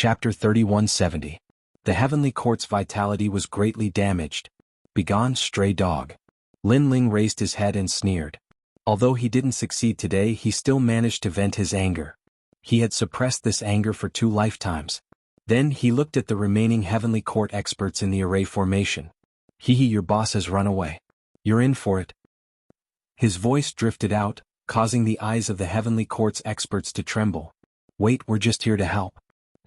Chapter 3170. The heavenly court's vitality was greatly damaged. Begone, stray dog. Lin Ling raised his head and sneered. Although he didn't succeed today, he still managed to vent his anger. He had suppressed this anger for 2 lifetimes. Then he looked at the remaining heavenly court experts in the array formation. Hee, your boss has run away. You're in for it. His voice drifted out, causing the eyes of the heavenly court's experts to tremble. Wait, we're just here to help.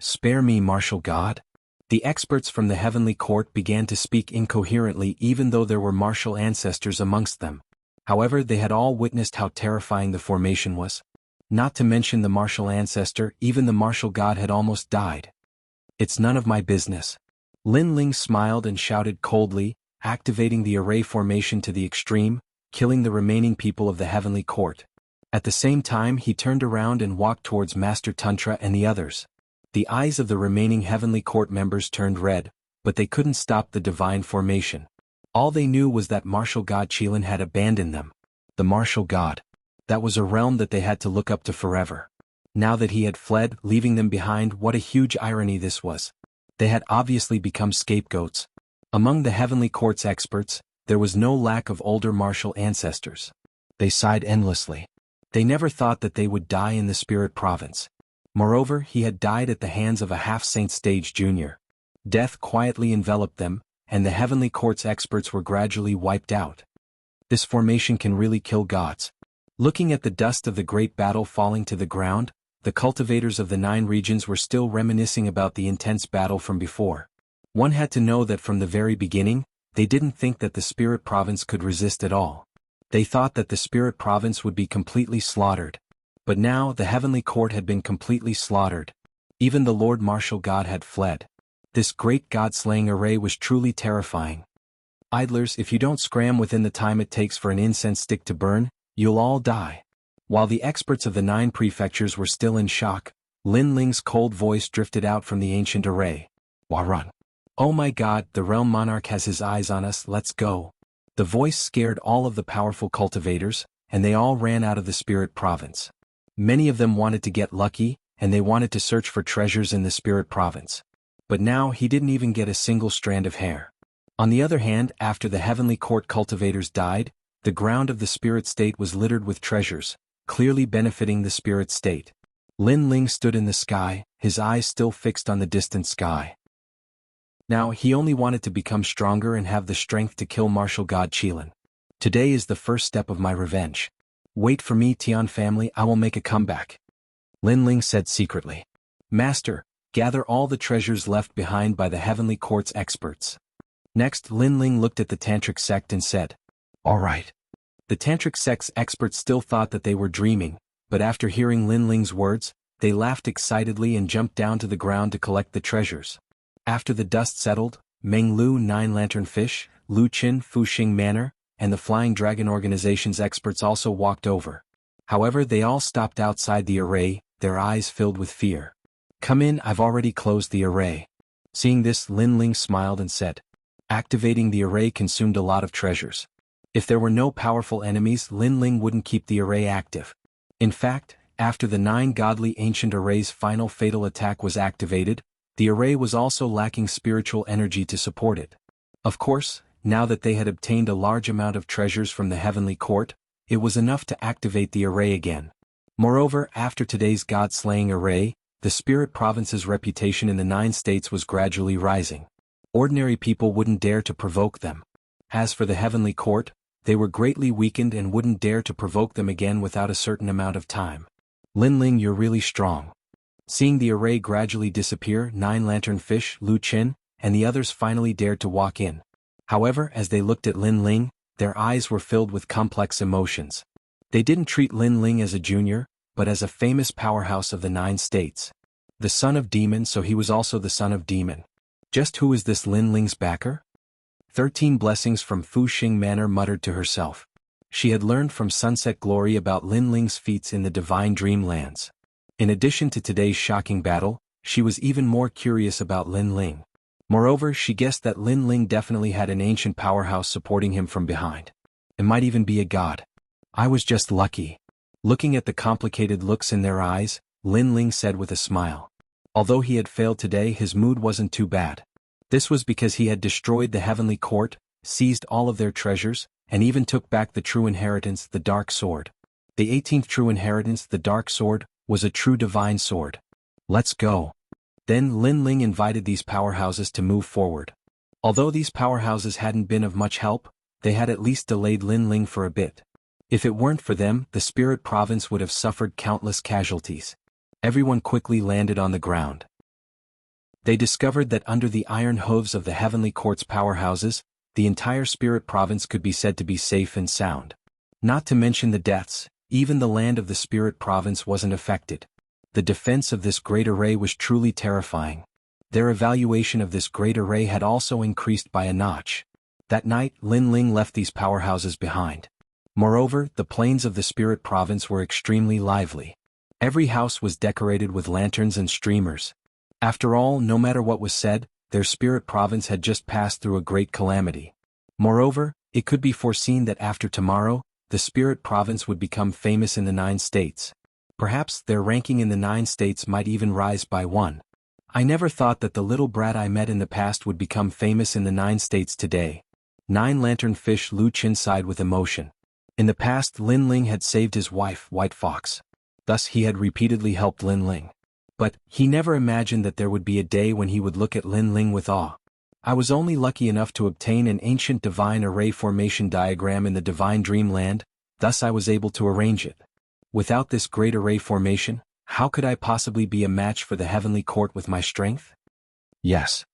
Spare me, martial god. The experts from the heavenly court began to speak incoherently, even though there were martial ancestors amongst them. However, they had all witnessed how terrifying the formation was. Not to mention the martial ancestor, even the martial god had almost died. It's none of my business. Lin Ling smiled and shouted coldly, activating the array formation to the extreme, killing the remaining people of the heavenly court. At the same time, he turned around and walked towards Master Tantra and the others. The eyes of the remaining heavenly court members turned red, but they couldn't stop the divine formation. All they knew was that martial god Qilin had abandoned them. The martial god. That was a realm that they had to look up to forever. Now that he had fled, leaving them behind, what a huge irony this was. They had obviously become scapegoats. Among the heavenly court's experts, there was no lack of older martial ancestors. They sighed endlessly. They never thought that they would die in the spirit province. Moreover, he had died at the hands of a half-saint stage junior. Death quietly enveloped them, and the heavenly court's experts were gradually wiped out. This formation can really kill gods. Looking at the dust of the great battle falling to the ground, the cultivators of the 9 regions were still reminiscing about the intense battle from before. One had to know that from the very beginning, they didn't think that the spirit province could resist at all. They thought that the spirit province would be completely slaughtered. But now the heavenly court had been completely slaughtered. Even the Lord Martial God had fled. This great god-slaying array was truly terrifying. Idlers, if you don't scram within the time it takes for an incense stick to burn, you'll all die. While the experts of the 9 prefectures were still in shock, Lin Ling's cold voice drifted out from the ancient array. Warun. Oh my god, the realm monarch has his eyes on us, let's go. The voice scared all of the powerful cultivators, and they all ran out of the spirit province. Many of them wanted to get lucky, and they wanted to search for treasures in the spirit province. But now he didn't even get a single strand of hair. On the other hand, after the heavenly court cultivators died, the ground of the spirit state was littered with treasures, clearly benefiting the spirit state. Lin Ling stood in the sky, his eyes still fixed on the distant sky. Now he only wanted to become stronger and have the strength to kill martial god Qilin. Today is the first step of my revenge. Wait for me, Tian family, I will make a comeback. Lin Ling said secretly. Master, gather all the treasures left behind by the heavenly court's experts. Next, Lin Ling looked at the tantric sect and said, all right. The tantric sect's experts still thought that they were dreaming, but after hearing Lin Ling's words, they laughed excitedly and jumped down to the ground to collect the treasures. After the dust settled, Meng Lu 9 Lantern Fish, Lu Qin Fuxing Manor, and the Flying Dragon Organization's experts also walked over. However, they all stopped outside the array, their eyes filled with fear. Come in, I've already closed the array. Seeing this, Lin Ling smiled and said, activating the array consumed a lot of treasures. If there were no powerful enemies, Lin Ling wouldn't keep the array active. In fact, after the 9 godly ancient array's final fatal attack was activated, the array was also lacking spiritual energy to support it. Of course, now that they had obtained a large amount of treasures from the heavenly court, it was enough to activate the array again. Moreover, after today's god-slaying array, the spirit province's reputation in the 9 states was gradually rising. Ordinary people wouldn't dare to provoke them. As for the heavenly court, they were greatly weakened and wouldn't dare to provoke them again without a certain amount of time. Lin Ling, you're really strong. Seeing the array gradually disappear, 9 Lantern Fish, Lu Qin, and the others finally dared to walk in. However, as they looked at Lin Ling, their eyes were filled with complex emotions. They didn't treat Lin Ling as a junior, but as a famous powerhouse of the 9 states. The son of demon, so he was also the son of demon. Just who is this Lin Ling's backer? 13 blessings from Fuxing Manor muttered to herself. She had learned from Sunset Glory about Lin Ling's feats in the divine dreamlands. In addition to today's shocking battle, she was even more curious about Lin Ling. Moreover, she guessed that Lin Ling definitely had an ancient powerhouse supporting him from behind. It might even be a god. I was just lucky. Looking at the complicated looks in their eyes, Lin Ling said with a smile. Although he had failed today, his mood wasn't too bad. This was because he had destroyed the heavenly court, seized all of their treasures, and even took back the true inheritance, the dark sword. The 18th true inheritance, the dark sword, was a true divine sword. Let's go. Then Lin Ling invited these powerhouses to move forward. Although these powerhouses hadn't been of much help, they had at least delayed Lin Ling for a bit. If it weren't for them, the spirit province would have suffered countless casualties. Everyone quickly landed on the ground. They discovered that under the iron hooves of the heavenly court's powerhouses, the entire spirit province could be said to be safe and sound. Not to mention the deaths, even the land of the spirit province wasn't affected. The defense of this great array was truly terrifying. Their evaluation of this great array had also increased by a notch. That night, Lin Ling left these powerhouses behind. Moreover, the plains of the spirit province were extremely lively. Every house was decorated with lanterns and streamers. After all, no matter what was said, their spirit province had just passed through a great calamity. Moreover, it could be foreseen that after tomorrow, the spirit province would become famous in the 9 states. Perhaps their ranking in the 9 states might even rise by 1. I never thought that the little brat I met in the past would become famous in the 9 states today. 9 Lantern Fish Lu Qin sighed with emotion. In the past, Lin Ling had saved his wife, White Fox. Thus he had repeatedly helped Lin Ling. But he never imagined that there would be a day when he would look at Lin Ling with awe. I was only lucky enough to obtain an ancient divine array formation diagram in the divine dreamland, thus I was able to arrange it. Without this great array formation, how could I possibly be a match for the heavenly court with my strength? Yes.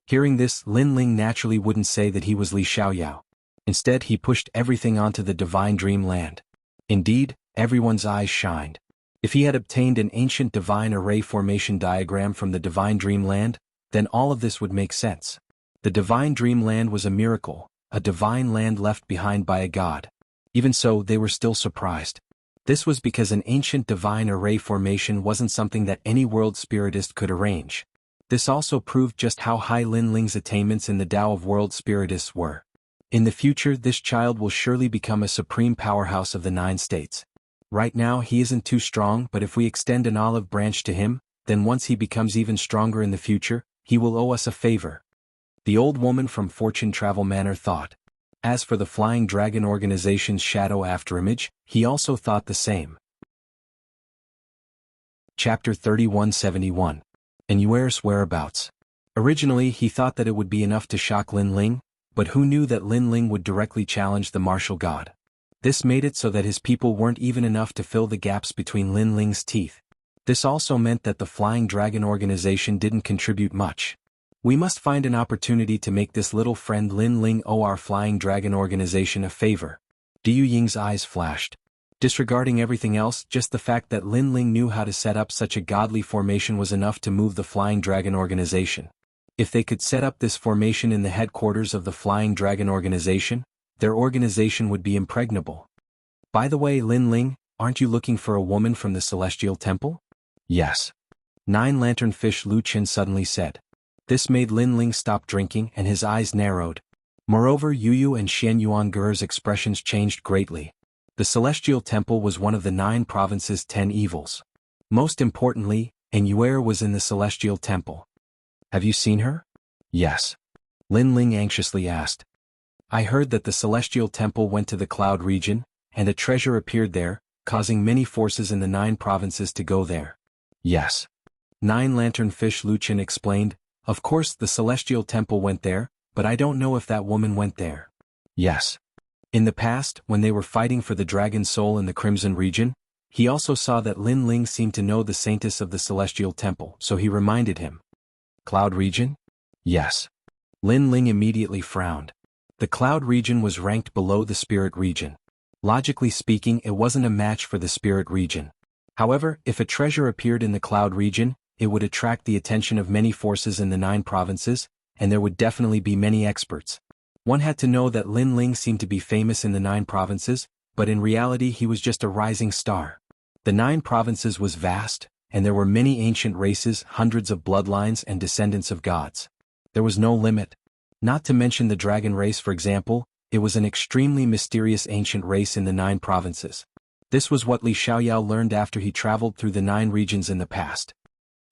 Hearing this, Lin Ling naturally wouldn't say that he was Li Xiaoyao. Instead, he pushed everything onto the divine dreamland. Indeed, everyone's eyes shined. If he had obtained an ancient divine array formation diagram from the divine dreamland, then all of this would make sense. The divine dreamland was a miracle, a divine land left behind by a god. Even so, they were still surprised. This was because an ancient divine array formation wasn't something that any world spiritist could arrange. This also proved just how high Lin Ling's attainments in the Tao of world spiritists were. In the future, this child will surely become a supreme powerhouse of the 9 states. Right now he isn't too strong, but if we extend an olive branch to him, then once he becomes even stronger in the future, he will owe us a favor. The old woman from Fortune Travel Manor thought. As for the Flying Dragon Organization's shadow afterimage, he also thought the same. Chapter 3171. Inuer's whereabouts. Originally he thought that it would be enough to shock Lin Ling, but who knew that Lin Ling would directly challenge the martial god. This made it so that his people weren't even enough to fill the gaps between Lin Ling's teeth. This also meant that the Flying Dragon Organization didn't contribute much. We must find an opportunity to make this little friend Lin Ling owe our Flying Dragon Organization a favor. Diyu Ying's eyes flashed. Disregarding everything else, just the fact that Lin Ling knew how to set up such a godly formation was enough to move the Flying Dragon Organization. If they could set up this formation in the headquarters of the Flying Dragon Organization, their organization would be impregnable. By the way, Lin Ling, aren't you looking for a woman from the Celestial Temple? Yes. 9 Lantern Fish Lu Qin suddenly said. This made Lin Ling stop drinking and his eyes narrowed. Moreover, Yu and Xian Yuanger's expressions changed greatly. The Celestial Temple was one of the 9 provinces' 10 evils. Most importantly, Inuer was in the Celestial Temple. Have you seen her? Yes. Lin Ling anxiously asked. I heard that the Celestial Temple went to the Cloud region, and a treasure appeared there, causing many forces in the 9 provinces to go there. Yes. 9 Lantern Fish Lu Qin explained, of course the Celestial Temple went there, but I don't know if that woman went there. Yes. In the past, when they were fighting for the Dragon Soul in the Crimson region, he also saw that Lin Ling seemed to know the saintess of the Celestial Temple, so he reminded him. Cloud region? Yes. Lin Ling immediately frowned. The Cloud region was ranked below the Spirit region. Logically speaking, it wasn't a match for the Spirit region. However, if a treasure appeared in the Cloud region, it would attract the attention of many forces in the 9 provinces, and there would definitely be many experts. One had to know that Lin Ling seemed to be famous in the 9 provinces, but in reality he was just a rising star. The 9 provinces was vast, and there were many ancient races, hundreds of bloodlines and descendants of gods. There was no limit. Not to mention the dragon race, for example, it was an extremely mysterious ancient race in the 9 provinces. This was what Li Xiaoyao learned after he traveled through the 9 regions in the past.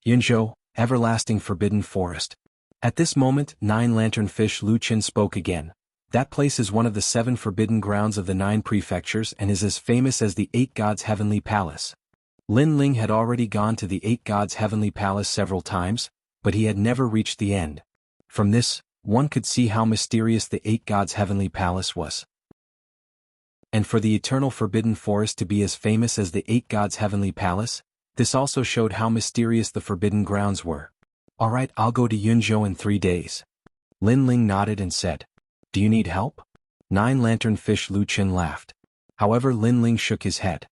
Yunzhou, everlasting forbidden forest. At this moment, Nine-Lantern Fish Lu Qin spoke again. That place is one of the 7 forbidden grounds of the 9 prefectures and is as famous as the 8 gods' heavenly palace. Lin Ling had already gone to the 8 gods' heavenly palace several times, but he had never reached the end. From this, one could see how mysterious the 8 gods' heavenly palace was. And for the eternal forbidden forest to be as famous as the 8 gods' heavenly palace, this also showed how mysterious the forbidden grounds were. Alright, I'll go to Yunzhou in 3 days. Lin Ling nodded and said, "Do you need help?" Nine-Lantern Fish Lu Qin laughed. However, Lin Ling shook his head.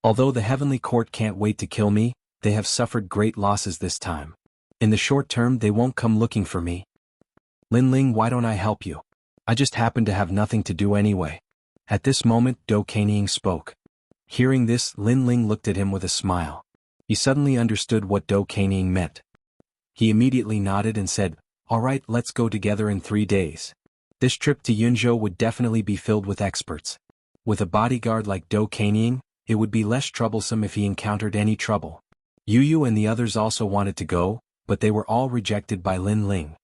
Although the heavenly court can't wait to kill me, they have suffered great losses this time. In the short term they won't come looking for me. Lin Ling, why don't I help you? I just happen to have nothing to do anyway. At this moment Do Kanying spoke. Hearing this, Lin Ling looked at him with a smile. He suddenly understood what Do Kanying meant. He immediately nodded and said, "Alright, let's go together in 3 days. This trip to Yunzhou would definitely be filled with experts. With a bodyguard like Do Kanying, it would be less troublesome if he encountered any trouble." Yu Yu and the others also wanted to go, but they were all rejected by Lin Ling.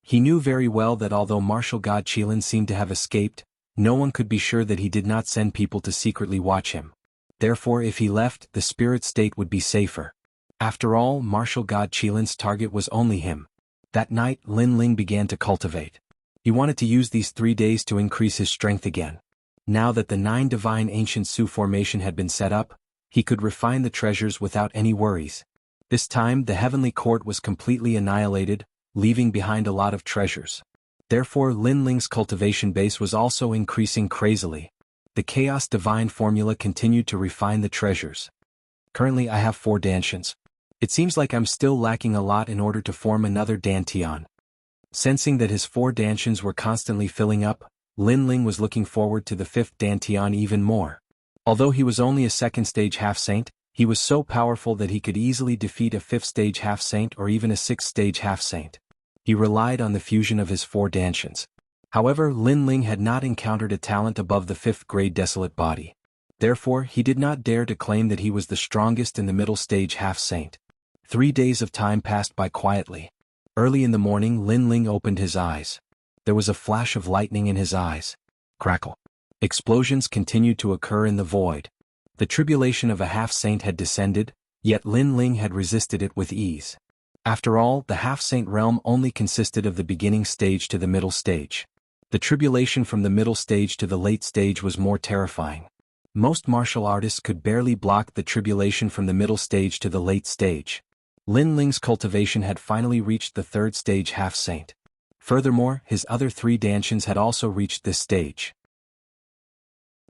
He knew very well that although martial god Qilin seemed to have escaped, no one could be sure that he did not send people to secretly watch him. Therefore, if he left, the spirit state would be safer. After all, martial god Qilin's target was only him. That night, Lin Ling began to cultivate. He wanted to use these 3 days to increase his strength again. Now that the 9 divine ancient Su formation had been set up, he could refine the treasures without any worries. This time, the heavenly court was completely annihilated, leaving behind a lot of treasures. Therefore, Lin Ling's cultivation base was also increasing crazily. The Chaos Divine formula continued to refine the treasures. Currently I have 4 Dantians. It seems like I'm still lacking a lot in order to form another Dantian. Sensing that his 4 Dantians were constantly filling up, Lin Ling was looking forward to the 5th Dantian even more. Although he was only a 2nd stage half-saint, he was so powerful that he could easily defeat a 5th stage half-saint or even a 6th stage half-saint. He relied on the fusion of his 4 Dantians. However, Lin Ling had not encountered a talent above the 5th grade Desolate Body. Therefore, he did not dare to claim that he was the strongest in the middle stage half-saint. 3 days of time passed by quietly. Early in the morning, Lin Ling opened his eyes. There was a flash of lightning in his eyes. Crackle. Explosions continued to occur in the void. The tribulation of a half-saint had descended, yet Lin Ling had resisted it with ease. After all, the half-saint realm only consisted of the beginning stage to the middle stage. The tribulation from the middle stage to the late stage was more terrifying. Most martial artists could barely block the tribulation from the middle stage to the late stage. Lin Ling's cultivation had finally reached the 3rd stage half-saint. Furthermore, his other 3 Dantians had also reached this stage.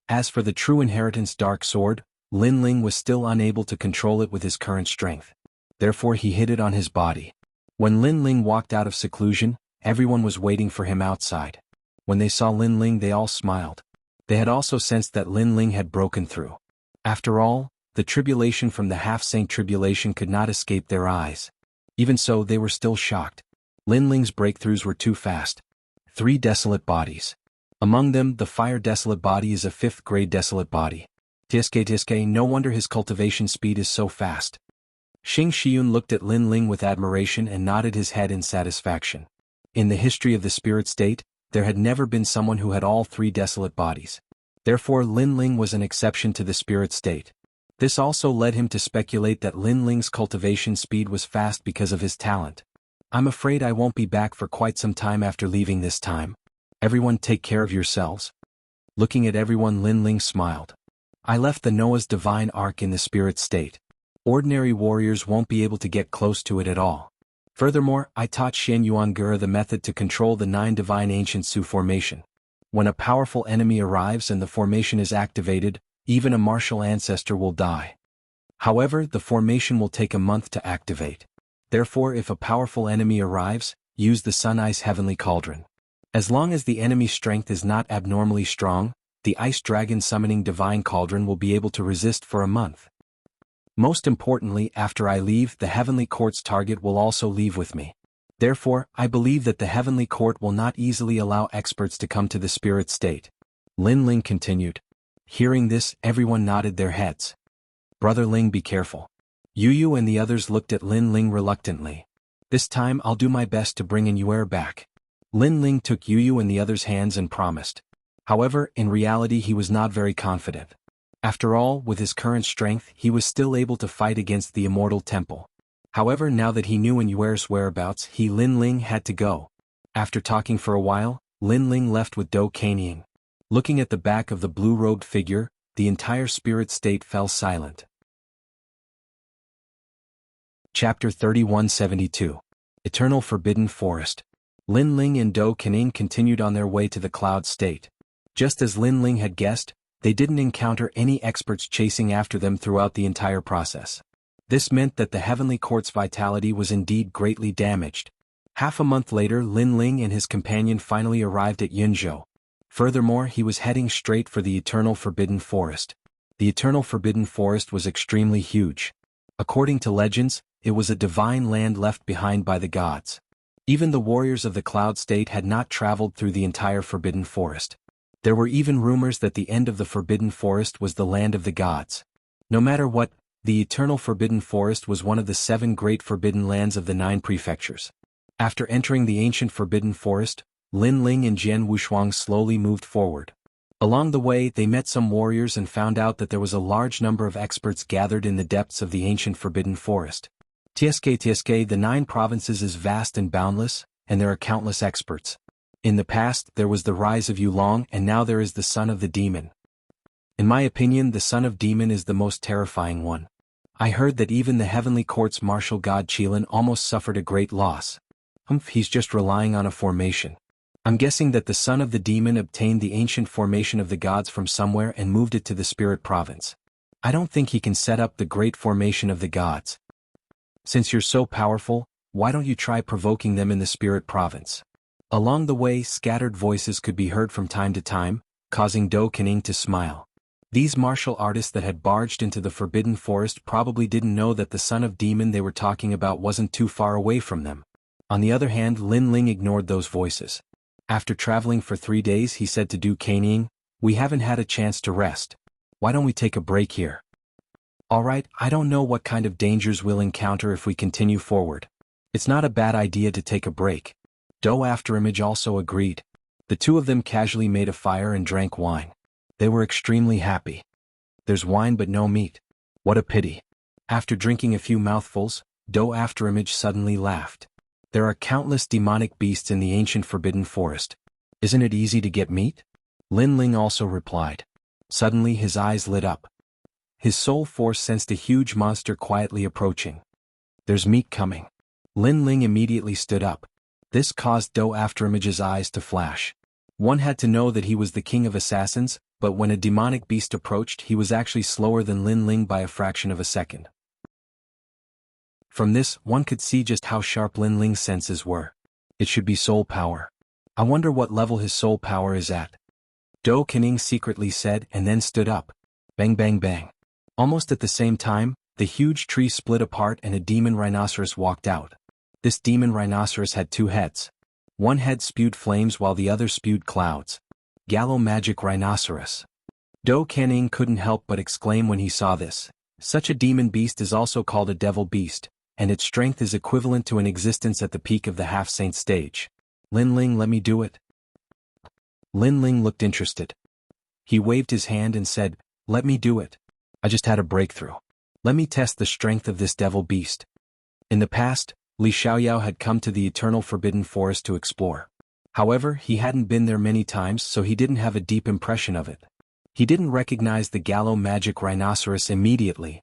As for the true inheritance Dark Sword, Lin Ling was still unable to control it with his current strength. Therefore he hid it on his body. When Lin Ling walked out of seclusion, everyone was waiting for him outside. When they saw Lin Ling they all smiled. They had also sensed that Lin Ling had broken through. After all, the tribulation from the half-saint tribulation could not escape their eyes. Even so, they were still shocked. Lin Ling's breakthroughs were too fast. 3 desolate bodies. Among them, the fire desolate body is a 5th grade desolate body. Tiske, no wonder his cultivation speed is so fast. Xing Xiun looked at Lin Ling with admiration and nodded his head in satisfaction. In the history of the spirit state, there had never been someone who had all 3 desolate bodies. Therefore Lin Ling was an exception to the spirit state. This also led him to speculate that Lin Ling's cultivation speed was fast because of his talent. I'm afraid I won't be back for quite some time after leaving this time. Everyone take care of yourselves. Looking at everyone, Lin Ling smiled. I left the Noah's divine ark in the spirit state. Ordinary warriors won't be able to get close to it at all. Furthermore, I taught Xian Yuangura the method to control the 9 divine ancient Su formation. When a powerful enemy arrives and the formation is activated, even a martial ancestor will die. However, the formation will take a month to activate. Therefore, if a powerful enemy arrives, use the Sun Ice Heavenly Cauldron. As long as the enemy's strength is not abnormally strong, the Ice Dragon Summoning Divine Cauldron will be able to resist for a month. Most importantly, after I leave, the Heavenly Court's target will also leave with me. Therefore, I believe that the Heavenly Court will not easily allow experts to come to the spirit state. Lin Ling continued. Hearing this, everyone nodded their heads. Brother Ling, be careful. Yu Yu and the others looked at Lin Ling reluctantly. This time I'll do my best to bring Yuer back. Lin Ling took Yu in the other's hands and promised. However, in reality he was not very confident. After all, with his current strength he was still able to fight against the Immortal Temple. However, now that he knew Yuer's whereabouts, Lin Ling had to go. After talking for a while, Lin Ling left with Do Kanying. Looking at the back of the blue-robed figure, the entire spirit state fell silent. Chapter 3172. Eternal Forbidden Forest. Lin Ling and Do Kanying continued on their way to the cloud state. Just as Lin Ling had guessed, they didn't encounter any experts chasing after them throughout the entire process. This meant that the Heavenly Court's vitality was indeed greatly damaged. Half a month later, Lin Ling and his companion finally arrived at Yunzhou. Furthermore, he was heading straight for the Eternal Forbidden Forest. The Eternal Forbidden Forest was extremely huge. According to legends, it was a divine land left behind by the gods. Even the warriors of the Cloud State had not traveled through the entire Forbidden Forest. There were even rumors that the end of the Forbidden Forest was the land of the gods. No matter what, the Eternal Forbidden Forest was one of the 7 great forbidden lands of the 9 prefectures. After entering the ancient Forbidden Forest, Lin Ling and Jian Wushuang slowly moved forward. Along the way, they met some warriors and found out that there was a large number of experts gathered in the depths of the ancient Forbidden Forest. TSK, the 9 provinces is vast and boundless, and there are countless experts. In the past, there was the rise of Yulong, and now there is the Son of the Demon. In my opinion, the Son of Demon is the most terrifying one. I heard that even the Heavenly Court's martial god Qilin almost suffered a great loss. He's just relying on a formation. I'm guessing that the Son of the Demon obtained the ancient formation of the gods from somewhere and moved it to the Spirit Province. I don't think he can set up the great formation of the gods. Since you're so powerful, why don't you try provoking them in the Spirit Province? Along the way, scattered voices could be heard from time to time, causing Do Kanying to smile. These martial artists that had barged into the Forbidden Forest probably didn't know that the Son of Demon they were talking about wasn't too far away from them. On the other hand, Lin Ling ignored those voices. After traveling for 3 days, he said to Do Kanying, "We haven't had a chance to rest. Why don't we take a break here?" "Alright, I don't know what kind of dangers we'll encounter if we continue forward. It's not a bad idea to take a break." Do Afterimage also agreed. The two of them casually made a fire and drank wine. They were extremely happy. There's wine but no meat. What a pity. After drinking a few mouthfuls, Do Afterimage suddenly laughed. There are countless demonic beasts in the ancient Forbidden Forest. Isn't it easy to get meat? Lin Ling also replied. Suddenly his eyes lit up. His soul force sensed a huge monster quietly approaching. There's meat coming. Lin Ling immediately stood up. This caused Do Afterimage's eyes to flash. One had to know that he was the king of assassins, but when a demonic beast approached, he was actually slower than Lin Ling by a fraction of a second. From this, one could see just how sharp Lin Ling's senses were. It should be soul power. I wonder what level his soul power is at. Do Kanying secretly said and then stood up. Bang bang bang. Almost at the same time, the huge tree split apart and a demon rhinoceros walked out. This demon rhinoceros had 2 heads. One head spewed flames while the other spewed clouds. Gallo Magic Rhinoceros. Do Kanying couldn't help but exclaim when he saw this. Such a demon beast is also called a devil beast, and its strength is equivalent to an existence at the peak of the half-saint stage. Lin Ling, let me do it. Lin Ling looked interested. He waved his hand and said, "Let me do it. I just had a breakthrough. Let me test the strength of this devil beast." In the past, Li Xiaoyao had come to the Eternal Forbidden Forest to explore. However, he hadn't been there many times, so he didn't have a deep impression of it. He didn't recognize the Gallo Magic Rhinoceros immediately.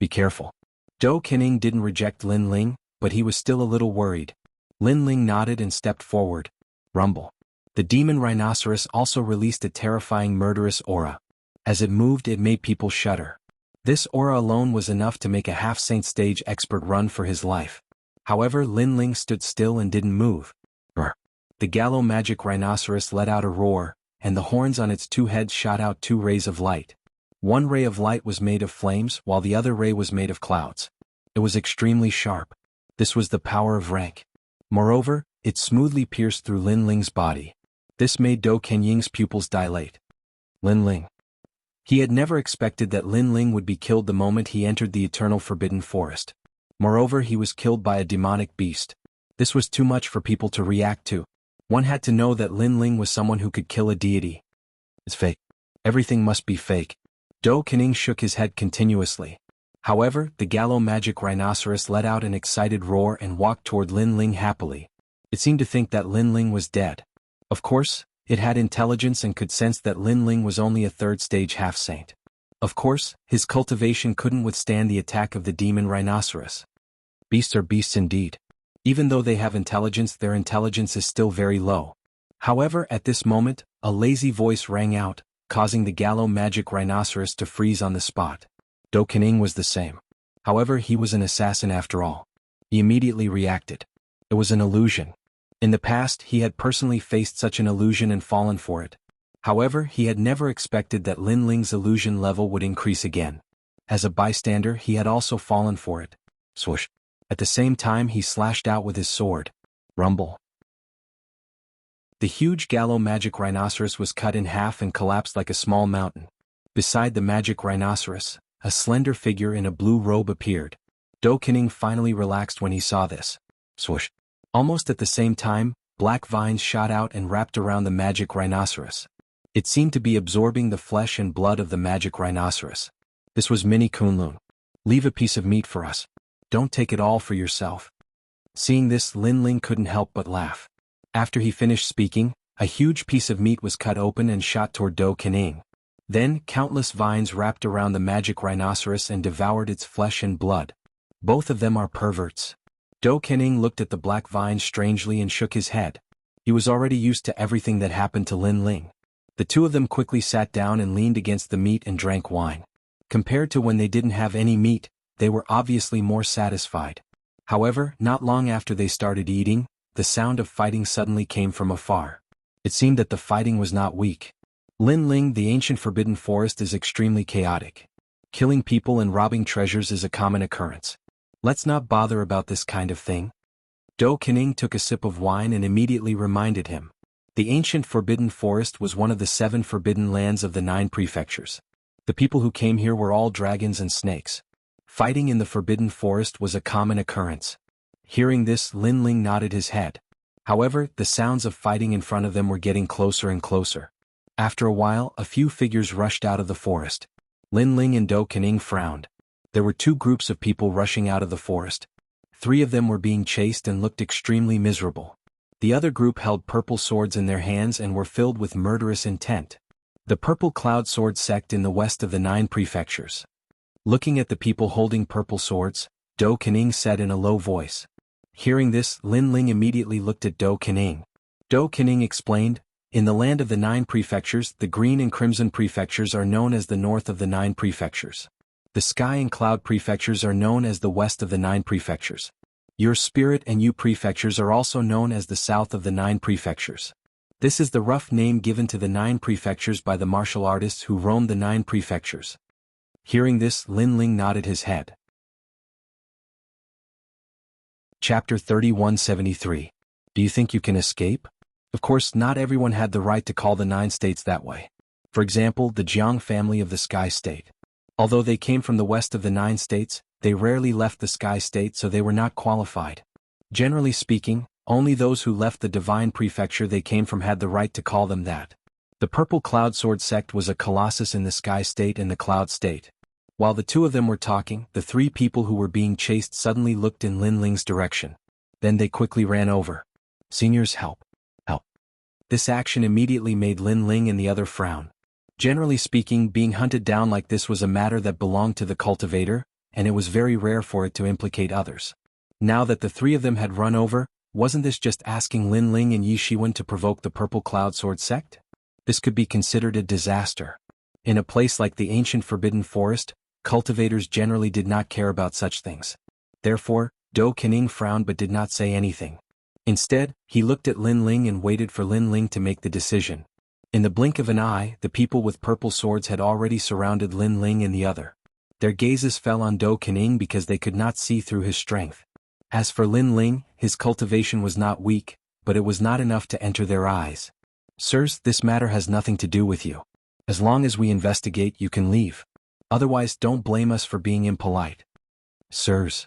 Be careful. Do Kanying didn't reject Lin Ling, but he was still a little worried. Lin Ling nodded and stepped forward. Rumble. The demon rhinoceros also released a terrifying murderous aura. As it moved, it made people shudder. This aura alone was enough to make a half-saint stage expert run for his life. However, Lin Ling stood still and didn't move. The Gallo Magic Rhinoceros let out a roar, and the horns on its 2 heads shot out 2 rays of light. One ray of light was made of flames, while the other ray was made of clouds. It was extremely sharp. This was the power of rank. Moreover, it smoothly pierced through Lin Ling's body. This made Do Kanying's pupils dilate. Lin Ling. He had never expected that Lin Ling would be killed the moment he entered the Eternal Forbidden Forest. Moreover, he was killed by a demonic beast. This was too much for people to react to. One had to know that Lin Ling was someone who could kill a deity. It's fake. Everything must be fake. Do Kening shook his head continuously. However, the Gallo magic rhinoceros let out an excited roar and walked toward Lin Ling happily. It seemed to think that Lin Ling was dead. Of course, it had intelligence and could sense that Lin Ling was only a third-stage half-saint. Of course, his cultivation couldn't withstand the attack of the demon rhinoceros. Beasts are beasts indeed. Even though they have intelligence, their intelligence is still very low. However, at this moment, a lazy voice rang out, causing the Gallo magic rhinoceros to freeze on the spot. Do Kening was the same. However, he was an assassin after all. He immediately reacted. It was an illusion. In the past, he had personally faced such an illusion and fallen for it. However, he had never expected that Lin Ling's illusion level would increase again. As a bystander, he had also fallen for it. Swoosh. At the same time, he slashed out with his sword. Rumble. The huge Gallo magic rhinoceros was cut in half and collapsed like a small mountain. Beside the magic rhinoceros, a slender figure in a blue robe appeared. Do Kening finally relaxed when he saw this. Swoosh. Almost at the same time, black vines shot out and wrapped around the magic rhinoceros. It seemed to be absorbing the flesh and blood of the magic rhinoceros. This was Mini Kunlun. Leave a piece of meat for us. Don't take it all for yourself. Seeing this, Lin Ling couldn't help but laugh. After he finished speaking, a huge piece of meat was cut open and shot toward Do Kening. Then, countless vines wrapped around the magic rhinoceros and devoured its flesh and blood. Both of them are perverts. Do Kening looked at the black vines strangely and shook his head. He was already used to everything that happened to Lin Ling. The two of them quickly sat down and leaned against the meat and drank wine. Compared to when they didn't have any meat, they were obviously more satisfied. However, not long after they started eating, the sound of fighting suddenly came from afar. It seemed that the fighting was not weak. Lin Ling, the ancient forbidden forest, is extremely chaotic. Killing people and robbing treasures is a common occurrence. Let's not bother about this kind of thing. Do Kening took a sip of wine and immediately reminded him. The ancient forbidden forest was one of the 7 forbidden lands of the 9 prefectures. The people who came here were all dragons and snakes. Fighting in the forbidden forest was a common occurrence. Hearing this, Lin Ling nodded his head. However, the sounds of fighting in front of them were getting closer and closer. After a while, a few figures rushed out of the forest. Lin Ling and Do Kening frowned. There were 2 groups of people rushing out of the forest. 3 of them were being chased and looked extremely miserable. The other group held purple swords in their hands and were filled with murderous intent. The Purple Cloud Sword sect in the west of the 9 prefectures. Looking at the people holding purple swords, Do Kening said in a low voice. Hearing this, Lin Ling immediately looked at Do Kening. Do Kening explained, in the land of the 9 prefectures, the green and crimson prefectures are known as the north of the 9 prefectures. The sky and cloud prefectures are known as the west of the 9 prefectures. Your spirit and you prefectures are also known as the south of the 9 prefectures. This is the rough name given to the 9 prefectures by the martial artists who roam the 9 prefectures. Hearing this, Lin Ling nodded his head. Chapter 3173. Do you think you can escape? Of course, not everyone had the right to call the 9 states that way. For example, the Jianghu family of the Sky State. Although they came from the west of the 9 states, they rarely left the Sky State, so they were not qualified. Generally speaking, only those who left the divine prefecture they came from had the right to call them that. The Purple Cloud Sword sect was a colossus in the Sky State and the Cloud State. While the 2 of them were talking, the 3 people who were being chased suddenly looked in Lin Ling's direction. Then they quickly ran over. Seniors, help. Help. This action immediately made Lin Ling and the other frown. Generally speaking, being hunted down like this was a matter that belonged to the cultivator, and it was very rare for it to implicate others. Now that the 3 of them had run over, wasn't this just asking Lin Ling and Yi Shiwen to provoke the Purple Cloud Sword sect? This could be considered a disaster. In a place like the ancient forbidden forest, cultivators generally did not care about such things. Therefore, Do Kening frowned but did not say anything. Instead, he looked at Lin Ling and waited for Lin Ling to make the decision. In the blink of an eye, the people with purple swords had already surrounded Lin Ling and the other. Their gazes fell on Do Kening because they could not see through his strength. As for Lin Ling, his cultivation was not weak, but it was not enough to enter their eyes. Sirs, this matter has nothing to do with you. As long as we investigate, you can leave. Otherwise, don't blame us for being impolite. Sirs.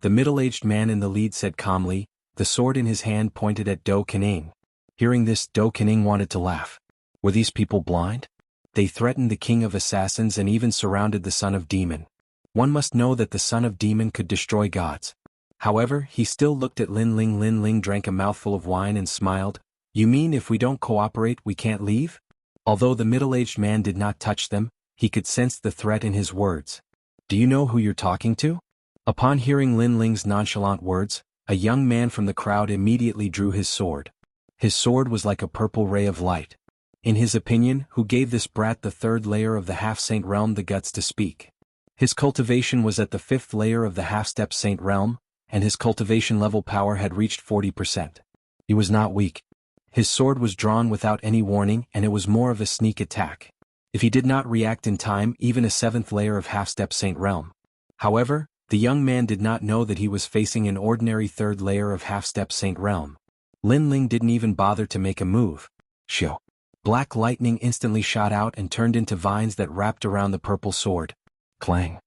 The middle-aged man in the lead said calmly, The sword in his hand pointed at Do Kening. Hearing this, Do Kening wanted to laugh. Were these people blind? They threatened the king of assassins and even surrounded the son of demon. One must know that the son of demon could destroy gods. However, he still looked at Lin Ling. Lin Ling drank a mouthful of wine and smiled. You mean if we don't cooperate we can't leave? Although the middle-aged man did not touch them, he could sense the threat in his words. Do you know who you're talking to? Upon hearing Lin Ling's nonchalant words, a young man from the crowd immediately drew his sword. His sword was like a purple ray of light. In his opinion, who gave this brat the 3rd layer of the half-saint realm the guts to speak? His cultivation was at the 5th layer of the half-step saint realm, and his cultivation level power had reached 40%. He was not weak. His sword was drawn without any warning and it was more of a sneak attack. If he did not react in time, even a 7th layer of half-step saint realm. However, the young man did not know that he was facing an ordinary 3rd layer of half-step saint realm. Lin Ling didn't even bother to make a move. Shoo! Black lightning instantly shot out and turned into vines that wrapped around the purple sword. Clang!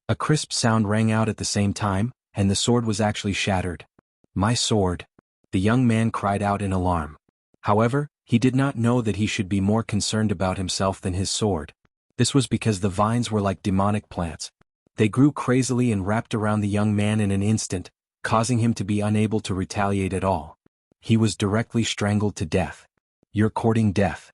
A crisp sound rang out at the same time, and the sword was actually shattered. My sword! The young man cried out in alarm. However, he did not know that he should be more concerned about himself than his sword. This was because the vines were like demonic plants. They grew crazily and wrapped around the young man in an instant, causing him to be unable to retaliate at all. He was directly strangled to death. You're courting death.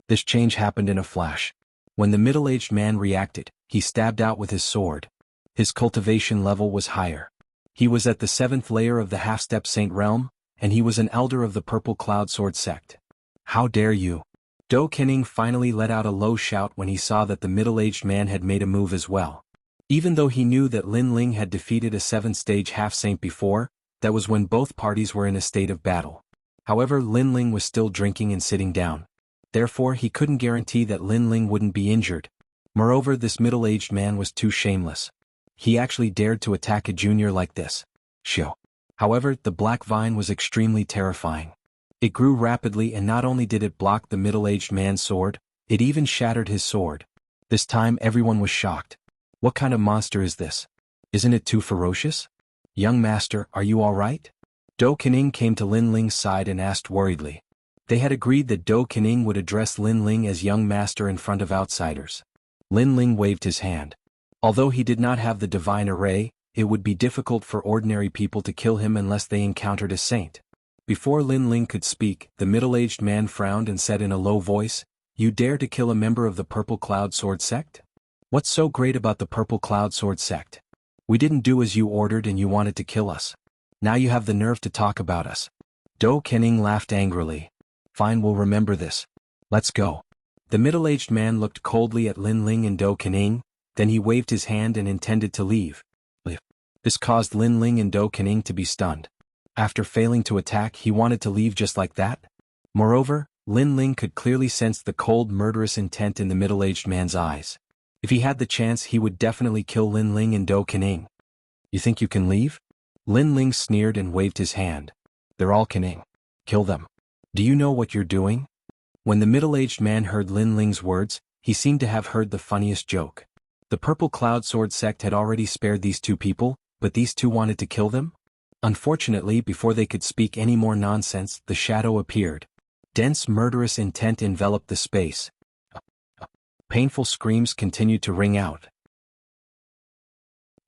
This change happened in a flash. When the middle-aged man reacted, he stabbed out with his sword. His cultivation level was higher. He was at the 7th layer of the half-step saint realm, and he was an elder of the Purple Cloud Sword sect. How dare you! Do Kening finally let out a low shout when he saw that the middle-aged man had made a move as well. Even though he knew that Lin Ling had defeated a 7th-stage half-saint before, that was when both parties were in a state of battle. However, Lin Ling was still drinking and sitting down. Therefore, he couldn't guarantee that Lin Ling wouldn't be injured. Moreover, this middle-aged man was too shameless. He actually dared to attack a junior like this. Shoo! However, the black vine was extremely terrifying. It grew rapidly and not only did it block the middle-aged man's sword, it even shattered his sword. This time everyone was shocked. What kind of monster is this? Isn't it too ferocious? Young master, are you all right? Do Kening came to Lin Ling's side and asked worriedly. They had agreed that Do Kening would address Lin Ling as young master in front of outsiders. Lin Ling waved his hand. Although he did not have the divine array, it would be difficult for ordinary people to kill him unless they encountered a saint. Before Lin Ling could speak, the middle-aged man frowned and said in a low voice, You dare to kill a member of the Purple Cloud Sword sect? What's so great about the Purple Cloud Sword sect? We didn't do as you ordered and you wanted to kill us. Now you have the nerve to talk about us. Do Kening laughed angrily. Fine, we'll remember this. Let's go. The middle-aged man looked coldly at Lin Ling and Do Kening, then he waved his hand and intended to leave. This caused Lin Ling and Do Kening to be stunned. After failing to attack, he wanted to leave just like that? Moreover, Lin Ling could clearly sense the cold, murderous intent in the middle-aged man's eyes. If he had the chance, he would definitely kill Lin Ling and Do Kening. You think you can leave? Lin Ling sneered and waved his hand. They're all Kening. Kill them. Do you know what you're doing? When the middle-aged man heard Lin Ling's words, he seemed to have heard the funniest joke. The Purple Cloud Sword sect had already spared these two people, but these two wanted to kill them? Unfortunately, before they could speak any more nonsense, the shadow appeared. Dense murderous intent enveloped the space. Painful screams continued to ring out.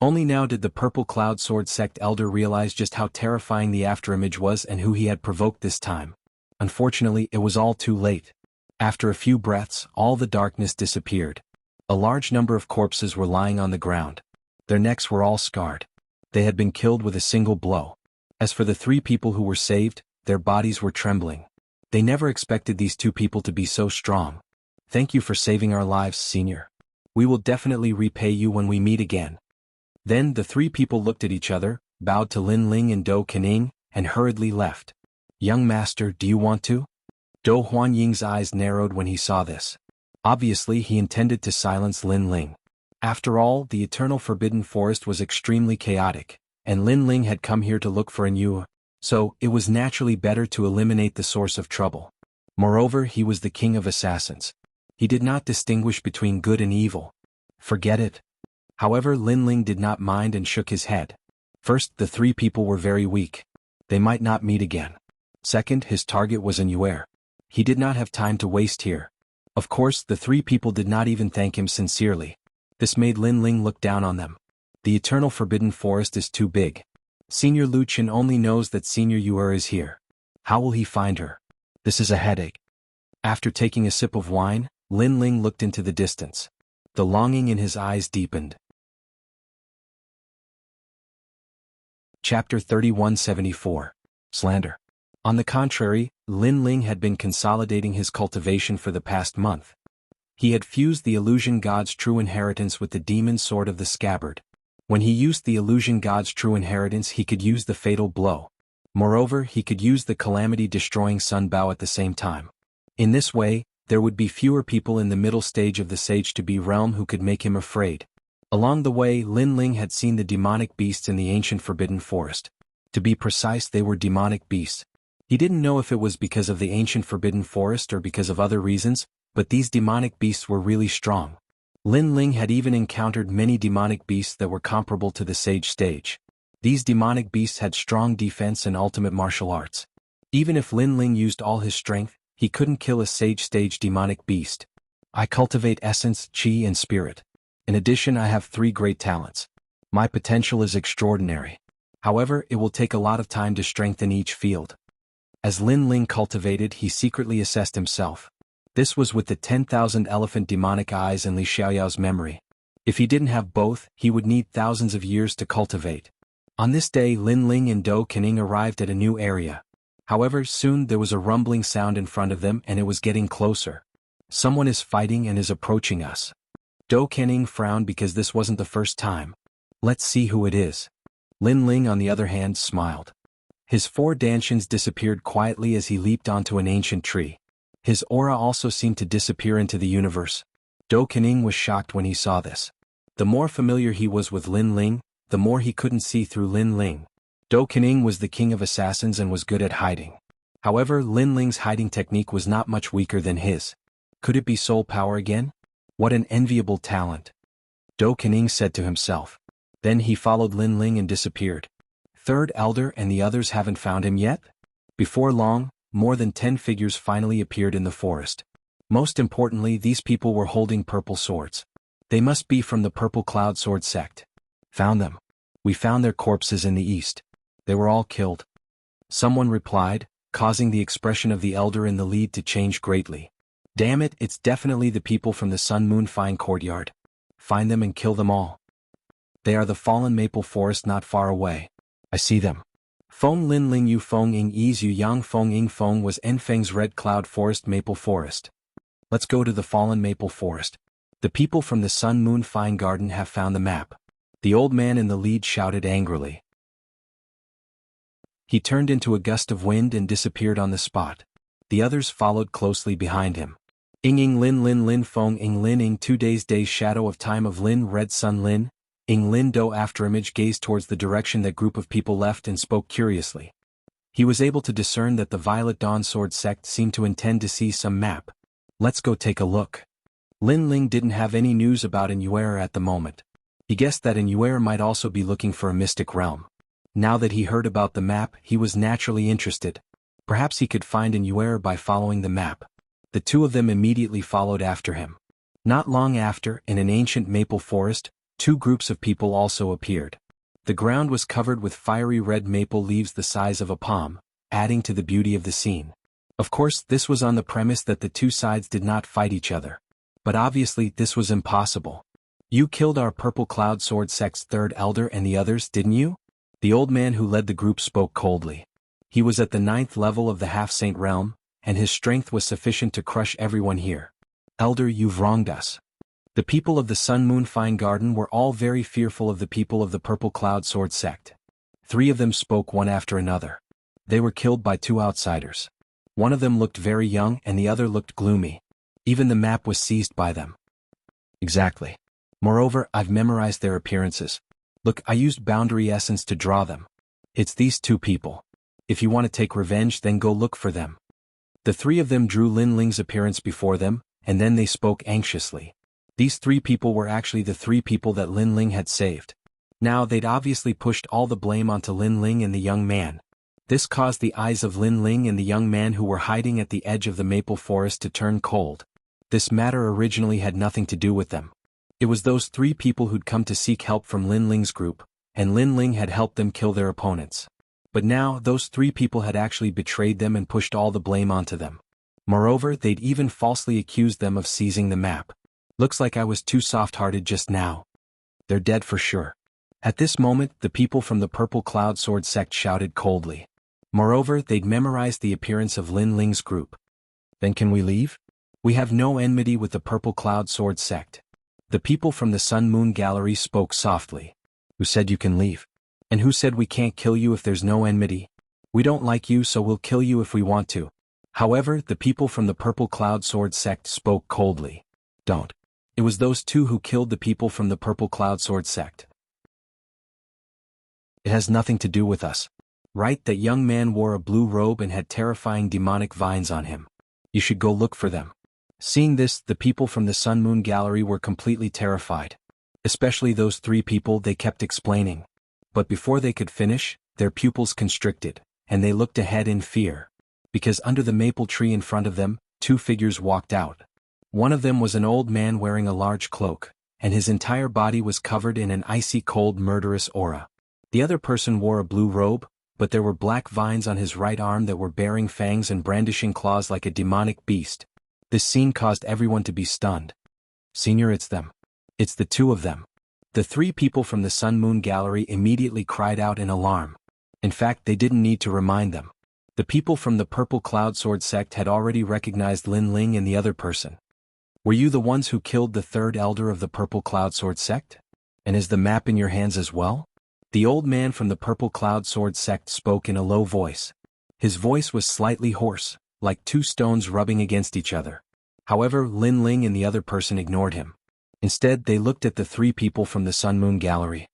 Only now did the Purple Cloud Sword sect elder realize just how terrifying the afterimage was and who he had provoked this time. Unfortunately, it was all too late. After a few breaths, all the darkness disappeared. A large number of corpses were lying on the ground. Their necks were all scarred. They had been killed with a single blow. As for the 3 people who were saved, their bodies were trembling. They never expected these 2 people to be so strong. Thank you for saving our lives, senior. We will definitely repay you when we meet again. Then the 3 people looked at each other, bowed to Lin Ling and Do Kening, and hurriedly left. Young master, do you want to? Do Huanying's eyes narrowed when he saw this. Obviously, he intended to silence Lin Ling. After all, the Eternal Forbidden Forest was extremely chaotic, and Lin Ling had come here to look for a new, so it was naturally better to eliminate the source of trouble. Moreover, he was the king of assassins. He did not distinguish between good and evil. Forget it. However, Lin Ling did not mind and shook his head. First, the three people were very weak. They might not meet again. Second, his target was in Yuer. He did not have time to waste here. Of course, the three people did not even thank him sincerely. This made Lin Ling look down on them. The eternal forbidden forest is too big. Senior Lu Chen only knows that Senior Yuer is here. How will he find her? This is a headache. After taking a sip of wine, Lin Ling looked into the distance. The longing in his eyes deepened. Chapter 3174. Slander. On the contrary, Lin Ling had been consolidating his cultivation for the past month. He had fused the illusion god's true inheritance with the demon sword of the scabbard. When he used the illusion god's true inheritance, he could use the fatal blow. Moreover, he could use the calamity-destroying sun bow at the same time. In this way, there would be fewer people in the middle stage of the sage-to-be realm who could make him afraid. Along the way, Lin Ling had seen the demonic beasts in the ancient forbidden forest. To be precise, they were demonic beasts. He didn't know if it was because of the ancient forbidden forest or because of other reasons, but these demonic beasts were really strong. Lin Ling had even encountered many demonic beasts that were comparable to the sage stage. These demonic beasts had strong defense and ultimate martial arts. Even if Lin Ling used all his strength, he couldn't kill a sage stage demonic beast. I cultivate essence, chi, and spirit. In addition, I have 3 great talents. My potential is extraordinary. However, it will take a lot of time to strengthen each field. As Lin Ling cultivated, he secretly assessed himself. This was with the 10,000 elephant demonic eyes and Li Xiaoyao's memory. If he didn't have both, he would need thousands of years to cultivate. On this day, Lin Ling and Dou Kening arrived at a new area. However, soon there was a rumbling sound in front of them and it was getting closer. Someone is fighting and is approaching us. Dou Kening frowned because this wasn't the first time. Let's see who it is. Lin Ling, on the other hand, smiled. His 4 dantians disappeared quietly as he leaped onto an ancient tree. His aura also seemed to disappear into the universe. Dou Kening was shocked when he saw this. The more familiar he was with Lin Ling, the more he couldn't see through Lin Ling. Dou Kening was the king of assassins and was good at hiding. However, Lin Ling's hiding technique was not much weaker than his. Could it be soul power again? What an enviable talent. Dou Kening said to himself. Then he followed Lin Ling and disappeared. 3rd Elder and the others haven't found him yet? Before long, more than 10 figures finally appeared in the forest. Most importantly, these people were holding purple swords. They must be from the Purple Cloud Sword sect. Found them. We found their corpses in the east. They were all killed. Someone replied, causing the expression of the elder in the lead to change greatly. Damn it, it's definitely the people from the Sun Moon Fine Courtyard. Find them and kill them all. They are the fallen maple forest not far away. I see them. Feng Lin Ling Yu Feng Ing Yi Yu Yang Feng Ing Feng was Enfeng's Red Cloud Forest Maple Forest. Let's go to the fallen maple forest. The people from the Sun Moon Fine Garden have found the map. The old man in the lead shouted angrily. He turned into a gust of wind and disappeared on the spot. The others followed closely behind him. Ing Lin Feng Ing Lin Ing 2 days shadow of time of Lin Red Sun Lin. Ing Lin Do afterimage gazed towards the direction that group of people left and spoke curiously. He was able to discern that the Violet Dawn Sword sect seemed to intend to see some map. Let's go take a look. Lin Ling didn't have any news about Inyuera at the moment. He guessed that Inyuera might also be looking for a mystic realm. Now that he heard about the map, he was naturally interested. Perhaps he could find Inyuera by following the map. The 2 of them immediately followed after him. Not long after, in an ancient maple forest, 2 groups of people also appeared. The ground was covered with fiery red maple leaves the size of a palm, adding to the beauty of the scene. Of course, this was on the premise that the 2 sides did not fight each other. But obviously, this was impossible. You killed our Purple Cloud Sword sect's 3rd Elder and the others, didn't you? The old man who led the group spoke coldly. He was at the 9th level of the Half-Saint realm, and his strength was sufficient to crush everyone here. Elder, you've wronged us. The people of the Sun Moon Fine Garden were all very fearful of the people of the Purple Cloud Sword sect. 3 of them spoke one after another. They were killed by 2 outsiders. One of them looked very young and the other looked gloomy. Even the map was seized by them. Exactly. Moreover, I've memorized their appearances. Look, I used boundary essence to draw them. It's these 2 people. If you want to take revenge, then go look for them. The 3 of them drew Lin Ling's appearance before them, and then they spoke anxiously. These 3 people were actually the 3 people that Lin Ling had saved. Now they'd obviously pushed all the blame onto Lin Ling and the young man. This caused the eyes of Lin Ling and the young man who were hiding at the edge of the maple forest to turn cold. This matter originally had nothing to do with them. It was those 3 people who'd come to seek help from Lin Ling's group, and Lin Ling had helped them kill their opponents. But now those 3 people had actually betrayed them and pushed all the blame onto them. Moreover, they'd even falsely accused them of seizing the map. Looks like I was too soft-hearted just now. They're dead for sure. At this moment, the people from the Purple Cloud Sword sect shouted coldly. Moreover, they'd memorized the appearance of Lin Ling's group. Then can we leave? We have no enmity with the Purple Cloud Sword sect. The people from the Sun Moon Gallery spoke softly. Who said you can leave? And who said we can't kill you if there's no enmity? We don't like you, so we'll kill you if we want to. However, the people from the Purple Cloud Sword sect spoke coldly. Don't. It was those 2 who killed the people from the Purple Cloud Sword sect. It has nothing to do with us. Right? That young man wore a blue robe and had terrifying demonic vines on him. You should go look for them. Seeing this, the people from the Sun Moon Gallery were completely terrified. Especially those 3 people, they kept explaining. But before they could finish, their pupils constricted, and they looked ahead in fear. Because under the maple tree in front of them, 2 figures walked out. One of them was an old man wearing a large cloak, and his entire body was covered in an icy cold murderous aura. The other person wore a blue robe, but there were black vines on his right arm that were bearing fangs and brandishing claws like a demonic beast. This scene caused everyone to be stunned. Senior, it's them. It's the 2 of them. The 3 people from the Sun Moon Gallery immediately cried out in alarm. In fact, they didn't need to remind them. The people from the Purple Cloud Sword sect had already recognized Lin Ling and the other person. Were you the ones who killed the 3rd elder of the Purple Cloud Sword sect? And is the map in your hands as well? The old man from the Purple Cloud Sword sect spoke in a low voice. His voice was slightly hoarse, like 2 stones rubbing against each other. However, Lin Ling and the other person ignored him. Instead, they looked at the 3 people from the Sun Moon Gallery.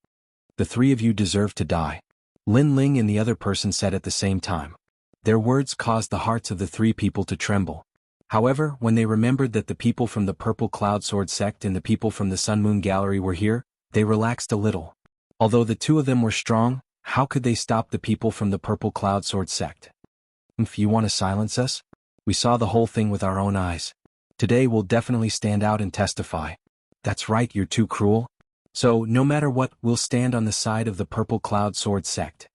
The 3 of you deserve to die. Lin Ling and the other person said at the same time. Their words caused the hearts of the 3 people to tremble. However, when they remembered that the people from the Purple Cloud Sword sect and the people from the Sun Moon Gallery were here, they relaxed a little. Although the 2 of them were strong, how could they stop the people from the Purple Cloud Sword sect? If you want to silence us? We saw the whole thing with our own eyes. Today we'll definitely stand out and testify. That's right, you're too cruel. So, no matter what, we'll stand on the side of the Purple Cloud Sword sect.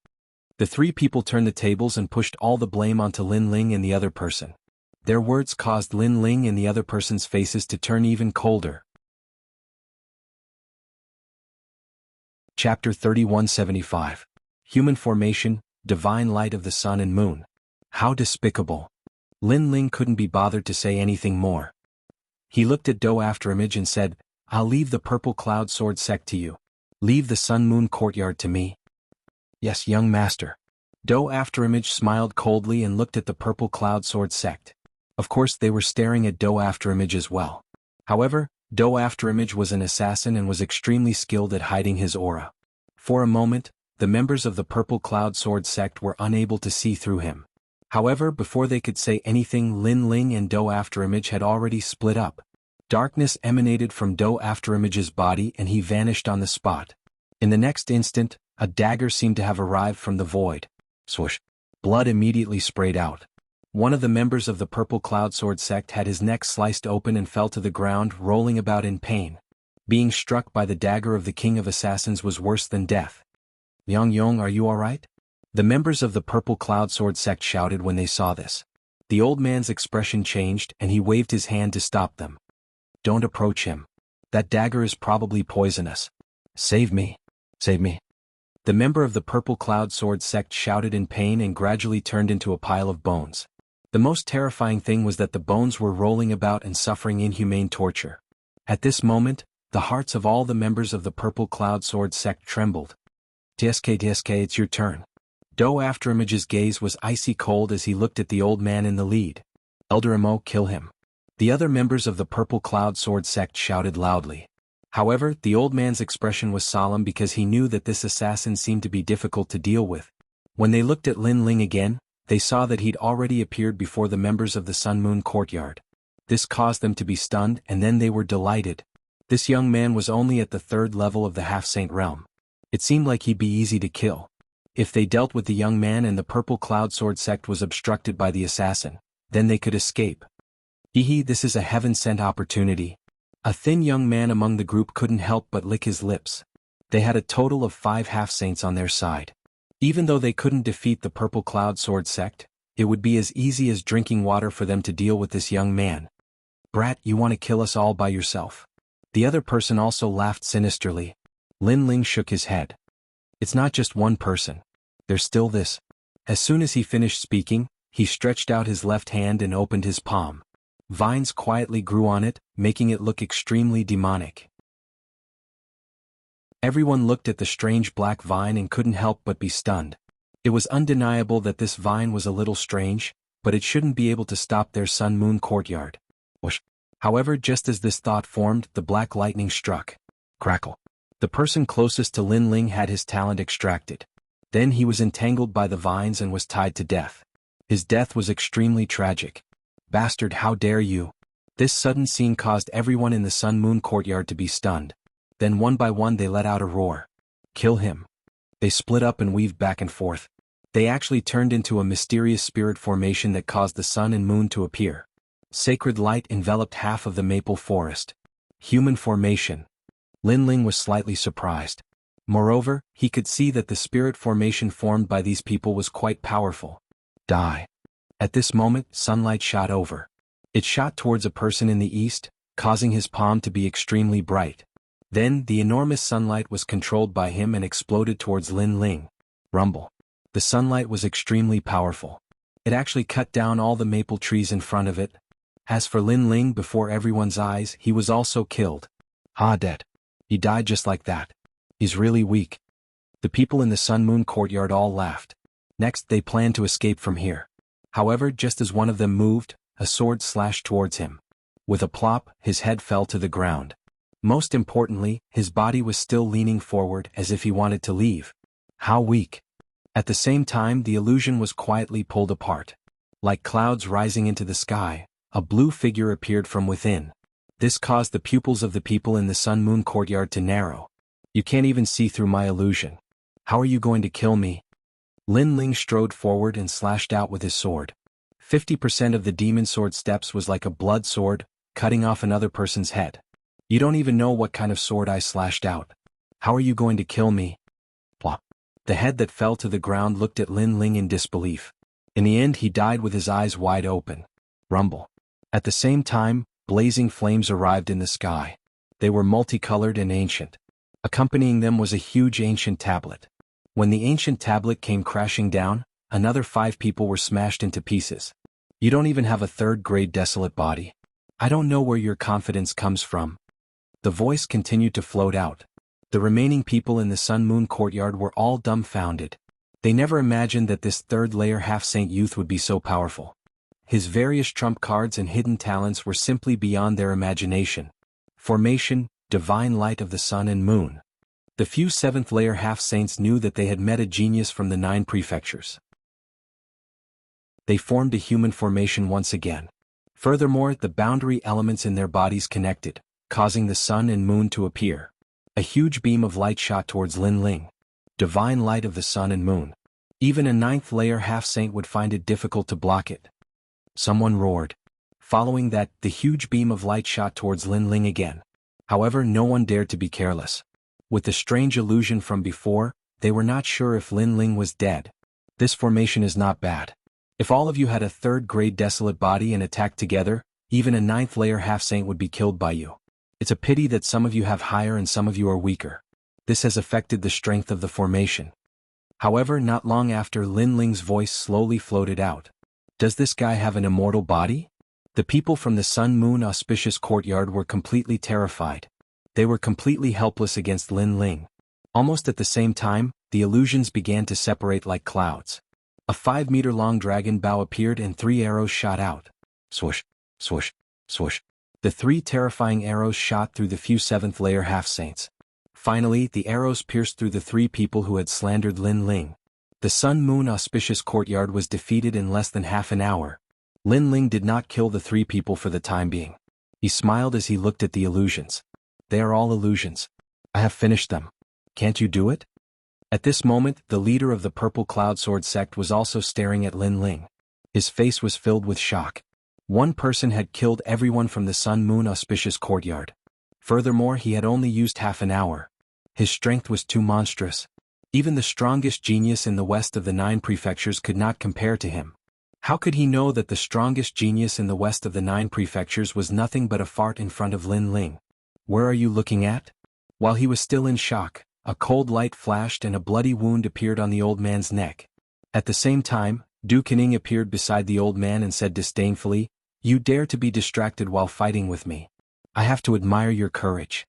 The 3 people turned the tables and pushed all the blame onto Lin Ling and the other person. Their words caused Lin Ling and the other person's faces to turn even colder. Chapter 3175. Human Formation, Divine Light of the Sun and Moon. How despicable. Lin Ling couldn't be bothered to say anything more. He looked at Do Afterimage and said, I'll leave the Purple Cloud Sword sect to you. Leave the Sun Moon Courtyard to me. Yes, young master. Do Afterimage smiled coldly and looked at the Purple Cloud Sword sect. Of course, they were staring at Do Afterimage as well. However, Do Afterimage was an assassin and was extremely skilled at hiding his aura. For a moment, the members of the Purple Cloud Sword sect were unable to see through him. However, before they could say anything, Lin Ling and Do Afterimage had already split up. Darkness emanated from Do Afterimage's body and he vanished on the spot. In the next instant, a dagger seemed to have arrived from the void. Swoosh! Blood immediately sprayed out. One of the members of the Purple Cloud Sword sect had his neck sliced open and fell to the ground, rolling about in pain. Being struck by the dagger of the King of Assassins was worse than death. Yang Yong, are you alright? The members of the Purple Cloud Sword sect shouted when they saw this. The old man's expression changed and he waved his hand to stop them. Don't approach him. That dagger is probably poisonous. Save me. Save me. The member of the Purple Cloud Sword sect shouted in pain and gradually turned into a pile of bones. The most terrifying thing was that the bones were rolling about and suffering inhumane torture. At this moment, the hearts of all the members of the Purple Cloud Sword sect trembled. TSK, it's your turn. Do Afterimage's gaze was icy cold as he looked at the old man in the lead. Elder Imo, kill him. The other members of the Purple Cloud Sword sect shouted loudly. However, the old man's expression was solemn because he knew that this assassin seemed to be difficult to deal with. When they looked at Lin Ling again, they saw that he'd already appeared before the members of the Sun Moon Courtyard. This caused them to be stunned and then they were delighted. This young man was only at the 3rd level of the Half-Saint realm. It seemed like he'd be easy to kill. If they dealt with the young man and the purple cloud sword sect was obstructed by the assassin, then they could escape. This is a heaven-sent opportunity. A thin young man among the group couldn't help but lick his lips. They had a total of 5 half-saints on their side. Even though they couldn't defeat the purple cloud sword sect, it would be as easy as drinking water for them to deal with this young man. Brat, you want to kill us all by yourself? The other person also laughed sinisterly. Lin Ling shook his head. It's not just one person. There's still this. As soon as he finished speaking, he stretched out his left hand and opened his palm. Vines quietly grew on it, making it look extremely demonic. Everyone looked at the strange black vine and couldn't help but be stunned. It was undeniable that this vine was a little strange, but it shouldn't be able to stop their sun-moon courtyard. Whoosh. However, just as this thought formed, the black lightning struck. Crackle. The person closest to Lin Ling had his talent extracted. Then he was entangled by the vines and was tied to death. His death was extremely tragic. Bastard, how dare you! This sudden scene caused everyone in the sun-moon courtyard to be stunned. Then one by one they let out a roar. Kill him. They split up and weaved back and forth. They actually turned into a mysterious spirit formation that caused the sun and moon to appear. Sacred light enveloped half of the maple forest. Human formation. Lin Ling was slightly surprised. Moreover, he could see that the spirit formation formed by these people was quite powerful. Die. At this moment, sunlight shot over. It shot towards a person in the east, causing his palm to be extremely bright. Then, the enormous sunlight was controlled by him and exploded towards Lin Ling. Rumble. The sunlight was extremely powerful. It actually cut down all the maple trees in front of it. As for Lin Ling, before everyone's eyes, he was also killed. Dead. He died just like that. He's really weak. The people in the sun-moon courtyard all laughed. Next, they planned to escape from here. However, just as one of them moved, a sword slashed towards him. With a plop, his head fell to the ground. Most importantly, his body was still leaning forward as if he wanted to leave. How weak. At the same time, the illusion was quietly pulled apart. Like clouds rising into the sky, a blue figure appeared from within. This caused the pupils of the people in the sun-moon courtyard to narrow. You can't even see through my illusion. How are you going to kill me? Lin Ling strode forward and slashed out with his sword. 50% of the demon sword steps was like a blood sword, cutting off another person's head. You don't even know what kind of sword I slashed out. How are you going to kill me? Plop. The head that fell to the ground looked at Lin Ling in disbelief. In the end, he died with his eyes wide open. Rumble. At the same time, blazing flames arrived in the sky. They were multicolored and ancient. Accompanying them was a huge ancient tablet. When the ancient tablet came crashing down, another 5 people were smashed into pieces. You don't even have a third-grade desolate body. I don't know where your confidence comes from. The voice continued to float out. The remaining people in the sun-moon courtyard were all dumbfounded. They never imagined that this third-layer half-saint youth would be so powerful. His various trump cards and hidden talents were simply beyond their imagination. Formation, divine light of the sun and moon. The few 7th-layer half-saints knew that they had met a genius from the 9 prefectures. They formed a human formation once again. Furthermore, the boundary elements in their bodies connected, causing the sun and moon to appear. A huge beam of light shot towards Lin Ling. Divine light of the sun and moon. Even a 9th-layer half-saint would find it difficult to block it. Someone roared. Following that, the huge beam of light shot towards Lin Ling again. However, no one dared to be careless. With the strange illusion from before, they were not sure if Lin Ling was dead. This formation is not bad. If all of you had a third-grade desolate body and attacked together, even a 9th-layer half-saint would be killed by you. It's a pity that some of you have higher and some of you are weaker. This has affected the strength of the formation. However, not long after, Lin Ling's voice slowly floated out. Does this guy have an immortal body? The people from the sun-moon auspicious courtyard were completely terrified. They were completely helpless against Lin Ling. Almost at the same time, the illusions began to separate like clouds. A 5-meter-long dragon bow appeared and 3 arrows shot out. Swoosh, swoosh, swoosh. The 3 terrifying arrows shot through the few 7th-layer half-saints. Finally, the arrows pierced through the 3 people who had slandered Lin Ling. The sun-moon auspicious courtyard was defeated in less than half an hour. Lin Ling did not kill the 3 people for the time being. He smiled as he looked at the illusions. They are all illusions. I have finished them. Can't you do it? At this moment, the leader of the Purple Cloud Sword sect was also staring at Lin Ling. His face was filled with shock. One person had killed everyone from the Sun Moon auspicious courtyard. Furthermore, he had only used half an hour. His strength was too monstrous. Even the strongest genius in the west of the 9 prefectures could not compare to him. How could he know that the strongest genius in the west of the 9 prefectures was nothing but a fart in front of Lin Ling? Where are you looking at? While he was still in shock, a cold light flashed and a bloody wound appeared on the old man's neck. At the same time, Du Kening appeared beside the old man and said disdainfully, "You dare to be distracted while fighting with me. I have to admire your courage."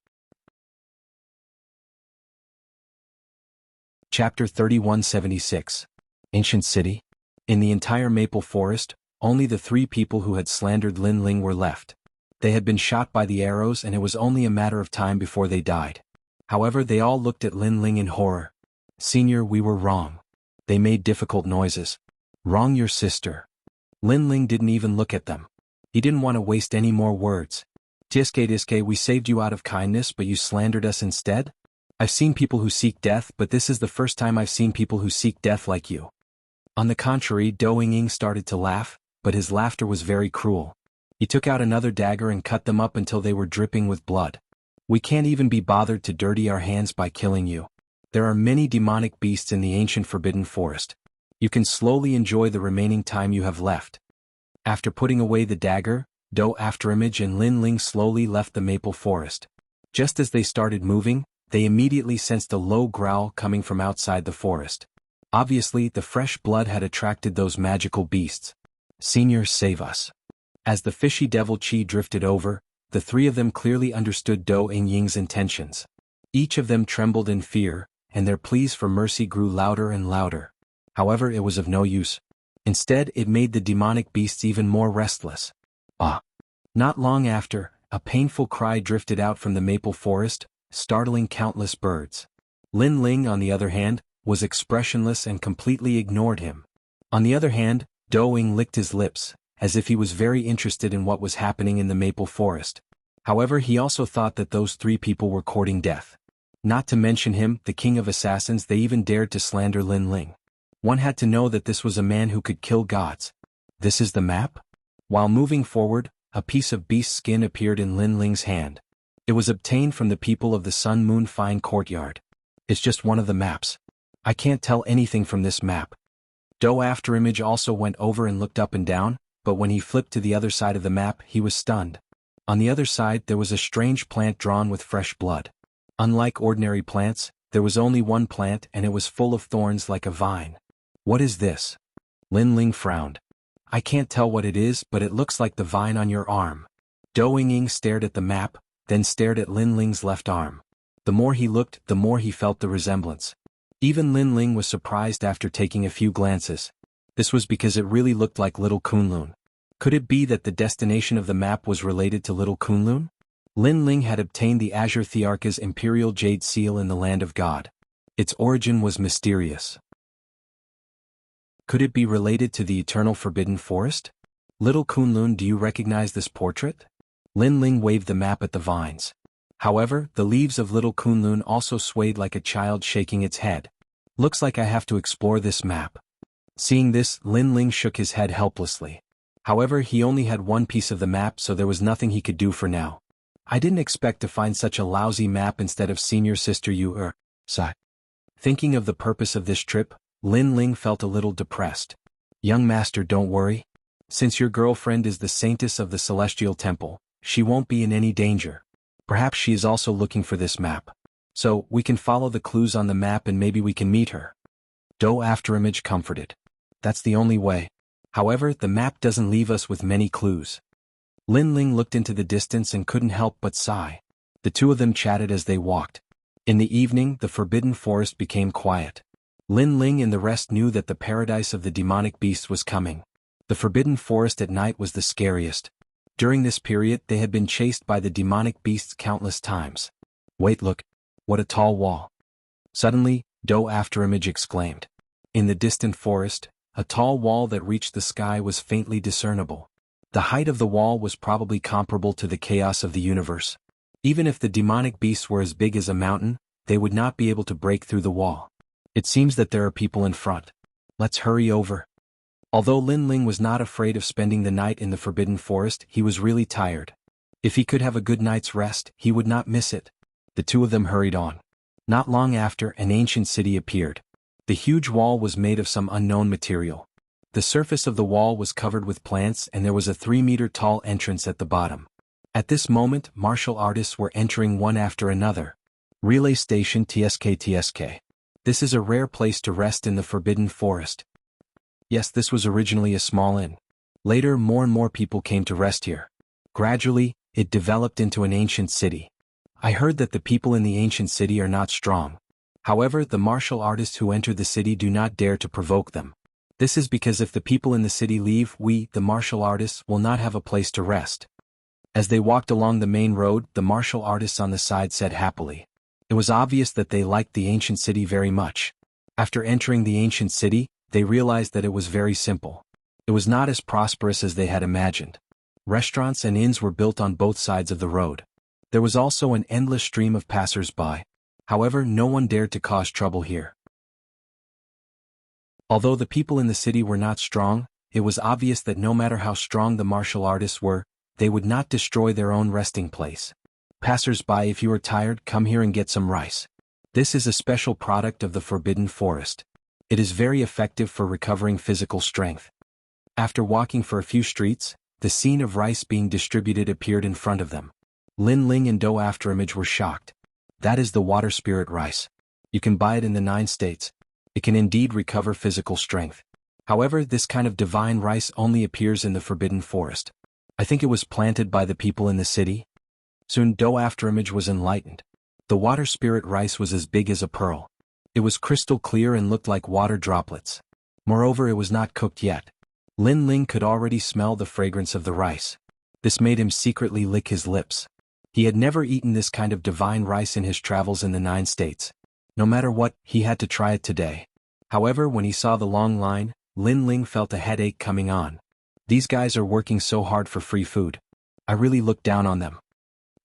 Chapter 3176. Ancient City. In the entire maple forest, only the 3 people who had slandered Lin Ling were left. They had been shot by the arrows and it was only a matter of time before they died. However, they all looked at Lin Ling in horror. "Senior, we were wrong." They made difficult noises. "Wrong your sister." Lin Ling didn't even look at them. He didn't want to waste any more words. Tiske, we saved you out of kindness but you slandered us instead? I've seen people who seek death, but this is the first time I've seen people who seek death like you. On the contrary, Do Ying started to laugh, but his laughter was very cruel. He took out another dagger and cut them up until they were dripping with blood. "We can't even be bothered to dirty our hands by killing you. There are many demonic beasts in the ancient forbidden forest. You can slowly enjoy the remaining time you have left." After putting away the dagger, Do Afterimage and Lin Ling slowly left the maple forest. Just as they started moving, they immediately sensed a low growl coming from outside the forest. Obviously, the fresh blood had attracted those magical beasts. "Senior, save us." As the fishy devil chi drifted over, the 3 of them clearly understood Do Ying's intentions. Each of them trembled in fear, and their pleas for mercy grew louder and louder. However, it was of no use. Instead, it made the demonic beasts even more restless. Ah! Not long after, a painful cry drifted out from the maple forest, startling countless birds. Lin Ling, on the other hand, was expressionless and completely ignored him. On the other hand, Do Ying licked his lips, as if he was very interested in what was happening in the maple forest. However, he also thought that those 3 people were courting death. Not to mention him, the king of assassins, they even dared to slander Lin Ling. One had to know that this was a man who could kill gods. "This is the map?" While moving forward, a piece of beast skin appeared in Lin Ling's hand. It was obtained from the people of the Sun Moon Fine Courtyard. "It's just one of the maps. I can't tell anything from this map." Do Afterimage also went over and looked up and down, but when he flipped to the other side of the map, he was stunned. On the other side there was a strange plant drawn with fresh blood. Unlike ordinary plants, there was only one plant and it was full of thorns like a vine. "What is this?" Lin Ling frowned. "I can't tell what it is, but it looks like the vine on your arm." Do Ying stared at the map, then stared at Lin Ling's left arm. The more he looked, the more he felt the resemblance. Even Lin Ling was surprised after taking a few glances. This was because it really looked like Little Kunlun. Could it be that the destination of the map was related to Little Kunlun? Lin Ling had obtained the Azure Thearka's Imperial Jade Seal in the Land of God. Its origin was mysterious. Could it be related to the Eternal Forbidden Forest? "Little Kunlun, do you recognize this portrait?" Lin Ling waved the map at the vines. However, the leaves of Little Kunlun also swayed like a child shaking its head. "Looks like I have to explore this map." Seeing this, Lin Ling shook his head helplessly. However, he only had one piece of the map, so there was nothing he could do for now. "I didn't expect to find such a lousy map instead of senior sister you sighed. Thinking of the purpose of this trip, Lin Ling felt a little depressed. "Young master, don't worry. Since your girlfriend is the saintess of the Celestial Temple, she won't be in any danger. Perhaps she is also looking for this map. So, we can follow the clues on the map and maybe we can meet her." Do Afterimage comforted. "That's the only way. However, the map doesn't leave us with many clues." Lin Ling looked into the distance and couldn't help but sigh. The 2 of them chatted as they walked. In the evening, the forbidden forest became quiet. Lin Ling and the rest knew that the paradise of the demonic beasts was coming. The forbidden forest at night was the scariest. During this period, they had been chased by the demonic beasts countless times. "Wait, look. What a tall wall." Suddenly, Do Afterimage exclaimed. In the distant forest, a tall wall that reached the sky was faintly discernible. The height of the wall was probably comparable to the chaos of the universe. Even if the demonic beasts were as big as a mountain, they would not be able to break through the wall. It seems that there are people in front. Let's hurry over. Although Lin Ling was not afraid of spending the night in the Forbidden Forest, he was really tired. If he could have a good night's rest, he would not miss it. The two of them hurried on. Not long after, an ancient city appeared. The huge wall was made of some unknown material. The surface of the wall was covered with plants and there was a 3-meter-tall entrance at the bottom. At this moment, martial artists were entering one after another. Relay Station TSK. This is a rare place to rest in the Forbidden Forest. Yes, this was originally a small inn. Later, more and more people came to rest here. Gradually, it developed into an ancient city. I heard that the people in the ancient city are not strong. However, the martial artists who enter the city do not dare to provoke them. This is because if the people in the city leave, we, the martial artists, will not have a place to rest. As they walked along the main road, the martial artists on the side said happily. It was obvious that they liked the ancient city very much. After entering the ancient city, they realized that it was very simple. It was not as prosperous as they had imagined. Restaurants and inns were built on both sides of the road. There was also an endless stream of passers-by. However, no one dared to cause trouble here. Although the people in the city were not strong, it was obvious that no matter how strong the martial artists were, they would not destroy their own resting place. Passers-by, if you are tired, come here and get some rice. This is a special product of the Forbidden Forest. It is very effective for recovering physical strength. After walking for a few streets, the scene of rice being distributed appeared in front of them. Lin Ling and Do Afterimage were shocked. That is the water spirit rice. You can buy it in the 9 states. It can indeed recover physical strength. However, this kind of divine rice only appears in the Forbidden Forest. I think it was planted by the people in the city. Soon Do Afterimage was enlightened. The water spirit rice was as big as a pearl. It was crystal clear and looked like water droplets. Moreover, it was not cooked yet. Lin Ling could already smell the fragrance of the rice. This made him secretly lick his lips. He had never eaten this kind of divine rice in his travels in the 9 states. No matter what, he had to try it today. However, when he saw the long line, Lin Ling felt a headache coming on. These guys are working so hard for free food. I really look down on them.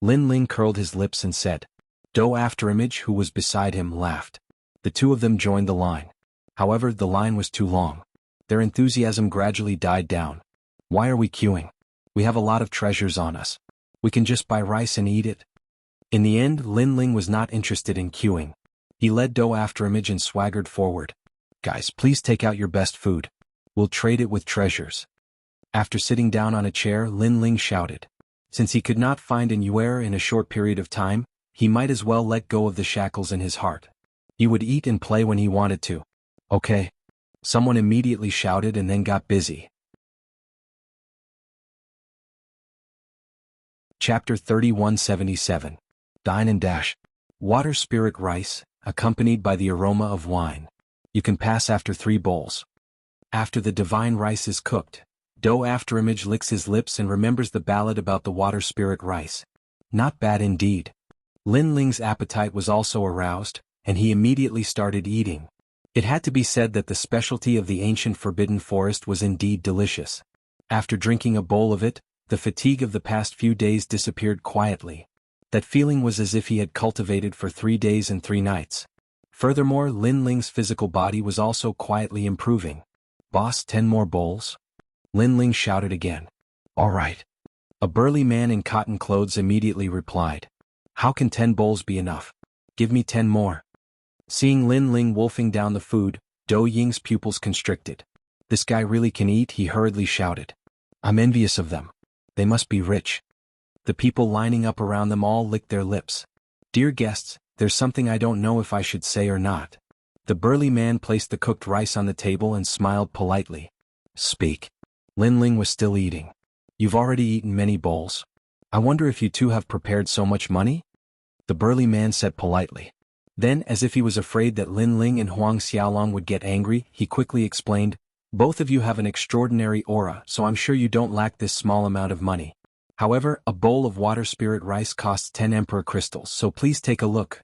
Lin Ling curled his lips and said. Do Afterimage, who was beside him, laughed. The two of them joined the line. However, the line was too long. Their enthusiasm gradually died down. Why are we queuing? We have a lot of treasures on us. We can just buy rice and eat it. In the end, Lin Ling was not interested in queuing. He led Do Afterimage and swaggered forward. Guys, please take out your best food. We'll trade it with treasures. After sitting down on a chair, Lin Ling shouted. Since he could not find an heir in a short period of time, he might as well let go of the shackles in his heart. He would eat and play when he wanted to. Okay. Someone immediately shouted and then got busy. Chapter 3177. Dine and Dash. Water spirit rice, accompanied by the aroma of wine. You can pass after 3 bowls. After the divine rice is cooked, Do Afterimage licks his lips and remembers the ballad about the water spirit rice. Not bad indeed. Lin Ling's appetite was also aroused, and he immediately started eating. It had to be said that the specialty of the ancient Forbidden Forest was indeed delicious. After drinking a bowl of it, the fatigue of the past few days disappeared quietly. That feeling was as if he had cultivated for 3 days and 3 nights. Furthermore, Lin Ling's physical body was also quietly improving. Boss, 10 more bowls? Lin Ling shouted again. All right. A burly man in cotton clothes immediately replied. How can 10 bowls be enough? Give me 10 more. Seeing Lin Ling wolfing down the food, Do Ying's pupils constricted. This guy really can eat, he hurriedly shouted. I'm envious of them. They must be rich. The people lining up around them all licked their lips. Dear guests, there's something I don't know if I should say or not. The burly man placed the cooked rice on the table and smiled politely. Speak. Lin Ling was still eating. You've already eaten many bowls. I wonder if you two have prepared so much money? The burly man said politely. Then, as if he was afraid that Lin Ling and Huang Xiaolong would get angry, he quickly explained, both of you have an extraordinary aura, so I'm sure you don't lack this small amount of money. However, a bowl of water spirit rice costs 10 emperor crystals, so please take a look.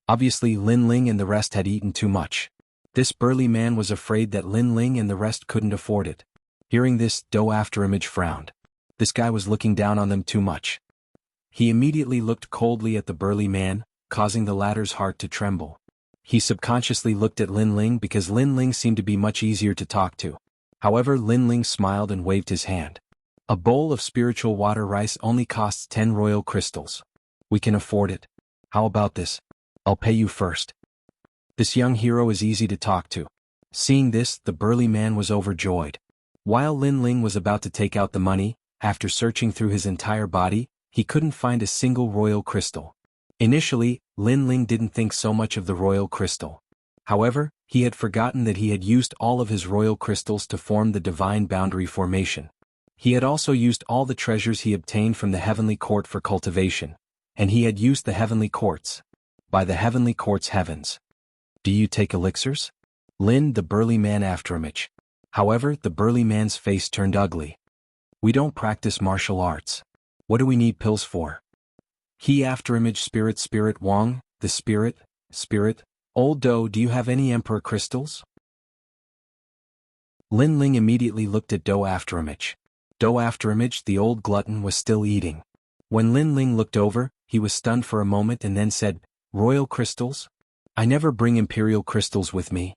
Obviously, Lin Ling and the rest had eaten too much. This burly man was afraid that Lin Ling and the rest couldn't afford it. Hearing this, Do Afterimage frowned. This guy was looking down on them too much. He immediately looked coldly at the burly man, causing the latter's heart to tremble. He subconsciously looked at Lin Ling because Lin Ling seemed to be much easier to talk to. However, Lin Ling smiled and waved his hand. A bowl of spiritual water rice only costs 10 royal crystals. We can afford it. How about this? I'll pay you first. This young hero is easy to talk to. Seeing this, the burly man was overjoyed. While Lin Ling was about to take out the money, after searching through his entire body, he couldn't find a single royal crystal. Initially, Lin Ling didn't think so much of the royal crystal. However, he had forgotten that he had used all of his royal crystals to form the divine boundary formation. He had also used all the treasures he obtained from the heavenly court for cultivation, and he had used the heavenly courts. By the heavenly court's heavens. Do you take elixirs? Lin, the burly man after him. However, the burly man's face turned ugly. We don't practice martial arts. What do we need pills for? He after image spirit Wang, the spirit, old Do, do you have any emperor crystals? Lin Ling immediately looked at Do after image. Do after image, the old glutton, was still eating. When Lin Ling looked over, he was stunned for a moment and then said, Royal crystals? I never bring imperial crystals with me.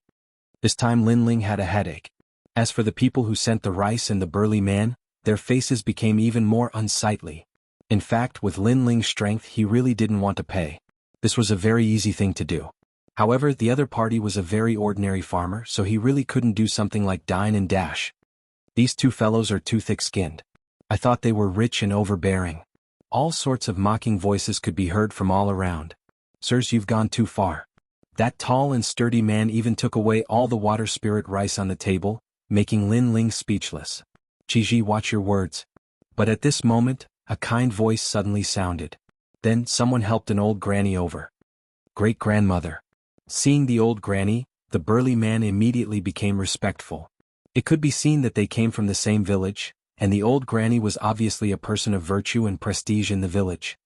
This time Lin Ling had a headache. As for the people who sent the rice and the burly man, their faces became even more unsightly. In fact, with Lin Ling's strength, he really didn't want to pay. This was a very easy thing to do. However, the other party was a very ordinary farmer, so he really couldn't do something like dine and dash. These two fellows are too thick-skinned. I thought they were rich and overbearing. All sorts of mocking voices could be heard from all around. Sirs, you've gone too far. That tall and sturdy man even took away all the water spirit rice on the table, making Lin Ling speechless. Qiji, watch your words. But at this moment, a kind voice suddenly sounded. Then someone helped an old granny over. Great-grandmother. Seeing the old granny, the burly man immediately became respectful. It could be seen that they came from the same village, and the old granny was obviously a person of virtue and prestige in the village.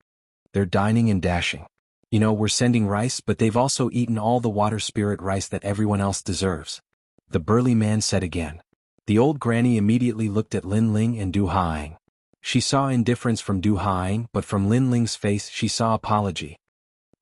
They're dining and dashing. You know, we're sending rice, but they've also eaten all the water spirit rice that everyone else deserves. The burly man said again. The old granny immediately looked at Lin Ling and Du Haing. She saw indifference from Du Haing, but from Lin Ling's face she saw apology.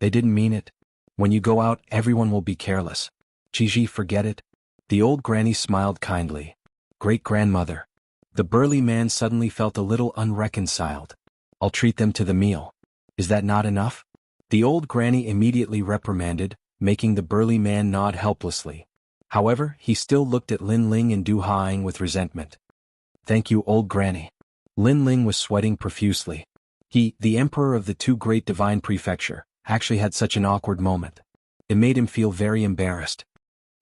They didn't mean it. When you go out, everyone will be careless. Qiji, forget it. The old granny smiled kindly. Great-grandmother. The burly man suddenly felt a little unreconciled. I'll treat them to the meal. Is that not enough? The old granny immediately reprimanded, making the burly man nod helplessly. However, he still looked at Lin Ling and Du Haing with resentment. Thank you, old granny. Lin Ling was sweating profusely. He, the emperor of the two great divine prefecture, actually had such an awkward moment. It made him feel very embarrassed.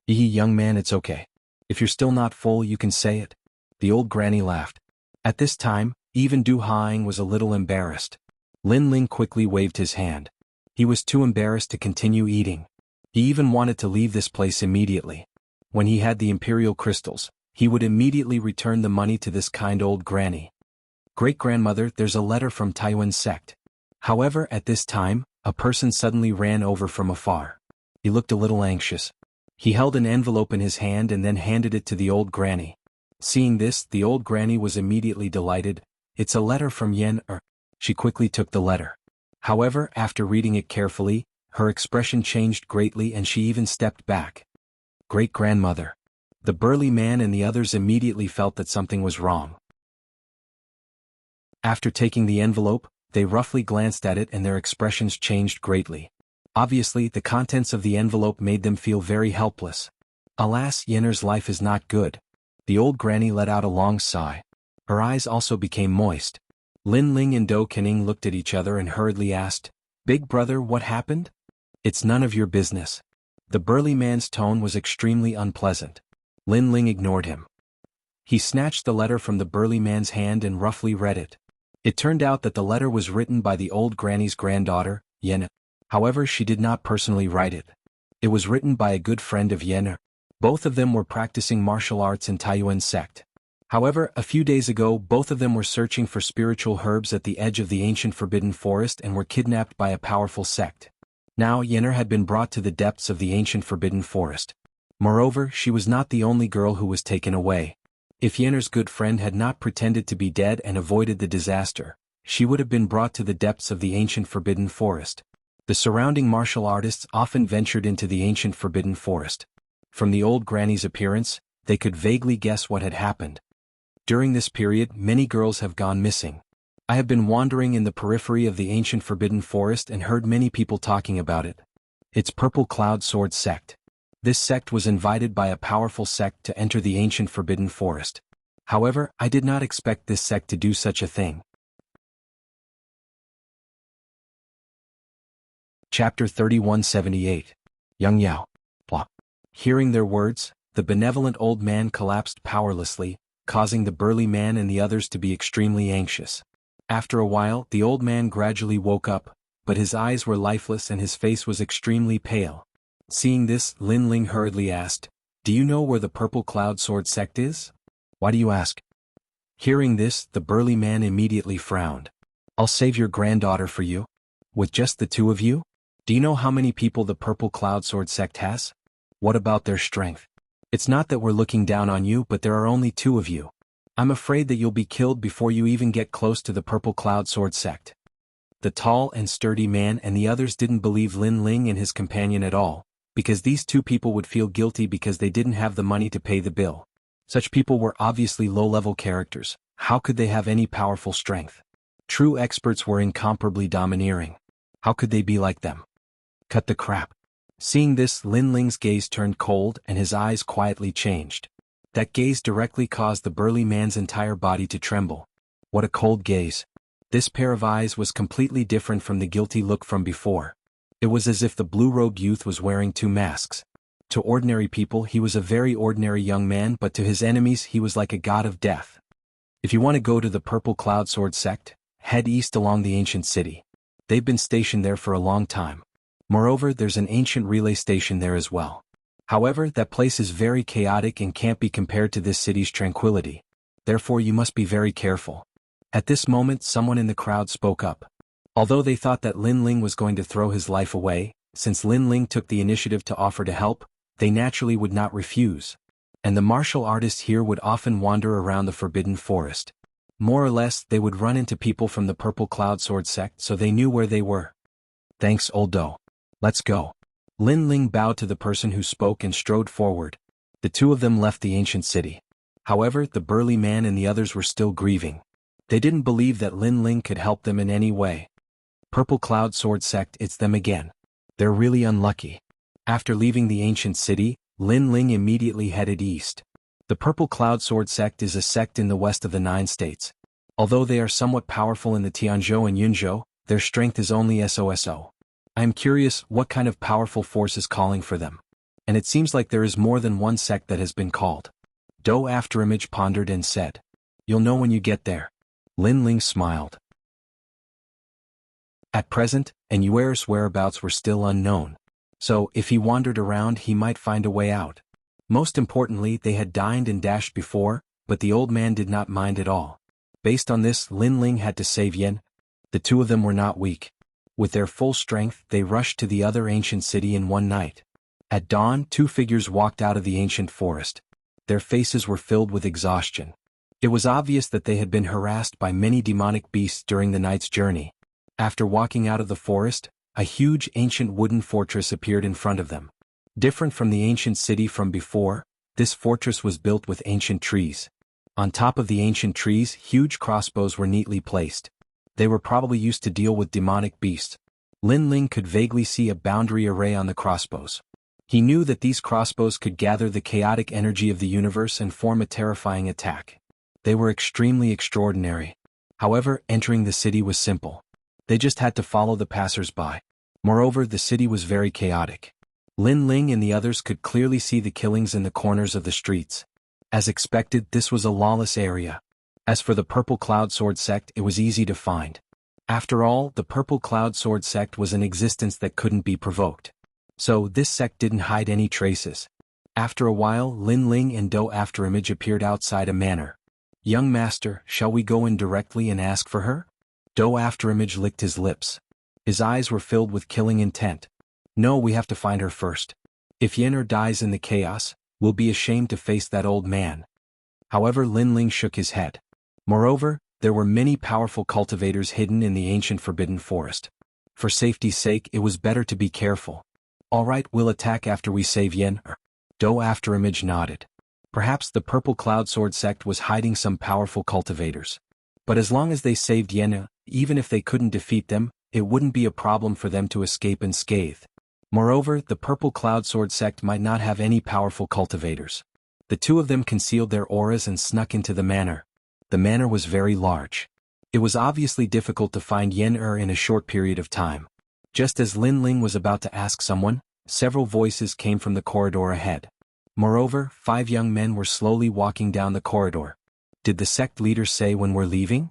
Young man, it's okay. If you're still not full, you can say it. The old granny laughed. At this time, even Du Haing was a little embarrassed. Lin Ling quickly waved his hand. He was too embarrassed to continue eating. He even wanted to leave this place immediately. When he had the imperial crystals, he would immediately return the money to this kind old granny. Great-grandmother, there's a letter from Taiwan sect. However, at this time, a person suddenly ran over from afar. He looked a little anxious. He held an envelope in his hand and then handed it to the old granny. Seeing this, the old granny was immediately delighted. It's a letter from Yen. She quickly took the letter. However, after reading it carefully, her expression changed greatly and she even stepped back. Great-grandmother. The burly man and the others immediately felt that something was wrong. After taking the envelope, they roughly glanced at it and their expressions changed greatly. Obviously, the contents of the envelope made them feel very helpless. Alas, Yenner's life is not good. The old granny let out a long sigh. Her eyes also became moist. Lin Ling and Do Kening looked at each other and hurriedly asked, Big brother, what happened? It's none of your business. The burly man's tone was extremely unpleasant. Lin Ling ignored him. He snatched the letter from the burly man's hand and roughly read it. It turned out that the letter was written by the old granny's granddaughter, Yen. However, she did not personally write it. It was written by a good friend of Yen. Both of them were practicing martial arts in Taiyuan sect. However, a few days ago both of them were searching for spiritual herbs at the edge of the ancient forbidden forest and were kidnapped by a powerful sect. Now Yenner had been brought to the depths of the ancient forbidden forest. Moreover, she was not the only girl who was taken away. If Yenner's good friend had not pretended to be dead and avoided the disaster, she would have been brought to the depths of the ancient forbidden forest. The surrounding martial artists often ventured into the ancient forbidden forest. From the old granny's appearance, they could vaguely guess what had happened. During this period, many girls have gone missing. I have been wandering in the periphery of the ancient forbidden forest and heard many people talking about it. It's Purple Cloud Sword Sect. This sect was invited by a powerful sect to enter the ancient forbidden forest. However, I did not expect this sect to do such a thing. Chapter 3178. Young Yao. Blah. Hearing their words, the benevolent old man collapsed powerlessly, causing the burly man and the others to be extremely anxious. After a while, the old man gradually woke up, but his eyes were lifeless and his face was extremely pale. Seeing this, Lin Ling hurriedly asked, "Do you know where the Purple Cloud Sword Sect is?" "Why do you ask?" Hearing this, the burly man immediately frowned. "I'll save your granddaughter for you. With just the two of you? Do you know how many people the Purple Cloud Sword Sect has? What about their strength? It's not that we're looking down on you, but there are only two of you. I'm afraid that you'll be killed before you even get close to the Purple Cloud Sword Sect." The tall and sturdy man and the others didn't believe Lin Ling and his companion at all, because these two people would feel guilty because they didn't have the money to pay the bill. Such people were obviously low-level characters. How could they have any powerful strength? True experts were incomparably domineering. How could they be like them? Cut the crap. Seeing this, Lin Ling's gaze turned cold and his eyes quietly changed. That gaze directly caused the burly man's entire body to tremble. What a cold gaze. This pair of eyes was completely different from the guilty look from before. It was as if the blue-robed youth was wearing two masks. To ordinary people he was a very ordinary young man, but to his enemies he was like a god of death. If you want to go to the Purple Cloud Sword Sect, head east along the ancient city. They've been stationed there for a long time. Moreover, there's an ancient relay station there as well. However, that place is very chaotic and can't be compared to this city's tranquility. Therefore you must be very careful. At this moment someone in the crowd spoke up. Although they thought that Lin Ling was going to throw his life away, since Lin Ling took the initiative to offer to help, they naturally would not refuse. And the martial artists here would often wander around the forbidden forest. More or less, they would run into people from the Purple Cloud Sword Sect, so they knew where they were. "Thanks, old doe. Let's go." Lin Ling bowed to the person who spoke and strode forward. The two of them left the ancient city. However, the burly man and the others were still grieving. They didn't believe that Lin Ling could help them in any way. Purple Cloud Sword Sect, it's them again. They're really unlucky. After leaving the ancient city, Lin Ling immediately headed east. The Purple Cloud Sword Sect is a sect in the west of the 9 states. Although they are somewhat powerful in the Tianzhou and Yunzhou, their strength is only SOSO. I am curious what kind of powerful force is calling for them. And it seems like there is more than one sect that has been called. Do Afterimage pondered and said, "You'll know when you get there." Lin Ling smiled. At present, Anuer's whereabouts were still unknown. So, if he wandered around he might find a way out. Most importantly, they had dined and dashed before, but the old man did not mind at all. Based on this, Lin Ling had to save Yen. The two of them were not weak. With their full strength, they rushed to the other ancient city in one night. At dawn, two figures walked out of the ancient forest. Their faces were filled with exhaustion. It was obvious that they had been harassed by many demonic beasts during the night's journey. After walking out of the forest, a huge ancient wooden fortress appeared in front of them. Different from the ancient city from before, this fortress was built with ancient trees. On top of the ancient trees, huge crossbows were neatly placed. They were probably used to deal with demonic beasts. Lin Ling could vaguely see a boundary array on the crossbows. He knew that these crossbows could gather the chaotic energy of the universe and form a terrifying attack. They were extremely extraordinary. However, entering the city was simple. They just had to follow the passers-by. Moreover, the city was very chaotic. Lin Ling and the others could clearly see the killings in the corners of the streets. As expected, this was a lawless area. As for the Purple Cloud Sword Sect, it was easy to find. After all, the Purple Cloud Sword Sect was an existence that couldn't be provoked. So, this sect didn't hide any traces. After a while, Lin Ling and Do Afterimage appeared outside a manor. "Young master, shall we go in directly and ask for her?" Do Afterimage licked his lips. His eyes were filled with killing intent. "No, we have to find her first. If Yen'er dies in the chaos, we'll be ashamed to face that old man." However, Lin Ling shook his head. Moreover, there were many powerful cultivators hidden in the ancient forbidden forest. For safety's sake it was better to be careful. Alright, we'll attack after we save Yen. Do Afterimage nodded. Perhaps the Purple Cloud Sword sect was hiding some powerful cultivators. But as long as they saved Yen, even if they couldn't defeat them, it wouldn't be a problem for them to escape unscathed. Moreover, the Purple Cloud Sword sect might not have any powerful cultivators. The two of them concealed their auras and snuck into the manor. The manor was very large. It was obviously difficult to find Yen in a short period of time. Just as Lin Ling was about to ask someone, several voices came from the corridor ahead. Moreover, 5 young men were slowly walking down the corridor. Did the sect leader say when we're leaving?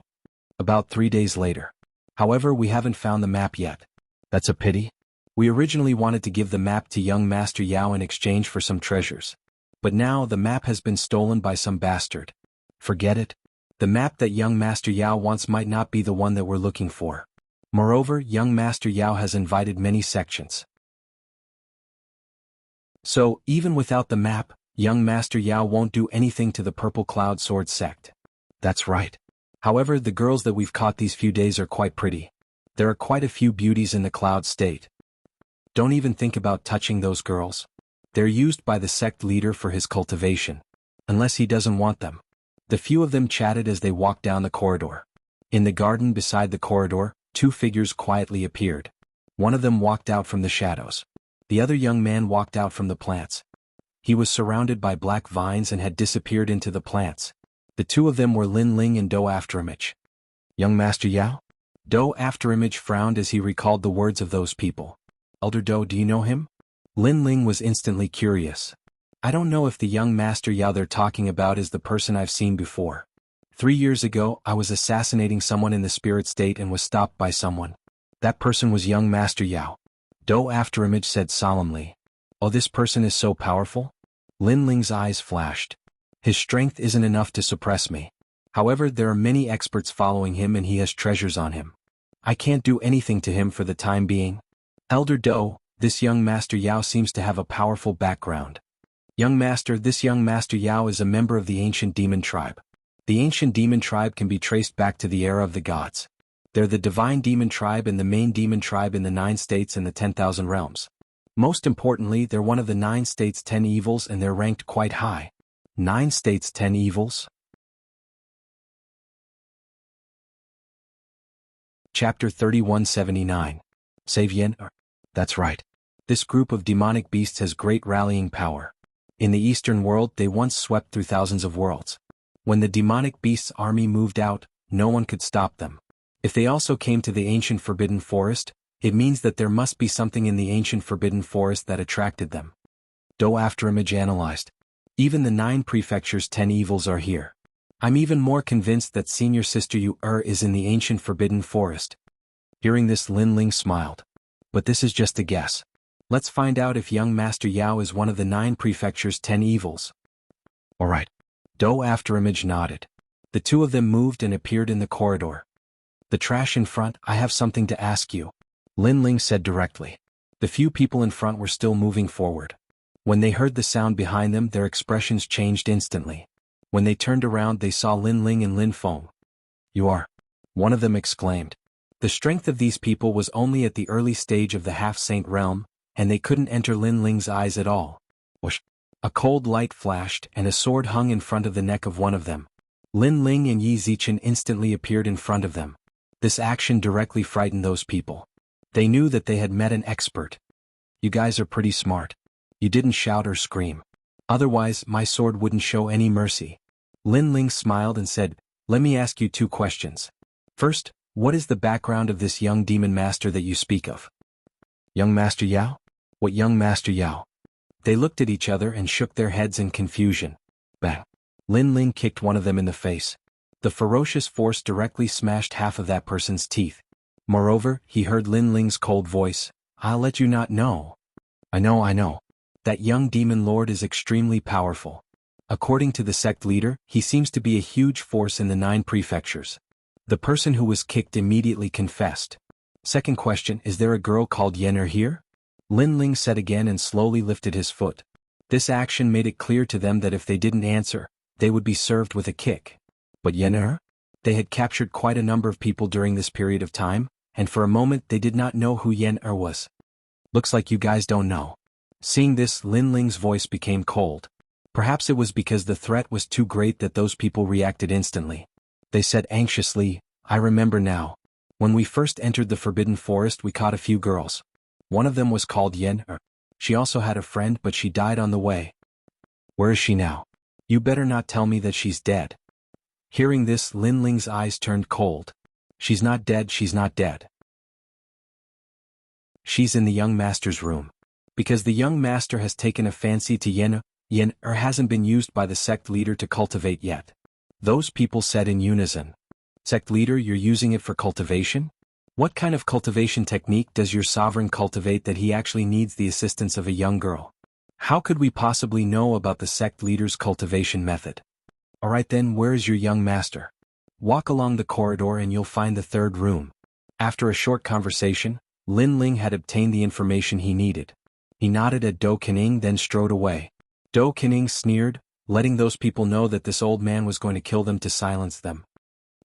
About 3 days later. However, we haven't found the map yet. That's a pity. We originally wanted to give the map to young Master Yao in exchange for some treasures. But now the map has been stolen by some bastard. Forget it. The map that young Master Yao wants might not be the one that we're looking for. Moreover, young Master Yao has invited many sections. So, even without the map, young Master Yao won't do anything to the Purple Cloud Sword sect. That's right. However, the girls that we've caught these few days are quite pretty. There are quite a few beauties in the Cloud State. Don't even think about touching those girls. They're used by the sect leader for his cultivation. Unless he doesn't want them. The few of them chatted as they walked down the corridor. In the garden beside the corridor, 2 figures quietly appeared. One of them walked out from the shadows. The other young man walked out from the plants. He was surrounded by black vines and had disappeared into the plants. The two of them were Lin Ling and Do Afterimage. Young Master Yao? Do Afterimage frowned as he recalled the words of those people. Elder Do, do you know him? Lin Ling was instantly curious. I don't know if the young Master Yao they're talking about is the person I've seen before. 3 years ago, I was assassinating someone in the spirit state and was stopped by someone. That person was young Master Yao. Do Afterimage said solemnly. Oh, this person is so powerful? Lin Ling's eyes flashed. His strength isn't enough to suppress me. However, there are many experts following him and he has treasures on him. I can't do anything to him for the time being. Elder Do, this young Master Yao seems to have a powerful background. Young Master, this young Master Yao is a member of the ancient demon tribe. The ancient demon tribe can be traced back to the era of the gods. They're the divine demon tribe and the main demon tribe in the 9 states and the 10,000 realms. Most importantly, they're one of the 9 states' 10 evils and they're ranked quite high. 9 states' 10 evils? Chapter 3179. Save Yen? That's right. This group of demonic beasts has great rallying power. In the Eastern world, they once swept through thousands of worlds. When the demonic beasts' army moved out, no one could stop them. If they also came to the ancient Forbidden Forest, it means that there must be something in the ancient Forbidden Forest that attracted them. Do Afterimage analyzed. Even the 9 prefectures' 10 evils are here. I'm even more convinced that Senior Sister Yu is in the ancient Forbidden Forest. Hearing this, Lin Ling smiled. But this is just a guess. Let's find out if young Master Yao is one of the 9 prefectures' 10 evils. Alright. Do Afterimage nodded. The two of them moved and appeared in the corridor. The trash in front, I have something to ask you. Lin Ling said directly. The few people in front were still moving forward. When they heard the sound behind them, their expressions changed instantly. When they turned around, they saw Lin Ling and Lin Feng. You are. One of them exclaimed. The strength of these people was only at the early stage of the half-saint realm, and they couldn't enter Lin Ling's eyes at all. Whoosh! A cold light flashed and a sword hung in front of the neck of one of them. Lin Ling and Yi Zichen instantly appeared in front of them. This action directly frightened those people. They knew that they had met an expert. You guys are pretty smart. You didn't shout or scream. Otherwise, my sword wouldn't show any mercy. Lin Ling smiled and said, let me ask you 2 questions. First, what is the background of this young demon master that you speak of? Young Master Yao? What young Master Yao? They looked at each other and shook their heads in confusion. Bang! Lin Ling kicked one of them in the face. The ferocious force directly smashed half of that person's teeth. Moreover, he heard Lin Ling's cold voice. I'll let you not know. I know. That young demon lord is extremely powerful. According to the sect leader, he seems to be a huge force in the 9 prefectures. The person who was kicked immediately confessed. Second question, is there a girl called Yen'er here? Lin Ling said again and slowly lifted his foot. This action made it clear to them that if they didn't answer, they would be served with a kick. But Yen'er? They had captured quite a number of people during this period of time, and for a moment they did not know who Yen was. Looks like you guys don't know. Seeing this, Lin Ling's voice became cold. Perhaps it was because the threat was too great that those people reacted instantly. They said anxiously, I remember now. When we first entered the Forbidden Forest we caught a few girls. One of them was called Yen. She also had a friend but she died on the way. Where is she now? You better not tell me that she's dead. Hearing this, Lin Ling's eyes turned cold. She's not dead, she's not dead. She's in the young master's room. Because the young master has taken a fancy to Yen hasn't been used by the sect leader to cultivate yet. Those people said in unison. Sect leader, you're using it for cultivation? What kind of cultivation technique does your sovereign cultivate that he actually needs the assistance of a young girl? How could we possibly know about the sect leader's cultivation method? Alright then, where is your young master? Walk along the corridor and you'll find the third room. After a short conversation, Lin Ling had obtained the information he needed. He nodded at Do Kening then strode away. Do Kening sneered, letting those people know that this old man was going to kill them to silence them.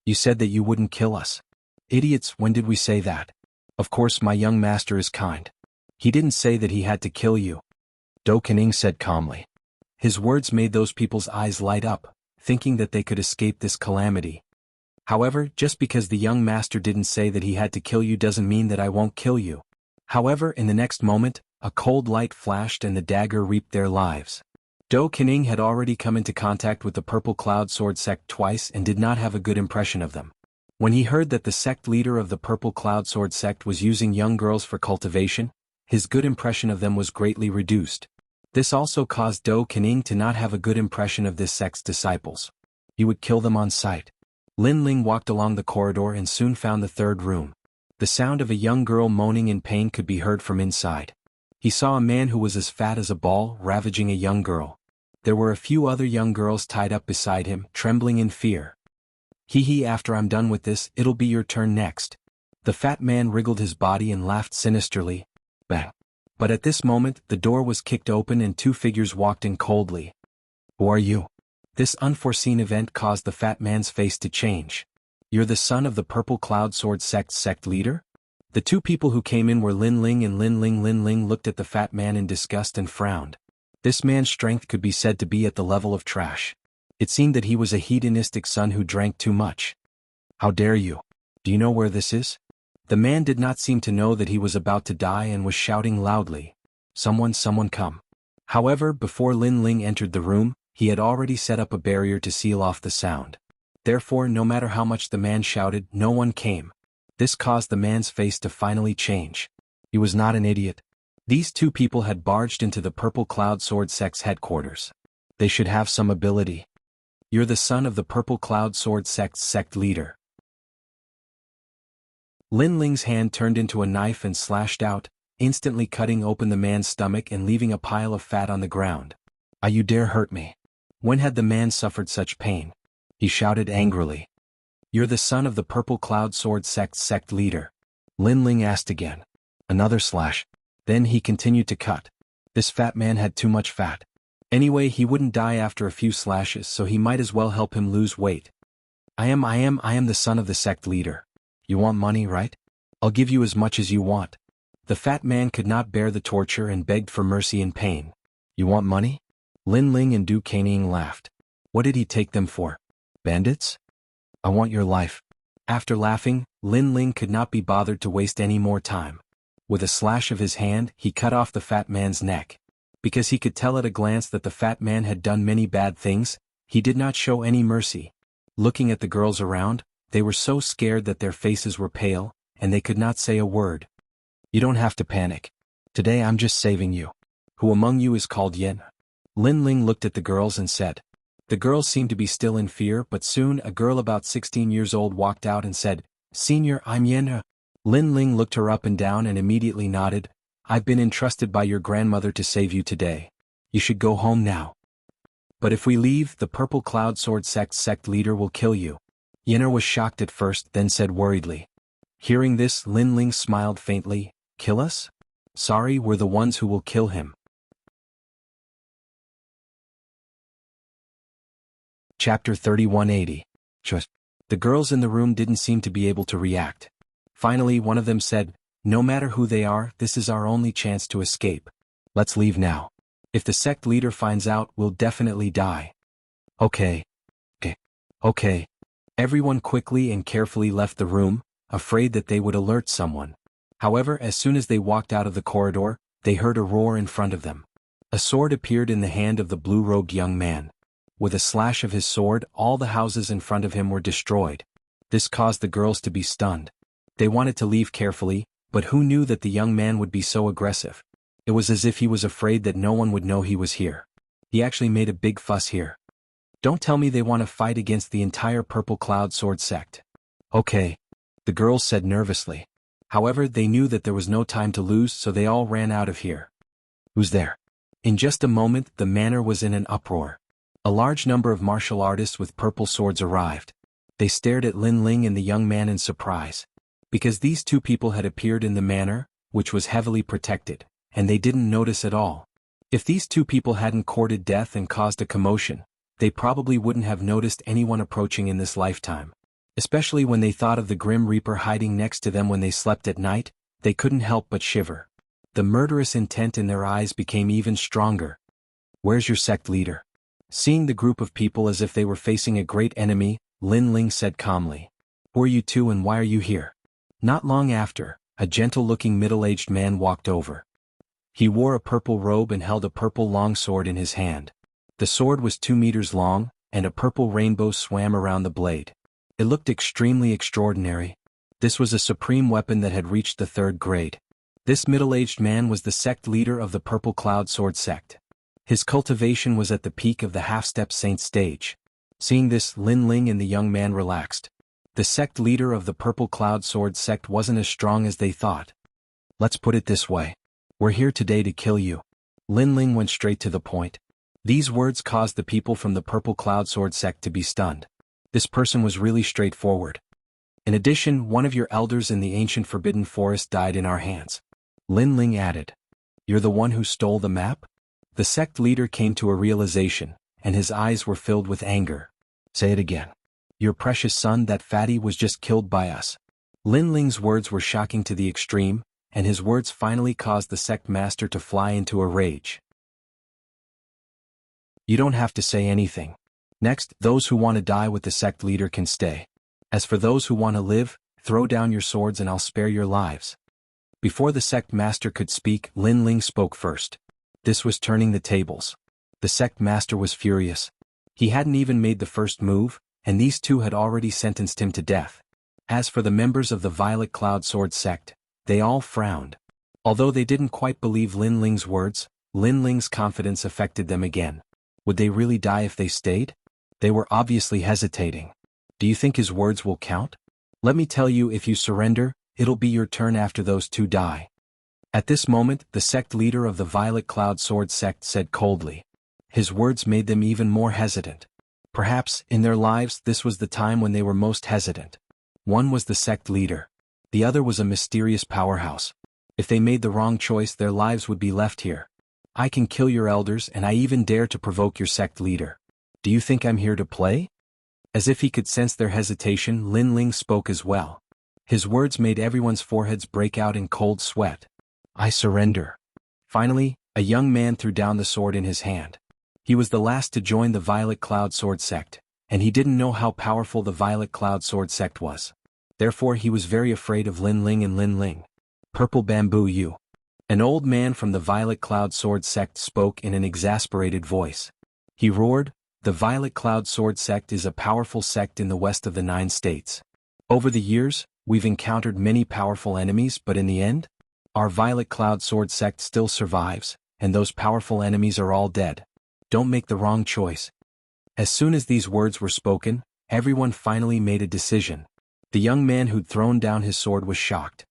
You said that you wouldn't kill us. Idiots, when did we say that? Of course my young master is kind. He didn't say that he had to kill you. Do Kening said calmly. His words made those people's eyes light up, thinking that they could escape this calamity. However, just because the young master didn't say that he had to kill you doesn't mean that I won't kill you. However, in the next moment, a cold light flashed and the dagger reaped their lives. Do Kening had already come into contact with the Purple Cloud Sword sect twice and did not have a good impression of them. When he heard that the sect leader of the Purple Cloud Sword sect was using young girls for cultivation, his good impression of them was greatly reduced. This also caused Do Kening to not have a good impression of this sect's disciples. He would kill them on sight. Lin Ling walked along the corridor and soon found the third room. The sound of a young girl moaning in pain could be heard from inside. He saw a man who was as fat as a ball ravaging a young girl. There were a few other young girls tied up beside him, trembling in fear. Hee, after I'm done with this, it'll be your turn next. The fat man wriggled his body and laughed sinisterly. Bang. But at this moment, the door was kicked open and two figures walked in coldly. Who are you? This unforeseen event caused the fat man's face to change. You're the son of the Purple Cloud Sword sect's sect leader? The two people who came in were Lin Ling and Lin Ling. Lin Ling looked at the fat man in disgust and frowned. This man's strength could be said to be at the level of trash. It seemed that he was a hedonistic son who drank too much. How dare you? Do you know where this is? The man did not seem to know that he was about to die and was shouting loudly. Someone come. However, before Lin Ling entered the room, he had already set up a barrier to seal off the sound. Therefore, no matter how much the man shouted, no one came. This caused the man's face to finally change. He was not an idiot. These two people had barged into the Purple Cloud Sword sect's headquarters. They should have some ability. You're the son of the Purple Cloud Sword sect's sect leader. Lin Ling's hand turned into a knife and slashed out, instantly cutting open the man's stomach and leaving a pile of fat on the ground. You dare hurt me? When had the man suffered such pain? He shouted angrily. You're the son of the Purple Cloud Sword sect's sect leader. Lin Ling asked again. Another slash. Then he continued to cut. This fat man had too much fat. Anyway, he wouldn't die after a few slashes, so he might as well help him lose weight. I am the son of the sect leader. You want money, right? I'll give you as much as you want. The fat man could not bear the torture and begged for mercy in pain. You want money? Lin Ling and Du Kening laughed. What did he take them for? Bandits? I want your life. After laughing, Lin Ling could not be bothered to waste any more time. With a slash of his hand, he cut off the fat man's neck. Because he could tell at a glance that the fat man had done many bad things, he did not show any mercy. Looking at the girls around, they were so scared that their faces were pale, and they could not say a word. You don't have to panic. Today I'm just saving you. Who among you is called Yen? Lin Ling looked at the girls and said. The girls seemed to be still in fear, but soon a girl about 16 years old walked out and said, Senior, I'm Yen. Lin Ling looked her up and down and immediately nodded. I've been entrusted by your grandmother to save you today. You should go home now. But if we leave, the Purple Cloud Sword sect's sect leader will kill you. Yenner was shocked at first, then said worriedly. Hearing this, Lin Ling smiled faintly. Kill us? Sorry, we're the ones who will kill him. Chapter 3180. The girls in the room didn't seem to be able to react. Finally, one of them said, "No matter who they are, this is our only chance to escape. Let's leave now. If the sect leader finds out, we'll definitely die." Okay. Okay. Everyone quickly and carefully left the room, afraid that they would alert someone. However, as soon as they walked out of the corridor, they heard a roar in front of them. A sword appeared in the hand of the blue-robed young man. With a slash of his sword, all the houses in front of him were destroyed. This caused the girls to be stunned. They wanted to leave carefully, but who knew that the young man would be so aggressive? It was as if he was afraid that no one would know he was here. He actually made a big fuss here. Don't tell me they want to fight against the entire Purple Cloud Sword sect. Okay. The girls said nervously. However, they knew that there was no time to lose, so they all ran out of here. Who's there? In just a moment, the manor was in an uproar. A large number of martial artists with purple swords arrived. They stared at Lin Ling and the young man in surprise. Because these two people had appeared in the manor, which was heavily protected, and they didn't notice at all. If these two people hadn't courted death and caused a commotion, they probably wouldn't have noticed anyone approaching in this lifetime. Especially when they thought of the Grim Reaper hiding next to them when they slept at night, they couldn't help but shiver. The murderous intent in their eyes became even stronger. "Where's your sect leader?" Seeing the group of people as if they were facing a great enemy, Lin Ling said calmly. "Who are you two and why are you here?" Not long after, a gentle-looking middle-aged man walked over. He wore a purple robe and held a purple longsword in his hand. The sword was 2 meters long, and a purple rainbow swam around the blade. It looked extremely extraordinary. This was a supreme weapon that had reached the 3rd grade. This middle-aged man was the sect leader of the Purple Cloud Sword sect. His cultivation was at the peak of the half-step saint stage. Seeing this, Lin Ling and the young man relaxed. The sect leader of the Purple Cloud Sword sect wasn't as strong as they thought. "Let's put it this way. We're here today to kill you." Lin Ling went straight to the point. These words caused the people from the Purple Cloud Sword sect to be stunned. This person was really straightforward. "In addition, one of your elders in the ancient Forbidden Forest died in our hands." Lin Ling added. "You're the one who stole the map?" The sect leader came to a realization, and his eyes were filled with anger. "Say it again. Your precious son, that fatty, was just killed by us." Lin Ling's words were shocking to the extreme, and his words finally caused the sect master to fly into a rage. "You don't have to say anything. Next, those who want to die with the sect leader can stay. As for those who want to live, throw down your swords and I'll spare your lives." Before the sect master could speak, Lin Ling spoke first. This was turning the tables. The sect master was furious. He hadn't even made the first move, and these two had already sentenced him to death. As for the members of the Violet Cloud Sword sect, they all frowned. Although they didn't quite believe Lin Ling's words, Lin Ling's confidence affected them again. Would they really die if they stayed? They were obviously hesitating. Do you think his words will count? Let me tell you, if you surrender, it'll be your turn after those two die. At this moment, the sect leader of the Violet Cloud Sword sect said coldly. His words made them even more hesitant. Perhaps, in their lives, this was the time when they were most hesitant. One was the sect leader. The other was a mysterious powerhouse. If they made the wrong choice, their lives would be left here. "I can kill your elders, and I even dare to provoke your sect leader. Do you think I'm here to play?" As if he could sense their hesitation, Lin Ling spoke as well. His words made everyone's foreheads break out in cold sweat. "I surrender." Finally, a young man threw down the sword in his hand. He was the last to join the Violet Cloud Sword sect, and he didn't know how powerful the Violet Cloud Sword sect was. Therefore he was very afraid of Lin Ling and Lin Ling. "Purple bamboo you." An old man from the Violet Cloud Sword sect spoke in an exasperated voice. He roared, "The Violet Cloud Sword sect is a powerful sect in the west of the 9 states. Over the years, we've encountered many powerful enemies, but in the end, our Violet Cloud Sword sect still survives, and those powerful enemies are all dead. Don't make the wrong choice." As soon as these words were spoken, everyone finally made a decision. The young man who'd thrown down his sword was shocked.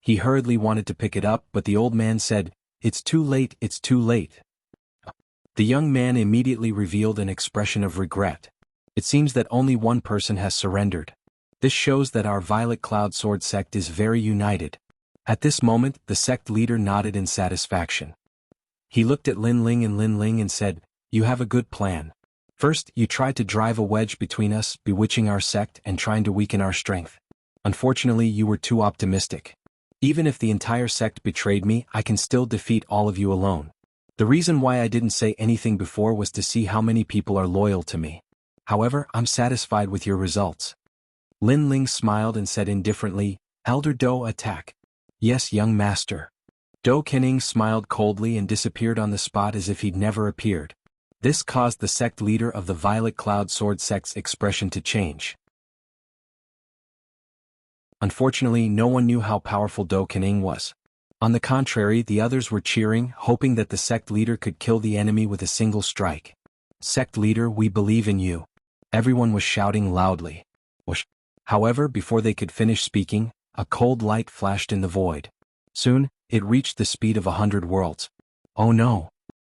He hurriedly wanted to pick it up, but the old man said, "It's too late, it's too late." The young man immediately revealed an expression of regret. "It seems that only one person has surrendered. This shows that our Violet Cloud Sword sect is very united." At this moment, the sect leader nodded in satisfaction. He looked at Lin Ling and said, "You have a good plan. First, you tried to drive a wedge between us, bewitching our sect and trying to weaken our strength. Unfortunately, you were too optimistic. Even if the entire sect betrayed me, I can still defeat all of you alone. The reason why I didn't say anything before was to see how many people are loyal to me. However, I'm satisfied with your results. Lin Ling smiled and said indifferently, Elder Do, attack. Yes, young master. Do Kening smiled coldly and disappeared on the spot as if he'd never appeared. This caused the sect leader of the Violet Cloud Sword sect's expression to change. Unfortunately, no one knew how powerful Do Kening was. On the contrary, the others were cheering, hoping that the sect leader could kill the enemy with a single strike. Sect leader, we believe in you. Everyone was shouting loudly. Whoosh. However, before they could finish speaking, a cold light flashed in the void. Soon, it reached the speed of 100 worlds. Oh no!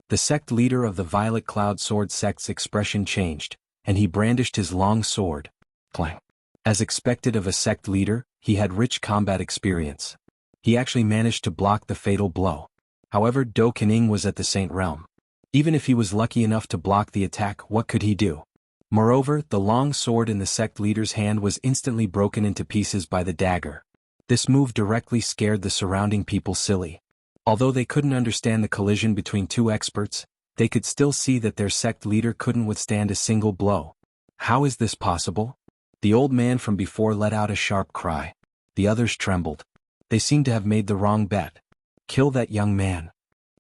The sect leader of the Violet Cloud Sword sect's expression changed, and he brandished his long sword. Clang. As expected of a sect leader, he had rich combat experience. He actually managed to block the fatal blow. However, Do Kening was at the Saint Realm. Even if he was lucky enough to block the attack, what could he do? Moreover, the long sword in the sect leader's hand was instantly broken into pieces by the dagger. This move directly scared the surrounding people silly. Although they couldn't understand the collision between two experts, they could still see that their sect leader couldn't withstand a single blow. How is this possible? The old man from before let out a sharp cry. The others trembled. They seemed to have made the wrong bet. Kill that young man.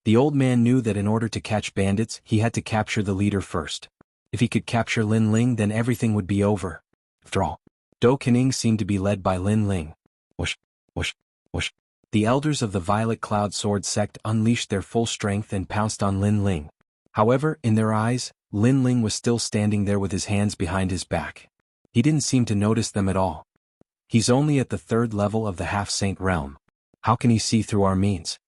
The old man knew that in order to catch bandits, he had to capture the leader first. If he could capture Lin Ling, then everything would be over. After all, Do Kening seemed to be led by Lin Ling. Whoosh, whoosh, whoosh. The elders of the Violet Cloud Sword sect unleashed their full strength and pounced on Lin Ling. However, in their eyes, Lin Ling was still standing there with his hands behind his back. He didn't seem to notice them at all. He's only at the 3rd level of the Half-Saint Realm. How can he see through our means?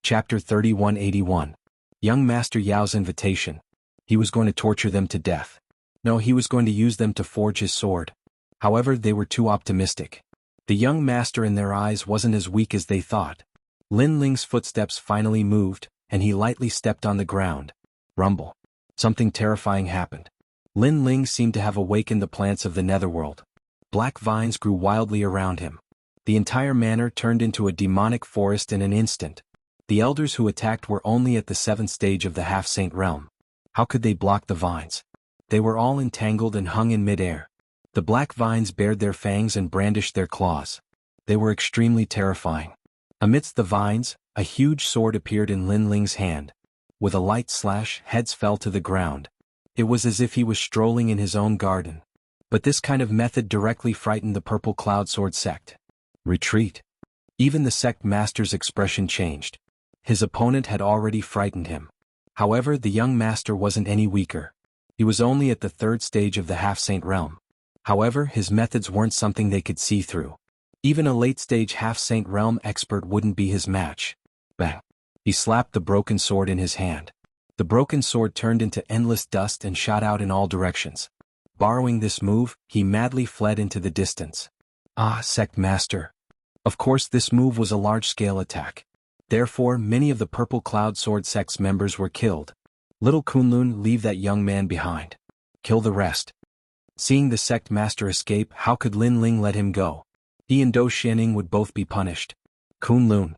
Chapter 3181. Young Master Yao's invitation. He was going to torture them to death. No, he was going to use them to forge his sword. However, they were too optimistic. The young master in their eyes wasn't as weak as they thought. Lin Ling's footsteps finally moved, and he lightly stepped on the ground. Rumble. Something terrifying happened. Lin Ling seemed to have awakened the plants of the netherworld. Black vines grew wildly around him. The entire manor turned into a demonic forest in an instant. The elders who attacked were only at the 7th stage of the Half-Saint Realm. How could they block the vines? They were all entangled and hung in mid-air. The black vines bared their fangs and brandished their claws. They were extremely terrifying. Amidst the vines, a huge sword appeared in Lin Ling's hand. With a light slash, heads fell to the ground. It was as if he was strolling in his own garden. But this kind of method directly frightened the Purple Cloud Sword sect. Retreat. Even the sect master's expression changed. His opponent had already frightened him. However, the young master wasn't any weaker. He was only at the 3rd stage of the Half-Saint Realm. However, his methods weren't something they could see through. Even a late-stage Half-Saint Realm expert wouldn't be his match. Bang! He slapped the broken sword in his hand. The broken sword turned into endless dust and shot out in all directions. Borrowing this move, he madly fled into the distance. Ah, sect master. Of course, this move was a large-scale attack. Therefore, many of the Purple Cloud Sword sect's members were killed. Little Kunlun, leave that young man behind. Kill the rest. Seeing the sect master escape, how could Lin Ling let him go? He and Do Xianing would both be punished. Kunlun.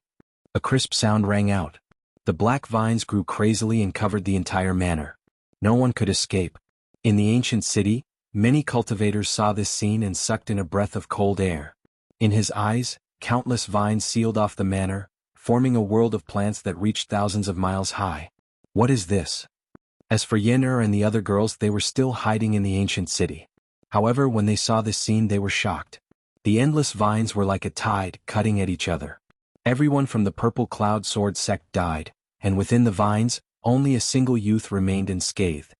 A crisp sound rang out. The black vines grew crazily and covered the entire manor. No one could escape. In the ancient city, many cultivators saw this scene and sucked in a breath of cold air. In his eyes, countless vines sealed off the manor, forming a world of plants that reached thousands of miles high. What is this? As for Yen and the other girls, they were still hiding in the ancient city. However, when they saw this scene, they were shocked. The endless vines were like a tide, cutting at each other. Everyone from the Purple Cloud Sword sect died, and within the vines, only a single youth remained unscathed.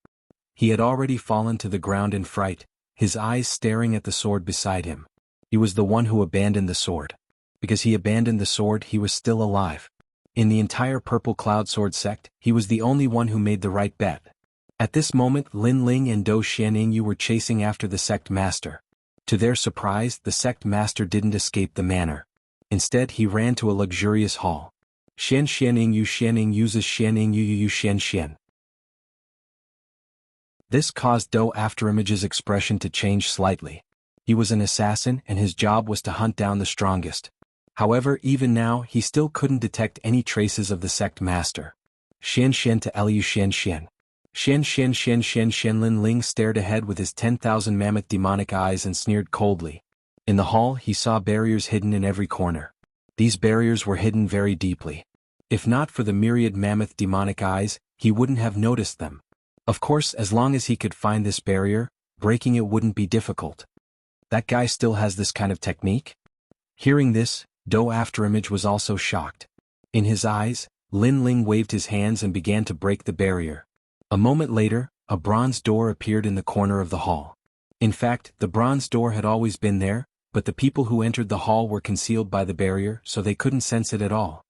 He had already fallen to the ground in fright, his eyes staring at the sword beside him. He was the one who abandoned the sword. Because he abandoned the sword, he was still alive. In the entire Purple Cloud Sword sect, he was the only one who made the right bet. At this moment, Lin Ling and Do Xianing were chasing after the sect master. To their surprise, the sect master didn't escape the manor. Instead, he ran to a luxurious hall. Xian Xianing uses Xianing Yu Xian Xian. This caused Do Afterimage's expression to change slightly. He was an assassin and his job was to hunt down the strongest. However, even now he still couldn't detect any traces of the sect master. Xian Xian to Liu Xian Xian. Xian Xian Xian Xian Xian Lin Ling stared ahead with his 10,000 mammoth demonic eyes and sneered coldly. In the hall he saw barriers hidden in every corner. These barriers were hidden very deeply. If not for the myriad mammoth demonic eyes, he wouldn't have noticed them. Of course, as long as he could find this barrier, breaking it wouldn't be difficult. That guy still has this kind of technique? Hearing this, Do Afterimage was also shocked. In his eyes, Lin Ling waved his hands and began to break the barrier. A moment later, a bronze door appeared in the corner of the hall. In fact, the bronze door had always been there, but the people who entered the hall were concealed by the barrier, so they couldn't sense it at all.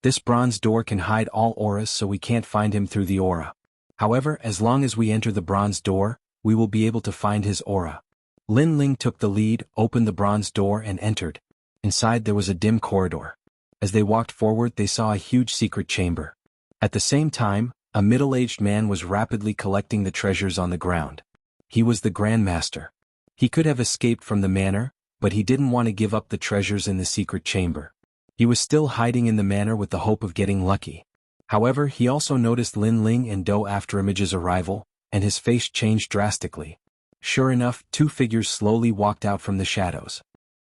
This bronze door can hide all auras, so we can't find him through the aura. However, as long as we enter the bronze door, we will be able to find his aura. Lin Ling took the lead, opened the bronze door and entered. Inside there was a dim corridor. As they walked forward they saw a huge secret chamber. At the same time, a middle-aged man was rapidly collecting the treasures on the ground. He was the Grand Master. He could have escaped from the manor, but he didn't want to give up the treasures in the secret chamber. He was still hiding in the manor with the hope of getting lucky. However, he also noticed Lin Ling and Do Afterimage's arrival, and his face changed drastically. Sure enough, two figures slowly walked out from the shadows.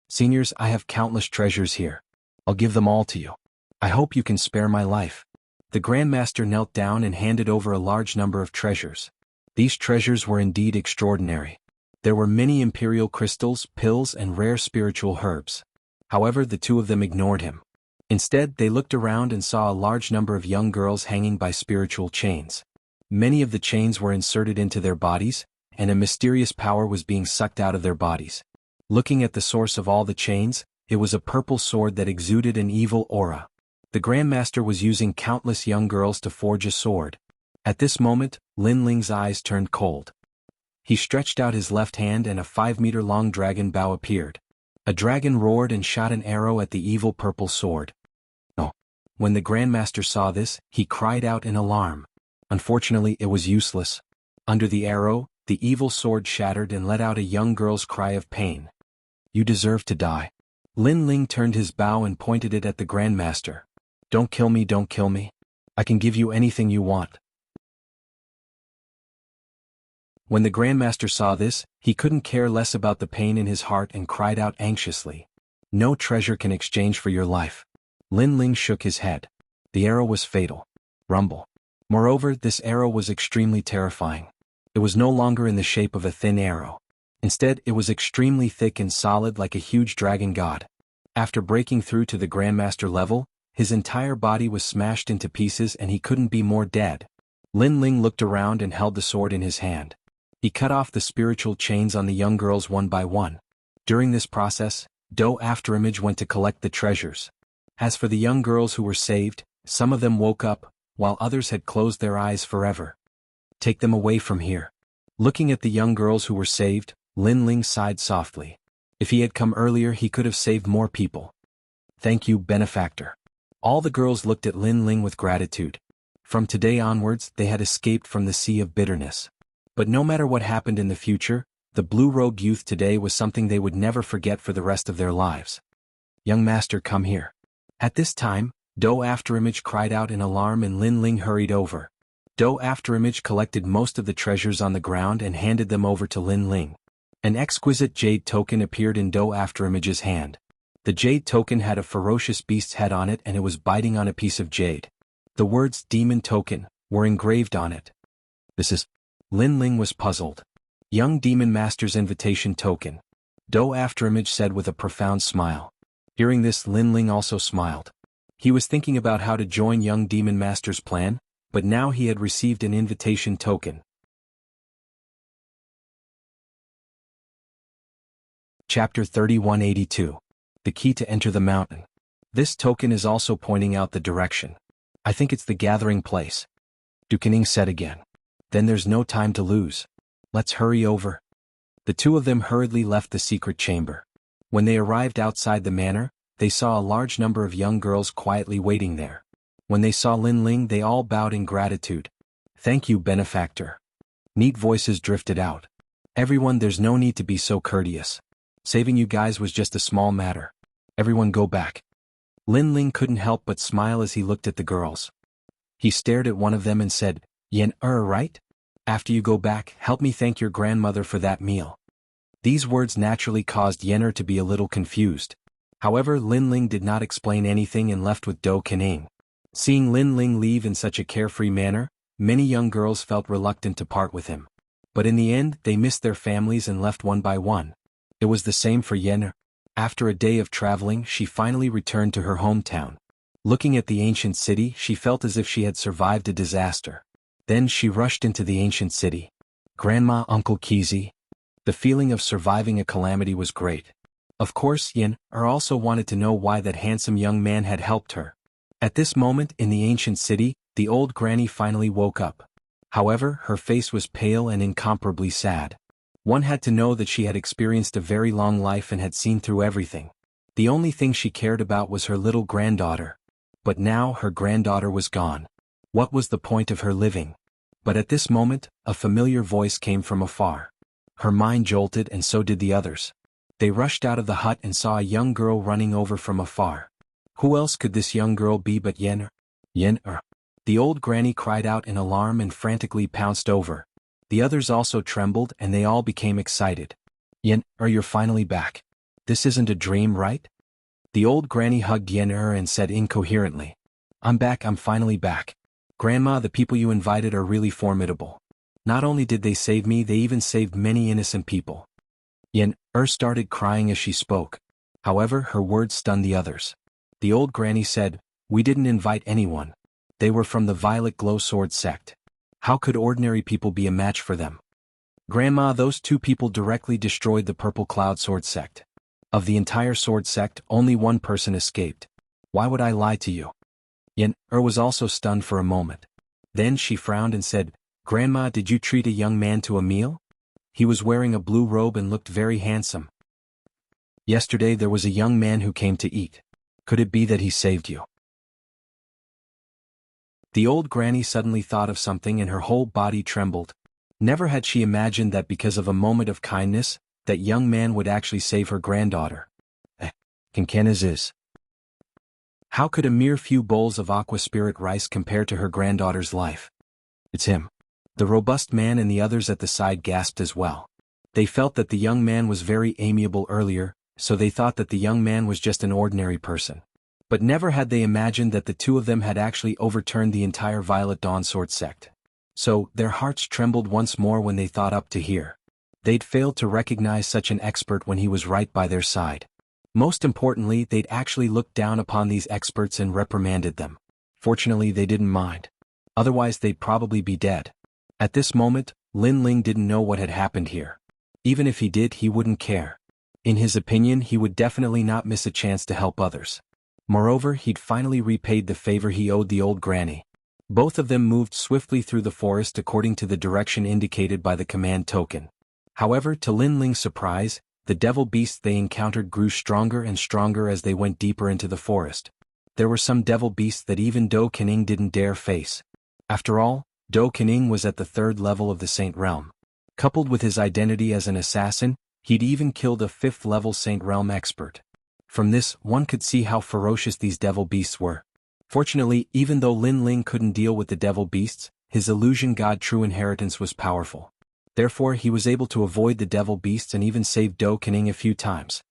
Seniors, I have countless treasures here. I'll give them all to you. I hope you can spare my life. The Grand Master knelt down and handed over a large number of treasures. These treasures were indeed extraordinary. There were many imperial crystals, pills, and rare spiritual herbs. However, the two of them ignored him. Instead, they looked around and saw a large number of young girls hanging by spiritual chains. Many of the chains were inserted into their bodies, and a mysterious power was being sucked out of their bodies. Looking at the source of all the chains, it was a purple sword that exuded an evil aura. The Grand Master was using countless young girls to forge a sword. At this moment, Lin Ling's eyes turned cold. He stretched out his left hand and a 5-meter-long dragon bow appeared. A dragon roared and shot an arrow at the evil purple sword. Oh! When the Grand Master saw this, he cried out in alarm. Unfortunately, it was useless. Under the arrow, the evil sword shattered and let out a young girl's cry of pain. You deserve to die. Lin Ling turned his bow and pointed it at the Grand Master. Don't kill me, don't kill me. I can give you anything you want. When the Grand Master saw this, he couldn't care less about the pain in his heart and cried out anxiously. No treasure can exchange for your life. Lin Ling shook his head. The arrow was fatal. Rumble. Moreover, this arrow was extremely terrifying. It was no longer in the shape of a thin arrow. Instead, it was extremely thick and solid like a huge dragon god. After breaking through to the Grandmaster level, his entire body was smashed into pieces and he couldn't be more dead. Lin Ling looked around and held the sword in his hand. He cut off the spiritual chains on the young girls one by one. During this process, Do Afterimage went to collect the treasures. As for the young girls who were saved, some of them woke up, while others had closed their eyes forever. Take them away from here. Looking at the young girls who were saved, Lin Ling sighed softly. If he had come earlier he could have saved more people. Thank you, benefactor. All the girls looked at Lin Ling with gratitude. From today onwards they had escaped from the sea of bitterness. But no matter what happened in the future, the blue-robed youth today was something they would never forget for the rest of their lives. Young master, come here. At this time, Do Afterimage cried out in alarm and Lin Ling hurried over. Do Afterimage collected most of the treasures on the ground and handed them over to Lin Ling. An exquisite jade token appeared in Do Afterimage's hand. The jade token had a ferocious beast's head on it and it was biting on a piece of jade. The words "Demon Token" were engraved on it. This is... Lin Ling was puzzled. Young Demon Master's invitation token. Do Afterimage said with a profound smile. Hearing this, Lin Ling also smiled. He was thinking about how to join Young Demon Master's plan, but now he had received an invitation token. Chapter 3182. The key to enter the mountain. This token is also pointing out the direction. I think it's the gathering place. Du Canning said again. Then there's no time to lose. Let's hurry over. The two of them hurriedly left the secret chamber. When they arrived outside the manor, they saw a large number of young girls quietly waiting there. When they saw Lin Ling they all bowed in gratitude. Thank you, benefactor. Neat voices drifted out. Everyone, there's no need to be so courteous. Saving you guys was just a small matter. Everyone go back. Lin Ling couldn't help but smile as he looked at the girls. He stared at one of them and said, Yen, right? After you go back, help me thank your grandmother for that meal. These words naturally caused Yen'er to be a little confused. However, Lin Ling did not explain anything and left with Do Kening. Seeing Lin Ling leave in such a carefree manner, many young girls felt reluctant to part with him. But in the end, they missed their families and left one by one. It was the same for Yen'er. After a day of traveling, she finally returned to her hometown. Looking at the ancient city, she felt as if she had survived a disaster. Then she rushed into the ancient city. Grandma, Uncle Kizi. The feeling of surviving a calamity was great. Of course, Yen'er also wanted to know why that handsome young man had helped her. At this moment in the ancient city, the old granny finally woke up. However, her face was pale and incomparably sad. One had to know that she had experienced a very long life and had seen through everything. The only thing she cared about was her little granddaughter. But now her granddaughter was gone. What was the point of her living? But at this moment, a familiar voice came from afar. Her mind jolted and so did the others. They rushed out of the hut and saw a young girl running over from afar. Who else could this young girl be but Yen'er? Yen'er. The old granny cried out in alarm and frantically pounced over. The others also trembled and they all became excited. Yen'er, you're finally back. This isn't a dream, right? The old granny hugged Yen'er and said incoherently. I'm back, I'm finally back. Grandma, the people you invited are really formidable. Not only did they save me, they even saved many innocent people. Yen'er started crying as she spoke. However, her words stunned the others. The old granny said, we didn't invite anyone. They were from the Violet Glow Sword sect. How could ordinary people be a match for them? Grandma, those two people directly destroyed the Purple Cloud Sword sect. Of the entire sword sect, only one person escaped. Why would I lie to you? Yen'er was also stunned for a moment. Then she frowned and said, Grandma, did you treat a young man to a meal? He was wearing a blue robe and looked very handsome. Yesterday there was a young man who came to eat. Could it be that he saved you? The old granny suddenly thought of something and her whole body trembled. Never had she imagined that because of a moment of kindness, that young man would actually save her granddaughter. Kinkenaz. How could a mere few bowls of aqua spirit rice compare to her granddaughter's life? It's him. The robust man and the others at the side gasped as well. They felt that the young man was very amiable earlier, so they thought that the young man was just an ordinary person. But never had they imagined that the two of them had actually overturned the entire Violet Dawn Sword sect. So, their hearts trembled once more when they thought up to here. They'd failed to recognize such an expert when he was right by their side. Most importantly, they'd actually looked down upon these experts and reprimanded them. Fortunately, they didn't mind. Otherwise, they'd probably be dead. At this moment, Lin Ling didn't know what had happened here. Even if he did, he wouldn't care. In his opinion, he would definitely not miss a chance to help others. Moreover, he'd finally repaid the favor he owed the old granny. Both of them moved swiftly through the forest according to the direction indicated by the command token. However, to Lin Ling's surprise, the devil beasts they encountered grew stronger and stronger as they went deeper into the forest. There were some devil beasts that even Do Kening didn't dare face. After all, Do Kening was at the 3rd level of the Saint Realm. Coupled with his identity as an assassin, he'd even killed a 5th level Saint Realm expert. From this, one could see how ferocious these devil beasts were. Fortunately, even though Lin Ling couldn't deal with the devil beasts, his illusion god True Inheritance was powerful. Therefore, he was able to avoid the devil beasts and even save Do Kening a few times.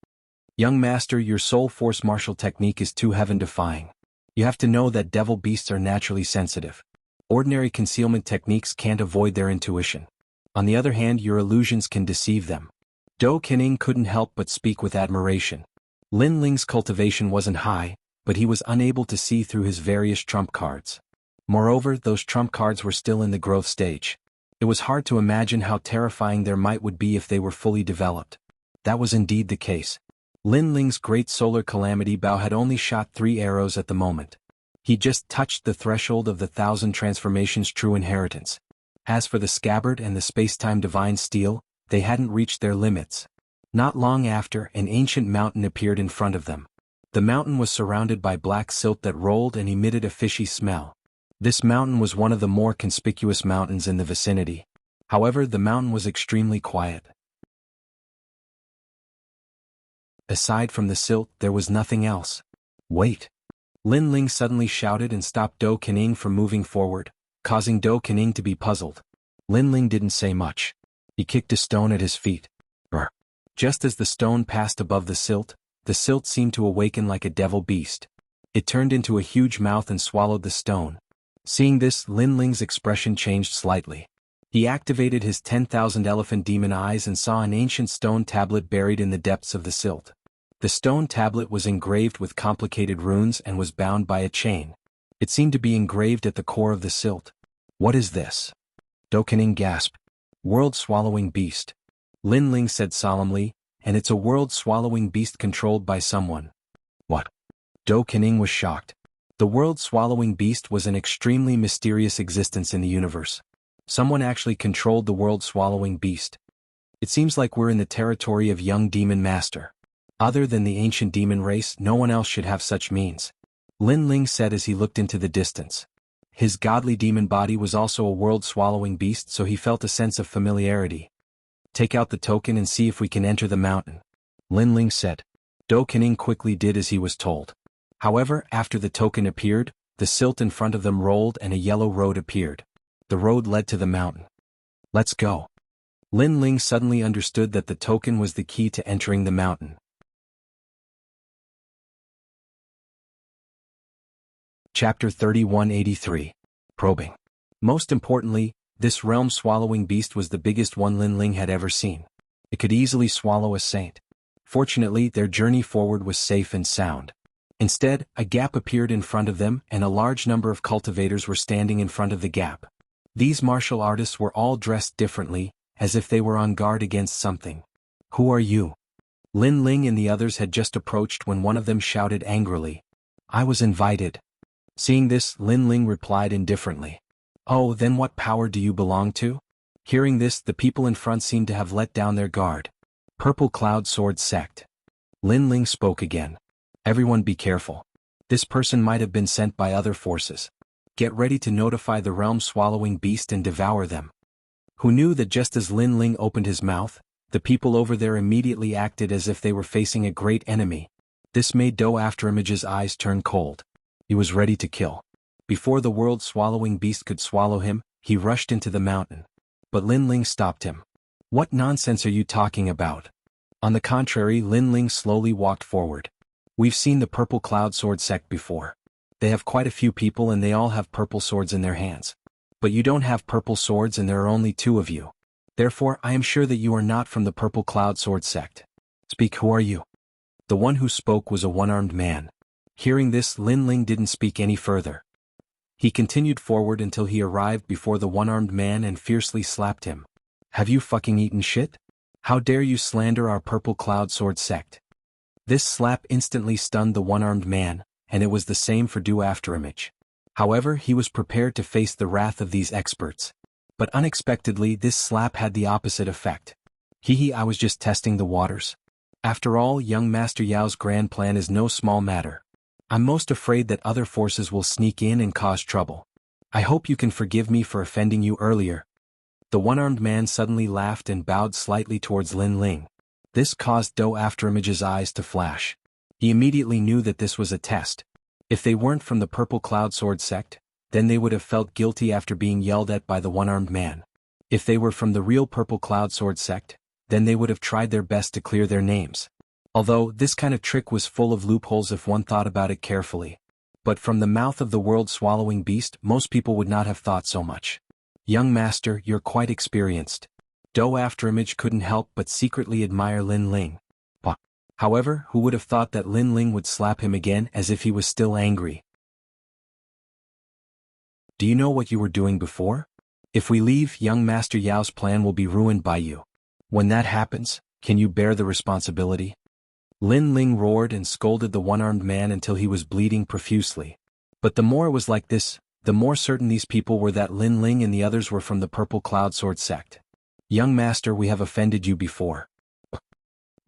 Young master, your soul force martial technique is too heaven-defying. You have to know that devil beasts are naturally sensitive. Ordinary concealment techniques can't avoid their intuition. On the other hand, your illusions can deceive them. Do Kening couldn't help but speak with admiration. Lin Ling's cultivation wasn't high, but he was unable to see through his various trump cards. Moreover, those trump cards were still in the growth stage. It was hard to imagine how terrifying their might would be if they were fully developed. That was indeed the case. Lin Ling's great solar calamity bow had only shot 3 arrows at the moment. He just touched the threshold of the 1,000 transformations True Inheritance. As for the scabbard and the space-time divine steel, they hadn't reached their limits. Not long after, an ancient mountain appeared in front of them. The mountain was surrounded by black silt that rolled and emitted a fishy smell. This mountain was one of the more conspicuous mountains in the vicinity. However, the mountain was extremely quiet. Aside from the silt, there was nothing else. Wait! Lin Ling suddenly shouted and stopped Do Kening from moving forward, causing Do Kening to be puzzled. Lin Ling didn't say much. He kicked a stone at his feet. Brr. Just as the stone passed above the silt seemed to awaken like a devil beast. It turned into a huge mouth and swallowed the stone. Seeing this, Lin Ling's expression changed slightly. He activated his 10,000 elephant demon eyes and saw an ancient stone tablet buried in the depths of the silt. The stone tablet was engraved with complicated runes and was bound by a chain. It seemed to be engraved at the core of the silt. What is this? Do Kening gasped. World-swallowing beast. Lin Ling said solemnly, and it's a world-swallowing beast controlled by someone. What? Do Kening was shocked. The world-swallowing beast was an extremely mysterious existence in the universe. Someone actually controlled the world-swallowing beast. It seems like we're in the territory of young demon master. Other than the ancient demon race, no one else should have such means. Lin Ling said as he looked into the distance. His godly demon body was also a world-swallowing beast, so he felt a sense of familiarity. Take out the token and see if we can enter the mountain, Lin Ling said. Do Kening quickly did as he was told. However, after the token appeared, the silt in front of them rolled and a yellow road appeared. The road led to the mountain. Let's go. Lin Ling suddenly understood that the token was the key to entering the mountain. Chapter 3183. Probing. Most importantly, this realm-swallowing beast was the biggest one Lin Ling had ever seen. It could easily swallow a saint. Fortunately, their journey forward was safe and sound. Instead, a gap appeared in front of them and a large number of cultivators were standing in front of the gap. These martial artists were all dressed differently, as if they were on guard against something. Who are you? Lin Ling and the others had just approached when one of them shouted angrily. I was invited. Seeing this, Lin Ling replied indifferently. Oh, then what power do you belong to? Hearing this, the people in front seemed to have let down their guard. Purple Cloud Sword Sect. Lin Ling spoke again. Everyone be careful. This person might have been sent by other forces. Get ready to notify the realm-swallowing beast and devour them. Who knew that just as Lin Ling opened his mouth, the people over there immediately acted as if they were facing a great enemy. This made Do Afterimage's eyes turn cold. He was ready to kill. Before the world-swallowing beast could swallow him, he rushed into the mountain. But Lin Ling stopped him. What nonsense are you talking about? On the contrary, Lin Ling slowly walked forward. We've seen the Purple Cloud Sword Sect before. They have quite a few people and they all have purple swords in their hands. But you don't have purple swords and there are only 2 of you. Therefore, I am sure that you are not from the Purple Cloud Sword Sect. Speak, who are you? The one who spoke was a one-armed man. Hearing this, Lin Ling didn't speak any further. He continued forward until he arrived before the one-armed man and fiercely slapped him. Have you fucking eaten shit? How dare you slander our Purple Cloud Sword Sect? This slap instantly stunned the one-armed man, and it was the same for Do Afterimage. However, he was prepared to face the wrath of these experts. But unexpectedly, this slap had the opposite effect. I was just testing the waters. After all, young Master Yao's grand plan is no small matter. I'm most afraid that other forces will sneak in and cause trouble. I hope you can forgive me for offending you earlier. The one-armed man suddenly laughed and bowed slightly towards Lin Ling. This caused Do Afterimage's eyes to flash. He immediately knew that this was a test. If they weren't from the Purple Cloud Sword Sect, then they would have felt guilty after being yelled at by the one-armed man. If they were from the real Purple Cloud Sword Sect, then they would have tried their best to clear their names. Although, this kind of trick was full of loopholes if one thought about it carefully. But from the mouth of the world-swallowing beast, most people would not have thought so much. Young master, you're quite experienced. Do Afterimage couldn't help but secretly admire Lin Ling. However, who would have thought that Lin Ling would slap him again as if he was still angry? Do you know what you were doing before? If we leave, young Master Yao's plan will be ruined by you. When that happens, can you bear the responsibility? Lin Ling roared and scolded the one-armed man until he was bleeding profusely. But the more it was like this, the more certain these people were that Lin Ling and the others were from the Purple Cloud Sword Sect. Young master, we have offended you before.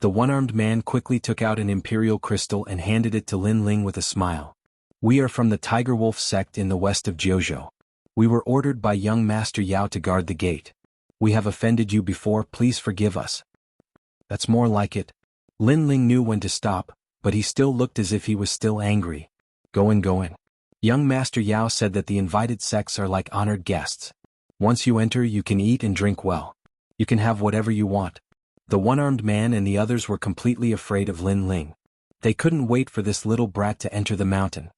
The one-armed man quickly took out an imperial crystal and handed it to Lin Ling with a smile. We are from the Tiger Wolf sect in the west of Jianghu. We were ordered by young Master Yao to guard the gate. We have offended you before, please forgive us. That's more like it. Lin Ling knew when to stop, but he still looked as if he was still angry. Go in. Young Master Yao said that the invited sects are like honored guests. Once you enter, you can eat and drink well. You can have whatever you want. The one-armed man and the others were completely afraid of Lin Ling. They couldn't wait for this little brat to enter the mountain.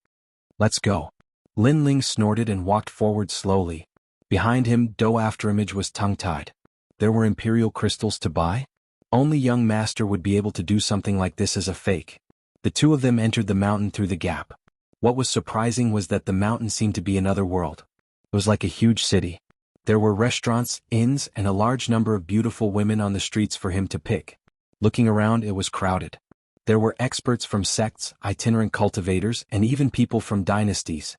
Let's go. Lin Ling snorted and walked forward slowly. Behind him, Do Afterimage was tongue-tied. There were imperial crystals to buy? Only young master would be able to do something like this as a fake. The two of them entered the mountain through the gap. What was surprising was that the mountain seemed to be another world. It was like a huge city. There were restaurants, inns, and a large number of beautiful women on the streets for him to pick. Looking around, it was crowded. There were experts from sects, itinerant cultivators, and even people from dynasties.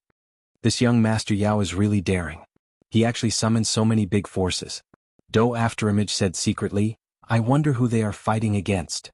This young Master Yao is really daring. He actually summoned so many big forces. Do Afterimage said secretly, I wonder who they are fighting against.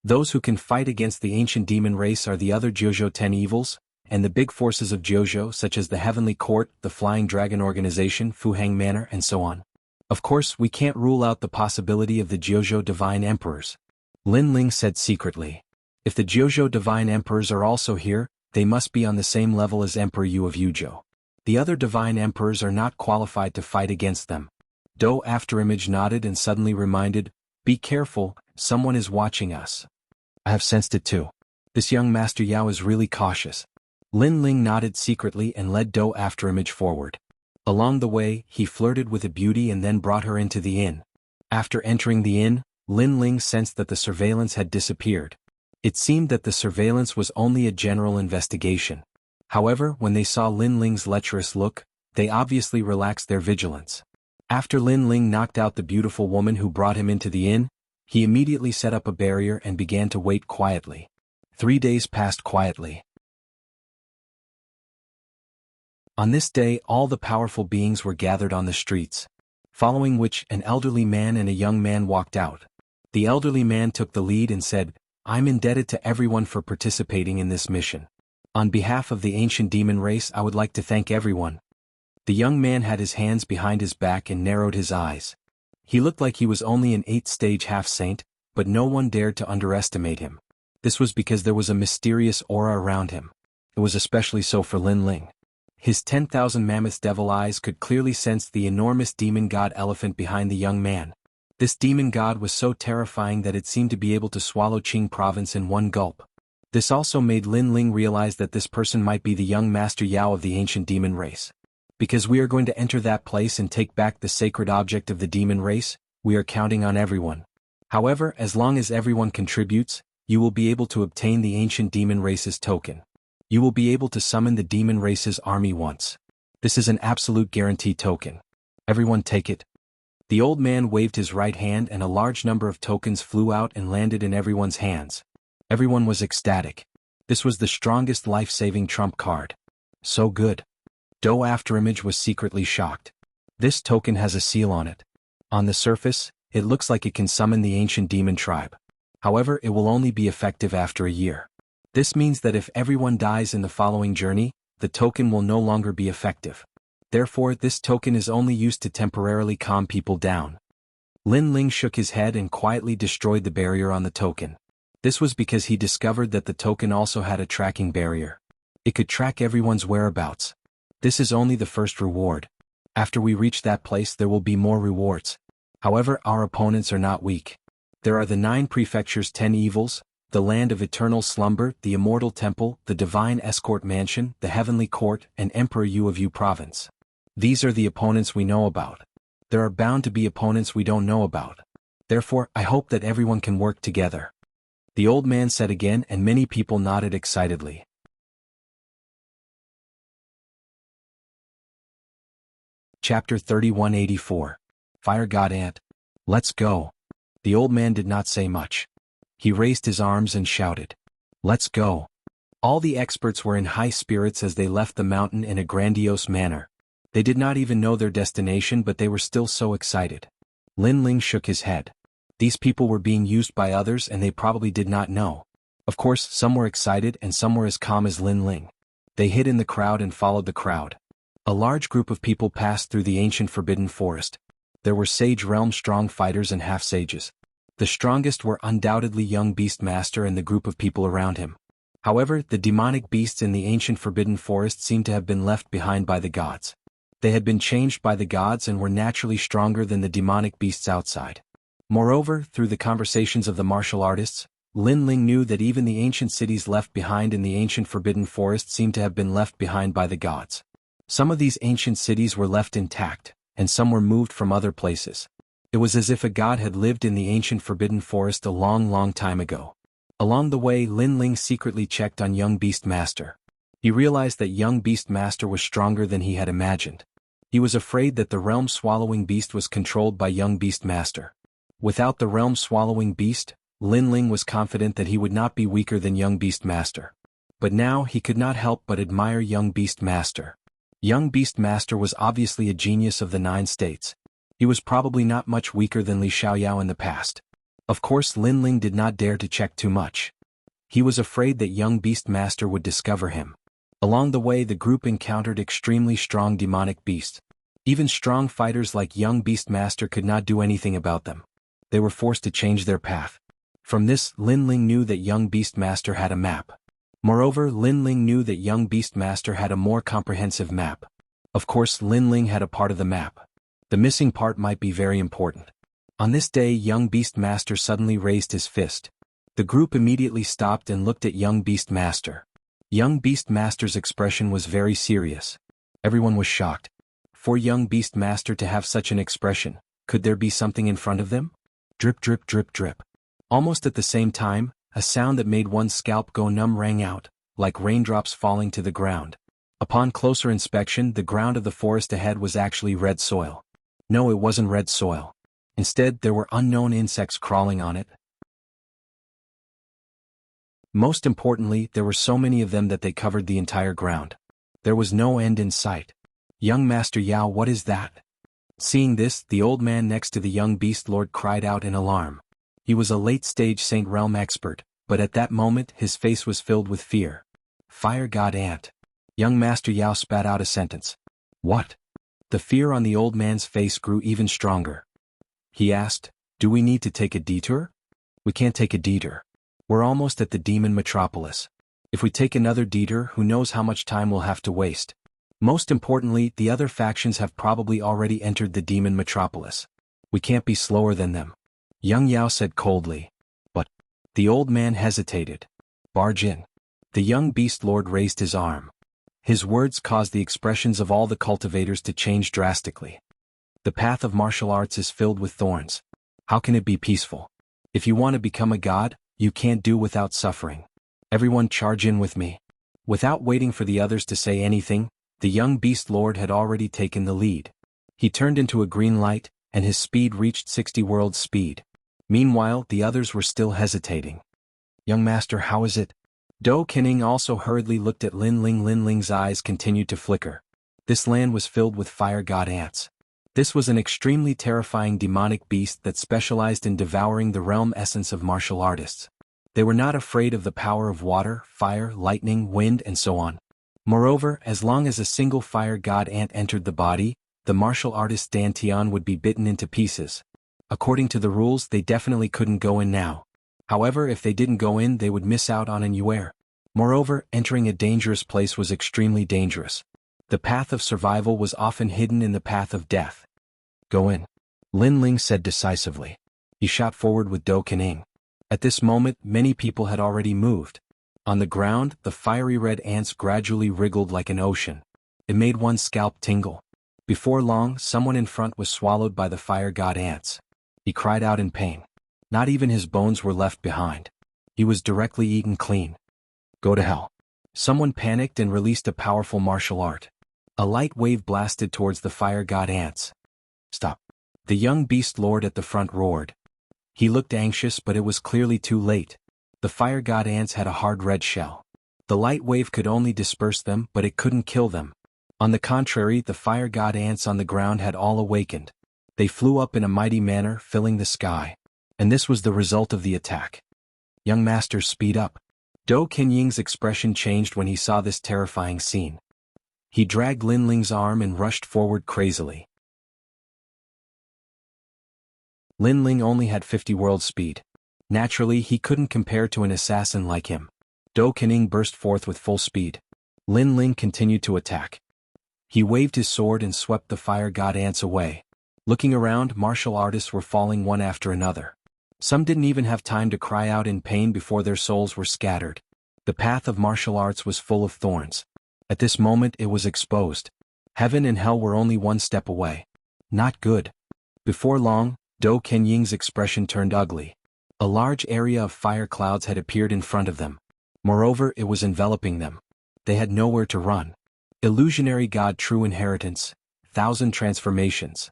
Those who can fight against the ancient demon race are the other Jiuzhou 10 evils, and the big forces of Jiuzhou such as the Heavenly Court, the Flying Dragon Organization, Fuhang Manor, and so on. Of course, we can't rule out the possibility of the Jiuzhou Divine Emperors. Lin Ling said secretly. If the Jiuzhou Divine Emperors are also here, they must be on the same level as Emperor Yu of Yuzhou. The other Divine Emperors are not qualified to fight against them. Do Afterimage nodded and suddenly reminded, be careful, someone is watching us. I have sensed it too. This young Master Yao is really cautious. Lin Ling nodded secretly and led Do Afterimage forward. Along the way, he flirted with a beauty and then brought her into the inn. After entering the inn, Lin Ling sensed that the surveillance had disappeared. It seemed that the surveillance was only a general investigation. However, when they saw Lin Ling's lecherous look, they obviously relaxed their vigilance. After Lin Ling knocked out the beautiful woman who brought him into the inn, he immediately set up a barrier and began to wait quietly. 3 days passed quietly. On this day, all the powerful beings were gathered on the streets, following which an elderly man and a young man walked out. The elderly man took the lead and said, I'm indebted to everyone for participating in this mission. On behalf of the ancient demon race, I would like to thank everyone. The young man had his hands behind his back and narrowed his eyes. He looked like he was only an 8th-stage half-saint, but no one dared to underestimate him. This was because there was a mysterious aura around him. It was especially so for Lin Ling. His 10,000 mammoth devil eyes could clearly sense the enormous demon god elephant behind the young man. This demon god was so terrifying that it seemed to be able to swallow Qing province in one gulp. This also made Lin Ling realize that this person might be the young Master Yao of the ancient demon race. Because we are going to enter that place and take back the sacred object of the demon race, we are counting on everyone. However, as long as everyone contributes, you will be able to obtain the ancient demon race's token. You will be able to summon the demon race's army once. This is an absolute guarantee token. Everyone take it. The old man waved his right hand and a large number of tokens flew out and landed in everyone's hands. Everyone was ecstatic. This was the strongest life-saving trump card. So good. Do Afterimage was secretly shocked. This token has a seal on it. On the surface, it looks like it can summon the ancient demon tribe. However, it will only be effective after a year. This means that if everyone dies in the following journey, the token will no longer be effective. Therefore, this token is only used to temporarily calm people down. Lin Ling shook his head and quietly destroyed the barrier on the token. This was because he discovered that the token also had a tracking barrier. It could track everyone's whereabouts. This is only the first reward. After we reach that place, there will be more rewards. However, our opponents are not weak. There are the 9 prefectures' 10 evils, the land of eternal slumber, the immortal temple, the divine escort mansion, the heavenly court, and Emperor Yu of Yu province. These are the opponents we know about. There are bound to be opponents we don't know about. Therefore, I hope that everyone can work together. The old man said again and many people nodded excitedly. Chapter 3184. Fire God Ant. Let's go. The old man did not say much. He raised his arms and shouted, Let's go. All the experts were in high spirits as they left the mountain in a grandiose manner. They did not even know their destination, but they were still so excited. Lin Ling shook his head. These people were being used by others and they probably did not know. Of course, some were excited and some were as calm as Lin Ling. They hid in the crowd and followed the crowd. A large group of people passed through the ancient forbidden forest. There were Sage Realm strong fighters and half-sages. The strongest were undoubtedly young Beastmaster and the group of people around him. However, the demonic beasts in the ancient Forbidden Forest seemed to have been left behind by the gods. They had been changed by the gods and were naturally stronger than the demonic beasts outside. Moreover, through the conversations of the martial artists, Lin Ling knew that even the ancient cities left behind in the ancient Forbidden Forest seemed to have been left behind by the gods. Some of these ancient cities were left intact, and some were moved from other places. It was as if a god had lived in the ancient Forbidden Forest a long time ago. Along the way, Lin Ling secretly checked on young Beastmaster. He realized that young Beastmaster was stronger than he had imagined. He was afraid that the realm-swallowing beast was controlled by young Beastmaster. Without the realm-swallowing beast, Lin Ling was confident that he would not be weaker than young Beastmaster. But now he could not help but admire young Beastmaster. Young Beastmaster was obviously a genius of the 9 states. He was probably not much weaker than Li Xiaoyao in the past. Of course, Lin Ling did not dare to check too much. He was afraid that young Beastmaster would discover him. Along the way, the group encountered extremely strong demonic beasts. Even strong fighters like young Beastmaster could not do anything about them. They were forced to change their path. From this, Lin Ling knew that young Beastmaster had a map. Moreover, Lin Ling knew that young Beastmaster had a more comprehensive map. Of course, Lin Ling had a part of the map. The missing part might be very important. On this day, young Beastmaster suddenly raised his fist. The group immediately stopped and looked at young Beastmaster. Young Beastmaster's expression was very serious. Everyone was shocked. For young Beastmaster to have such an expression, could there be something in front of them? Drip drip drip drip. Almost at the same time, a sound that made one's scalp go numb rang out, like raindrops falling to the ground. Upon closer inspection, the ground of the forest ahead was actually red soil. No, it wasn't red soil. Instead, there were unknown insects crawling on it. Most importantly, there were so many of them that they covered the entire ground. There was no end in sight. Young Master Yao, what is that? Seeing this, the old man next to the young beast lord cried out in alarm. He was a late-stage Saint Realm expert, but at that moment his face was filled with fear. Fire God Ant. Young Master Yao spat out a sentence. What? The fear on the old man's face grew even stronger. He asked, do we need to take a detour? We can't take a detour. We're almost at the demon metropolis. If we take another detour, who knows how much time we'll have to waste. Most importantly, the other factions have probably already entered the demon metropolis. We can't be slower than them. Young Yao said coldly. But the old man hesitated. Barge in. The young beast lord raised his arm. His words caused the expressions of all the cultivators to change drastically. The path of martial arts is filled with thorns. How can it be peaceful? If you want to become a god, you can't do without suffering. Everyone charge in with me. Without waiting for the others to say anything, the young beast lord had already taken the lead. He turned into a green light, and his speed reached 60 worlds speed. Meanwhile, the others were still hesitating. Young master, how is it? Do Kening also hurriedly looked at Lin Ling. Lin Ling's eyes continued to flicker. This land was filled with fire god ants. This was an extremely terrifying demonic beast that specialized in devouring the realm essence of martial artists. They were not afraid of the power of water, fire, lightning, wind, and so on. Moreover, as long as a single fire god ant entered the body, the martial artist Dan Tian would be bitten into pieces. According to the rules, they definitely couldn't go in now. However, if they didn't go in, they would miss out on an yuer. Moreover, entering a dangerous place was extremely dangerous. The path of survival was often hidden in the path of death. Go in. Lin Ling said decisively. He shot forward with Do Kening. At this moment, many people had already moved. On the ground, the fiery red ants gradually wriggled like an ocean. It made one's scalp tingle. Before long, someone in front was swallowed by the fire god ants. He cried out in pain. Not even his bones were left behind. He was directly eaten clean. Go to hell. Someone panicked and released a powerful martial art. A light wave blasted towards the fire god ants. Stop. The young beast lord at the front roared. He looked anxious, but it was clearly too late. The fire god ants had a hard red shell. The light wave could only disperse them, but it couldn't kill them. On the contrary, the fire god ants on the ground had all awakened. They flew up in a mighty manner, filling the sky. And this was the result of the attack. Young master, speed up. Do Kenying's expression changed when he saw this terrifying scene. He dragged Lin Ling's arm and rushed forward crazily. Lin Ling only had 50 world speed. Naturally, he couldn't compare to an assassin like him. Do Kening burst forth with full speed. Lin Ling continued to attack. He waved his sword and swept the fire god ants away. Looking around, martial artists were falling one after another. Some didn't even have time to cry out in pain before their souls were scattered. The path of martial arts was full of thorns. At this moment it was exposed. Heaven and hell were only one step away. Not good. Before long, Do Kenying's expression turned ugly. A large area of fire clouds had appeared in front of them. Moreover, it was enveloping them. They had nowhere to run. Illusionary God, true inheritance, 1,000 transformations.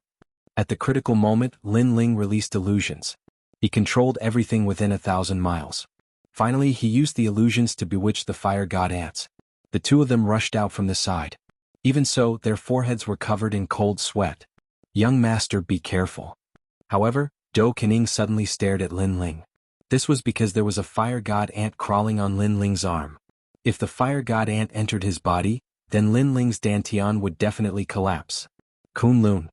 At the critical moment, Lin Ling released illusions. He controlled everything within 1,000 miles. Finally, he used the illusions to bewitch the fire god ants. The two of them rushed out from the side. Even so, their foreheads were covered in cold sweat. Young master, be careful. However, Do Kening suddenly stared at Lin Ling. This was because there was a fire god ant crawling on Lin Ling's arm. If the fire god ant entered his body, then Lin Ling's dantian would definitely collapse. Kunlun.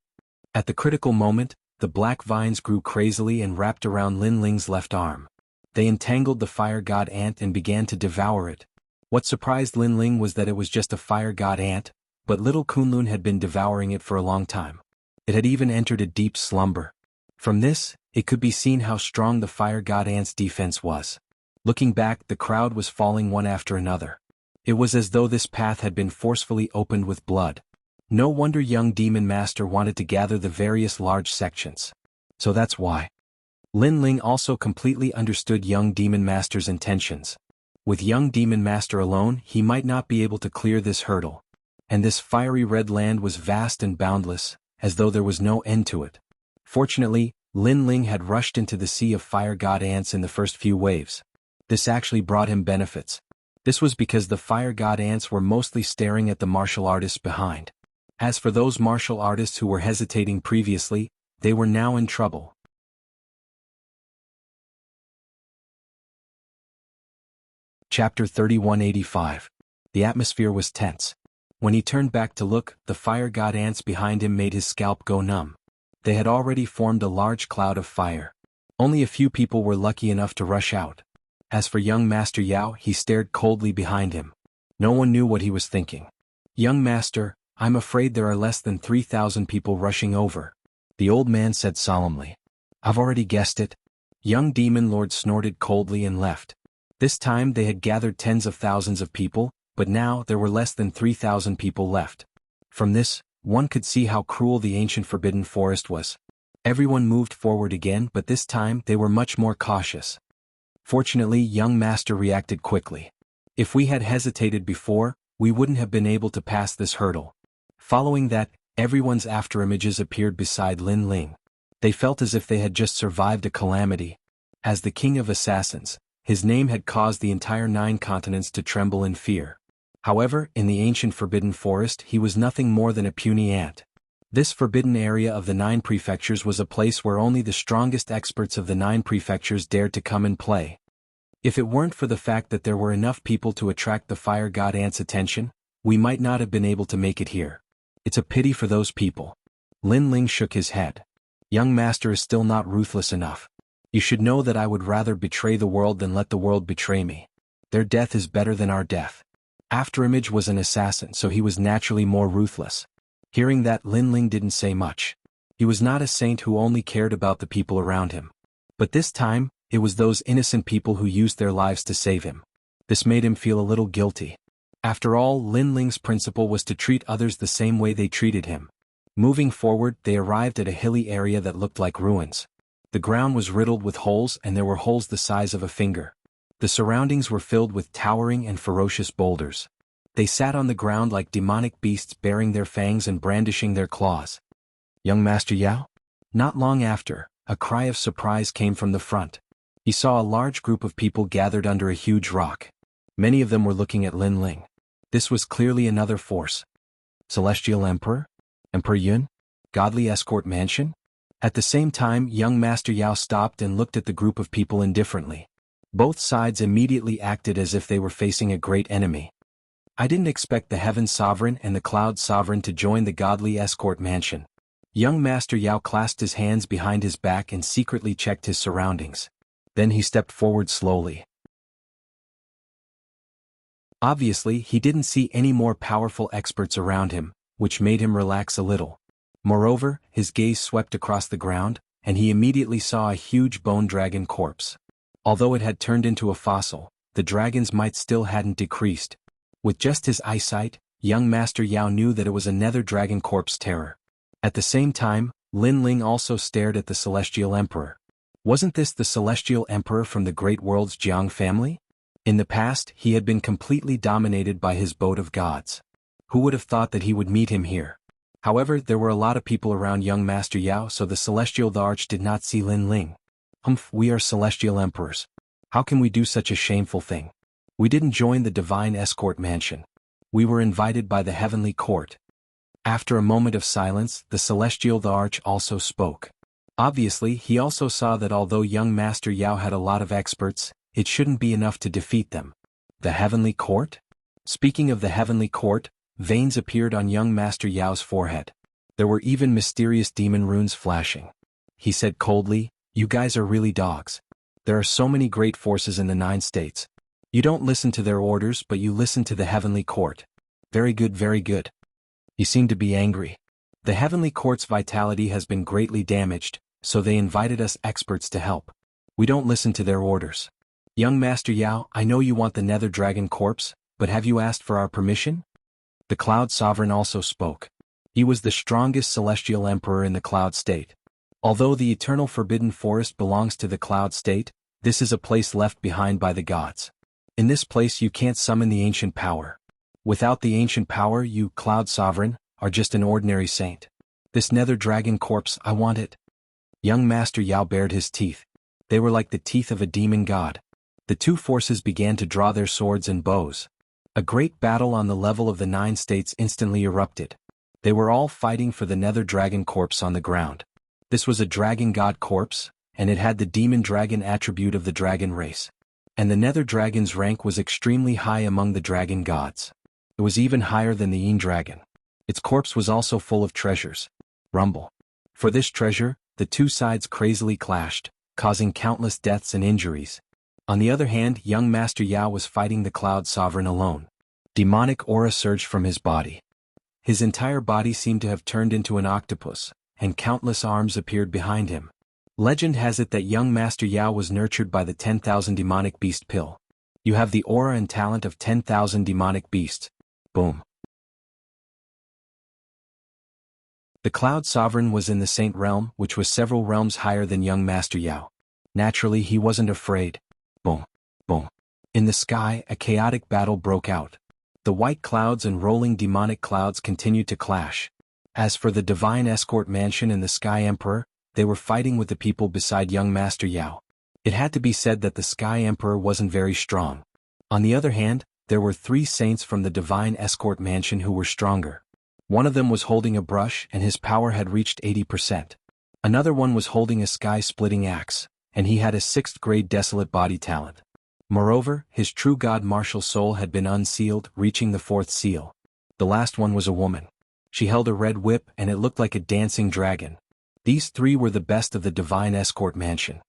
At the critical moment, the black vines grew crazily and wrapped around Lin Ling's left arm. They entangled the fire god ant and began to devour it. What surprised Lin Ling was that it was just a fire god ant, but little Kunlun had been devouring it for a long time. It had even entered a deep slumber. From this, it could be seen how strong the fire god ant's defense was. Looking back, the crowd was falling one after another. It was as though this path had been forcefully opened with blood. No wonder young demon master wanted to gather the various large sections. So that's why. Lin Ling also completely understood young demon master's intentions. With young demon master alone, he might not be able to clear this hurdle. And this fiery red land was vast and boundless, as though there was no end to it. Fortunately, Lin Ling had rushed into the sea of fire god ants in the first few waves. This actually brought him benefits. This was because the fire god ants were mostly staring at the martial artists behind. As for those martial artists who were hesitating previously, they were now in trouble. Chapter 3185. The atmosphere was tense. When he turned back to look, the fire god ants behind him made his scalp go numb. They had already formed a large cloud of fire. Only a few people were lucky enough to rush out. As for young Master Yao, he stared coldly behind him. No one knew what he was thinking. Young Master, I'm afraid there are less than 3,000 people rushing over. The old man said solemnly. I've already guessed it. Young Demon Lord snorted coldly and left. This time they had gathered tens of thousands of people, but now there were less than 3,000 people left. From this, one could see how cruel the ancient forbidden forest was. Everyone moved forward again, but this time they were much more cautious. Fortunately, young master reacted quickly. If we had hesitated before, we wouldn't have been able to pass this hurdle. Following that, everyone's afterimages appeared beside Lin Ling. They felt as if they had just survived a calamity. As the king of assassins, his name had caused the entire 9 continents to tremble in fear. However, in the ancient forbidden forest he was nothing more than a puny ant. This forbidden area of the 9 prefectures was a place where only the strongest experts of the 9 prefectures dared to come and play. If it weren't for the fact that there were enough people to attract the fire god ant's attention, we might not have been able to make it here. It's a pity for those people. Lin Ling shook his head. Young master is still not ruthless enough. You should know that I would rather betray the world than let the world betray me. Their death is better than our death. Afterimage was an assassin, so he was naturally more ruthless. Hearing that, Lin Ling didn't say much. He was not a saint who only cared about the people around him. But this time, it was those innocent people who used their lives to save him. This made him feel a little guilty. After all, Lin Ling's principle was to treat others the same way they treated him. Moving forward, they arrived at a hilly area that looked like ruins. The ground was riddled with holes, and there were holes the size of a finger. The surroundings were filled with towering and ferocious boulders. They sat on the ground like demonic beasts, baring their fangs and brandishing their claws. Young Master Yao? Not long after, a cry of surprise came from the front. He saw a large group of people gathered under a huge rock. Many of them were looking at Lin Ling. This was clearly another force. Celestial Emperor? Emperor Yun? Godly Escort Mansion? At the same time, young Master Yao stopped and looked at the group of people indifferently. Both sides immediately acted as if they were facing a great enemy. I didn't expect the Heaven Sovereign and the Cloud Sovereign to join the Godly Escort Mansion. Young Master Yao clasped his hands behind his back and secretly checked his surroundings. Then he stepped forward slowly. Obviously, he didn't see any more powerful experts around him, which made him relax a little. Moreover, his gaze swept across the ground, and he immediately saw a huge bone dragon corpse. Although it had turned into a fossil, the dragon's might still hadn't decreased. With just his eyesight, young Master Yao knew that it was a nether dragon corpse terror. At the same time, Lin Ling also stared at the Celestial Emperor. Wasn't this the Celestial Emperor from the great world's Jianghu family? In the past, he had been completely dominated by his boat of gods. Who would have thought that he would meet him here? However, there were a lot of people around young Master Yao, so the Celestial Arch did not see Lin Ling. We are Celestial Emperors. How can we do such a shameful thing? We didn't join the Divine Escort Mansion. We were invited by the Heavenly Court. After a moment of silence, the Celestial Arch also spoke. Obviously, he also saw that although young Master Yao had a lot of experts, it shouldn't be enough to defeat them. The Heavenly Court? Speaking of the Heavenly Court, veins appeared on young Master Yao's forehead. There were even mysterious demon runes flashing. He said coldly, "You guys are really dogs. There are so many great forces in the 9 states. You don't listen to their orders, but you listen to the Heavenly Court. Very good, very good." He seemed to be angry. The Heavenly Court's vitality has been greatly damaged, so they invited us experts to help. We don't listen to their orders. Young Master Yao, I know you want the Nether Dragon corpse, but have you asked for our permission? The Cloud Sovereign also spoke. He was the strongest Celestial Emperor in the Cloud State. Although the Eternal Forbidden Forest belongs to the Cloud State, this is a place left behind by the gods. In this place you can't summon the ancient power. Without the ancient power, you, Cloud Sovereign, are just an ordinary saint. This Nether Dragon corpse, I want it. Young Master Yao bared his teeth. They were like the teeth of a demon god. The two forces began to draw their swords and bows. A great battle on the level of the 9 states instantly erupted. They were all fighting for the Nether Dragon corpse on the ground. This was a dragon god corpse, and it had the demon dragon attribute of the dragon race. And the Nether Dragon's rank was extremely high among the dragon gods. It was even higher than the Yin Dragon. Its corpse was also full of treasures. Rumble. For this treasure, the two sides crazily clashed, causing countless deaths and injuries. On the other hand, young Master Yao was fighting the Cloud Sovereign alone. Demonic aura surged from his body. His entire body seemed to have turned into an octopus, and countless arms appeared behind him. Legend has it that young Master Yao was nurtured by the 10,000 demonic beast pill. You have the aura and talent of 10,000 demonic beasts. Boom. The Cloud Sovereign was in the Saint Realm, which was several realms higher than young Master Yao. Naturally, he wasn't afraid. Boom. Boom. In the sky, a chaotic battle broke out. The white clouds and rolling demonic clouds continued to clash. As for the Divine Escort Mansion and the Sky Emperor, they were fighting with the people beside young Master Yao. It had to be said that the Sky Emperor wasn't very strong. On the other hand, there were 3 saints from the Divine Escort Mansion who were stronger. One of them was holding a brush and his power had reached 80%. Another one was holding a sky-splitting axe, and he had a 6th grade desolate body talent. Moreover, his true god martial soul had been unsealed, reaching the 4th seal. The last one was a woman. She held a red whip and it looked like a dancing dragon. These 3 were the best of the Divine Escort Mansion.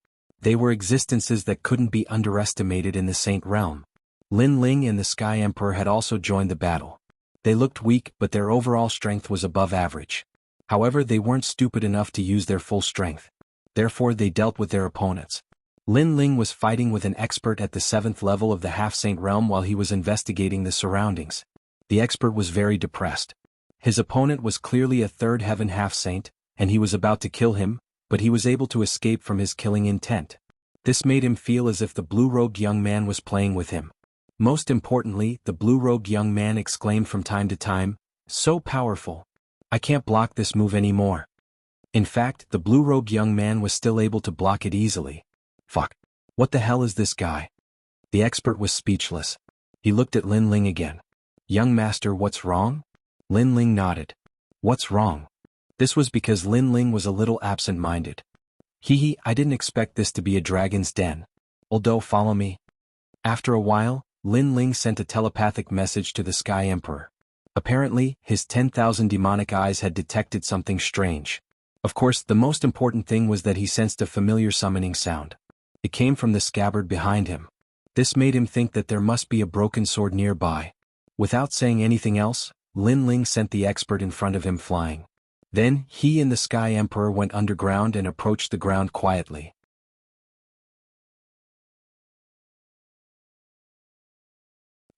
They were existences that couldn't be underestimated in the Saint Realm. Lin Ling and the Sky Emperor had also joined the battle. They looked weak, but their overall strength was above average. However, they weren't stupid enough to use their full strength. Therefore, they dealt with their opponents. Lin Ling was fighting with an expert at the 7th level of the Half-Saint Realm while he was investigating the surroundings. The expert was very depressed. His opponent was clearly a 3rd heaven half-saint, and he was about to kill him, but he was able to escape from his killing intent. This made him feel as if the blue-robed young man was playing with him. Most importantly, the blue-robed young man exclaimed from time to time, "So powerful. I can't block this move anymore." In fact, the blue-robed young man was still able to block it easily. Fuck. What the hell is this guy? The expert was speechless. He looked at Lin Ling again. "Young master, what's wrong?" Lin Ling nodded. "What's wrong?" This was because Lin Ling was a little absent-minded. I didn't expect this to be a dragon's den. Although, follow me." After a while, Lin Ling sent a telepathic message to the Sky Emperor. Apparently, his 10,000 demonic eyes had detected something strange. Of course, the most important thing was that he sensed a familiar summoning sound. It came from the scabbard behind him. This made him think that there must be a broken sword nearby. Without saying anything else, Lin Ling sent the expert in front of him flying. Then, he and the Sky Emperor went underground and approached the ground quietly.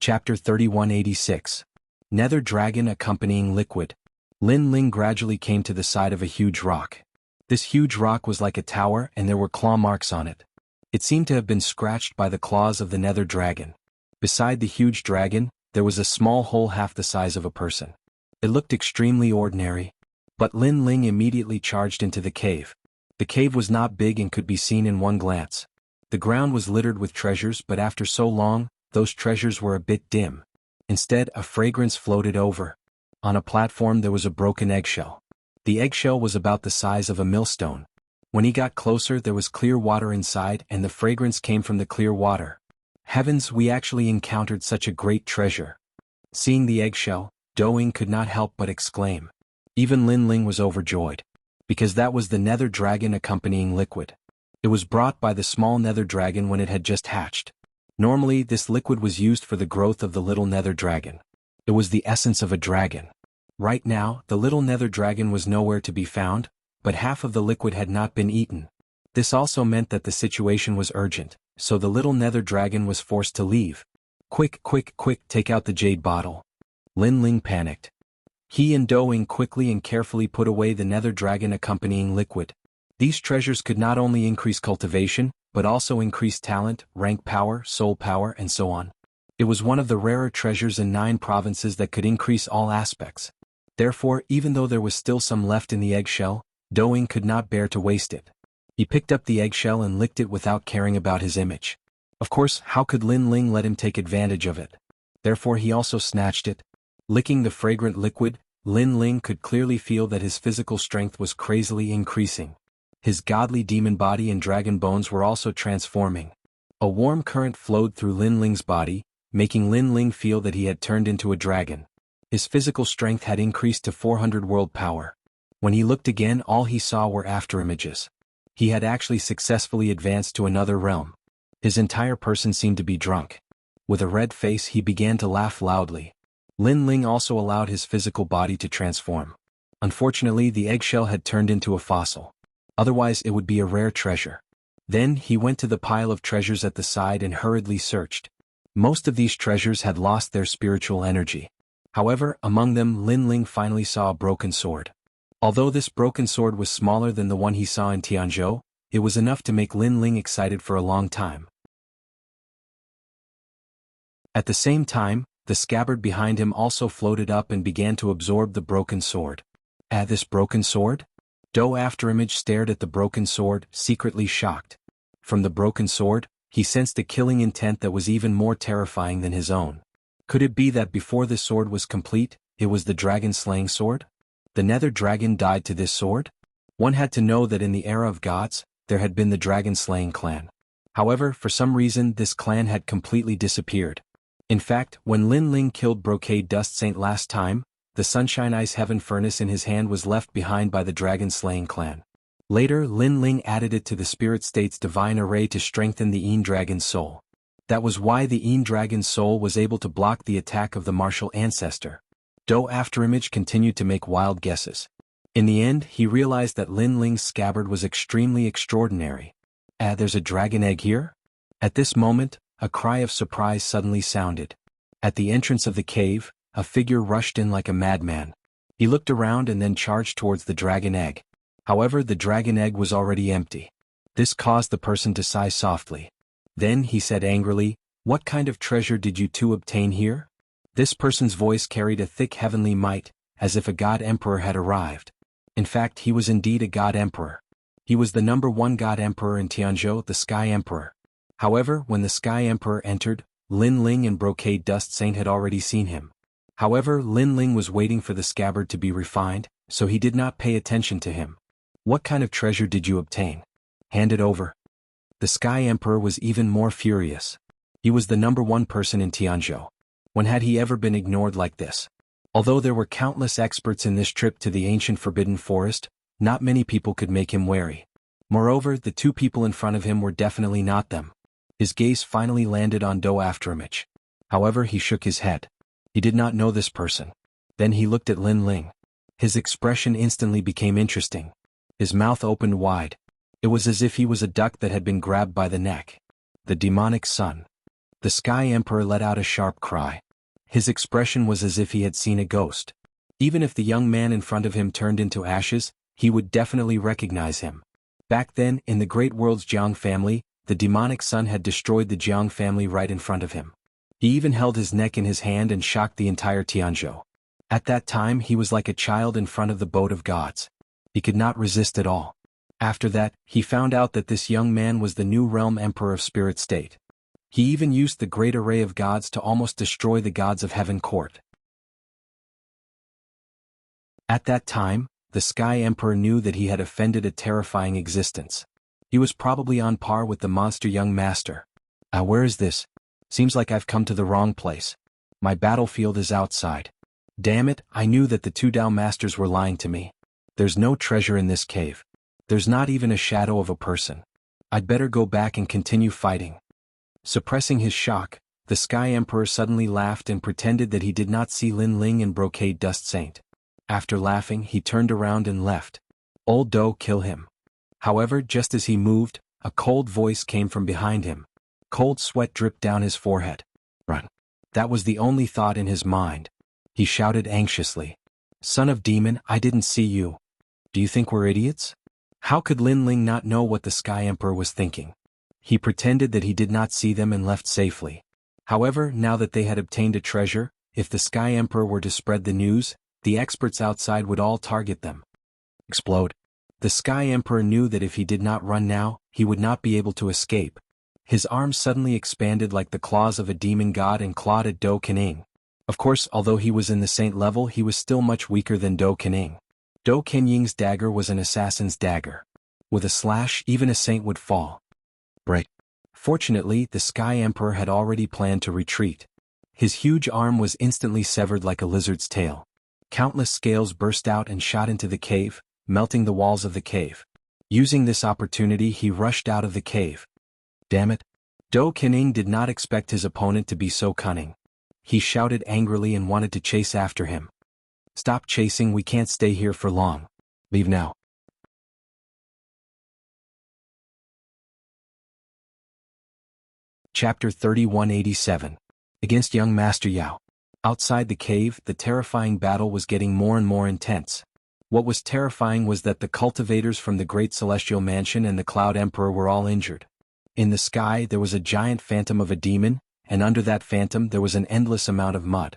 Chapter 3186. Nether Dragon Accompanying Liquid. Lin Ling gradually came to the side of a huge rock. This huge rock was like a tower and there were claw marks on it. It seemed to have been scratched by the claws of the Nether Dragon. Beside the huge dragon, there was a small hole half the size of a person. It looked extremely ordinary. But Lin Ling immediately charged into the cave. The cave was not big and could be seen in one glance. The ground was littered with treasures, but after so long, those treasures were a bit dim. Instead, a fragrance floated over. On a platform there was a broken eggshell. The eggshell was about the size of a millstone. When he got closer there was clear water inside and the fragrance came from the clear water. Heavens, we actually encountered such a great treasure. Seeing the eggshell, Doing could not help but exclaim. Even Lin Ling was overjoyed. Because that was the Nether Dragon accompanying liquid. It was brought by the small Nether Dragon when it had just hatched. Normally this liquid was used for the growth of the little Nether Dragon. It was the essence of a dragon. Right now, the little Nether Dragon was nowhere to be found, but half of the liquid had not been eaten. This also meant that the situation was urgent, so the little Nether Dragon was forced to leave. Quick, quick, quick, take out the jade bottle. Lin Ling panicked. He and Doing quickly and carefully put away the Nether Dragon accompanying liquid. These treasures could not only increase cultivation, but also increase talent, rank power, soul power, and so on. It was one of the rarer treasures in 9 provinces that could increase all aspects. Therefore, even though there was still some left in the eggshell, Doing could not bear to waste it. He picked up the eggshell and licked it without caring about his image. Of course, how could Lin Ling let him take advantage of it? Therefore he also snatched it. Licking the fragrant liquid, Lin Ling could clearly feel that his physical strength was crazily increasing. His godly demon body and dragon bones were also transforming. A warm current flowed through Lin Ling's body, making Lin Ling feel that he had turned into a dragon. His physical strength had increased to 400 world power. When he looked again, all he saw were afterimages. He had actually successfully advanced to another realm. His entire person seemed to be drunk. With a red face he began to laugh loudly. Lin Ling also allowed his physical body to transform. Unfortunately, the eggshell had turned into a fossil. Otherwise it would be a rare treasure. Then he went to the pile of treasures at the side and hurriedly searched. Most of these treasures had lost their spiritual energy. However, among them Lin Ling finally saw a broken sword. Although this broken sword was smaller than the one he saw in Jianghu, it was enough to make Lin Ling excited for a long time. At the same time, the scabbard behind him also floated up and began to absorb the broken sword. This broken sword? Do Afterimage stared at the broken sword, secretly shocked. From the broken sword, he sensed a killing intent that was even more terrifying than his own. Could it be that before this sword was complete, it was the dragon-slaying sword? The Nether Dragon died to this sword? One had to know that in the era of gods, there had been the dragon-slaying clan. However, for some reason this clan had completely disappeared. In fact, when Lin Ling killed Brocade Dust Saint last time, the Sunshine Ice Heaven Furnace in his hand was left behind by the dragon-slaying clan. Later, Lin Ling added it to the Spirit State's divine array to strengthen the Een Dragon's soul. That was why the Een Dragon's soul was able to block the attack of the martial ancestor. Do Afterimage continued to make wild guesses. In the end, he realized that Lin Ling's scabbard was extremely extraordinary. There's a dragon egg here? At this moment, a cry of surprise suddenly sounded. At the entrance of the cave, a figure rushed in like a madman. He looked around and then charged towards the dragon egg. However, the dragon egg was already empty. This caused the person to sigh softly. Then he said angrily, "What kind of treasure did you two obtain here?" This person's voice carried a thick heavenly might, as if a god emperor had arrived. In fact, he was indeed a god emperor. He was the #1 god emperor in Tianzhou, the Sky Emperor. However, when the Sky Emperor entered, Lin Ling and Brocade Dust Saint had already seen him. However, Lin Ling was waiting for the scabbard to be refined, so he did not pay attention to him. "What kind of treasure did you obtain? Hand it over." The Sky Emperor was even more furious. He was the #1 person in Tianzhou. When had he ever been ignored like this? Although there were countless experts in this trip to the ancient Forbidden Forest, Not many people could make him wary. Moreover, the two people in front of him were definitely not them. His gaze finally landed on Do Afterimage. However, he shook his head. He did not know this person. Then he looked at Lin Ling. His expression instantly became interesting. His mouth opened wide. It was as if he was a duck that had been grabbed by the neck. The demonic son. The Sky Emperor let out a sharp cry. His expression was as if he had seen a ghost. Even if the young man in front of him turned into ashes, he would definitely recognize him. Back then, in the Great World's Jiang family, the demonic son had destroyed the Jiang family right in front of him. He even held his neck in his hand and shocked the entire Tianzhou. At that time he was like a child in front of the boat of gods. He could not resist at all. After that, he found out that this young man was the new realm emperor of Spirit State. He even used the great array of gods to almost destroy the gods of Heaven Court. At that time, the Sky Emperor knew that he had offended a terrifying existence. He was probably on par with the monster young master. Where is this? Seems like I've come to the wrong place. My battlefield is outside. Damn it, I knew that the two Dao masters were lying to me. There's no treasure in this cave. There's not even a shadow of a person. I'd better go back and continue fighting. Suppressing his shock, the Sky Emperor suddenly laughed and pretended that he did not see Lin Ling and Brocade Dust Saint. After laughing, he turned around and left. Old Do, kill him. However, just as he moved, a cold voice came from behind him. Cold sweat dripped down his forehead. Run. That was the only thought in his mind. He shouted anxiously. Son of demon, I didn't see you. Do you think we're idiots? How could Lin Ling not know what the Sky Emperor was thinking? He pretended that he did not see them and left safely. However, now that they had obtained a treasure, if the Sky Emperor were to spread the news, the experts outside would all target them. Explode. The Sky Emperor knew that if he did not run now, he would not be able to escape. His arms suddenly expanded like the claws of a demon god and clawed at Do Kening. Of course, although he was in the saint level, he was still much weaker than Do Kening. Do Kenying's dagger was an assassin's dagger. With a slash, even a saint would fall. Break. Fortunately, the Sky Emperor had already planned to retreat. His huge arm was instantly severed like a lizard's tail. Countless scales burst out and shot into the cave, melting the walls of the cave. Using this opportunity, he rushed out of the cave. Damn it. Do Kening did not expect his opponent to be so cunning. He shouted angrily and wanted to chase after him. Stop chasing, we can't stay here for long. Leave now. Chapter 3187. Against young Master Yao. Outside the cave, the terrifying battle was getting more and more intense. What was terrifying was that the cultivators from the Great Celestial Mansion and the Cloud Emperor were all injured. In the sky there was a giant phantom of a demon, and under that phantom there was an endless amount of mud.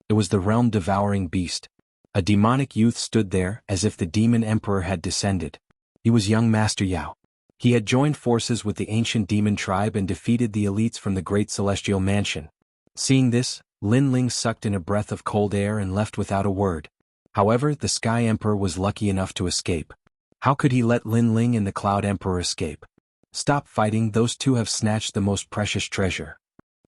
It was the realm-devouring beast. A demonic youth stood there, as if the demon emperor had descended. He was young Master Yao. He had joined forces with the ancient demon tribe and defeated the elites from the Great Celestial Mansion. Seeing this, Lin Ling sucked in a breath of cold air and left without a word. However, the Sky Emperor was lucky enough to escape. How could he let Lin Ling and the Cloud Emperor escape? Stop fighting, those two have snatched the most precious treasure.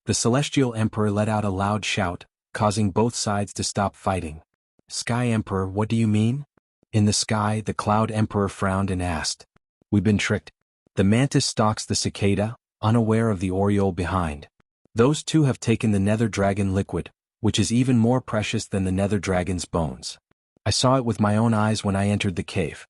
The Celestial Emperor let out a loud shout, causing both sides to stop fighting. Sky Emperor, what do you mean? In the sky, the Cloud Emperor frowned and asked. We've been tricked. The mantis stalks the cicada, unaware of the oriole behind. Those two have taken the nether dragon liquid, which is even more precious than the nether dragon's bones. I saw it with my own eyes when I entered the cave.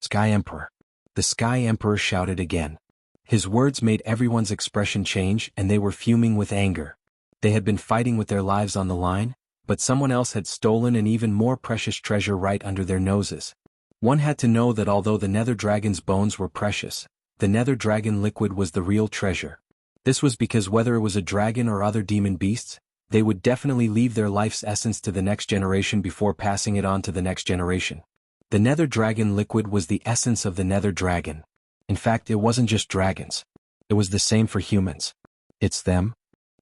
Sky Emperor. The Sky Emperor shouted again. His words made everyone's expression change and they were fuming with anger. They had been fighting with their lives on the line, but someone else had stolen an even more precious treasure right under their noses. One had to know that although the nether dragon's bones were precious, the nether dragon liquid was the real treasure. This was because whether it was a dragon or other demon beasts, they would definitely leave their life's essence to the next generation before passing it on to the next generation. The nether dragon liquid was the essence of the nether dragon. In fact, it wasn't just dragons. It was the same for humans. It's them.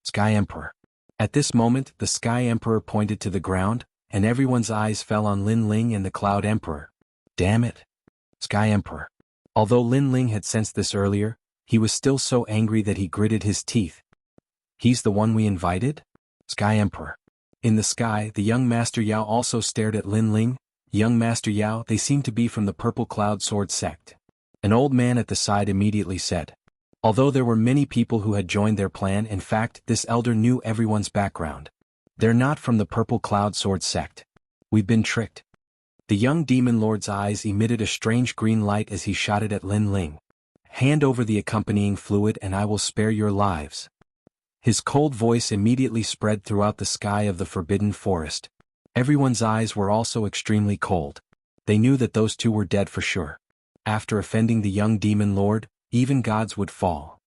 Sky Emperor. At this moment, the Sky Emperor pointed to the ground, and everyone's eyes fell on Lin Ling and the Cloud Emperor. Damn it. Sky Emperor. Although Lin Ling had sensed this earlier, he was still so angry that he gritted his teeth. He's the one we invited? Sky Emperor. In the sky, the young Master Yao also stared at Lin Ling. young Master Yao, they seem to be from the Purple Cloud Sword sect. An old man at the side immediately said. Although there were many people who had joined their plan, in fact, this elder knew everyone's background. They're not from the Purple Cloud Sword sect. We've been tricked. The young demon lord's eyes emitted a strange green light as he shot it at Lin Ling. Hand over the accompanying fluid and I will spare your lives. His cold voice immediately spread throughout the sky of the forbidden forest. Everyone's eyes were also extremely cold. They knew that those two were dead for sure. After offending the young demon lord, even gods would fall.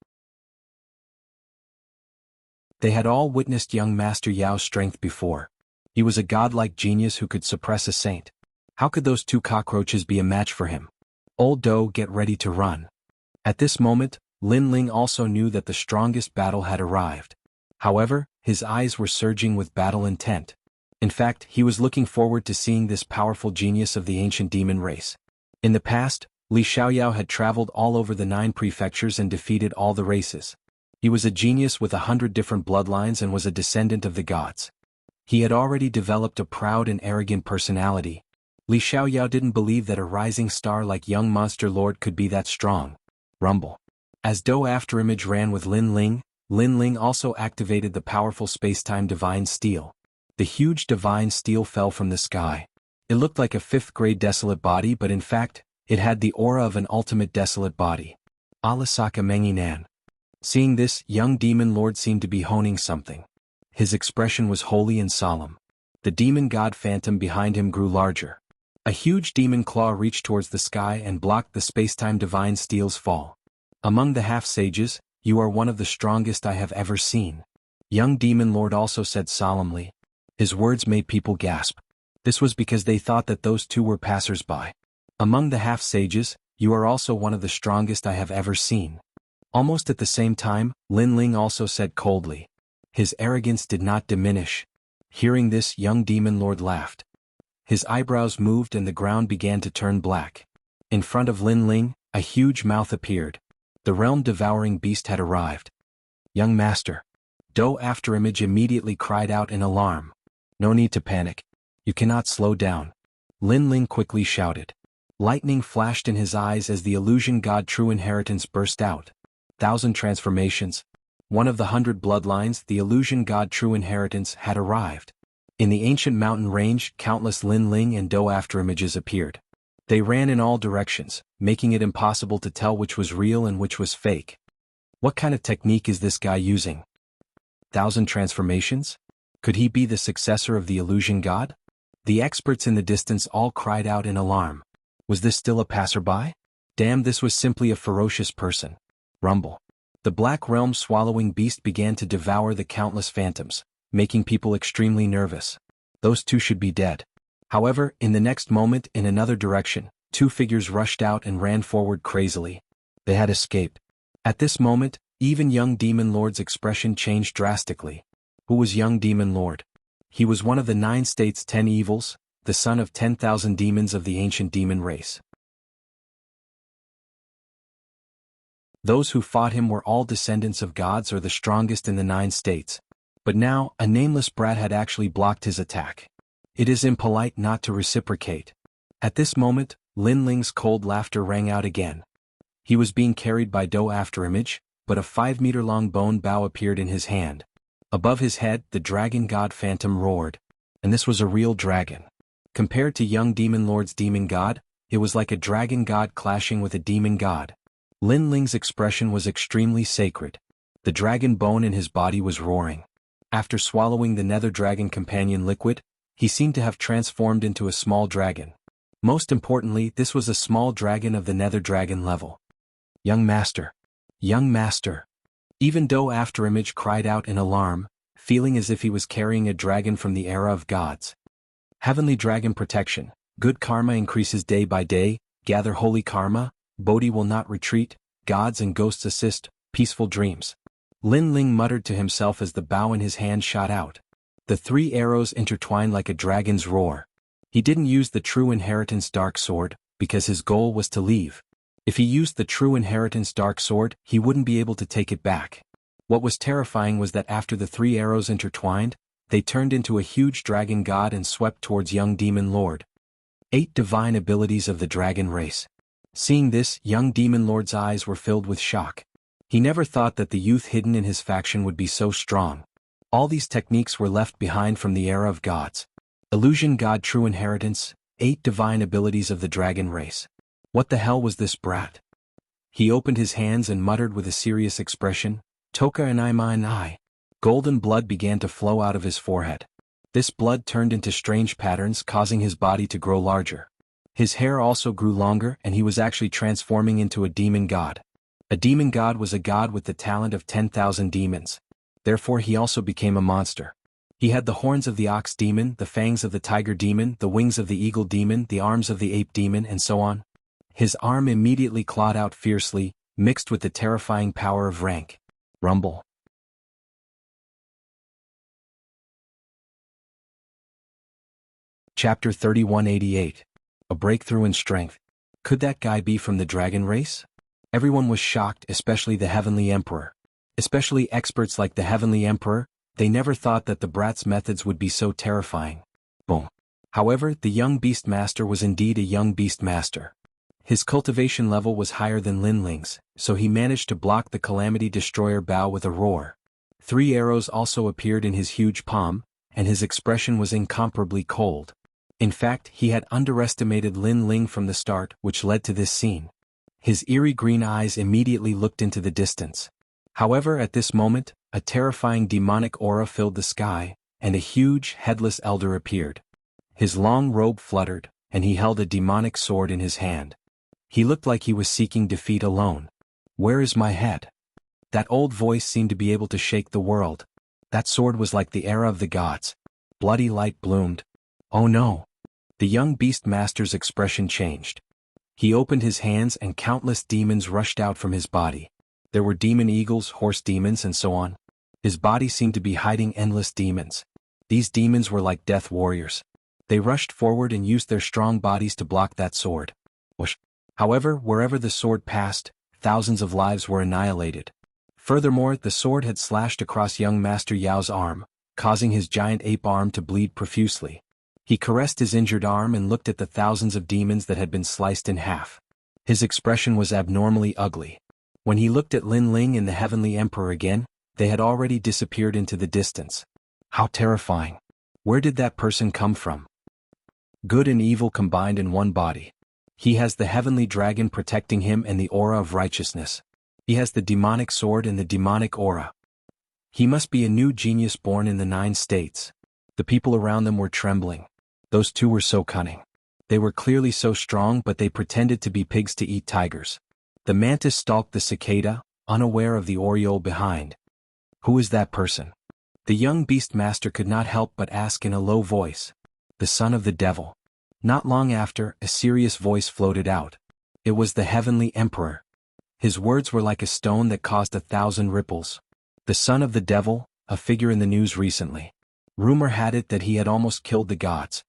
They had all witnessed young Master Yao's strength before. He was a godlike genius who could suppress a saint. How could those two cockroaches be a match for him? Old Do, get ready to run. At this moment, Lin Ling also knew that the strongest battle had arrived. However, his eyes were surging with battle intent. In fact, he was looking forward to seeing this powerful genius of the ancient demon race. In the past, Li Xiaoyao had traveled all over the 9 prefectures and defeated all the races. He was a genius with 100 different bloodlines and was a descendant of the gods. He had already developed a proud and arrogant personality. Li Xiaoyao didn't believe that a rising star like young Monster Lord could be that strong. Rumble. As Do Afterimage ran with Lin Ling also activated the powerful spacetime Divine Steel. The huge Divine Steel fell from the sky. It looked like a 5th-grade desolate body, but in fact, it had the aura of an ultimate desolate body. Alasaka Menginan. Seeing this, young demon lord seemed to be honing something. His expression was holy and solemn. The demon god phantom behind him grew larger. A huge demon claw reached towards the sky and blocked the spacetime Divine Steel's fall. Among the half-sages, you are one of the strongest I have ever seen. Young demon lord also said solemnly. His words made people gasp. This was because they thought that those two were passers-by. Among the half-sages, you are also one of the strongest I have ever seen. Almost at the same time, Lin Ling also said coldly. His arrogance did not diminish. Hearing this, young demon lord laughed. His eyebrows moved and the ground began to turn black. In front of Lin Ling, a huge mouth appeared. The realm-devouring beast had arrived. Young master. Do Afterimage immediately cried out in alarm. No need to panic. You cannot slow down. Lin Ling quickly shouted. Lightning flashed in his eyes as the illusion god True Inheritance burst out. 1,000 transformations. One of the 100 bloodlines, the illusion god True Inheritance, had arrived. In the ancient mountain range, countless Lin Ling and Do Afterimages appeared. They ran in all directions, making it impossible to tell which was real and which was fake. What kind of technique is this guy using? 1,000 transformations? Could he be the successor of the illusion god? The experts in the distance all cried out in alarm. Was this still a passerby? Damn, this was simply a ferocious person. Rumble. The black realm swallowing beast began to devour the countless phantoms, making people extremely nervous. Those two should be dead. However, in the next moment, in another direction, 2 figures rushed out and ran forward crazily. They had escaped. At this moment, even young demon lord's expression changed drastically. Who was young demon lord? He was one of the 9 states 10 evils, the son of 10,000 demons of the ancient demon race. Those who fought him were all descendants of gods or the strongest in the 9 states. But now, a nameless brat had actually blocked his attack. It is impolite not to reciprocate. At this moment, Lin Ling's cold laughter rang out again. He was being carried by Do Afterimage, but a 5-meter-long bone bow appeared in his hand. Above his head, the dragon god phantom roared. And this was a real dragon. Compared to young demon lord's demon god, it was like a dragon god clashing with a demon god. Lin Ling's expression was extremely sacred. The dragon bone in his body was roaring. After swallowing the nether dragon companion liquid, he seemed to have transformed into a small dragon. Most importantly, this was a small dragon of the nether dragon level. Young master. Young master. Even Do Afterimage cried out in alarm, feeling as if he was carrying a dragon from the era of gods. Heavenly dragon protection. Good karma increases day by day. Gather holy karma. Bodhi will not retreat. Gods and ghosts assist. Peaceful dreams. Lin Ling muttered to himself as the bow in his hand shot out. The 3 arrows intertwined like a dragon's roar. He didn't use the True Inheritance Dark Sword, because his goal was to leave. If he used the True Inheritance Dark Sword, he wouldn't be able to take it back. What was terrifying was that after the 3 arrows intertwined, they turned into a huge dragon god and swept towards young demon lord. 8 divine abilities of the dragon race. Seeing this, young demon lord's eyes were filled with shock. He never thought that the youth hidden in his faction would be so strong. All these techniques were left behind from the era of gods. Illusion God true inheritance, 8 divine abilities of the dragon race. What the hell was this brat? He opened his hands and muttered with a serious expression, Toka and I. Golden blood began to flow out of his forehead. This blood turned into strange patterns, causing his body to grow larger. His hair also grew longer, and he was actually transforming into a demon god. A demon god was a god with the talent of 10,000 demons. Therefore he also became a monster. He had the horns of the ox demon, the fangs of the tiger demon, the wings of the eagle demon, the arms of the ape demon, and so on. His arm immediately clawed out fiercely, mixed with the terrifying power of rank. Rumble. Chapter 3188. A breakthrough in strength. Could that guy be from the dragon race? Everyone was shocked, especially the Heavenly Emperor. Especially experts like the Heavenly Emperor, they never thought that the brat's methods would be so terrifying. Boom. However, the young beast master was indeed a young beast master. His cultivation level was higher than Lin Ling's, so he managed to block the Calamity Destroyer bow with a roar. 3 arrows also appeared in his huge palm, and his expression was incomparably cold. In fact, he had underestimated Lin Ling from the start, which led to this scene. His eerie green eyes immediately looked into the distance. However, at this moment, a terrifying demonic aura filled the sky, and a huge, headless elder appeared. His long robe fluttered, and he held a demonic sword in his hand. He looked like he was seeking defeat alone. Where is my head? That old voice seemed to be able to shake the world. That sword was like the era of the gods. Bloody light bloomed. Oh no! The young beast master's expression changed. He opened his hands and countless demons rushed out from his body. There were demon eagles, horse demons, and so on. His body seemed to be hiding endless demons. These demons were like death warriors. They rushed forward and used their strong bodies to block that sword. Whoosh. However, wherever the sword passed, thousands of lives were annihilated. Furthermore, the sword had slashed across young Master Yao's arm, causing his giant ape arm to bleed profusely. He caressed his injured arm and looked at the thousands of demons that had been sliced in half. His expression was abnormally ugly. When he looked at Lin Ling and the Heavenly Emperor again, they had already disappeared into the distance. How terrifying. Where did that person come from? Good and evil combined in one body. He has the heavenly dragon protecting him and the aura of righteousness. He has the demonic sword and the demonic aura. He must be a new genius born in the 9 states. The people around them were trembling. Those 2 were so cunning. They were clearly so strong, but they pretended to be pigs to eat tigers. The mantis stalked the cicada, unaware of the oriole behind. Who is that person? The young beast master could not help but ask in a low voice. The son of the devil. Not long after, a serious voice floated out. It was the Heavenly Emperor. His words were like a stone that caused 1,000 ripples. The son of the devil, a figure in the news recently. Rumor had it that he had almost killed the gods.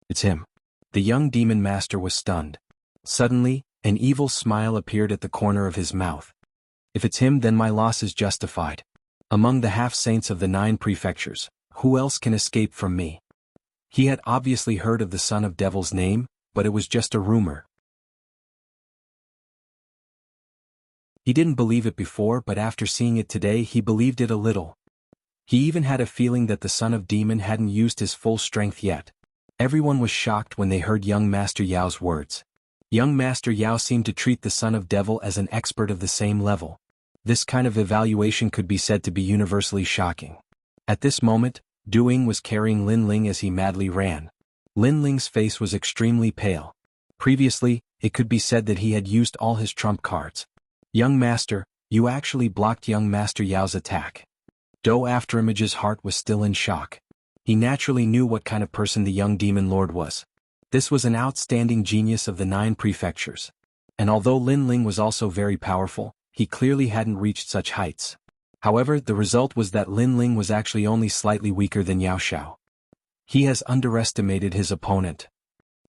It's him. The young demon master was stunned. Suddenly, an evil smile appeared at the corner of his mouth. If it's him, then my loss is justified. Among the half-saints of the 9 prefectures, who else can escape from me? He had obviously heard of the son of devil's name, but it was just a rumor. He didn't believe it before, but after seeing it today he believed it a little. He even had a feeling that the son of demon hadn't used his full strength yet. Everyone was shocked when they heard young Master Yao's words. Young Master Yao seemed to treat the son of devil as an expert of the same level. This kind of evaluation could be said to be universally shocking. At this moment, Duing was carrying Lin Ling as he madly ran. Lin Ling's face was extremely pale. Previously, it could be said that he had used all his trump cards. Young Master, you actually blocked young Master Yao's attack. Do Afterimage's heart was still in shock. He naturally knew what kind of person the young demon lord was. This was an outstanding genius of the 9 prefectures. And although Lin Ling was also very powerful, he clearly hadn't reached such heights. However, the result was that Lin Ling was actually only slightly weaker than Yao Xiao. He has underestimated his opponent.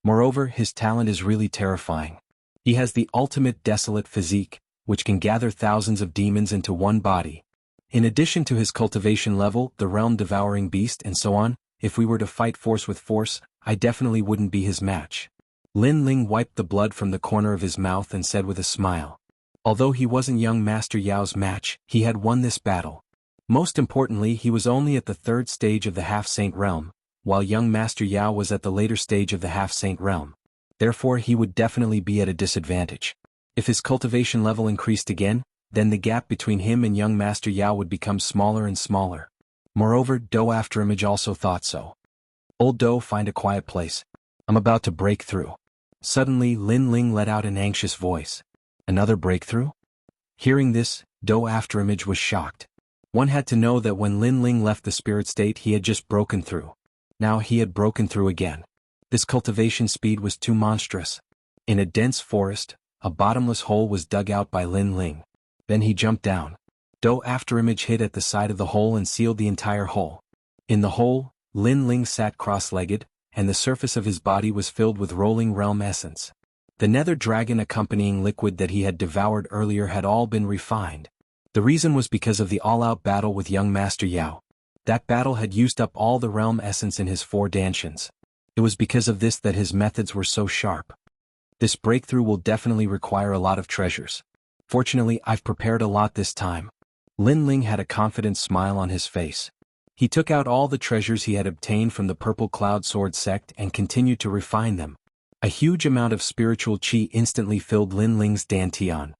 Moreover, his talent is really terrifying. He has the ultimate desolate physique, which can gather thousands of demons into one body. In addition to his cultivation level, the realm-devouring beast and so on, if we were to fight force with force, I definitely wouldn't be his match. Lin Ling wiped the blood from the corner of his mouth and said with a smile. Although he wasn't young Master Yao's match, he had won this battle. Most importantly, he was only at the third stage of the half-saint realm, while young Master Yao was at the later stage of the half-saint realm. Therefore he would definitely be at a disadvantage. If his cultivation level increased again, then the gap between him and young Master Yao would become smaller and smaller. Moreover, Do Afterimage also thought so. Old Do, find a quiet place. I'm about to break through. Suddenly Lin Ling let out an anxious voice. Another breakthrough? Hearing this, Do Afterimage was shocked. One had to know that when Lin Ling left the spirit state he had just broken through. Now he had broken through again. This cultivation speed was too monstrous. In a dense forest, a bottomless hole was dug out by Lin Ling. Then he jumped down. Do Afterimage hid at the side of the hole and sealed the entire hole. In the hole, Lin Ling sat cross-legged, and the surface of his body was filled with rolling realm essence. The nether dragon accompanying liquid that he had devoured earlier had all been refined. The reason was because of the all-out battle with young Master Yao. That battle had used up all the realm essence in his 4 dantians. It was because of this that his methods were so sharp. This breakthrough will definitely require a lot of treasures. Fortunately, I've prepared a lot this time. Lin Ling had a confident smile on his face. He took out all the treasures he had obtained from the Purple Cloud Sword sect and continued to refine them. A huge amount of spiritual qi instantly filled Lin Ling's dantian.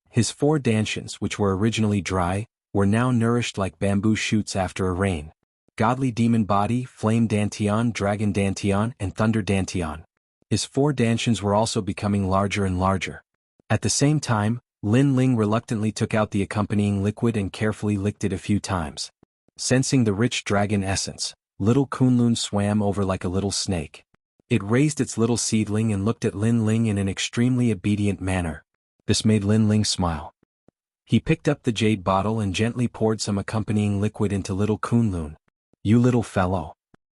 His 4 dantians, which were originally dry, were now nourished like bamboo shoots after a rain. Godly Demon Body, Flame Dantian, Dragon Dantian, and Thunder Dantian. His 4 dantians were also becoming larger and larger. At the same time, Lin Ling reluctantly took out the accompanying liquid and carefully licked it a few times. Sensing the rich dragon essence, little Kunlun swam over like a little snake. It raised its little seedling and looked at Lin Ling in an extremely obedient manner. This made Lin Ling smile. He picked up the jade bottle and gently poured some accompanying liquid into little Kunlun. You little fellow.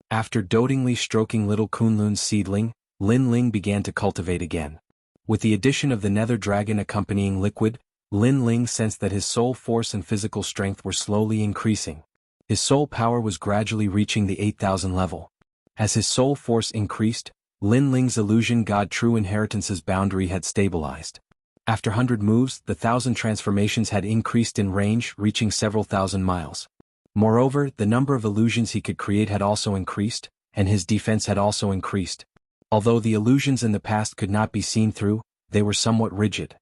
After dotingly stroking little Kunlun's seedling, Lin Ling began to cultivate again. With the addition of the nether dragon accompanying liquid, Lin Ling sensed that his soul force and physical strength were slowly increasing. His soul power was gradually reaching the 8,000 level. As his soul force increased, Lin Ling's illusion god true inheritance's boundary had stabilized. After 100 moves, the 1,000 transformations had increased in range, reaching several thousand miles. Moreover, the number of illusions he could create had also increased, and his defense had also increased. Although the illusions in the past could not be seen through, they were somewhat rigid.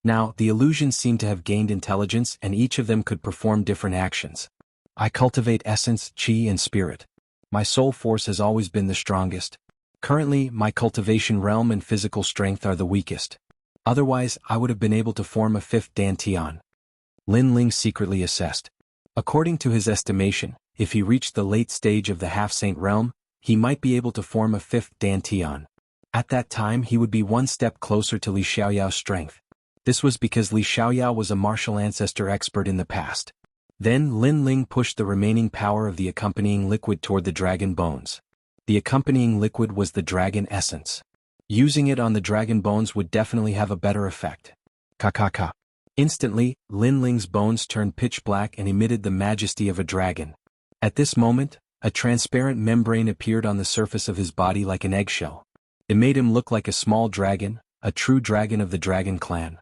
Now, the illusions seemed to have gained intelligence and each of them could perform different actions. I cultivate essence, qi and spirit. My soul force has always been the strongest. Currently, my cultivation realm and physical strength are the weakest. Otherwise, I would have been able to form a 5th dantian. Lin Ling secretly assessed. According to his estimation, if he reached the late stage of the half-saint realm, he might be able to form a 5th dantian. At that time he would be 1 step closer to Li Xiaoyao's strength. This was because Li Xiaoyao was a martial ancestor expert in the past. Then Lin Ling pushed the remaining power of the accompanying liquid toward the dragon bones. The accompanying liquid was the dragon essence. Using it on the dragon bones would definitely have a better effect. Ka. Instantly, Lin Ling's bones turned pitch black and emitted the majesty of a dragon. At this moment, a transparent membrane appeared on the surface of his body like an eggshell. It made him look like a small dragon, a true dragon of the dragon clan.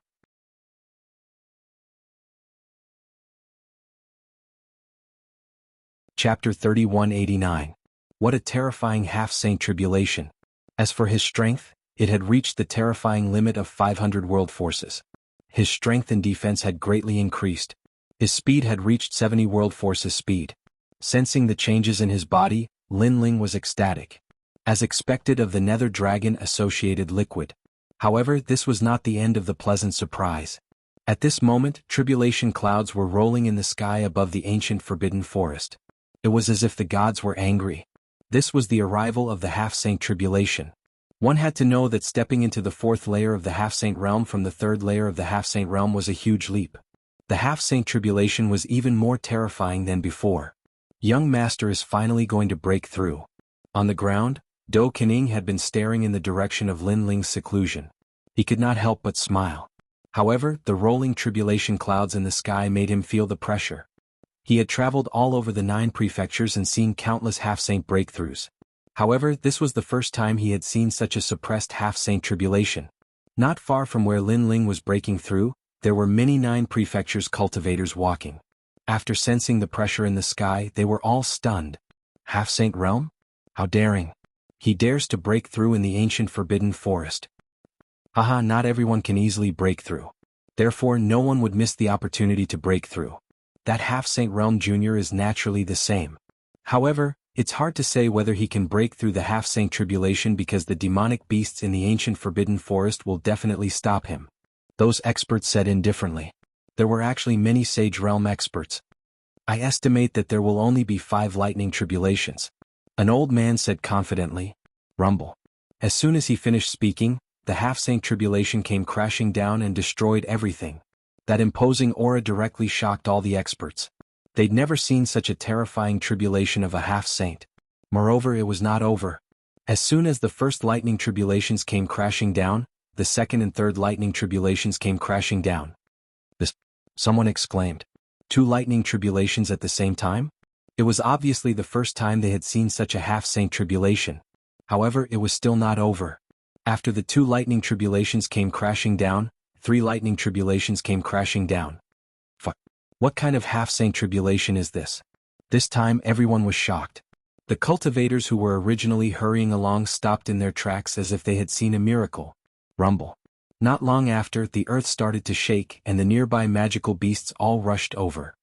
Chapter 3189. What a terrifying half-saint tribulation. As for his strength, it had reached the terrifying limit of 500 world forces. His strength and defense had greatly increased. His speed had reached 70 world forces speed. Sensing the changes in his body, Lin Ling was ecstatic. As expected of the nether dragon-associated liquid. However, this was not the end of the pleasant surprise. At this moment, tribulation clouds were rolling in the sky above the ancient forbidden forest. It was as if the gods were angry. This was the arrival of the half-saint tribulation. One had to know that stepping into the 4th layer of the half-saint realm from the 3rd layer of the half-saint realm was a huge leap. The half-saint tribulation was even more terrifying than before. Young Master is finally going to break through. On the ground, Do Kening had been staring in the direction of Lin Ling's seclusion. He could not help but smile. However, the rolling tribulation clouds in the sky made him feel the pressure. He had traveled all over the 9 prefectures and seen countless half-saint breakthroughs. However, this was the first time he had seen such a suppressed half-saint tribulation. Not far from where Lin Ling was breaking through, there were many 9 prefectures cultivators walking. After sensing the pressure in the sky, they were all stunned. Half-saint realm? How daring! He dares to break through in the ancient forbidden forest. Haha, not everyone can easily break through. Therefore no one would miss the opportunity to break through. That half-saint realm junior is naturally the same. However, it's hard to say whether he can break through the half-saint tribulation because the demonic beasts in the ancient forbidden forest will definitely stop him. Those experts said indifferently. There were actually many sage realm experts. I estimate that there will only be 5 lightning tribulations. An old man said confidently. Rumble. As soon as he finished speaking, the half-saint tribulation came crashing down and destroyed everything. That imposing aura directly shocked all the experts. They'd never seen such a terrifying tribulation of a half-saint. Moreover, it was not over. As soon as the first lightning tribulations came crashing down, the second and third lightning tribulations came crashing down. Someone exclaimed. 2 lightning tribulations at the same time? It was obviously the first time they had seen such a half-saint tribulation. However, it was still not over. After the 2 lightning tribulations came crashing down, 3 lightning tribulations came crashing down. What kind of half-saint tribulation is this? This time everyone was shocked. The cultivators who were originally hurrying along stopped in their tracks as if they had seen a miracle. Rumble. Not long after, the earth started to shake and the nearby magical beasts all rushed over.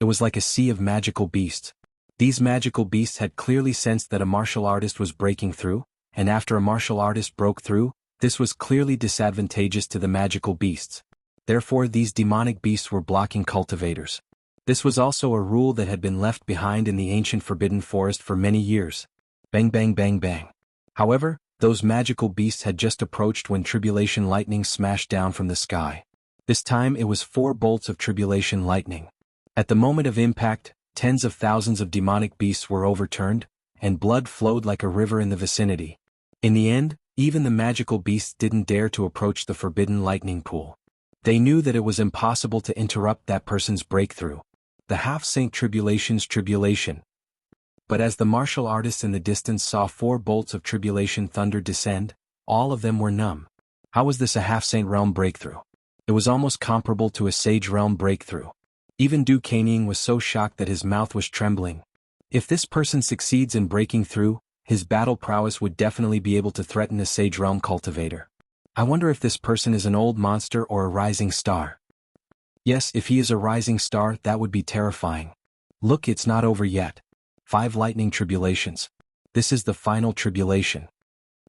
It was like a sea of magical beasts. These magical beasts had clearly sensed that a martial artist was breaking through, and after a martial artist broke through, this was clearly disadvantageous to the magical beasts. Therefore these demonic beasts were blocking cultivators. This was also a rule that had been left behind in the ancient forbidden forest for many years. Bang bang bang bang. However, those magical beasts had just approached when tribulation lightning smashed down from the sky. This time it was 4 bolts of tribulation lightning. At the moment of impact, tens of thousands of demonic beasts were overturned, and blood flowed like a river in the vicinity. In the end, even the magical beasts didn't dare to approach the forbidden lightning pool. They knew that it was impossible to interrupt that person's breakthrough. The half-saint tribulation's tribulation. But as the martial artists in the distance saw 4 bolts of tribulation thunder descend, all of them were numb. How was this a half-saint realm breakthrough? It was almost comparable to a sage realm breakthrough. Even Du Kanying was so shocked that his mouth was trembling. If this person succeeds in breaking through, his battle prowess would definitely be able to threaten a sage realm cultivator. I wonder if this person is an old monster or a rising star. Yes, if he is a rising star, that would be terrifying. Look, it's not over yet. 5 lightning tribulations. This is the final tribulation.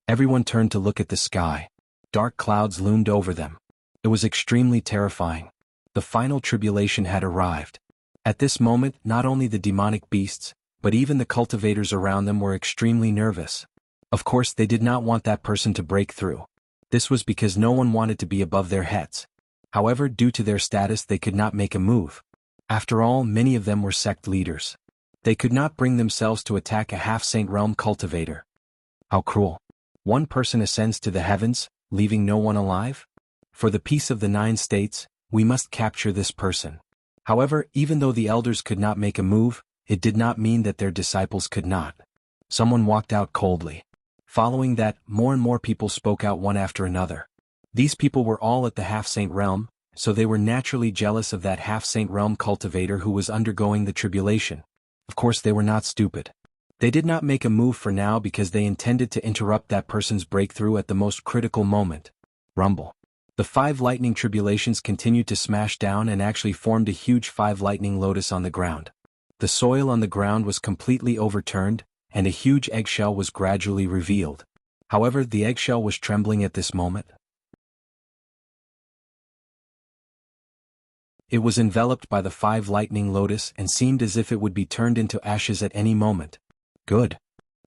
Everyone turned to look at the sky. Dark clouds loomed over them. It was extremely terrifying. The final tribulation had arrived. At this moment, not only the demonic beasts, but even the cultivators around them were extremely nervous. Of course, they did not want that person to break through. This was because no one wanted to be above their heads. However, due to their status, they could not make a move. After all, many of them were sect leaders. They could not bring themselves to attack a half-saint realm cultivator. How cruel. One person ascends to the heavens, leaving no one alive? For the peace of the 9 states, we must capture this person. However, even though the elders could not make a move, it did not mean that their disciples could not. Someone walked out coldly. Following that, more and more people spoke out one after another. These people were all at the half-saint realm, so they were naturally jealous of that half-saint realm cultivator who was undergoing the tribulation. Of course, they were not stupid. They did not make a move for now because they intended to interrupt that person's breakthrough at the most critical moment. Rumble. The 5 lightning tribulations continued to smash down and actually formed a huge 5 lightning lotus on the ground. The soil on the ground was completely overturned, and a huge eggshell was gradually revealed. However, the eggshell was trembling at this moment. It was enveloped by the 5 lightning lotus and seemed as if it would be turned into ashes at any moment. Good.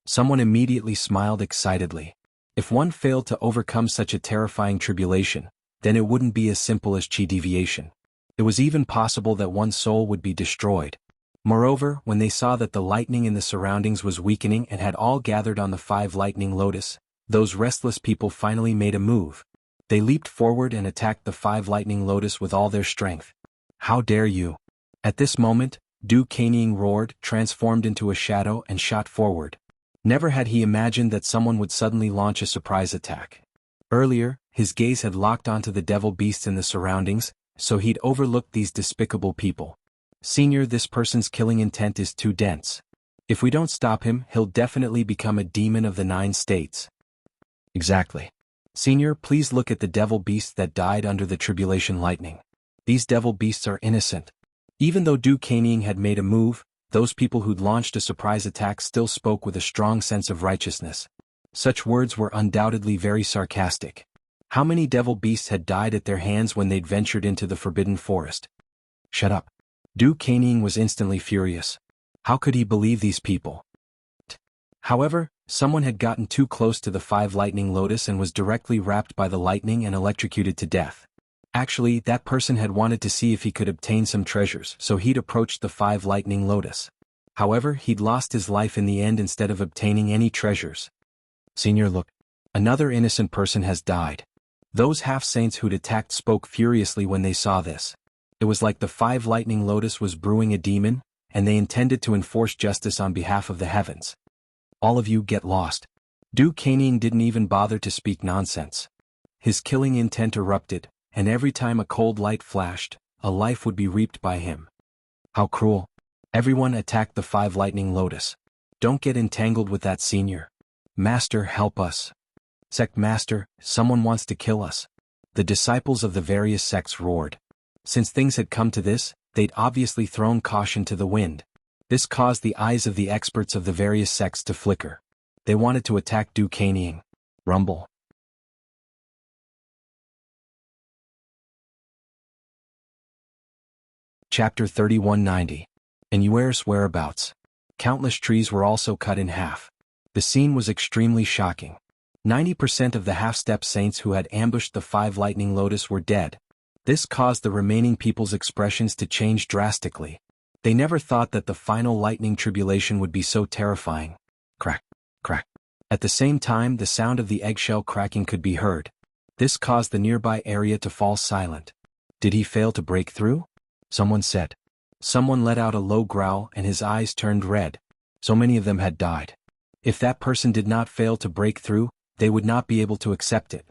Someone immediately smiled excitedly. If one failed to overcome such a terrifying tribulation, then it wouldn't be as simple as chi deviation. It was even possible that one's soul would be destroyed. Moreover, when they saw that the lightning in the surroundings was weakening and had all gathered on the 5 lightning lotus, those restless people finally made a move. They leaped forward and attacked the 5 lightning lotus with all their strength. How dare you? At this moment, Du Kanying roared, transformed into a shadow and shot forward. Never had he imagined that someone would suddenly launch a surprise attack. Earlier, his gaze had locked onto the devil beasts in the surroundings, so he'd overlooked these despicable people. Senior, this person's killing intent is too dense. If we don't stop him, he'll definitely become a demon of the 9 states. Exactly. Senior, please look at the devil beasts that died under the tribulation lightning. These devil beasts are innocent. Even though Du Kanying had made a move, those people who'd launched a surprise attack still spoke with a strong sense of righteousness. Such words were undoubtedly very sarcastic. How many devil beasts had died at their hands when they'd ventured into the forbidden forest? Shut up. Du Kanying was instantly furious. How could he believe these people? However, someone had gotten too close to the 5 lightning lotus and was directly wrapped by the lightning and electrocuted to death. Actually, that person had wanted to see if he could obtain some treasures, so he'd approached the 5 lightning lotus. However, he'd lost his life in the end instead of obtaining any treasures. Senior, look. Another innocent person has died. Those half-saints who'd attacked spoke furiously when they saw this. It was like the 5 lightning lotus was brewing a demon, and they intended to enforce justice on behalf of the heavens. All of you get lost. Du Kanying didn't even bother to speak nonsense. His killing intent erupted, and every time a cold light flashed, a life would be reaped by him. How cruel. Everyone attacked the 5 lightning lotus. Don't get entangled with that, Senior. Master, help us. Sect Master, someone wants to kill us. The disciples of the various sects roared. Since things had come to this, they'd obviously thrown caution to the wind. This caused the eyes of the experts of the various sects to flicker. They wanted to attack Du Kanying. Rumble. Chapter 3190. Inuer's whereabouts. Countless trees were also cut in half. The scene was extremely shocking. 90% of the half-step saints who had ambushed the 5 lightning lotus were dead. This caused the remaining people's expressions to change drastically. They never thought that the final lightning tribulation would be so terrifying. Crack, crack. At the same time, the sound of the eggshell cracking could be heard. This caused the nearby area to fall silent. Did he fail to break through? Someone said. Someone let out a low growl and his eyes turned red. So many of them had died. If that person did not fail to break through, they would not be able to accept it.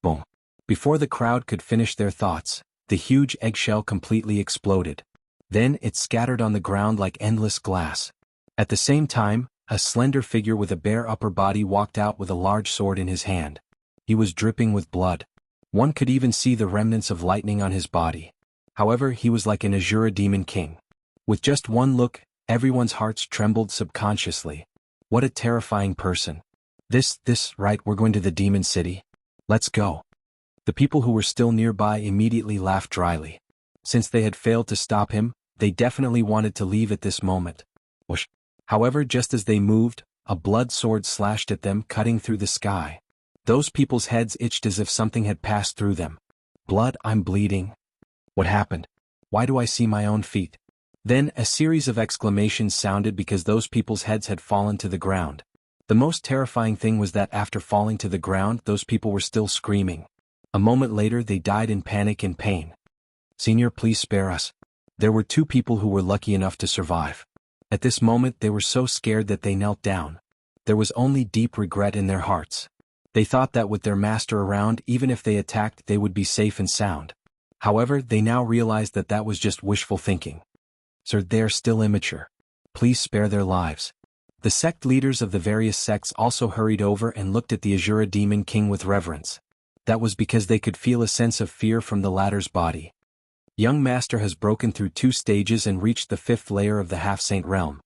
Boom. Before the crowd could finish their thoughts, the huge eggshell completely exploded. Then it scattered on the ground like endless glass. At the same time, a slender figure with a bare upper body walked out with a large sword in his hand. He was dripping with blood. One could even see the remnants of lightning on his body. However, he was like an Azura demon king. With just one look, everyone's hearts trembled subconsciously. What a terrifying person. Right, we're going to the demon city. Let's go. The people who were still nearby immediately laughed dryly. Since they had failed to stop him, they definitely wanted to leave at this moment. Whoosh. However, just as they moved, a blood sword slashed at them, cutting through the sky. Those people's heads itched as if something had passed through them. Blood, I'm bleeding. What happened? Why do I see my own feet? Then a series of exclamations sounded because those people's heads had fallen to the ground. The most terrifying thing was that after falling to the ground, those people were still screaming. A moment later, they died in panic and pain. Senior, please spare us. There were 2 people who were lucky enough to survive. At this moment, they were so scared that they knelt down. There was only deep regret in their hearts. They thought that with their master around, even if they attacked, they would be safe and sound. However, they now realized that that was just wishful thinking. Sir, they're still immature. Please spare their lives. The sect leaders of the various sects also hurried over and looked at the Azura demon king with reverence. That was because they could feel a sense of fear from the latter's body. Young master has broken through 2 stages and reached the 5th layer of the half-saint realm.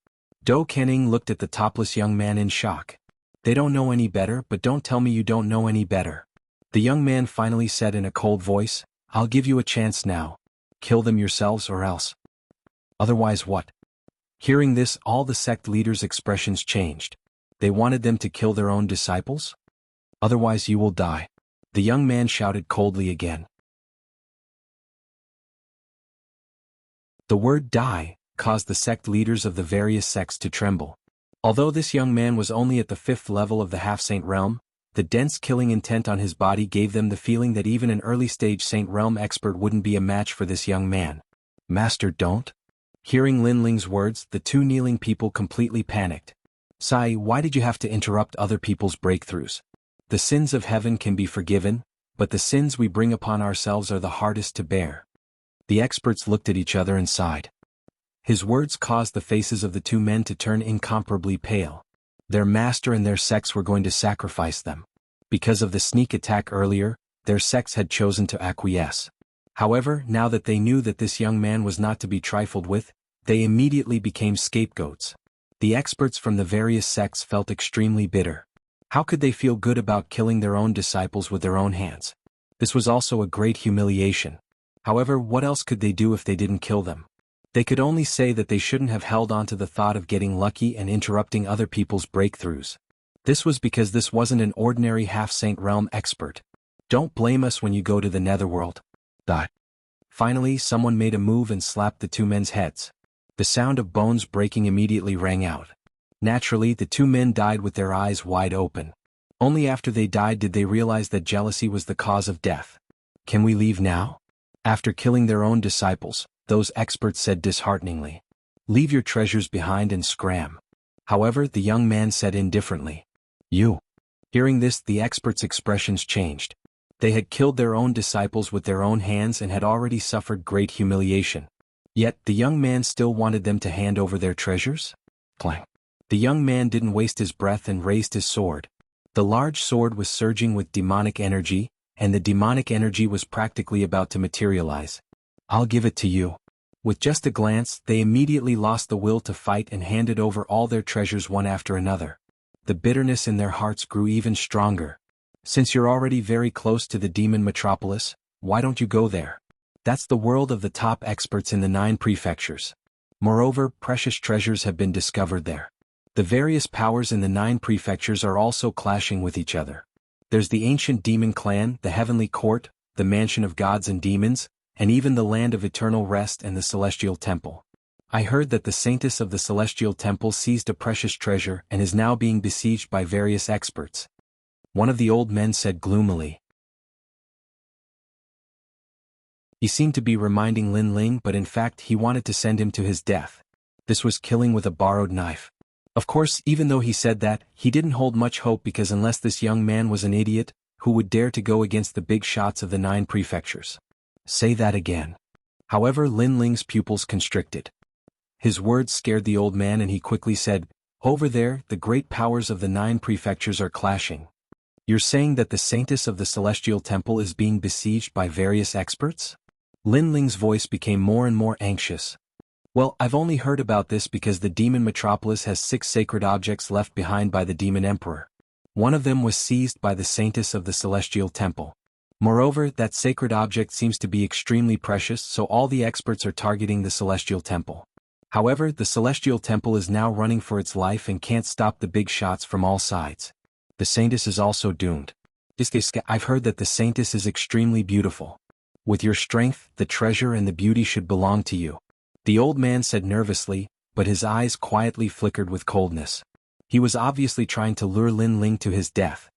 Do Kanying looked at the topless young man in shock. They don't know any better, but don't tell me you don't know any better. The young man finally said in a cold voice, I'll give you a chance now. Kill them yourselves or else. Otherwise what? Hearing this, all the sect leaders' expressions changed. They wanted them to kill their own disciples? Otherwise you will die. The young man shouted coldly again. The word die caused the sect leaders of the various sects to tremble. Although this young man was only at the 5th level of the half-saint realm, the dense killing intent on his body gave them the feeling that even an early-stage saint realm expert wouldn't be a match for this young man. Master, don't. Hearing Lin Ling's words, the two kneeling people completely panicked. Sai, why did you have to interrupt other people's breakthroughs? The sins of heaven can be forgiven, but the sins we bring upon ourselves are the hardest to bear. The experts looked at each other and sighed. His words caused the faces of the two men to turn incomparably pale. Their master and their sects were going to sacrifice them. Because of the sneak attack earlier, their sects had chosen to acquiesce. However, now that they knew that this young man was not to be trifled with, they immediately became scapegoats. The experts from the various sects felt extremely bitter. How could they feel good about killing their own disciples with their own hands? This was also a great humiliation. However, what else could they do if they didn't kill them? They could only say that they shouldn't have held on to the thought of getting lucky and interrupting other people's breakthroughs. This was because this wasn't an ordinary half-saint realm expert. Don't blame us when you go to the netherworld. Finally, someone made a move and slapped the two men's heads. The sound of bones breaking immediately rang out. Naturally, the two men died with their eyes wide open. Only after they died did they realize that jealousy was the cause of death. Can we leave now? After killing their own disciples, those experts said dishearteningly. Leave your treasures behind and scram. However, the young man said indifferently. You. Hearing this, the experts' expressions changed. They had killed their own disciples with their own hands and had already suffered great humiliation. Yet, the young man still wanted them to hand over their treasures? Clang. The young man didn't waste his breath and raised his sword. The large sword was surging with demonic energy, and the demonic energy was practically about to materialize. I'll give it to you. With just a glance, they immediately lost the will to fight and handed over all their treasures one after another. The bitterness in their hearts grew even stronger. Since you're already very close to the demon metropolis, why don't you go there? That's the world of the top experts in the 9 prefectures. Moreover, precious treasures have been discovered there. The various powers in the 9 prefectures are also clashing with each other. There's the ancient demon clan, the heavenly court, the mansion of gods and demons, and even the land of eternal rest and the celestial temple. I heard that the saintess of the celestial temple seized a precious treasure and is now being besieged by various experts. One of the old men said gloomily. He seemed to be reminding Lin Ling, but in fact he wanted to send him to his death. This was killing with a borrowed knife. Of course, even though he said that, he didn't hold much hope because unless this young man was an idiot, who would dare to go against the big shots of the 9 prefectures? Say that again. However, Lin Ling's pupils constricted. His words scared the old man and he quickly said, over there, the great powers of the 9 prefectures are clashing. You're saying that the saintess of the celestial temple is being besieged by various experts? Lin Ling's voice became more and more anxious. Well, I've only heard about this because the demon metropolis has 6 sacred objects left behind by the demon emperor. One of them was seized by the saintess of the celestial temple. Moreover, that sacred object seems to be extremely precious, so all the experts are targeting the celestial temple. However, the celestial temple is now running for its life and can't stop the big shots from all sides. The saintess is also doomed. I've heard that the saintess is extremely beautiful. With your strength, the treasure and the beauty should belong to you. The old man said nervously, but his eyes quietly flickered with coldness. He was obviously trying to lure Lin Ling to his death.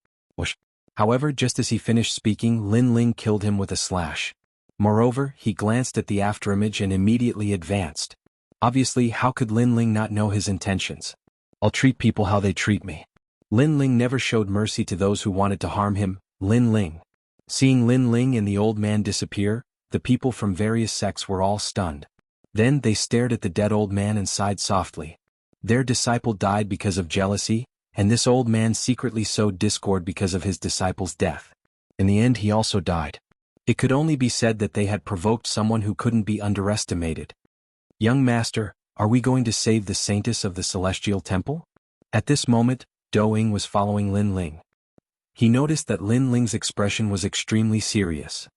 However, just as he finished speaking, Lin Ling killed him with a slash. Moreover, he glanced at the afterimage and immediately advanced. Obviously, how could Lin Ling not know his intentions? I'll treat people how they treat me. Lin Ling never showed mercy to those who wanted to harm him. Lin Ling. Seeing Lin Ling and the old man disappear, the people from various sects were all stunned. Then they stared at the dead old man and sighed softly. Their disciple died because of jealousy, and this old man secretly sowed discord because of his disciple's death. In the end, he also died. It could only be said that they had provoked someone who couldn't be underestimated. Young master, are we going to save the saintess of the celestial temple? At this moment, Doing was following Lin Ling. He noticed that Lin Ling's expression was extremely serious.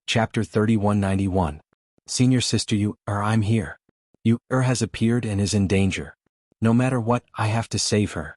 Chapter 3191. Senior sister I'm here. Has appeared and is in danger. No matter what, I have to save her.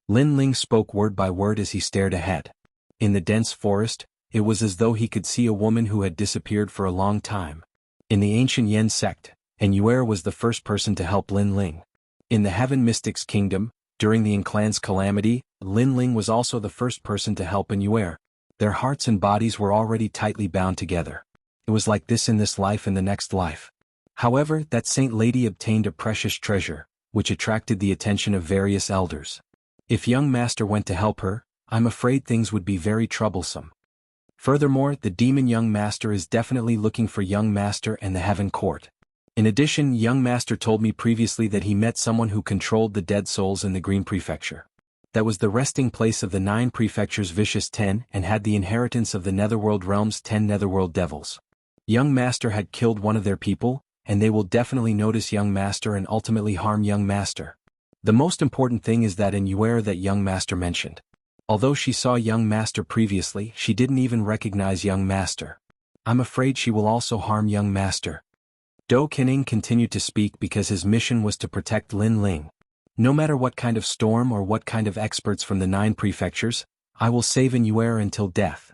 Lin Ling spoke word by word as he stared ahead. In the dense forest, it was as though he could see a woman who had disappeared for a long time. In the ancient Yen sect, and Yuer was the first person to help Lin Ling. In the Heaven Mystics Kingdom, during the Clan's calamity, Lin Ling was also the first person to help Yuer. Their hearts and bodies were already tightly bound together. It was like this in this life and the next life. However, that saint lady obtained a precious treasure, which attracted the attention of various elders. If young master went to help her, I'm afraid things would be very troublesome. Furthermore, the demon young master is definitely looking for young master and the heaven court. In addition, young master told me previously that he met someone who controlled the dead souls in the Green Prefecture. That was the resting place of the 9 prefectures vicious 10 and had the inheritance of the netherworld realms 10 netherworld devils. Young master had killed one of their people, and they will definitely notice young master and ultimately harm young master. The most important thing is that Immortality that young master mentioned. Although she saw young master previously, she didn't even recognize young master. I'm afraid she will also harm young master. Do Kening continued to speak because his mission was to protect Lin Ling. No matter what kind of storm or what kind of experts from the 9 prefectures, I will save Immortality until death.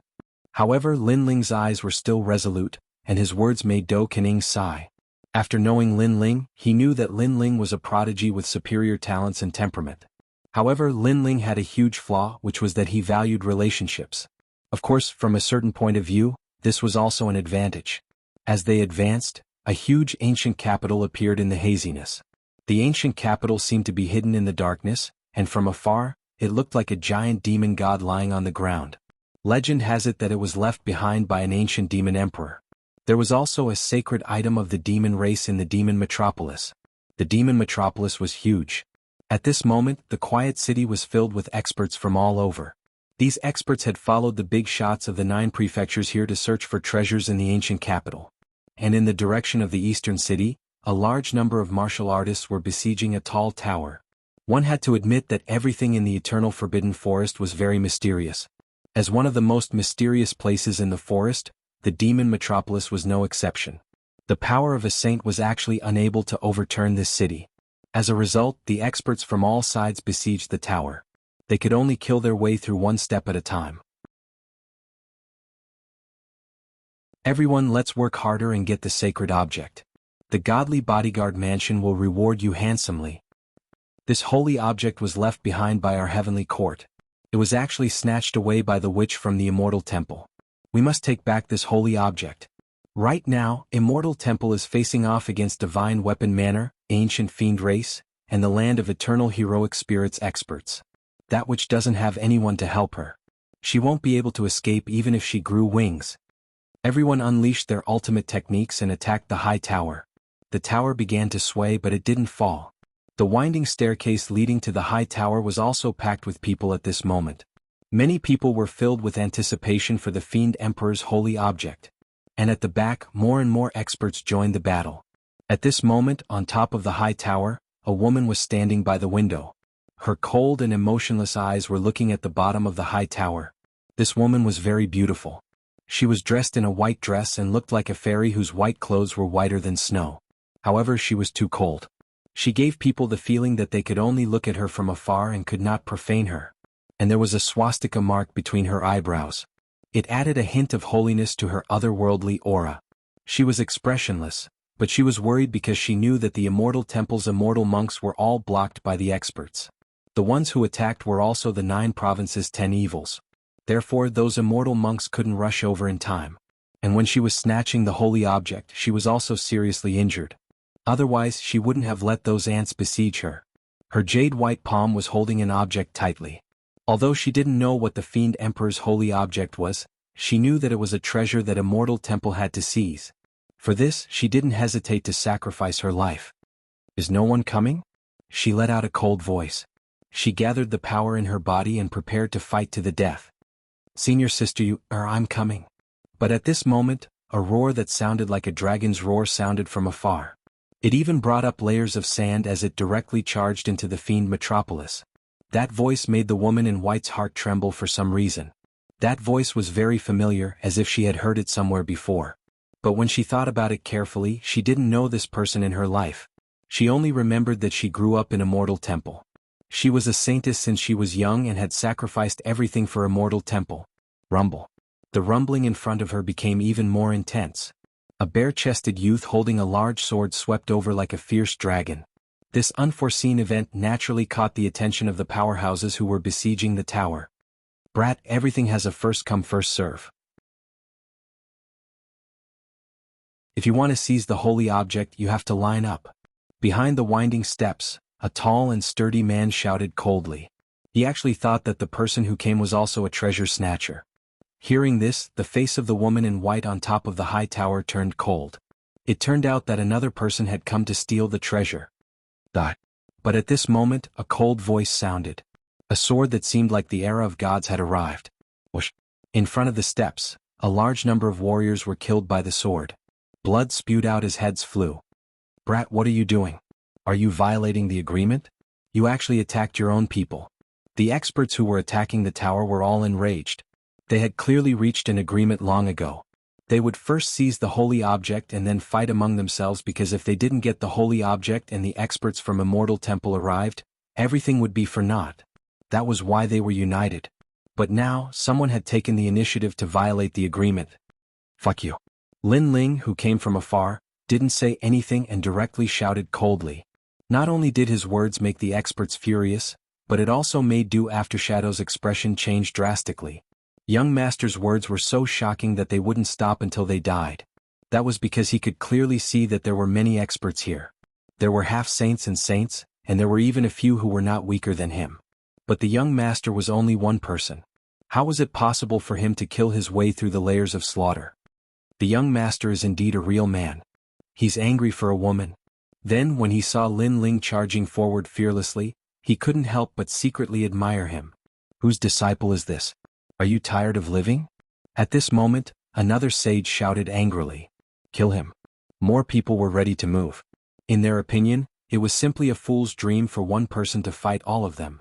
However, Lin Ling's eyes were still resolute, and his words made Do Kening sigh. After knowing Lin Ling, he knew that Lin Ling was a prodigy with superior talents and temperament. However, Lin Ling had a huge flaw, which was that he valued relationships. Of course, from a certain point of view, this was also an advantage. As they advanced, a huge ancient capital appeared in the haziness. The ancient capital seemed to be hidden in the darkness, and from afar, it looked like a giant demon god lying on the ground. Legend has it that it was left behind by an ancient demon emperor. There was also a sacred item of the demon race in the demon metropolis. The demon metropolis was huge. At this moment, the quiet city was filled with experts from all over. These experts had followed the big shots of the 9 prefectures here to search for treasures in the ancient capital. And in the direction of the eastern city, a large number of martial artists were besieging a tall tower. One had to admit that everything in the eternal forbidden forest was very mysterious. As one of the most mysterious places in the forest, the demon metropolis was no exception. The power of a saint was actually unable to overturn this city. As a result, the experts from all sides besieged the tower. They could only kill their way through one step at a time. Everyone, let's work harder and get the sacred object. The godly bodyguard mansion will reward you handsomely. This holy object was left behind by our heavenly court. It was actually snatched away by the witch from the immortal temple. We must take back this holy object. Right now, Immortal Temple is facing off against Divine Weapon Manor, Ancient Fiend Race, and the land of Eternal Heroic Spirits experts. That witch doesn't have anyone to help her. She won't be able to escape even if she grew wings. Everyone unleashed their ultimate techniques and attacked the high tower. The tower began to sway, but it didn't fall. The winding staircase leading to the high tower was also packed with people at this moment. Many people were filled with anticipation for the Fiend Emperor's holy object. And at the back, more and more experts joined the battle. At this moment, on top of the high tower, a woman was standing by the window. Her cold and emotionless eyes were looking at the bottom of the high tower. This woman was very beautiful. She was dressed in a white dress and looked like a fairy whose white clothes were whiter than snow. However, she was too cold. She gave people the feeling that they could only look at her from afar and could not profane her. And there was a swastika mark between her eyebrows. It added a hint of holiness to her otherworldly aura. She was expressionless, but she was worried because she knew that the Immortal Temple's immortal monks were all blocked by the experts. The ones who attacked were also the 9 provinces' 10 evils. Therefore, those immortal monks couldn't rush over in time. And when she was snatching the holy object, she was also seriously injured. Otherwise, she wouldn't have let those ants besiege her. Her jade-white palm was holding an object tightly. Although she didn't know what the Fiend Emperor's holy object was, she knew that it was a treasure that Immortal Temple had to seize. For this, she didn't hesitate to sacrifice her life. Is no one coming? She let out a cold voice. She gathered the power in her body and prepared to fight to the death. Senior sister, I'm coming. But at this moment, a roar that sounded like a dragon's roar sounded from afar. It even brought up layers of sand as it directly charged into the Fiend Metropolis. That voice made the woman in white's heart tremble for some reason. That voice was very familiar, as if she had heard it somewhere before. But when she thought about it carefully, she didn't know this person in her life. She only remembered that she grew up in Immortal Temple. She was a saintess since she was young and had sacrificed everything for Immortal Temple. Rumble. The rumbling in front of her became even more intense. A bare-chested youth holding a large sword swept over like a fierce dragon. This unforeseen event naturally caught the attention of the powerhouses who were besieging the tower. Brat, everything has a first come first serve. If you want to seize the holy object, you have to line up. Behind the winding steps, a tall and sturdy man shouted coldly. He actually thought that the person who came was also a treasure snatcher. Hearing this, the face of the woman in white on top of the high tower turned cold. It turned out that another person had come to steal the treasure. But at this moment, a cold voice sounded. A sword that seemed like the era of gods had arrived. Whoosh! In front of the steps, a large number of warriors were killed by the sword. Blood spewed out as heads flew. Brat, what are you doing? Are you violating the agreement? You actually attacked your own people. The experts who were attacking the tower were all enraged. They had clearly reached an agreement long ago. They would first seize the holy object and then fight among themselves, because if they didn't get the holy object and the experts from Immortal Temple arrived, everything would be for naught. That was why they were united. But now, someone had taken the initiative to violate the agreement. Fuck you. Lin Ling, who came from afar, didn't say anything and directly shouted coldly. Not only did his words make the experts furious, but it also made Du Aftershadow's expression change drastically. Young Master's words were so shocking that they wouldn't stop until they died. That was because he could clearly see that there were many experts here. There were half-saints and saints, and there were even a few who were not weaker than him. But the young master was only one person. How was it possible for him to kill his way through the layers of slaughter? The young master is indeed a real man. He's angry for a woman. Then, when he saw Lin Ling charging forward fearlessly, he couldn't help but secretly admire him. Whose disciple is this? Are you tired of living? At this moment, another sage shouted angrily. Kill him. More people were ready to move. In their opinion, it was simply a fool's dream for one person to fight all of them.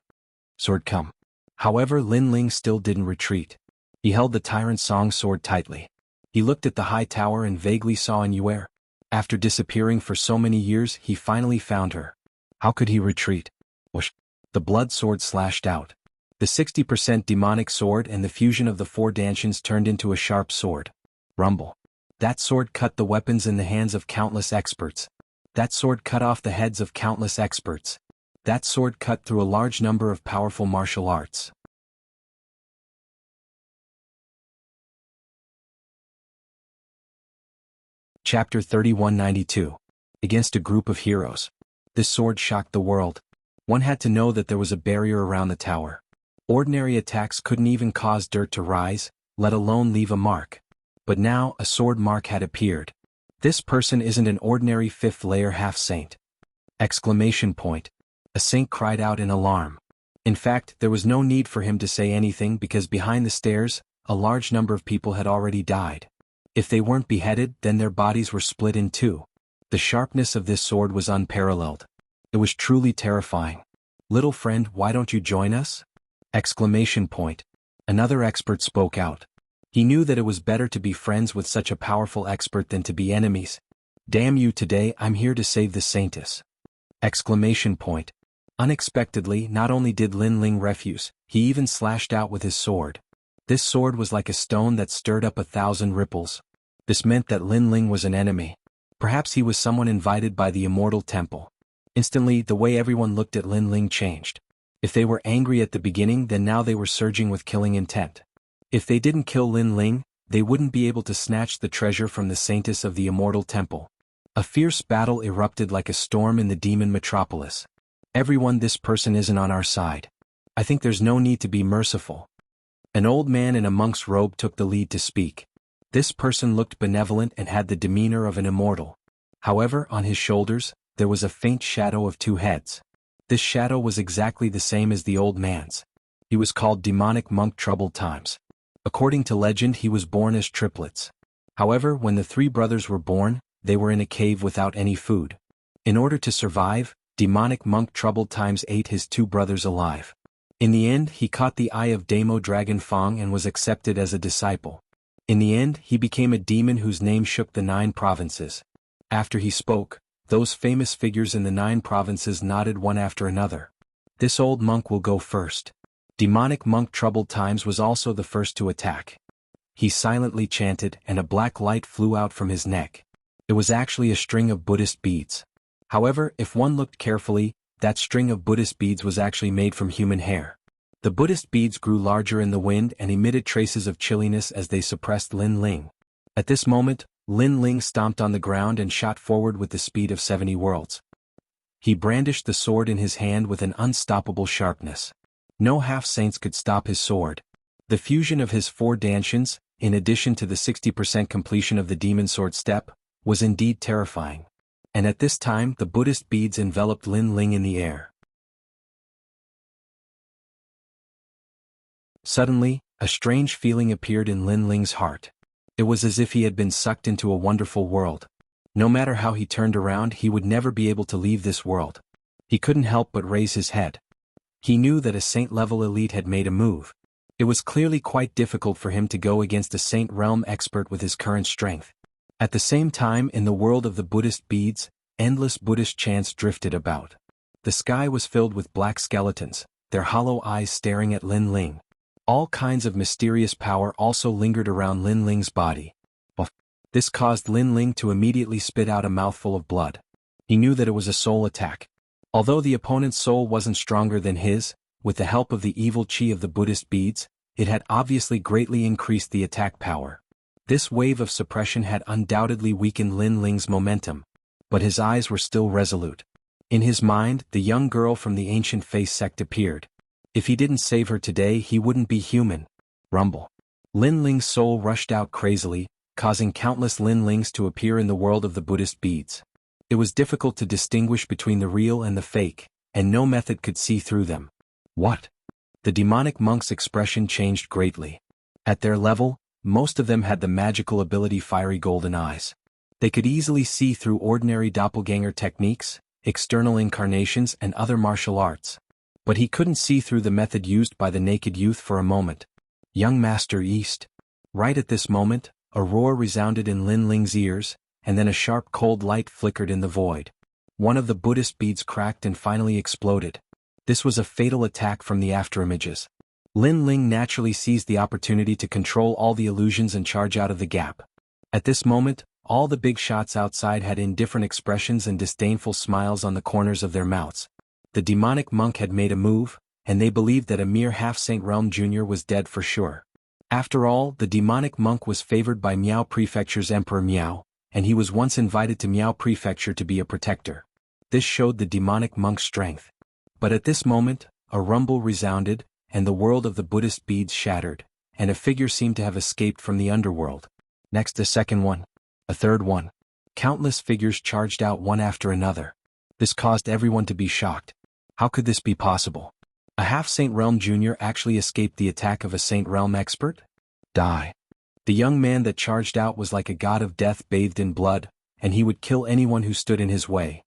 Sword come. However, Lin Ling still didn't retreat. He held the Tyrant Song sword tightly. He looked at the high tower and vaguely saw an Yuer. After disappearing for so many years, he finally found her. How could he retreat? Whoosh! The blood sword slashed out. The 60% demonic sword and the fusion of the four dantians turned into a sharp sword. Rumble. That sword cut the weapons in the hands of countless experts. That sword cut off the heads of countless experts. That sword cut through a large number of powerful martial arts. Chapter 3192. Against a group of heroes. This sword shocked the world. One had to know that there was a barrier around the tower. Ordinary attacks couldn't even cause dirt to rise, let alone leave a mark. But now a sword mark had appeared. This person isn't an ordinary fifth-layer half-saint. Exclamation point. A saint cried out in alarm. In fact, there was no need for him to say anything, because behind the stairs, a large number of people had already died. If they weren't beheaded, then their bodies were split in two. The sharpness of this sword was unparalleled. It was truly terrifying. Little friend, why don't you join us? Exclamation point. Another expert spoke out. He knew that it was better to be friends with such a powerful expert than to be enemies. Damn you, today I'm here to save the saintess. Exclamation point. Unexpectedly, not only did Lin Ling refuse, he even slashed out with his sword. This sword was like a stone that stirred up 1,000 ripples. This meant that Lin Ling was an enemy. Perhaps he was someone invited by the Immortal Temple. Instantly, the way everyone looked at Lin Ling changed. If they were angry at the beginning, then now they were surging with killing intent. If they didn't kill Lin Ling, they wouldn't be able to snatch the treasure from the saintess of the Immortal Temple. A fierce battle erupted like a storm in the demon metropolis. Everyone, this person isn't on our side. I think there's no need to be merciful. An old man in a monk's robe took the lead to speak. This person looked benevolent and had the demeanor of an immortal. However, on his shoulders, there was a faint shadow of two heads. This shadow was exactly the same as the old man's. He was called Demonic Monk Troubled Times. According to legend, he was born as triplets. However, when the three brothers were born, they were in a cave without any food. In order to survive, Demonic Monk Troubled Times ate his two brothers alive. In the end, he caught the eye of Damo Dragon Fong and was accepted as a disciple. In the end, he became a demon whose name shook the 9 provinces. After he spoke, those famous figures in the 9 provinces nodded one after another. This old monk will go first. Demonic Monk Troubled Times was also the first to attack. He silently chanted, and a black light flew out from his neck. It was actually a string of Buddhist beads. However, if one looked carefully, that string of Buddhist beads was actually made from human hair. The Buddhist beads grew larger in the wind and emitted traces of chilliness as they suppressed Lin Ling. At this moment, Lin Ling stomped on the ground and shot forward with the speed of 70 worlds. He brandished the sword in his hand with an unstoppable sharpness. No half-saints could stop his sword. The fusion of his 4 dantians, in addition to the 60% completion of the demon sword step, was indeed terrifying. And at this time the Buddhist beads enveloped Lin Ling in the air. Suddenly, a strange feeling appeared in Lin Ling's heart. It was as if he had been sucked into a wonderful world. No matter how he turned around, he would never be able to leave this world. He couldn't help but raise his head. He knew that a saint-level elite had made a move. It was clearly quite difficult for him to go against a saint realm expert with his current strength. At the same time, in the world of the Buddhist beads, endless Buddhist chants drifted about. The sky was filled with black skeletons, their hollow eyes staring at Lin Ling. All kinds of mysterious power also lingered around Lin Ling's body. This caused Lin Ling to immediately spit out a mouthful of blood. He knew that it was a soul attack. Although the opponent's soul wasn't stronger than his, with the help of the evil chi of the Buddhist beads, it had obviously greatly increased the attack power. This wave of suppression had undoubtedly weakened Lin Ling's momentum, but his eyes were still resolute. In his mind, the young girl from the ancient face sect appeared. If he didn't save her today, he wouldn't be human. Rumble. Lin Ling's soul rushed out crazily, causing countless Lin Lings to appear in the world of the Buddhist beads. It was difficult to distinguish between the real and the fake, and no method could see through them. What? The demonic monk's expression changed greatly. At their level, most of them had the magical ability fiery golden eyes. They could easily see through ordinary doppelganger techniques, external incarnations and other martial arts. But he couldn't see through the method used by the naked youth for a moment. Young Master East. Right at this moment, a roar resounded in Lin Ling's ears, and then a sharp cold light flickered in the void. One of the Buddhist beads cracked and finally exploded. This was a fatal attack from the afterimages. Lin Ling naturally seized the opportunity to control all the illusions and charge out of the gap. At this moment, all the big shots outside had indifferent expressions and disdainful smiles on the corners of their mouths. The demonic monk had made a move, and they believed that a mere half-saint realm junior was dead for sure. After all, the demonic monk was favored by Miao Prefecture's Emperor Miao, and he was once invited to Miao Prefecture to be a protector. This showed the demonic monk's strength. But at this moment, a rumble resounded, and the world of the Buddhist beads shattered, and a figure seemed to have escaped from the underworld. Next a second one. A third one. Countless figures charged out one after another. This caused everyone to be shocked. How could this be possible? A half-saint realm junior actually escaped the attack of a saint realm expert? Die. The young man that charged out was like a god of death bathed in blood, and he would kill anyone who stood in his way.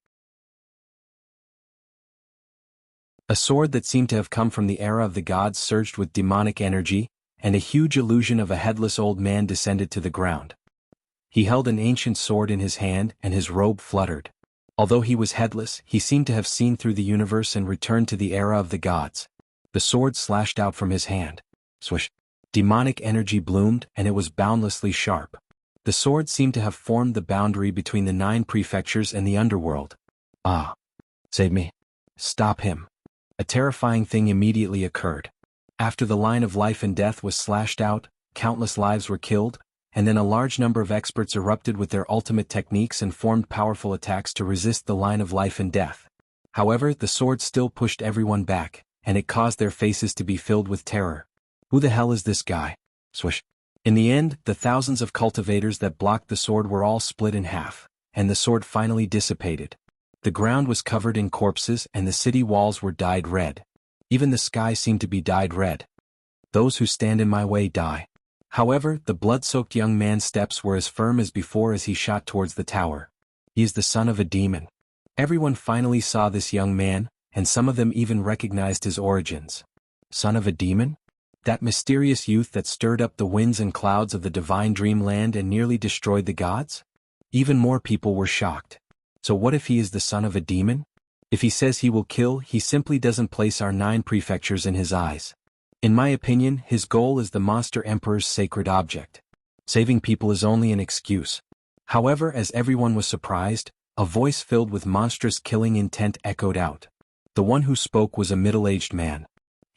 A sword that seemed to have come from the era of the gods surged with demonic energy, and a huge illusion of a headless old man descended to the ground. He held an ancient sword in his hand, and his robe fluttered. Although he was headless, he seemed to have seen through the universe and returned to the era of the gods. The sword slashed out from his hand. Swish. Demonic energy bloomed, and it was boundlessly sharp. The sword seemed to have formed the boundary between the 9 prefectures and the underworld. Ah! Save me. Stop him. A terrifying thing immediately occurred. After the line of life and death was slashed out, countless lives were killed, and then a large number of experts erupted with their ultimate techniques and formed powerful attacks to resist the line of life and death. However, the sword still pushed everyone back, and it caused their faces to be filled with terror. Who the hell is this guy? Swish. In the end, the thousands of cultivators that blocked the sword were all split in half, and the sword finally dissipated. The ground was covered in corpses and the city walls were dyed red. Even the sky seemed to be dyed red. Those who stand in my way die. However, the blood-soaked young man's steps were as firm as before as he shot towards the tower. He is the son of a demon. Everyone finally saw this young man, and some of them even recognized his origins. Son of a demon? That mysterious youth that stirred up the winds and clouds of the divine dreamland and nearly destroyed the gods? Even more people were shocked. So what if he is the son of a demon? If he says he will kill, he simply doesn't place our 9 prefectures in his eyes. In my opinion, his goal is the monster emperor's sacred object. Saving people is only an excuse. However, as everyone was surprised, a voice filled with monstrous killing intent echoed out. The one who spoke was a middle-aged man.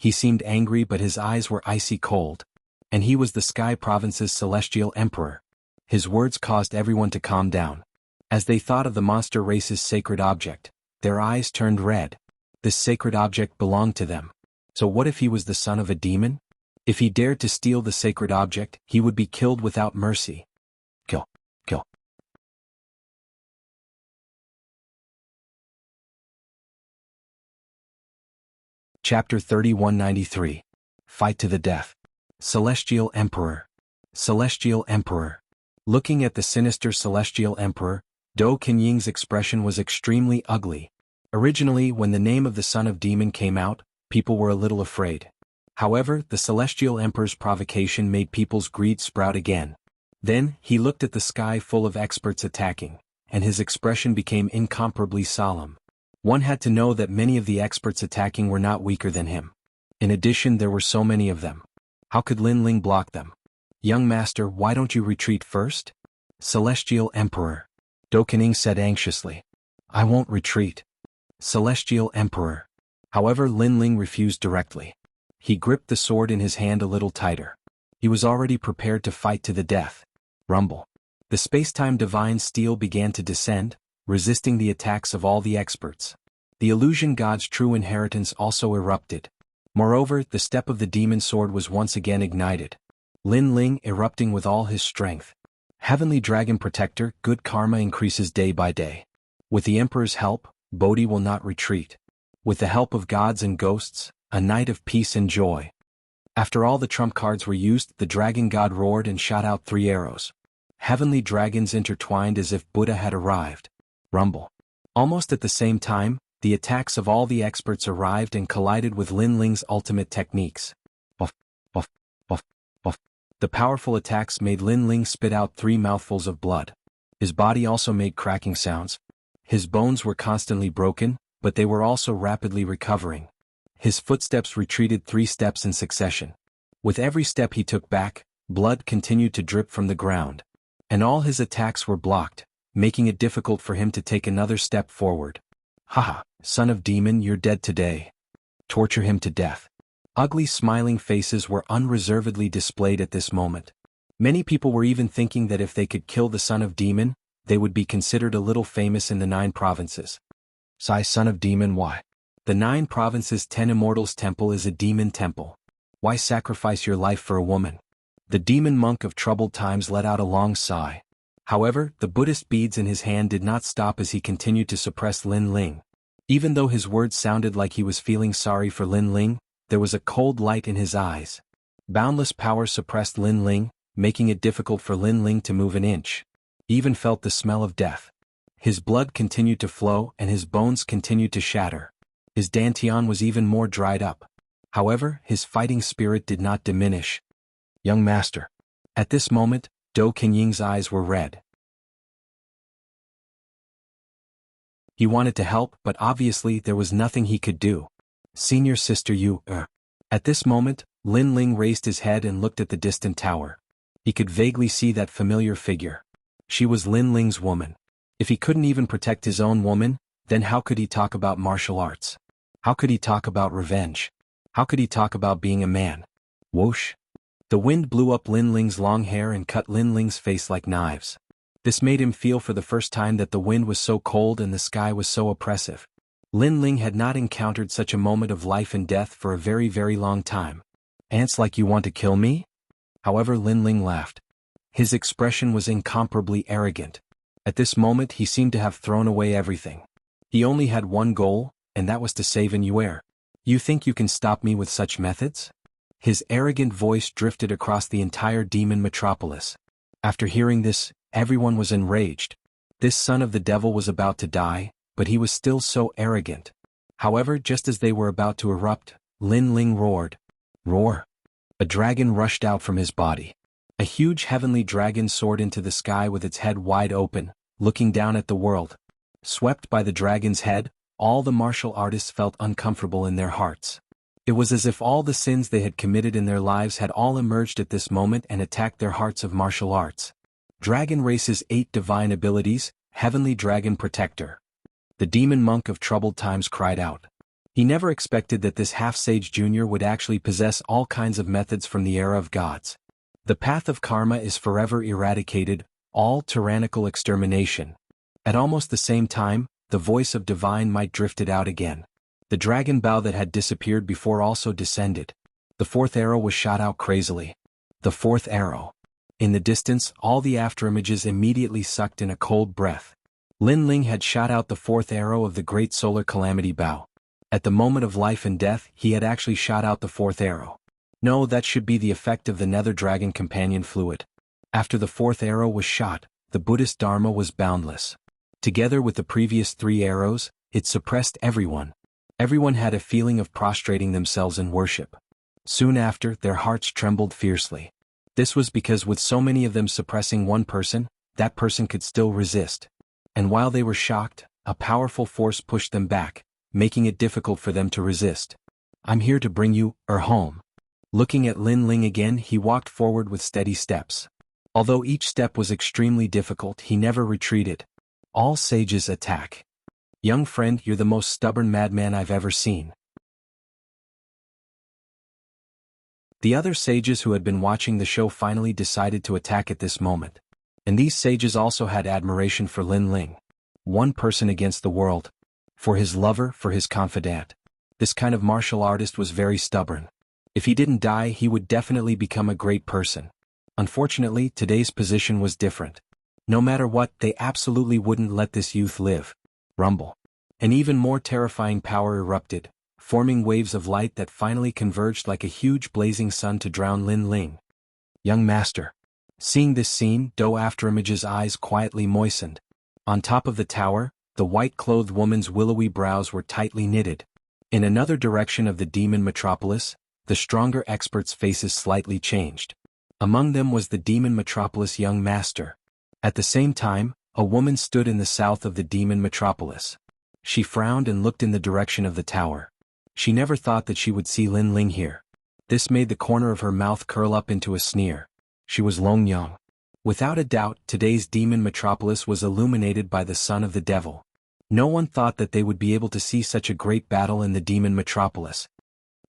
He seemed angry, but his eyes were icy cold. And he was the Sky Province's celestial emperor. His words caused everyone to calm down. As they thought of the monster race's sacred object, their eyes turned red. This sacred object belonged to them. So what if he was the son of a demon? If he dared to steal the sacred object, he would be killed without mercy. Kill. Kill. Chapter 3193. Fight to the death. Celestial Emperor. Celestial Emperor. Looking at the sinister Celestial Emperor, Dou Kenying's expression was extremely ugly. Originally, when the name of the son of demon came out, people were a little afraid. However, the Celestial Emperor's provocation made people's greed sprout again. Then, he looked at the sky full of experts attacking, and his expression became incomparably solemn. One had to know that many of the experts attacking were not weaker than him. In addition, there were so many of them. How could Lin Ling block them? Young master, why don't you retreat first? Celestial Emperor. Dou Kenying said anxiously. I won't retreat. Celestial Emperor. However, Lin Ling refused directly. He gripped the sword in his hand a little tighter. He was already prepared to fight to the death. Rumble. The space-time divine steel began to descend, resisting the attacks of all the experts. The illusion god's true inheritance also erupted. Moreover, the step of the demon sword was once again ignited. Lin Ling erupting with all his strength. Heavenly Dragon Protector, good karma increases day by day. With the Emperor's help, Bodhi will not retreat. With the help of gods and ghosts, a night of peace and joy. After all the trump cards were used, the dragon god roared and shot out 3 arrows. Heavenly dragons intertwined as if Buddha had arrived. Rumble. Almost at the same time, the attacks of all the experts arrived and collided with Lin Ling's ultimate techniques. Buff, buff, buff, buff. The powerful attacks made Lin Ling spit out 3 mouthfuls of blood. His body also made cracking sounds. His bones were constantly broken, but they were also rapidly recovering. His footsteps retreated 3 steps in succession. With every step he took back, blood continued to drip from the ground. And all his attacks were blocked, making it difficult for him to take another step forward. Haha, son of demon, you're dead today. Torture him to death. Ugly smiling faces were unreservedly displayed at this moment. Many people were even thinking that if they could kill the son of demon, they would be considered a little famous in the 9 provinces. Sigh, son of demon, why? The 9 provinces' 10 immortals temple is a demon temple. Why sacrifice your life for a woman? The demon monk of troubled times let out a long sigh. However, the Buddhist beads in his hand did not stop as he continued to suppress Lin Ling. Even though his words sounded like he was feeling sorry for Lin Ling, there was a cold light in his eyes. Boundless power suppressed Lin Ling, making it difficult for Lin Ling to move an inch. He even felt the smell of death. His blood continued to flow and his bones continued to shatter. His dantian was even more dried up. However, his fighting spirit did not diminish. Young master. At this moment, Dou Kenying's eyes were red. He wanted to help, but obviously there was nothing he could do. Senior sister, you, At this moment, Lin Ling raised his head and looked at the distant tower. He could vaguely see that familiar figure. She was Lin Ling's woman. If he couldn't even protect his own woman, then how could he talk about martial arts? How could he talk about revenge? How could he talk about being a man? Whoosh! The wind blew up Lin Ling's long hair and cut Lin Ling's face like knives. This made him feel for the first time that the wind was so cold and the sky was so oppressive. Lin Ling had not encountered such a moment of life and death for a very, very long time. Ants like you want to kill me? However, Lin Ling laughed. His expression was incomparably arrogant. At this moment he seemed to have thrown away everything. He only had one goal, and that was to save An Yuer. You think you can stop me with such methods? His arrogant voice drifted across the entire demon metropolis. After hearing this, everyone was enraged. This son of the devil was about to die, but he was still so arrogant. However, just as they were about to erupt, Lin Ling roared. Roar! A dragon rushed out from his body. A huge heavenly dragon soared into the sky with its head wide open, looking down at the world. Swept by the dragon's head, all the martial artists felt uncomfortable in their hearts. It was as if all the sins they had committed in their lives had all emerged at this moment and attacked their hearts of martial arts. Dragon Race's 8 divine abilities, Heavenly Dragon Protector. The demon monk of troubled times cried out. He never expected that this half-sage junior would actually possess all kinds of methods from the era of gods. The path of karma is forever eradicated, all tyrannical extermination. At almost the same time, the voice of divine might drifted out again. The dragon bow that had disappeared before also descended. The fourth arrow was shot out crazily. The fourth arrow. In the distance, all the afterimages immediately sucked in a cold breath. Lin Ling had shot out the fourth arrow of the great solar calamity bow. At the moment of life and death, he had actually shot out the fourth arrow. No, that should be the effect of the nether dragon companion fluid. After the fourth arrow was shot, the Buddhist Dharma was boundless. Together with the previous 3 arrows, it suppressed everyone. Everyone had a feeling of prostrating themselves in worship. Soon after, their hearts trembled fiercely. This was because with so many of them suppressing one person, that person could still resist. And while they were shocked, a powerful force pushed them back, making it difficult for them to resist. "I'm here to bring you, home." Looking at Lin Ling again, he walked forward with steady steps. Although each step was extremely difficult, he never retreated. All sages attack. Young friend, you're the most stubborn madman I've ever seen. The other sages who had been watching the show finally decided to attack at this moment. And these sages also had admiration for Lin Ling. One person against the world. For his lover, for his confidant. This kind of martial artist was very stubborn. If he didn't die, he would definitely become a great person. Unfortunately, today's position was different. No matter what, they absolutely wouldn't let this youth live. Rumble. An even more terrifying power erupted, forming waves of light that finally converged like a huge blazing sun to drown Lin Ling. Young master. Seeing this scene, Do Afterimage's eyes quietly moistened. On top of the tower, the white-clothed woman's willowy brows were tightly knitted. In another direction of the demon metropolis, the stronger experts' faces slightly changed. Among them was the demon metropolis young master. At the same time, a woman stood in the south of the demon metropolis. She frowned and looked in the direction of the tower. She never thought that she would see Lin Ling here. This made the corner of her mouth curl up into a sneer. She was Long Yang. Without a doubt, today's demon metropolis was illuminated by the son of the devil. No one thought that they would be able to see such a great battle in the demon metropolis.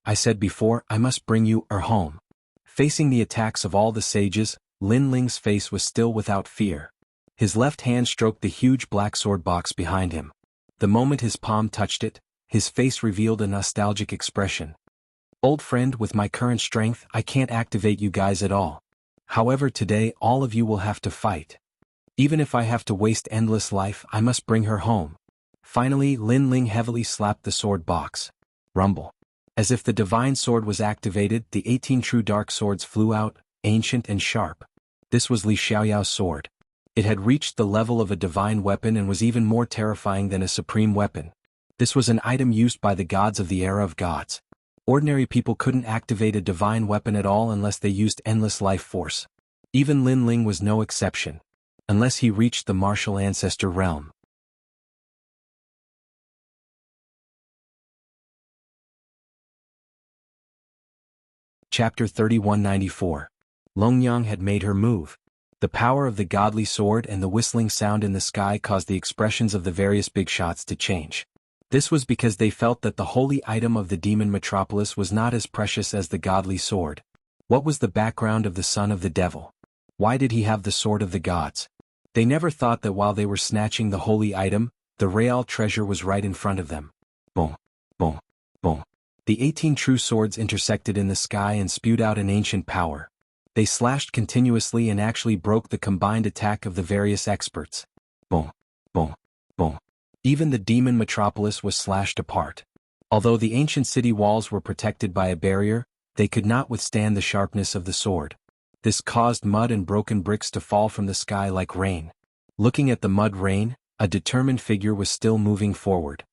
I said before, I must bring you home. Facing the attacks of all the sages, Lin Ling's face was still without fear. His left hand stroked the huge black sword box behind him. The moment his palm touched it, his face revealed a nostalgic expression. Old friend, with my current strength, I can't activate you guys at all. However, today all of you will have to fight. Even if I have to waste endless life, I must bring her home. Finally, Lin Ling heavily slapped the sword box. Rumble. As if the divine sword was activated, the 18 true dark swords flew out, ancient and sharp. This was Li Xiaoyao's sword. It had reached the level of a divine weapon and was even more terrifying than a supreme weapon. This was an item used by the gods of the era of gods. Ordinary people couldn't activate a divine weapon at all unless they used endless life force. Even Lin Ling was no exception. Unless he reached the martial ancestor realm. Chapter 3194. Longyang had made her move. The power of the godly sword and the whistling sound in the sky caused the expressions of the various big shots to change. This was because they felt that the holy item of the demon metropolis was not as precious as the godly sword. What was the background of the son of the devil? Why did he have the sword of the gods? They never thought that while they were snatching the holy item, the real treasure was right in front of them. Boom, boom, boom. The 18 true swords intersected in the sky and spewed out an ancient power. They slashed continuously and actually broke the combined attack of the various experts. Boom, boom, boom. Even the demon metropolis was slashed apart. Although the ancient city walls were protected by a barrier, they could not withstand the sharpness of the sword. This caused mud and broken bricks to fall from the sky like rain. Looking at the mud rain, a determined figure was still moving forward.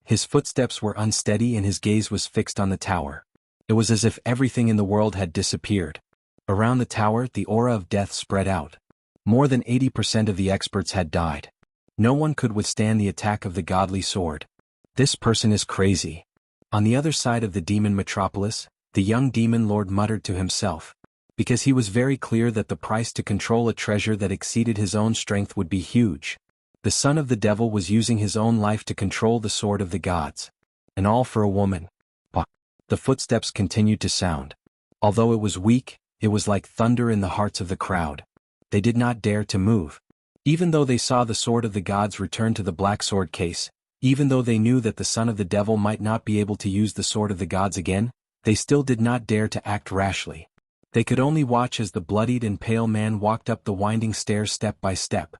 His footsteps were unsteady and his gaze was fixed on the tower. It was as if everything in the world had disappeared. Around the tower, the aura of death spread out. More than 80% of the experts had died. No one could withstand the attack of the godly sword. This person is crazy. On the other side of the demon metropolis, the young demon lord muttered to himself. Because he was very clear that the price to control a treasure that exceeded his own strength would be huge. The son of the devil was using his own life to control the sword of the gods. And all for a woman. Bah. The footsteps continued to sound. Although it was weak, it was like thunder in the hearts of the crowd. They did not dare to move. Even though they saw the sword of the gods return to the black sword case, even though they knew that the son of the devil might not be able to use the sword of the gods again, they still did not dare to act rashly. They could only watch as the bloodied and pale man walked up the winding stairs step by step.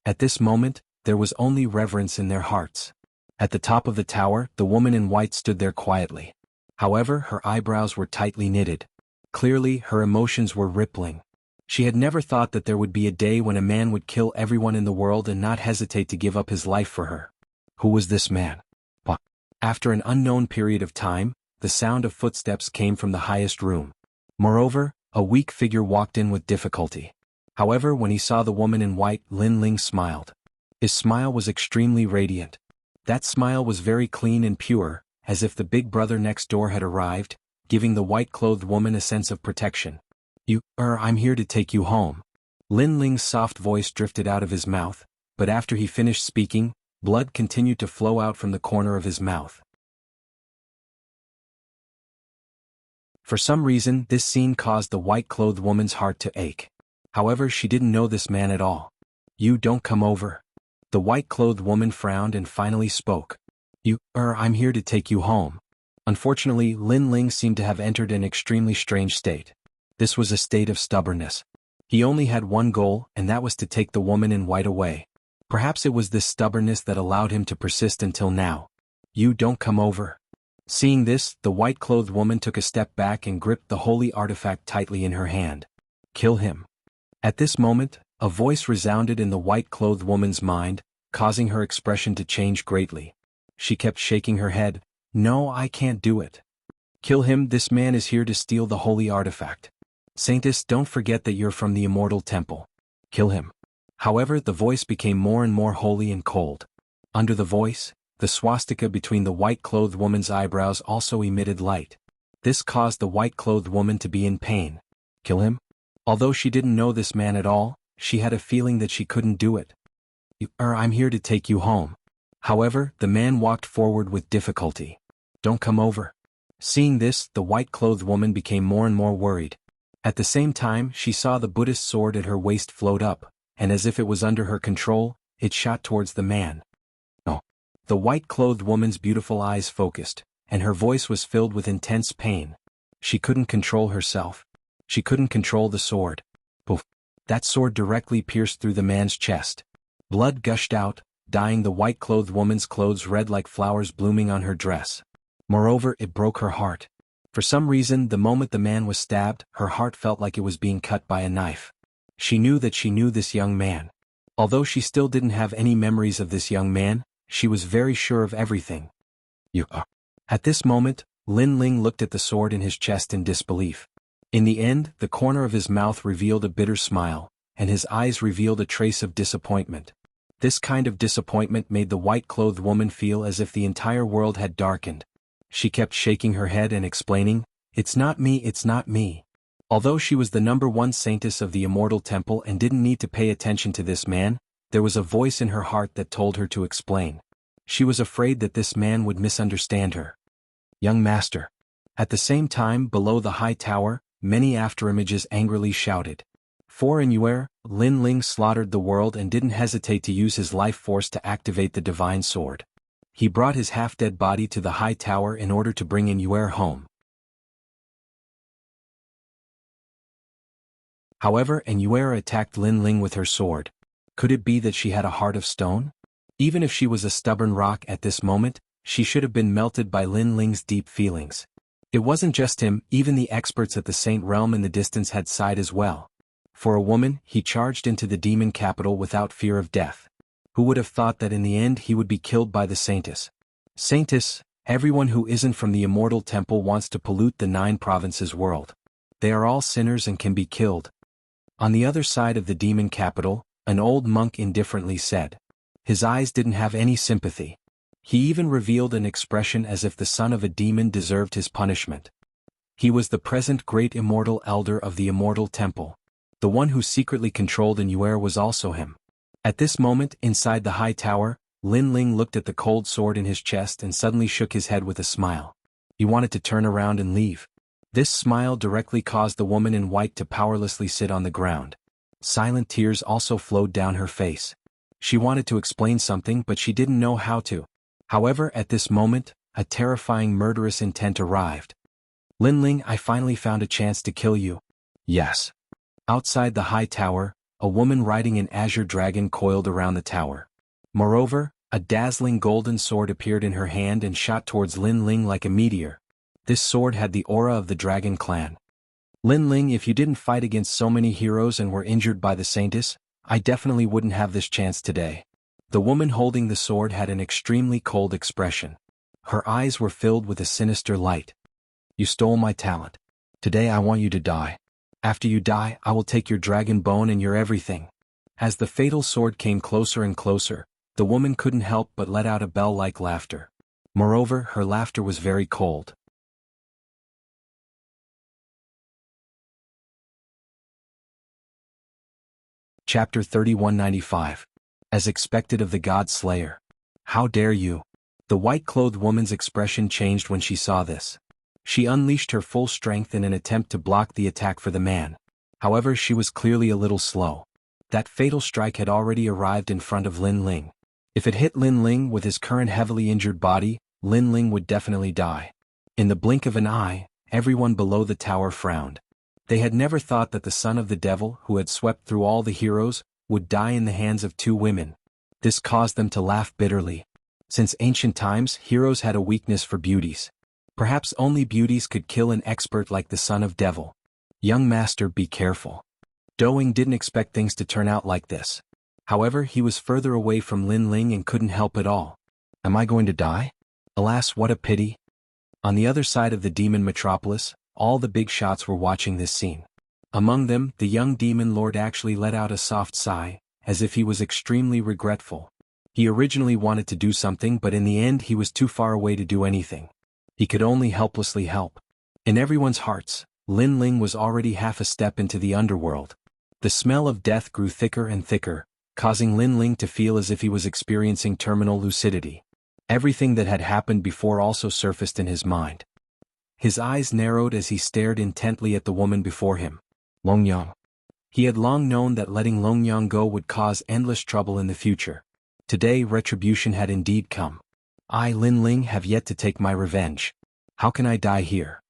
At this moment, there was only reverence in their hearts. At the top of the tower, the woman in white stood there quietly. However, her eyebrows were tightly knitted. Clearly, her emotions were rippling. She had never thought that there would be a day when a man would kill everyone in the world and not hesitate to give up his life for her. Who was this man? But after an unknown period of time, the sound of footsteps came from the highest room. Moreover, a weak figure walked in with difficulty. However, when he saw the woman in white, Lin Ling smiled. His smile was extremely radiant. That smile was very clean and pure, as if the big brother next door had arrived, giving the white-clothed woman a sense of protection. I'm here to take you home. Lin Ling's soft voice drifted out of his mouth, but after he finished speaking, blood continued to flow out from the corner of his mouth. For some reason, this scene caused the white-clothed woman's heart to ache. However, she didn't know this man at all. You don't come over. The white-clothed woman frowned and finally spoke. I'm here to take you home. Unfortunately, Lin Ling seemed to have entered an extremely strange state. This was a state of stubbornness. He only had one goal, and that was to take the woman in white away. Perhaps it was this stubbornness that allowed him to persist until now. You don't come over. Seeing this, the white-clothed woman took a step back and gripped the holy artifact tightly in her hand. Kill him. At this moment, a voice resounded in the white-clothed woman's mind, causing her expression to change greatly. She kept shaking her head. No, I can't do it. Kill him, this man is here to steal the holy artifact. Saintess, don't forget that you're from the Immortal Temple. Kill him. However, the voice became more and more holy and cold. Under the voice, the swastika between the white-clothed woman's eyebrows also emitted light. This caused the white-clothed woman to be in pain. Kill him? Although she didn't know this man at all, she had a feeling that she couldn't do it. I'm here to take you home. However, the man walked forward with difficulty. Don't come over. Seeing this, the white-clothed woman became more and more worried. At the same time, she saw the Buddhist sword at her waist float up, and as if it was under her control, it shot towards the man. Oh. The white-clothed woman's beautiful eyes focused, and her voice was filled with intense pain. She couldn't control herself. She couldn't control the sword. Poof. That sword directly pierced through the man's chest. Blood gushed out, dyeing the white-clothed woman's clothes red like flowers blooming on her dress. Moreover, it broke her heart. For some reason, the moment the man was stabbed, her heart felt like it was being cut by a knife. She knew that she knew this young man. Although she still didn't have any memories of this young man, she was very sure of everything. At this moment, Lin Ling looked at the sword in his chest in disbelief. In the end, the corner of his mouth revealed a bitter smile, and his eyes revealed a trace of disappointment. This kind of disappointment made the white-clothed woman feel as if the entire world had darkened. She kept shaking her head and explaining, "It's not me, it's not me." Although she was the #1 saintess of the Immortal Temple and didn't need to pay attention to this man, there was a voice in her heart that told her to explain. She was afraid that this man would misunderstand her. Young master. At the same time, below the high tower, many afterimages angrily shouted. For in Yuer, Lin Ling slaughtered the world and didn't hesitate to use his life force to activate the divine sword. He brought his half-dead body to the high tower in order to bring in Yuer home. However, Yuer attacked Lin Ling with her sword. Could it be that she had a heart of stone? Even if she was a stubborn rock at this moment, she should have been melted by Lin Ling's deep feelings. It wasn't just him, even the experts at the Saint Realm in the distance had sighed as well. For a woman, he charged into the demon capital without fear of death. Who would have thought that in the end he would be killed by the Saintess? Saintess, everyone who isn't from the Immortal Temple wants to pollute the 9 provinces world. They are all sinners and can be killed. On the other side of the demon capital, an old monk indifferently said. His eyes didn't have any sympathy. He even revealed an expression as if the son of a demon deserved his punishment. He was the present great immortal elder of the Immortal Temple. The one who secretly controlled Yuer was also him. At this moment, inside the high tower, Lin Ling looked at the cold sword in his chest and suddenly shook his head with a smile. He wanted to turn around and leave. This smile directly caused the woman in white to powerlessly sit on the ground. Silent tears also flowed down her face. She wanted to explain something but she didn't know how to. However, at this moment, a terrifying murderous intent arrived. Lin Ling, I finally found a chance to kill you. Yes. Outside the high tower, a woman riding an azure dragon coiled around the tower. Moreover, a dazzling golden sword appeared in her hand and shot towards Lin Ling like a meteor. This sword had the aura of the dragon clan. Lin Ling, if you didn't fight against so many heroes and were injured by the Saintess, I definitely wouldn't have this chance today. The woman holding the sword had an extremely cold expression. Her eyes were filled with a sinister light. You stole my talent. Today I want you to die. After you die, I will take your dragon bone and your everything. As the fatal sword came closer and closer, the woman couldn't help but let out a bell-like laughter. Moreover, her laughter was very cold. Chapter 3195. As expected of the God Slayer. How dare you? The white-clothed woman's expression changed when she saw this. She unleashed her full strength in an attempt to block the attack for the man. However, she was clearly a little slow. That fatal strike had already arrived in front of Lin Ling. If it hit Lin Ling with his current heavily injured body, Lin Ling would definitely die. In the blink of an eye, everyone below the tower frowned. They had never thought that the son of the devil, who had swept through all the heroes, would die in the hands of two women. This caused them to laugh bitterly. Since ancient times, heroes had a weakness for beauties. Perhaps only beauties could kill an expert like the son of devil. Young master, be careful. Doing didn't expect things to turn out like this. However, he was further away from Lin Ling and couldn't help at all. Am I going to die? Alas, what a pity. On the other side of the demon metropolis, all the big shots were watching this scene. Among them, the young demon lord actually let out a soft sigh, as if he was extremely regretful. He originally wanted to do something but in the end he was too far away to do anything. He could only helplessly help. In everyone's hearts, Lin Ling was already half a step into the underworld. The smell of death grew thicker and thicker, causing Lin Ling to feel as if he was experiencing terminal lucidity. Everything that had happened before also surfaced in his mind. His eyes narrowed as he stared intently at the woman before him. Longyang. He had long known that letting Longyang go would cause endless trouble in the future. Today retribution had indeed come. I, Lin Ling, have yet to take my revenge. How can I die here?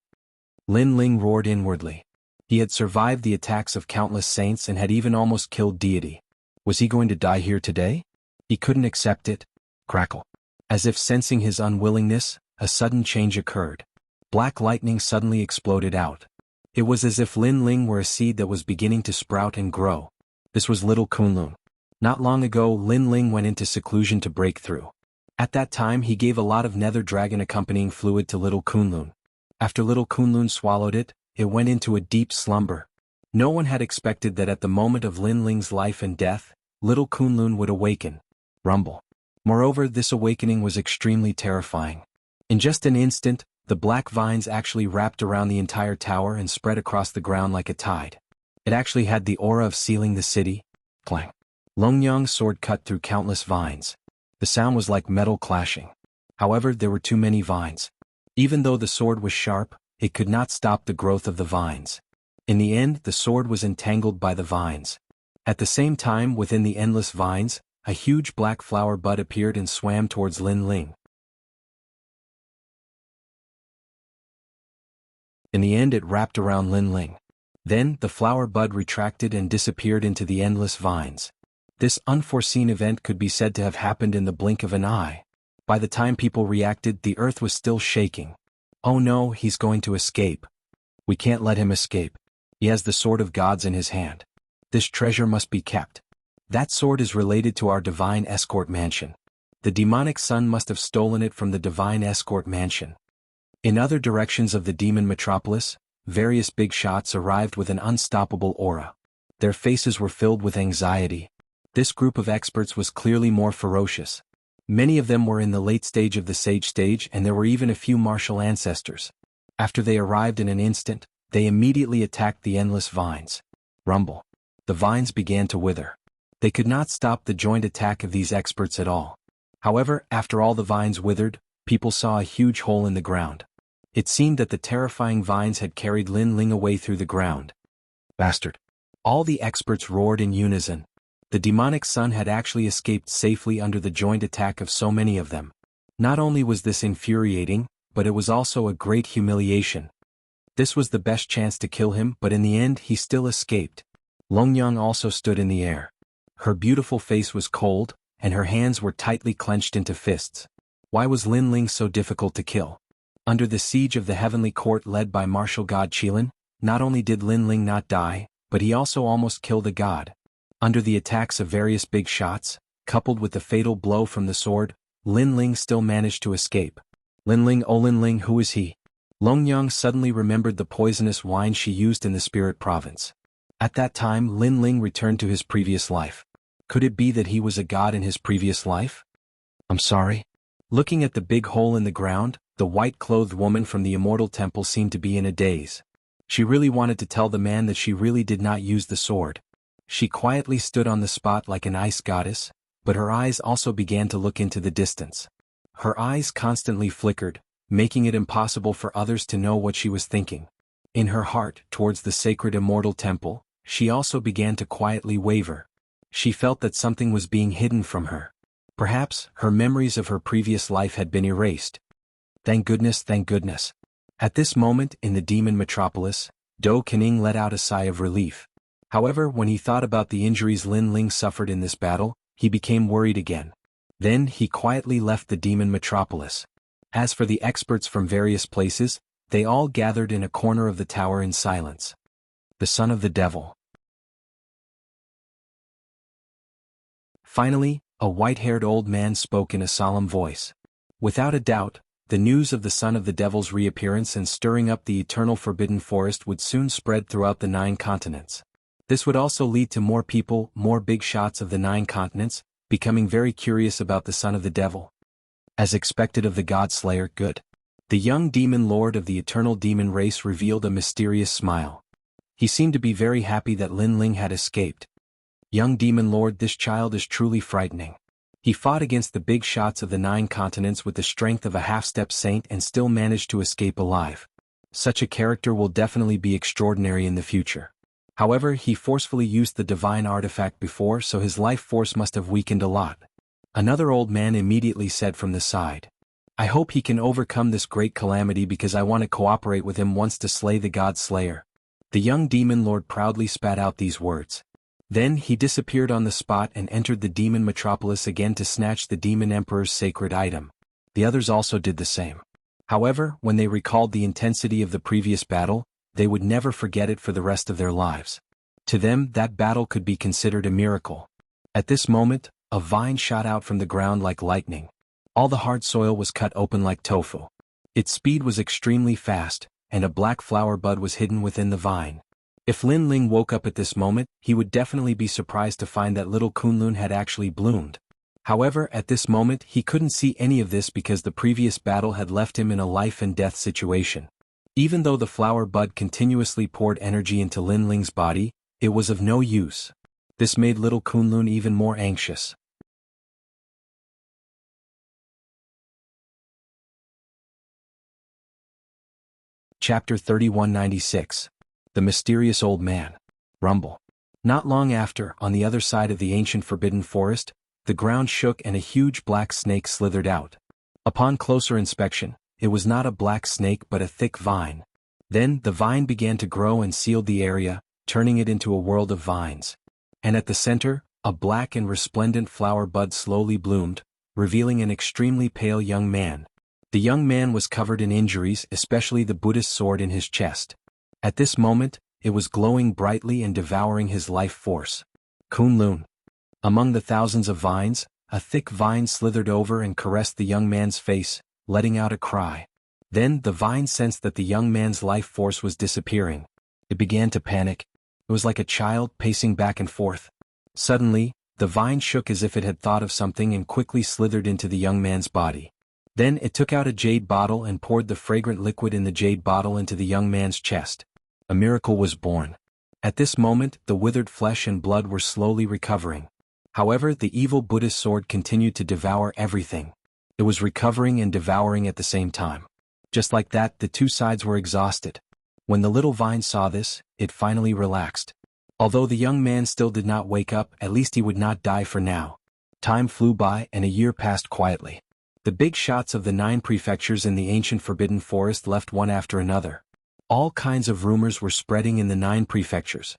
Lin Ling roared inwardly. He had survived the attacks of countless saints and had even almost killed deity. Was he going to die here today? He couldn't accept it. Crackle. As if sensing his unwillingness, a sudden change occurred. Black lightning suddenly exploded out. It was as if Lin Ling were a seed that was beginning to sprout and grow. This was little Kunlun. Not long ago, Lin Ling went into seclusion to break through. At that time he gave a lot of nether dragon accompanying fluid to little Kunlun. After little Kunlun swallowed it, it went into a deep slumber. No one had expected that at the moment of Lin Ling's life and death, little Kunlun would awaken. Rumble. Moreover, this awakening was extremely terrifying. In just an instant, the black vines actually wrapped around the entire tower and spread across the ground like a tide. It actually had the aura of sealing the city. Clang. Longyang's sword cut through countless vines. The sound was like metal clashing. However, there were too many vines. Even though the sword was sharp, it could not stop the growth of the vines. In the end, the sword was entangled by the vines. At the same time, within the endless vines, a huge black flower bud appeared and swam towards Lin Ling. In the end, it wrapped around Lin Ling. Then, the flower bud retracted and disappeared into the endless vines. This unforeseen event could be said to have happened in the blink of an eye. By the time people reacted, the earth was still shaking. Oh no, he's going to escape. We can't let him escape. He has the sword of gods in his hand. This treasure must be kept. That sword is related to our divine escort mansion. The demonic son must have stolen it from the divine escort mansion. In other directions of the demon metropolis, various big shots arrived with an unstoppable aura. Their faces were filled with anxiety. This group of experts was clearly more ferocious. Many of them were in the late stage of the sage stage and there were even a few martial ancestors. After they arrived in an instant, they immediately attacked the endless vines. Rumble. The vines began to wither. They could not stop the joint attack of these experts at all. However, after all the vines withered, people saw a huge hole in the ground. It seemed that the terrifying vines had carried Lin Ling away through the ground. Bastard! All the experts roared in unison. The demonic son had actually escaped safely under the joint attack of so many of them. Not only was this infuriating, but it was also a great humiliation. This was the best chance to kill him, but in the end he still escaped. Longyang also stood in the air. Her beautiful face was cold, and her hands were tightly clenched into fists. Why was Lin Ling so difficult to kill? Under the siege of the heavenly court led by martial god Qilin, not only did Lin Ling not die, but he also almost killed a god. Under the attacks of various big shots, coupled with the fatal blow from the sword, Lin Ling still managed to escape. Lin Ling, oh Lin Ling, who is he? Longyang suddenly remembered the poisonous wine she used in the spirit province. At that time Lin Ling returned to his previous life. Could it be that he was a god in his previous life? I'm sorry. Looking at the big hole in the ground, the white-clothed woman from the immortal temple seemed to be in a daze. She really wanted to tell the man that she really did not use the sword. She quietly stood on the spot like an ice goddess, but her eyes also began to look into the distance. Her eyes constantly flickered, making it impossible for others to know what she was thinking. In her heart, towards the sacred immortal temple, she also began to quietly waver. She felt that something was being hidden from her. Perhaps, her memories of her previous life had been erased. Thank goodness, thank goodness. At this moment in the demon metropolis, Do Kening let out a sigh of relief. However, when he thought about the injuries Lin Ling suffered in this battle, he became worried again. Then he quietly left the demon metropolis. As for the experts from various places, they all gathered in a corner of the tower in silence. The son of the devil. Finally, a white-haired old man spoke in a solemn voice. Without a doubt, the news of the son of the devil's reappearance and stirring up the eternal forbidden forest would soon spread throughout the 9 continents. This would also lead to more people, more big shots of the 9 continents, becoming very curious about the son of the devil. As expected of the God Slayer, good. The young demon lord of the eternal demon race revealed a mysterious smile. He seemed to be very happy that Lin Ling had escaped. Young demon lord, this child is truly frightening. He fought against the big shots of the 9 continents with the strength of a half-step saint and still managed to escape alive. Such a character will definitely be extraordinary in the future. However, he forcefully used the divine artifact before, so his life force must have weakened a lot. Another old man immediately said from the side, I hope he can overcome this great calamity because I want to cooperate with him once to slay the God Slayer. The young demon lord proudly spat out these words. Then he disappeared on the spot and entered the demon metropolis again to snatch the demon emperor's sacred item. The others also did the same. However, when they recalled the intensity of the previous battle, they would never forget it for the rest of their lives. To them, that battle could be considered a miracle. At this moment, a vine shot out from the ground like lightning. All the hard soil was cut open like tofu. Its speed was extremely fast, and a black flower bud was hidden within the vine. If Lin Ling woke up at this moment, he would definitely be surprised to find that little Kunlun had actually bloomed. However, at this moment he couldn't see any of this because the previous battle had left him in a life and death situation. Even though the flower bud continuously poured energy into Lin Ling's body, it was of no use. This made little Kunlun even more anxious. Chapter 3196. The Mysterious Old Man. Rumble. Not long after, on the other side of the ancient forbidden forest, the ground shook and a huge black snake slithered out. Upon closer inspection, it was not a black snake but a thick vine. Then, the vine began to grow and sealed the area, turning it into a world of vines. And at the center, a black and resplendent flower bud slowly bloomed, revealing an extremely pale young man. The young man was covered in injuries, especially the Buddhist sword in his chest. At this moment, it was glowing brightly and devouring his life force. Kunlun. Among the thousands of vines, a thick vine slithered over and caressed the young man's face, letting out a cry. Then the vine sensed that the young man's life force was disappearing. It began to panic. It was like a child pacing back and forth. Suddenly, the vine shook as if it had thought of something and quickly slithered into the young man's body. Then it took out a jade bottle and poured the fragrant liquid in the jade bottle into the young man's chest. A miracle was born. At this moment, the withered flesh and blood were slowly recovering. However, the evil Buddhist sword continued to devour everything. It was recovering and devouring at the same time. Just like that, the two sides were exhausted. When the little vine saw this, it finally relaxed. Although the young man still did not wake up, at least he would not die for now. Time flew by and a year passed quietly. The big shots of the 9 prefectures in the ancient forbidden forest left one after another. All kinds of rumors were spreading in the 9 prefectures.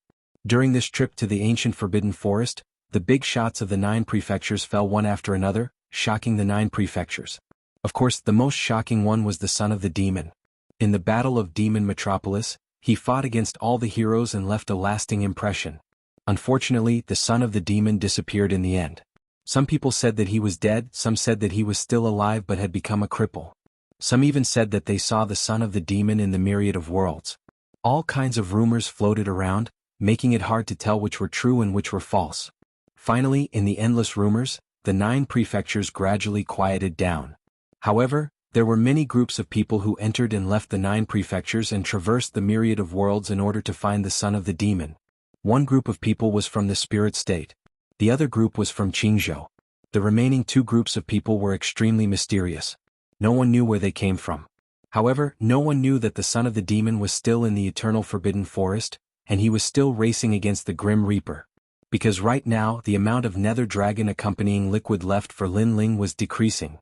During this trip to the ancient forbidden forest, the big shots of the 9 prefectures fell one after another, shocking the 9 prefectures. Of course, the most shocking one was the son of the demon. In the Battle of Demon Metropolis, he fought against all the heroes and left a lasting impression. Unfortunately, the son of the demon disappeared in the end. Some people said that he was dead, some said that he was still alive but had become a cripple. Some even said that they saw the son of the demon in the myriad of worlds. All kinds of rumors floated around, making it hard to tell which were true and which were false. Finally, in the endless rumors, the 9 prefectures gradually quieted down. However, there were many groups of people who entered and left the 9 prefectures and traversed the myriad of worlds in order to find the son of the demon. One group of people was from the spirit state. The other group was from Jianghu. The remaining 2 groups of people were extremely mysterious. No one knew where they came from. However, no one knew that the son of the demon was still in the eternal forbidden forest, and he was still racing against the Grim Reaper. Because right now the amount of nether dragon accompanying liquid left for Lin Ling was decreasing.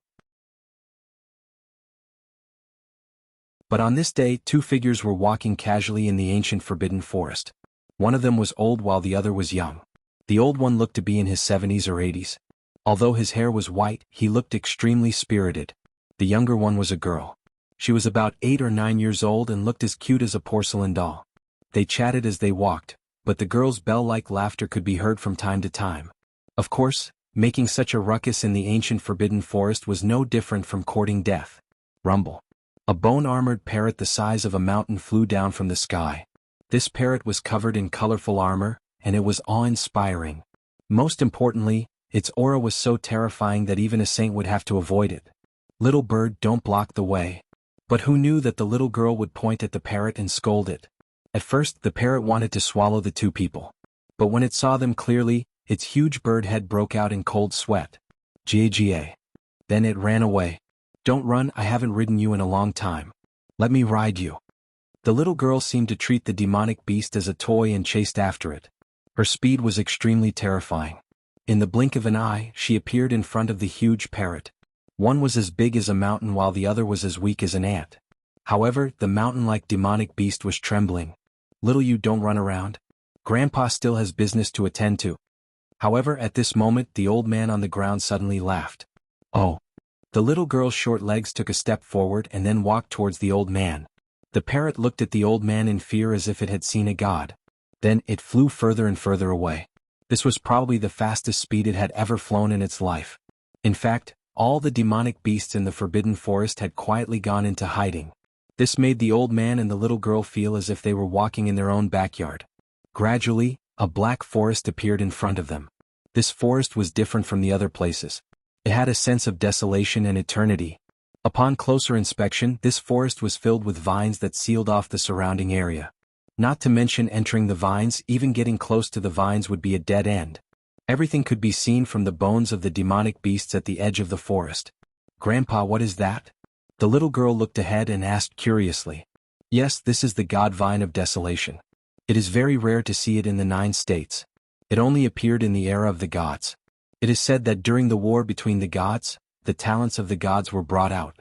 But on this day 2 figures were walking casually in the ancient forbidden forest. One of them was old while the other was young. The old one looked to be in his 70s or 80s. Although his hair was white, he looked extremely spirited. The younger one was a girl. She was about 8 or 9 years old and looked as cute as a porcelain doll. They chatted as they walked, but the girl's bell-like laughter could be heard from time to time. Of course, making such a ruckus in the ancient forbidden forest was no different from courting death. Rumble. A bone-armored parrot the size of a mountain flew down from the sky. This parrot was covered in colorful armor, and it was awe-inspiring. Most importantly, its aura was so terrifying that even a saint would have to avoid it. Little bird, don't block the way. But who knew that the little girl would point at the parrot and scold it? At first, the parrot wanted to swallow the 2 people. But when it saw them clearly, its huge bird head broke out in cold sweat. Ga. Then it ran away. Don't run, I haven't ridden you in a long time. Let me ride you. The little girl seemed to treat the demonic beast as a toy and chased after it. Her speed was extremely terrifying. In the blink of an eye, she appeared in front of the huge parrot. One was as big as a mountain while the other was as weak as an ant. However, the mountain-like demonic beast was trembling. Little you, don't run around. Grandpa still has business to attend to. However, at this moment the old man on the ground suddenly laughed. Oh. The little girl's short legs took a step forward and then walked towards the old man. The parrot looked at the old man in fear as if it had seen a god. Then it flew further and further away. This was probably the fastest speed it had ever flown in its life. In fact, all the demonic beasts in the forbidden forest had quietly gone into hiding. This made the old man and the little girl feel as if they were walking in their own backyard. Gradually, a black forest appeared in front of them. This forest was different from the other places. It had a sense of desolation and eternity. Upon closer inspection, this forest was filled with vines that sealed off the surrounding area. Not to mention entering the vines, even getting close to the vines would be a dead end. Everything could be seen from the bones of the demonic beasts at the edge of the forest. Grandpa, what is that? The little girl looked ahead and asked curiously. Yes, this is the god vine of desolation. It is very rare to see it in the 9 states. It only appeared in the era of the gods. It is said that during the war between the gods, the talents of the gods were brought out.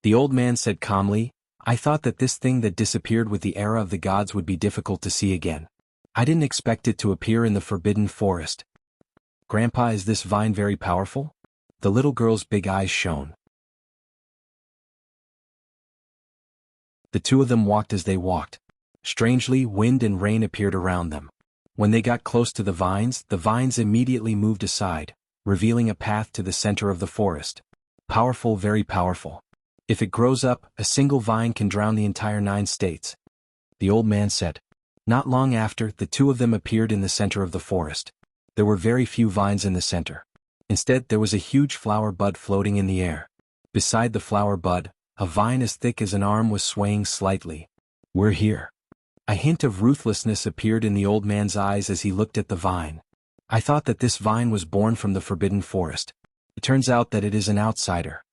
The old man said calmly, I thought that this thing that disappeared with the era of the gods would be difficult to see again. I didn't expect it to appear in the forbidden forest. Grandpa, is this vine very powerful? The little girl's big eyes shone. The 2 of them walked as they walked. Strangely, wind and rain appeared around them. When they got close to the vines immediately moved aside, revealing a path to the center of the forest. Powerful, very powerful. If it grows up, a single vine can drown the entire 9 states. The old man said. Not long after, the 2 of them appeared in the center of the forest. There were very few vines in the center. Instead, there was a huge flower bud floating in the air. Beside the flower bud, a vine as thick as an arm was swaying slightly. We're here. A hint of ruthlessness appeared in the old man's eyes as he looked at the vine. I thought that this vine was born from the forbidden forest. It turns out that it is an outsider.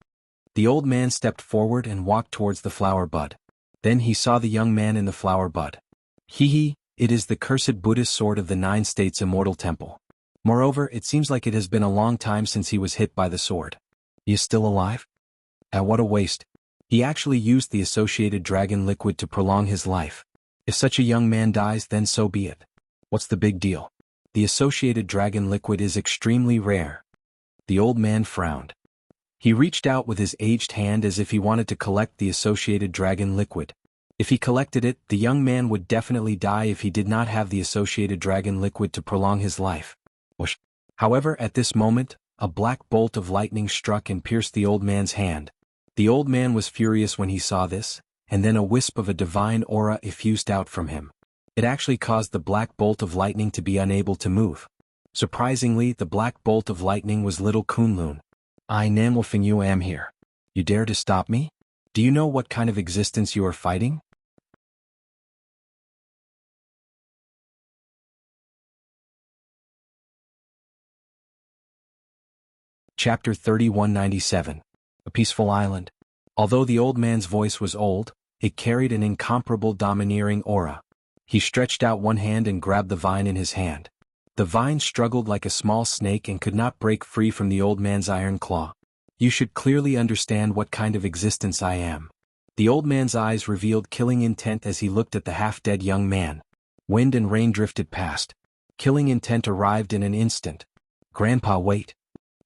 The old man stepped forward and walked towards the flower bud. Then he saw the young man in the flower bud. It is the cursed Buddhist sword of the 9 states immortal temple. Moreover, it seems like it has been a long time since he was hit by the sword. He is still alive? What a waste. He actually used the associated dragon liquid to prolong his life. If such a young man dies, then so be it. What's the big deal? The associated dragon liquid is extremely rare. The old man frowned. He reached out with his aged hand as if he wanted to collect the associated dragon liquid. If he collected it, the young man would definitely die if he did not have the associated dragon liquid to prolong his life. Whoosh. However, at this moment, a black bolt of lightning struck and pierced the old man's hand. The old man was furious when he saw this, and then a wisp of a divine aura effused out from him. It actually caused the black bolt of lightning to be unable to move. Surprisingly, the black bolt of lightning was little Kunlun. I Nanwolfing you am here. You dare to stop me? Do you know what kind of existence you are fighting? Chapter 3197. A Peaceful Island. Although the old man's voice was old, it carried an incomparable domineering aura. He stretched out one hand and grabbed the vine in his hand. The vine struggled like a small snake and could not break free from the old man's iron claw. You should clearly understand what kind of existence I am. The old man's eyes revealed killing intent as he looked at the half-dead young man. Wind and rain drifted past. Killing intent arrived in an instant. Grandpa, wait.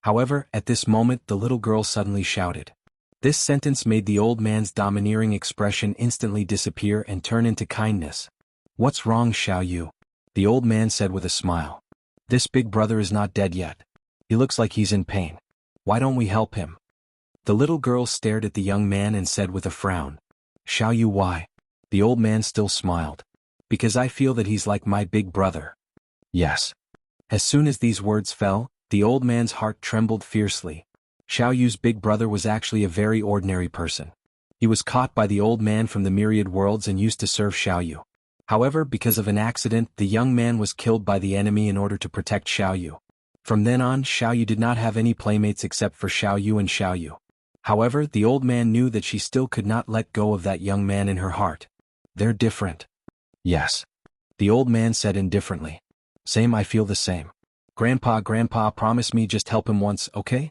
However, at this moment the little girl suddenly shouted. This sentence made the old man's domineering expression instantly disappear and turn into kindness. What's wrong, Xiaoyu? The old man said with a smile. This big brother is not dead yet. He looks like he's in pain. Why don't we help him? The little girl stared at the young man and said with a frown. Xiaoyu, why? The old man still smiled. Because I feel that he's like my big brother. Yes. As soon as these words fell, the old man's heart trembled fiercely. Xiaoyu's big brother was actually a very ordinary person. He was caught by the old man from the myriad worlds and used to serve Xiaoyu. However, because of an accident, the young man was killed by the enemy in order to protect Xiaoyu. From then on, Xiaoyu did not have any playmates except for Xiaoyu and Xiaoyu. However, the old man knew that she still could not let go of that young man in her heart. They're different. Yes. The old man said indifferently. Same, I feel the same. Grandpa, promise me just help him once, okay?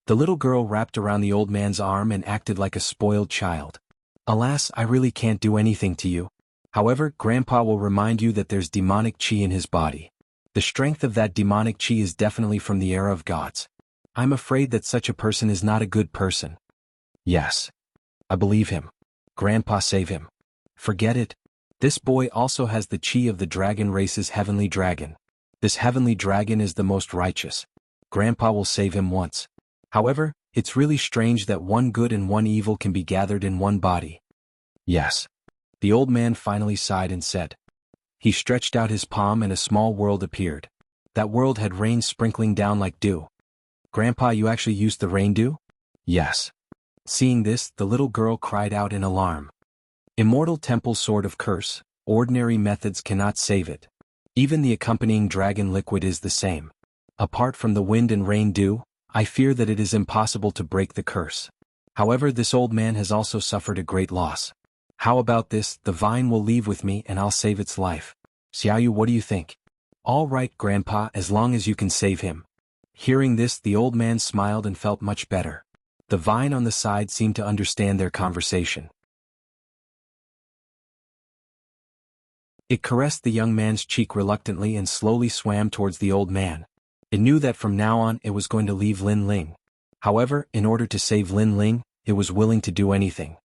The little girl wrapped around the old man's arm and acted like a spoiled child. Alas, I really can't do anything to you. However, Grandpa will remind you that there's demonic chi in his body. The strength of that demonic chi is definitely from the era of gods. I'm afraid that such a person is not a good person. Yes. I believe him. Grandpa, save him. Forget it. This boy also has the chi of the dragon race's heavenly dragon. This heavenly dragon is the most righteous. Grandpa will save him once. However, it's really strange that one good and one evil can be gathered in one body. Yes. The old man finally sighed and said. He stretched out his palm and a small world appeared. That world had rain sprinkling down like dew. Grandpa, you actually used the rain dew? Yes. Seeing this, the little girl cried out in alarm. Immortal Temple Sword of Curse, ordinary methods cannot save it. Even the accompanying dragon liquid is the same. Apart from the wind and rain dew, I fear that it is impossible to break the curse. However, this old man has also suffered a great loss. How about this, the vine will leave with me and I'll save its life. Xiaoyu, what do you think? All right, Grandpa, as long as you can save him. Hearing this, the old man smiled and felt much better. The vine on the side seemed to understand their conversation. It caressed the young man's cheek reluctantly and slowly swam towards the old man. It knew that from now on it was going to leave Lin Ling. However, in order to save Lin Ling, it was willing to do anything.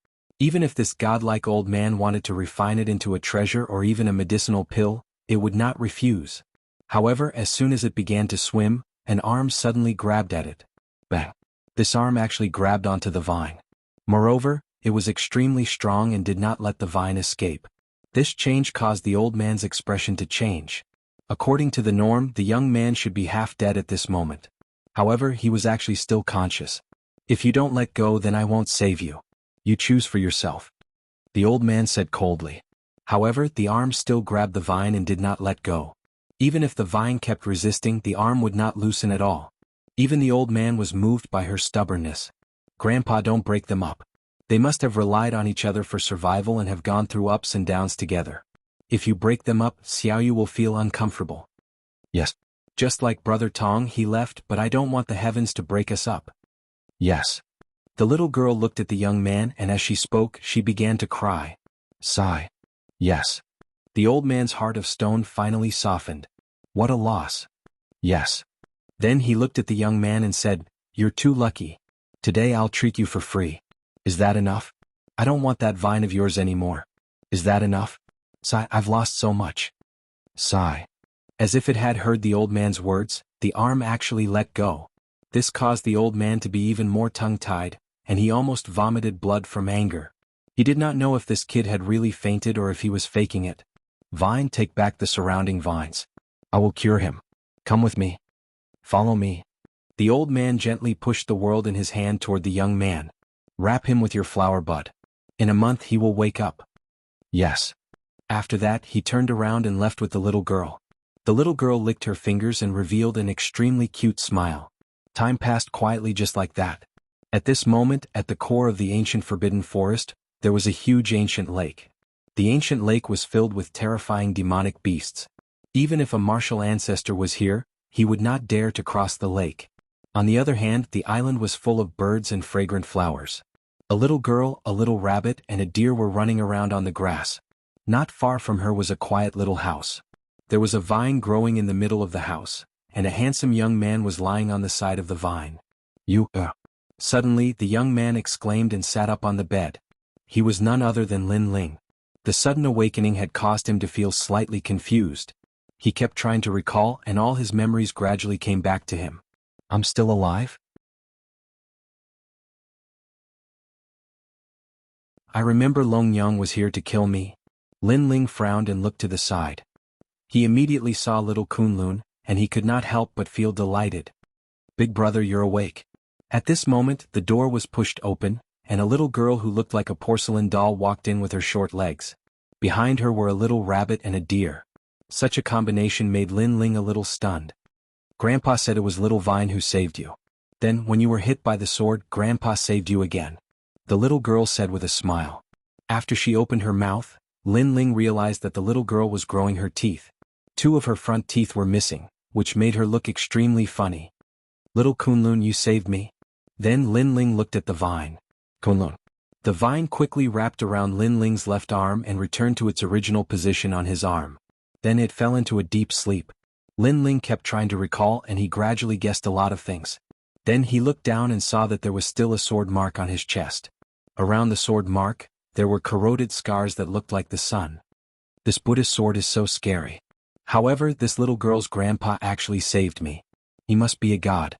Even if this godlike old man wanted to refine it into a treasure or even a medicinal pill, it would not refuse. However, as soon as it began to swim, an arm suddenly grabbed at it. Bang! This arm actually grabbed onto the vine. Moreover, it was extremely strong and did not let the vine escape. This change caused the old man's expression to change. According to the norm, the young man should be half dead at this moment. However, he was actually still conscious. If you don't let go, then I won't save you. You choose for yourself. The old man said coldly. However, the arm still grabbed the vine and did not let go. Even if the vine kept resisting, the arm would not loosen at all. Even the old man was moved by her stubbornness. Grandpa, don't break them up. They must have relied on each other for survival and have gone through ups and downs together. If you break them up, Xiaoyu will feel uncomfortable. Yes. Just like Brother Tong, he left, but I don't want the heavens to break us up. Yes. The little girl looked at the young man, and as she spoke, she began to cry. Sigh. Yes. The old man's heart of stone finally softened. What a loss. Yes. Then he looked at the young man and said, You're too lucky. Today I'll treat you for free. Is that enough? I don't want that vine of yours anymore. Is that enough? Sigh, I've lost so much. Sigh. As if it had heard the old man's words, the arm actually let go. This caused the old man to be even more tongue-tied, and he almost vomited blood from anger. He did not know if this kid had really fainted or if he was faking it. Vine, take back the surrounding vines. I will cure him. Come with me. Follow me. The old man gently pushed the world in his hand toward the young man. Wrap him with your flower bud. In a month he will wake up. Yes. After that, he turned around and left with the little girl. The little girl licked her fingers and revealed an extremely cute smile. Time passed quietly just like that. At this moment, at the core of the ancient forbidden forest, there was a huge ancient lake. The ancient lake was filled with terrifying demonic beasts. Even if a martial ancestor was here, he would not dare to cross the lake. On the other hand, the island was full of birds and fragrant flowers. A little girl, a little rabbit, and a deer were running around on the grass. Not far from her was a quiet little house. There was a vine growing in the middle of the house, and a handsome young man was lying on the side of the vine. Suddenly, the young man exclaimed and sat up on the bed. He was none other than Lin Ling. The sudden awakening had caused him to feel slightly confused. He kept trying to recall, and all his memories gradually came back to him. I'm still alive? I remember Long Yang was here to kill me. Lin Ling frowned and looked to the side. He immediately saw little Kunlun, and he could not help but feel delighted. Big brother, you're awake. At this moment, the door was pushed open, and a little girl who looked like a porcelain doll walked in with her short legs. Behind her were a little rabbit and a deer. Such a combination made Lin Ling a little stunned. Grandpa said it was little Vine who saved you. Then, when you were hit by the sword, Grandpa saved you again. The little girl said with a smile. After she opened her mouth, Lin Ling realized that the little girl was growing her teeth. 2 of her front teeth were missing, which made her look extremely funny. Little Kunlun, you saved me. Then Lin Ling looked at the vine. Kunlun. The vine quickly wrapped around Lin Ling's left arm and returned to its original position on his arm. Then it fell into a deep sleep. Lin Ling kept trying to recall, and he gradually guessed a lot of things. Then he looked down and saw that there was still a sword mark on his chest. Around the sword mark, there were corroded scars that looked like the sun. This Buddhist sword is so scary. However, this little girl's grandpa actually saved me. He must be a god.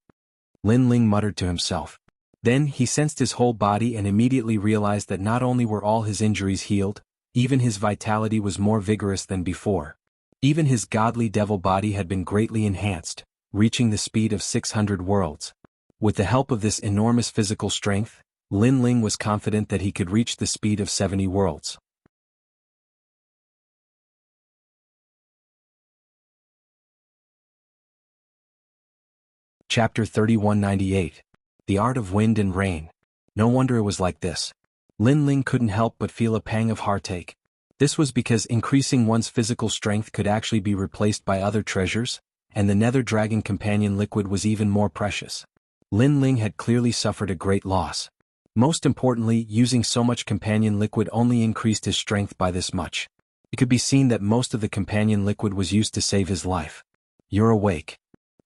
Lin Ling muttered to himself. Then he sensed his whole body and immediately realized that not only were all his injuries healed, even his vitality was more vigorous than before. Even his godly devil body had been greatly enhanced, reaching the speed of 600 worlds. With the help of this enormous physical strength, Lin Ling was confident that he could reach the speed of 70 worlds. Chapter 3198. The Art of Wind and Rain. No wonder it was like this. Lin Ling couldn't help but feel a pang of heartache. This was because increasing one's physical strength could actually be replaced by other treasures, and the Nether Dragon Companion liquid was even more precious. Lin Ling had clearly suffered a great loss. Most importantly, using so much companion liquid only increased his strength by this much. It could be seen that most of the companion liquid was used to save his life. You're awake.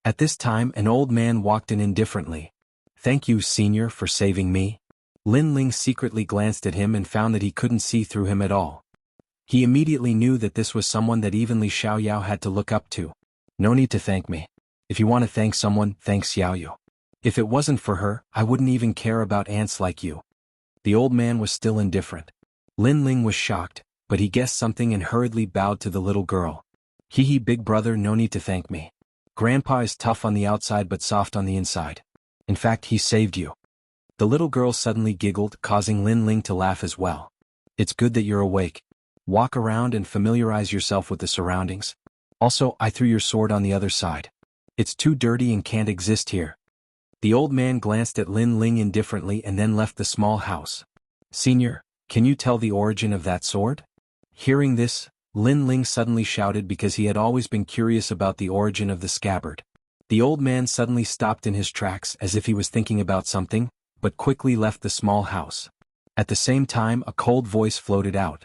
At this time, an old man walked in indifferently. Thank you, senior, for saving me. Lin Ling secretly glanced at him and found that he couldn't see through him at all. He immediately knew that this was someone that even Li Xiaoyao had to look up to. No need to thank me. If you want to thank someone, thank Xiaoyu. If it wasn't for her, I wouldn't even care about ants like you. The old man was still indifferent. Lin Ling was shocked, but he guessed something and hurriedly bowed to the little girl. Hee, big brother, no need to thank me. Grandpa is tough on the outside but soft on the inside. In fact, he saved you. The little girl suddenly giggled, causing Lin Ling to laugh as well. It's good that you're awake. Walk around and familiarize yourself with the surroundings. Also, I threw your sword on the other side. It's too dirty and can't exist here. The old man glanced at Lin Ling indifferently and then left the small house. Senior, can you tell the origin of that sword? Hearing this, Lin Ling suddenly shouted because he had always been curious about the origin of the scabbard. The old man suddenly stopped in his tracks as if he was thinking about something, but quickly left the small house. At the same time, a cold voice floated out.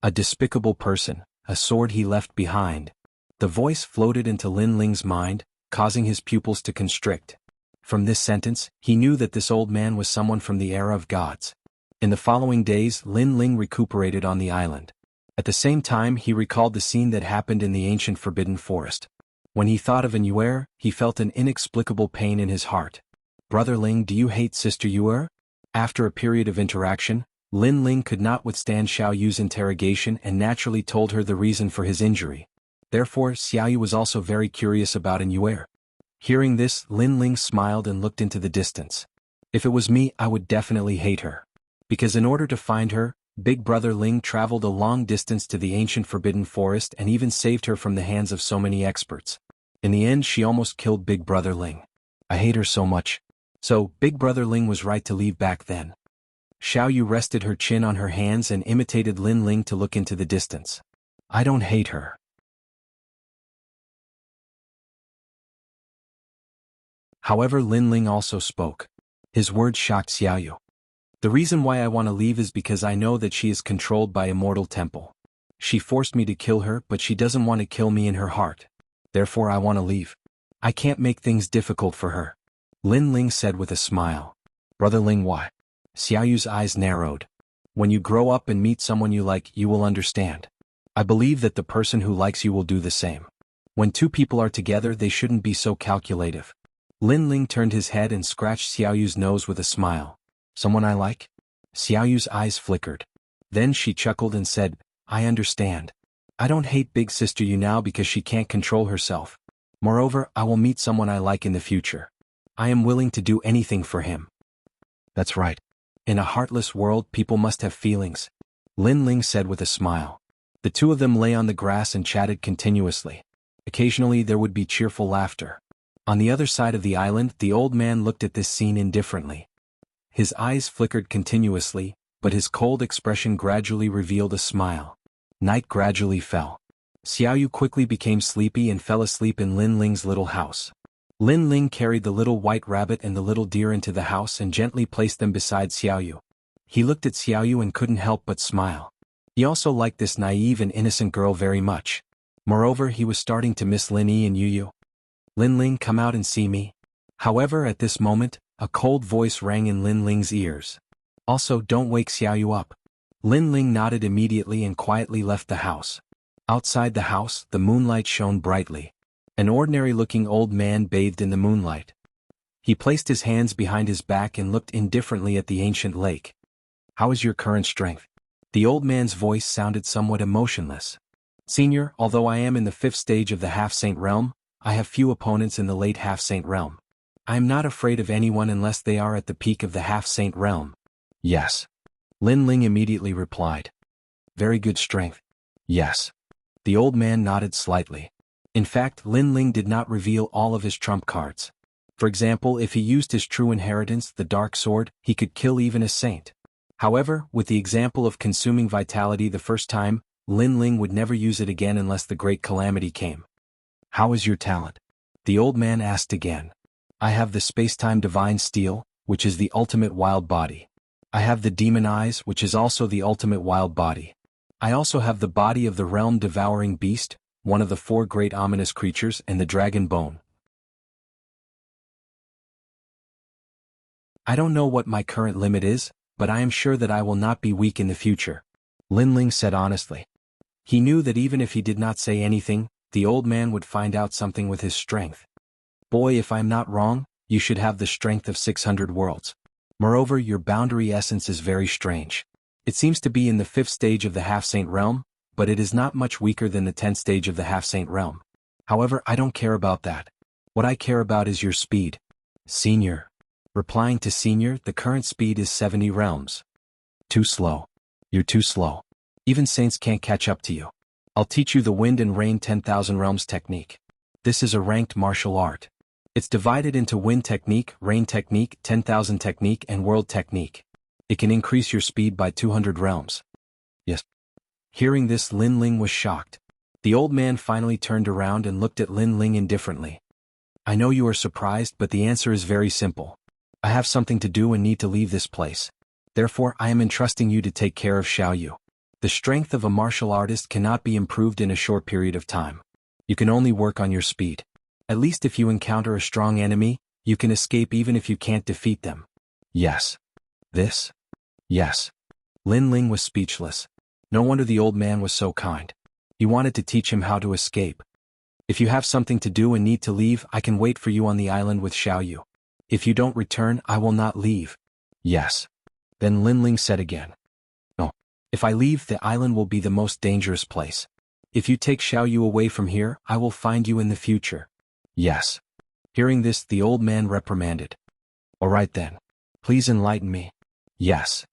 A despicable person, a sword he left behind. The voice floated into Lin Ling's mind, causing his pupils to constrict. From this sentence, he knew that this old man was someone from the era of gods. In the following days, Lin Ling recuperated on the island. At the same time, he recalled the scene that happened in the ancient Forbidden Forest. When he thought of Yuer, he felt an inexplicable pain in his heart. Brother Ling, do you hate Sister Yuer? After a period of interaction, Lin Ling could not withstand Xiao Yu's interrogation and naturally told her the reason for his injury. Therefore, Xiao Yu was also very curious about Yuer. Hearing this, Lin Ling smiled and looked into the distance. If it was me, I would definitely hate her. Because in order to find her, Big Brother Ling traveled a long distance to the ancient Forbidden Forest and even saved her from the hands of so many experts. In the end, she almost killed Big Brother Ling. I hate her so much. So, Big Brother Ling was right to leave back then. Xiao Yu rested her chin on her hands and imitated Lin Ling to look into the distance. I don't hate her. However, Lin Ling also spoke. His words shocked Xiao Yu. The reason why I want to leave is because I know that she is controlled by Immortal Temple. She forced me to kill her, but she doesn't want to kill me in her heart. Therefore I want to leave. I can't make things difficult for her. Lin Ling said with a smile. Brother Ling, why? Xiao Yu's eyes narrowed. When you grow up and meet someone you like, you will understand. I believe that the person who likes you will do the same. When two people are together, they shouldn't be so calculative. Lin Ling turned his head and scratched Xiao Yu's nose with a smile. Someone I like? Xiao Yu's eyes flickered. Then she chuckled and said, I understand. I don't hate Big Sister Yu now because she can't control herself. Moreover, I will meet someone I like in the future. I am willing to do anything for him. That's right. In a heartless world, people must have feelings. Lin Ling said with a smile. The two of them lay on the grass and chatted continuously. Occasionally there would be cheerful laughter. On the other side of the island, the old man looked at this scene indifferently. His eyes flickered continuously, but his cold expression gradually revealed a smile. Night gradually fell. Xiao Yu quickly became sleepy and fell asleep in Lin Ling's little house. Lin Ling carried the little white rabbit and the little deer into the house and gently placed them beside Xiao Yu. He looked at Xiao Yu and couldn't help but smile. He also liked this naive and innocent girl very much. Moreover, he was starting to miss Lin Yi and Yu Yu. Lin Ling, come out and see me. However, at this moment, a cold voice rang in Lin Ling's ears. Also, don't wake Xiao Yu up. Lin Ling nodded immediately and quietly left the house. Outside the house, the moonlight shone brightly. An ordinary-looking old man bathed in the moonlight. He placed his hands behind his back and looked indifferently at the ancient lake. How is your current strength? The old man's voice sounded somewhat emotionless. Senior, although I am in the 5th stage of the half-saint realm, I have few opponents in the late half-saint realm. I am not afraid of anyone unless they are at the peak of the half-saint realm. Yes. Lin Ling immediately replied. Very good strength. Yes. The old man nodded slightly. In fact, Lin Ling did not reveal all of his trump cards. For example, if he used his true inheritance, the dark sword, he could kill even a saint. However, with the example of consuming vitality the first time, Lin Ling would never use it again unless the great calamity came. How is your talent? The old man asked again. I have the space-time divine steel, which is the ultimate wild body. I have the demon eyes, which is also the ultimate wild body. I also have the body of the realm-devouring beast, one of the 4 great ominous creatures, and the dragon bone. I don't know what my current limit is, but I am sure that I will not be weak in the future. Lin Ling said honestly. He knew that even if he did not say anything, the old man would find out something with his strength. Boy, if I'm not wrong, you should have the strength of 600 worlds. Moreover, your boundary essence is very strange. It seems to be in the 5th stage of the half-saint realm, but it is not much weaker than the 10th stage of the half-saint realm. However, I don't care about that. What I care about is your speed. Senior. Replying to Senior, the current speed is 70 realms. Too slow. You're too slow. Even saints can't catch up to you. I'll teach you the Wind and Rain 10,000 Realms technique. This is a ranked martial art. It's divided into Wind technique, Rain technique, 10,000 technique and World technique. It can increase your speed by 200 realms. Yes. Hearing this, Lin Ling was shocked. The old man finally turned around and looked at Lin Ling indifferently. I know you are surprised, but the answer is very simple. I have something to do and need to leave this place. Therefore, I am entrusting you to take care of Xiaoyu. The strength of a martial artist cannot be improved in a short period of time. You can only work on your speed. At least if you encounter a strong enemy, you can escape even if you can't defeat them. Yes. This? Yes. Lin Ling was speechless. No wonder the old man was so kind. He wanted to teach him how to escape. If you have something to do and need to leave, I can wait for you on the island with Xiaoyu. If you don't return, I will not leave. Yes. Then Lin Ling said again. No. If I leave, the island will be the most dangerous place. If you take Xiaoyu away from here, I will find you in the future. Yes. Hearing this, the old man reprimanded. All right then. Please enlighten me. Yes.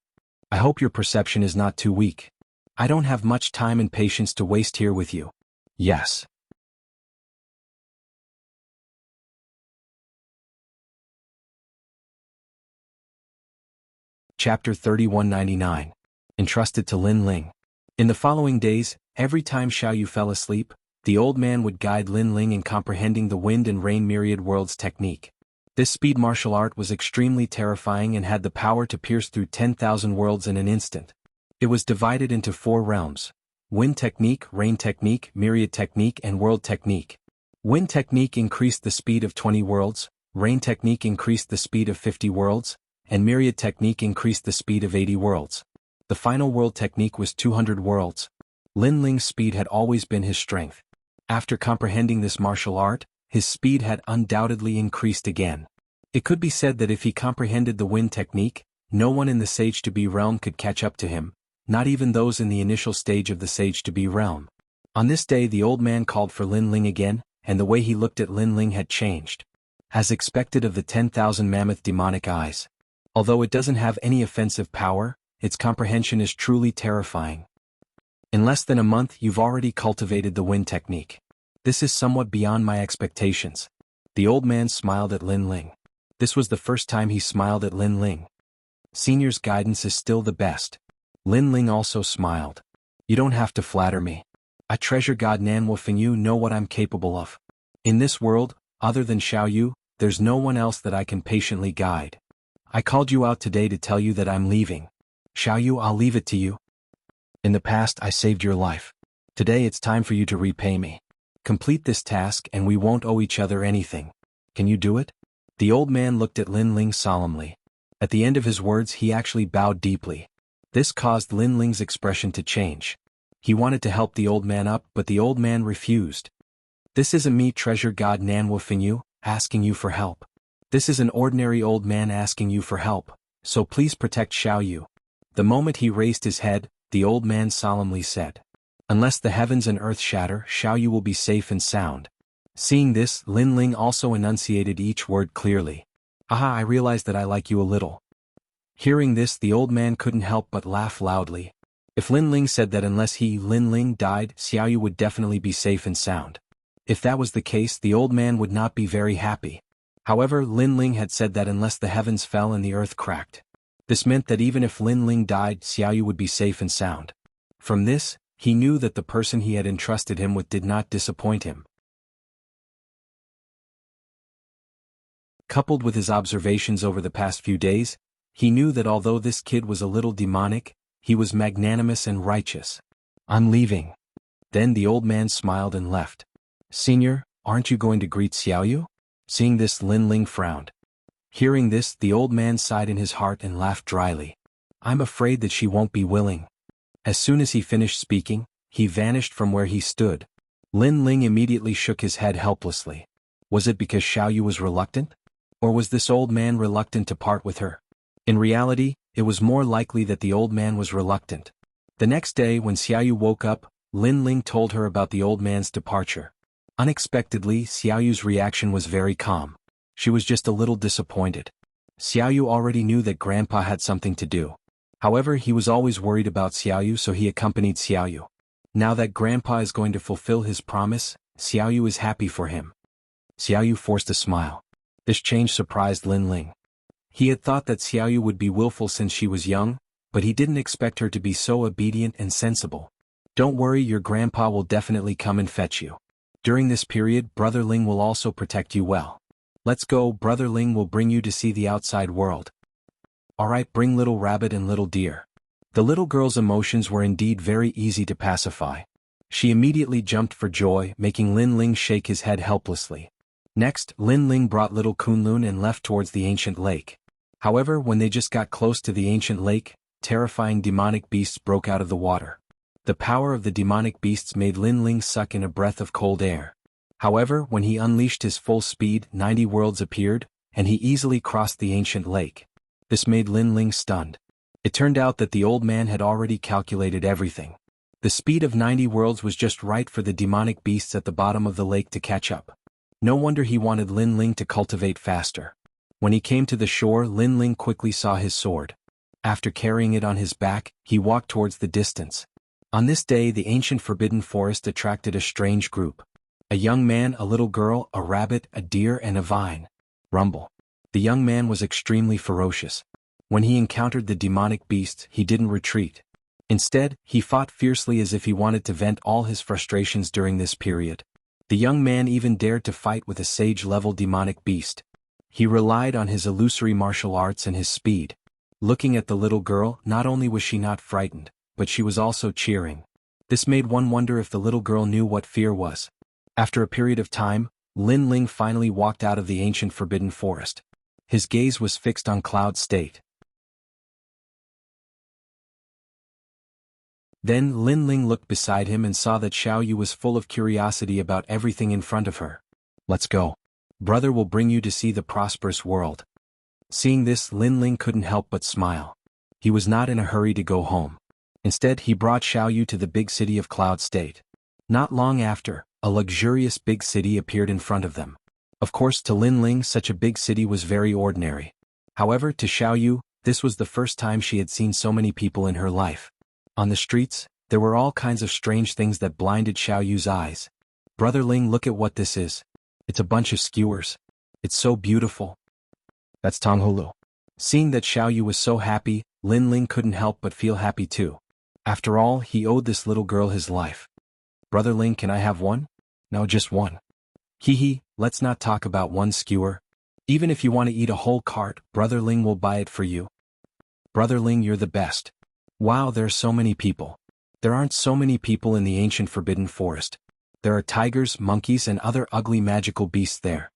I hope your perception is not too weak. I don't have much time and patience to waste here with you. Yes. Chapter 3199. Entrusted to Lin Ling. In the following days, every time Xiaoyu fell asleep, the old man would guide Lin Ling in comprehending the Wind and Rain Myriad Worlds technique. This speed martial art was extremely terrifying and had the power to pierce through 10,000 worlds in an instant. It was divided into 4 realms: Wind technique, Rain technique, Myriad technique and World technique. Wind technique increased the speed of 20 worlds, Rain technique increased the speed of 50 worlds, and Myriad technique increased the speed of 80 worlds. The final World technique was 200 worlds. Lin Ling's speed had always been his strength. After comprehending this martial art, his speed had undoubtedly increased again. It could be said that if he comprehended the Wind technique, no one in the Sage-to-Be realm could catch up to him, not even those in the initial stage of the Sage-to-Be realm. On this day, the old man called for Lin Ling again, and the way he looked at Lin Ling had changed. As expected of the 10,000 mammoth demonic eyes. Although it doesn't have any offensive power, its comprehension is truly terrifying. In less than a month, you've already cultivated the Wind technique. This is somewhat beyond my expectations. The old man smiled at Lin Ling. This was the first time he smiled at Lin Ling. Senior's guidance is still the best. Lin Ling also smiled. You don't have to flatter me. I treasure God Nanwufeng, you know what I'm capable of. In this world, other than Xiaoyu, there's no one else that I can patiently guide. I called you out today to tell you that I'm leaving. Xiaoyu, I'll leave it to you. In the past, I saved your life. Today it's time for you to repay me. Complete this task and we won't owe each other anything. Can you do it? The old man looked at Lin Ling solemnly. At the end of his words, he actually bowed deeply. This caused Lin Ling's expression to change. He wanted to help the old man up, but the old man refused. This isn't me, treasure God Nanwufeng, you, asking you for help. This is an ordinary old man asking you for help, so please protect Xiaoyu. The moment he raised his head, the old man solemnly said. Unless the heavens and earth shatter, Xiaoyu will be safe and sound. Seeing this, Lin Ling also enunciated each word clearly. Aha, I realize that I like you a little. Hearing this, the old man couldn't help but laugh loudly. If Lin Ling said that unless he, Lin Ling, died, Xiaoyu would definitely be safe and sound. If that was the case, the old man would not be very happy. However, Lin Ling had said that unless the heavens fell and the earth cracked. This meant that even if Lin Ling died, Xiaoyu would be safe and sound. From this, he knew that the person he had entrusted him with did not disappoint him. Coupled with his observations over the past few days, he knew that although this kid was a little demonic, he was magnanimous and righteous. I'm leaving. Then the old man smiled and left. Senior, aren't you going to greet Xiaoyu? Seeing this, Lin Ling frowned. Hearing this, the old man sighed in his heart and laughed dryly. I'm afraid that she won't be willing. As soon as he finished speaking, he vanished from where he stood. Lin Ling immediately shook his head helplessly. Was it because Xiaoyu was reluctant? Or was this old man reluctant to part with her? In reality, it was more likely that the old man was reluctant. The next day, when Xiaoyu woke up, Lin Ling told her about the old man's departure. Unexpectedly, Xiaoyu's reaction was very calm. She was just a little disappointed. Xiaoyu already knew that Grandpa had something to do. However, he was always worried about Xiaoyu, so he accompanied Xiaoyu. Now that Grandpa is going to fulfill his promise, Xiaoyu is happy for him. Xiaoyu forced a smile. This change surprised Lin Ling. He had thought that Xiaoyu would be willful since she was young, but he didn't expect her to be so obedient and sensible. Don't worry, your grandpa will definitely come and fetch you. During this period, Brother Ling will also protect you well. Let's go, Brother Ling will bring you to see the outside world. Alright, bring little rabbit and little deer. The little girl's emotions were indeed very easy to pacify. She immediately jumped for joy, making Lin Ling shake his head helplessly. Next, Lin Ling brought little Kunlun and left towards the ancient lake. However, when they just got close to the ancient lake, terrifying demonic beasts broke out of the water. The power of the demonic beasts made Lin Ling suck in a breath of cold air. However, when he unleashed his full speed, 90 worlds appeared, and he easily crossed the ancient lake. This made Lin Ling stunned. It turned out that the old man had already calculated everything. The speed of 90 worlds was just right for the demonic beasts at the bottom of the lake to catch up. No wonder he wanted Lin Ling to cultivate faster. When he came to the shore, Lin Ling quickly saw his sword. After carrying it on his back, he walked towards the distance. On this day, the ancient forbidden forest attracted a strange group. A young man, a little girl, a rabbit, a deer, and a vine. Rumble. The young man was extremely ferocious. When he encountered the demonic beasts, he didn't retreat. Instead, he fought fiercely as if he wanted to vent all his frustrations during this period. The young man even dared to fight with a sage-level demonic beast. He relied on his illusory martial arts and his speed. Looking at the little girl, not only was she not frightened, but she was also cheering. This made one wonder if the little girl knew what fear was. After a period of time, Lin Ling finally walked out of the ancient forbidden forest. His gaze was fixed on Cloud State. Then Lin Ling looked beside him and saw that Xiaoyu was full of curiosity about everything in front of her. Let's go. Brother will bring you to see the prosperous world. Seeing this, Lin Ling couldn't help but smile. He was not in a hurry to go home. Instead, he brought Xiaoyu to the big city of Cloud State. Not long after, a luxurious big city appeared in front of them. Of course, to Lin Ling, such a big city was very ordinary. However, to Xiaoyu, this was the first time she had seen so many people in her life. On the streets, there were all kinds of strange things that blinded Xiaoyu's eyes. Brother Ling, look at what this is. It's a bunch of skewers. It's so beautiful. That's Tonghulu. Seeing that Xiaoyu was so happy, Lin Ling couldn't help but feel happy too. After all, he owed this little girl his life. Brother Ling, can I have one? No, just one. Hee, let's not talk about one skewer. Even if you want to eat a whole cart, Brother Ling will buy it for you. Brother Ling, you're the best. Wow, there's so many people. There aren't so many people in the ancient forbidden forest. There are tigers, monkeys, and other ugly magical beasts there.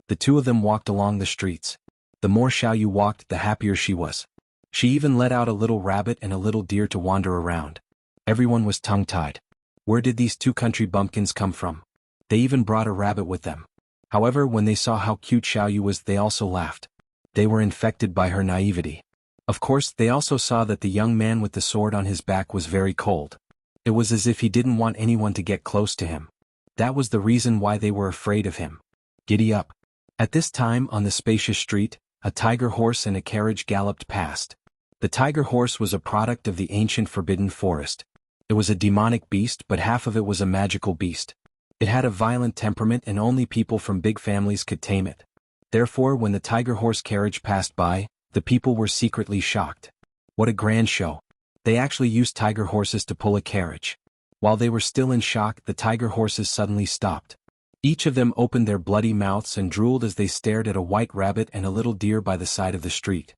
The two of them walked along the streets. The more Xiaoyu walked, the happier she was. She even let out a little rabbit and a little deer to wander around. Everyone was tongue-tied. Where did these two country bumpkins come from? They even brought a rabbit with them. However, when they saw how cute Xiaoyu was, they also laughed. They were infected by her naivety. Of course, they also saw that the young man with the sword on his back was very cold. It was as if he didn't want anyone to get close to him. That was the reason why they were afraid of him. Giddy up. At this time, on the spacious street, a tiger horse and a carriage galloped past. The tiger horse was a product of the ancient forbidden forest. It was a demonic beast, but half of it was a magical beast. It had a violent temperament and only people from big families could tame it. Therefore, when the tiger horse carriage passed by, the people were secretly shocked. What a grand show. They actually used tiger horses to pull a carriage. While they were still in shock, the tiger horses suddenly stopped. Each of them opened their bloody mouths and drooled as they stared at a white rabbit and a little deer by the side of the street.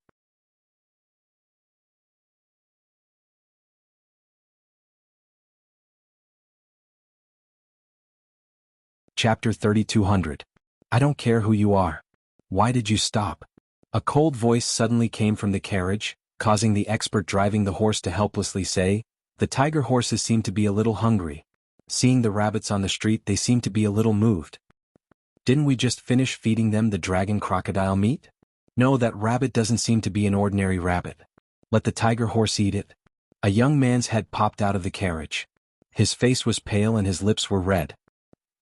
Chapter 3200. I don't care who you are. Why did you stop? A cold voice suddenly came from the carriage, causing the expert driving the horse to helplessly say, "The tiger horses seem to be a little hungry." Seeing the rabbits on the street, they seemed to be a little moved. Didn't we just finish feeding them the dragon crocodile meat? No, that rabbit doesn't seem to be an ordinary rabbit. Let the tiger horse eat it. A young man's head popped out of the carriage. His face was pale and his lips were red.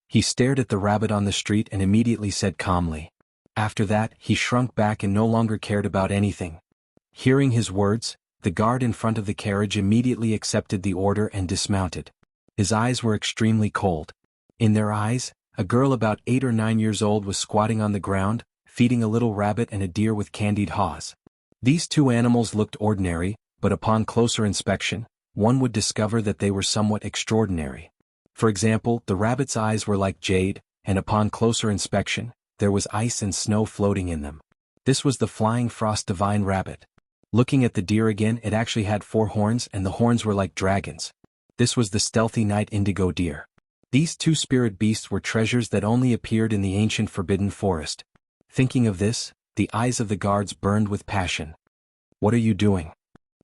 He stared at the rabbit on the street and immediately said calmly. After that, he shrunk back and no longer cared about anything. Hearing his words, the guard in front of the carriage immediately accepted the order and dismounted. His eyes were extremely cold. In their eyes, a girl about 8 or 9 years old was squatting on the ground, feeding a little rabbit and a deer with candied haws. These two animals looked ordinary, but upon closer inspection, one would discover that they were somewhat extraordinary. For example, the rabbit's eyes were like jade, and upon closer inspection, there was ice and snow floating in them. This was the flying frost divine rabbit. Looking at the deer again, it actually had 4 horns and the horns were like dragons. This was the stealthy night indigo deer. These two spirit beasts were treasures that only appeared in the ancient forbidden forest. Thinking of this, the eyes of the guards burned with passion. "What are you doing?"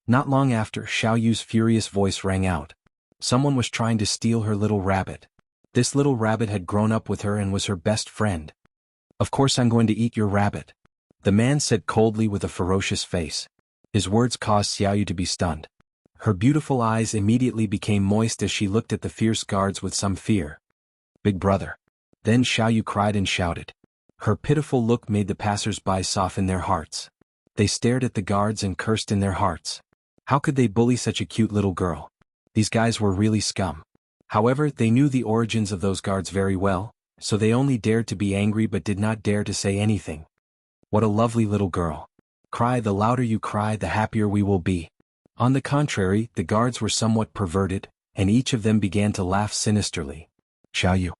Not long after, Xiao Yu's furious voice rang out. Someone was trying to steal her little rabbit. This little rabbit had grown up with her and was her best friend. "Of course I'm going to eat your rabbit," the man said coldly with a ferocious face. His words caused Xiao Yu to be stunned. Her beautiful eyes immediately became moist as she looked at the fierce guards with some fear. "Big brother." Then Xiao Yu cried and shouted. Her pitiful look made the passers-by soften their hearts. They stared at the guards and cursed in their hearts. How could they bully such a cute little girl? These guys were really scum. However, they knew the origins of those guards very well, so they only dared to be angry but did not dare to say anything. "What a lovely little girl. Cry, the louder you cry, the happier we will be." On the contrary, the guards were somewhat perverted, and each of them began to laugh sinisterly. "Xiao Yu."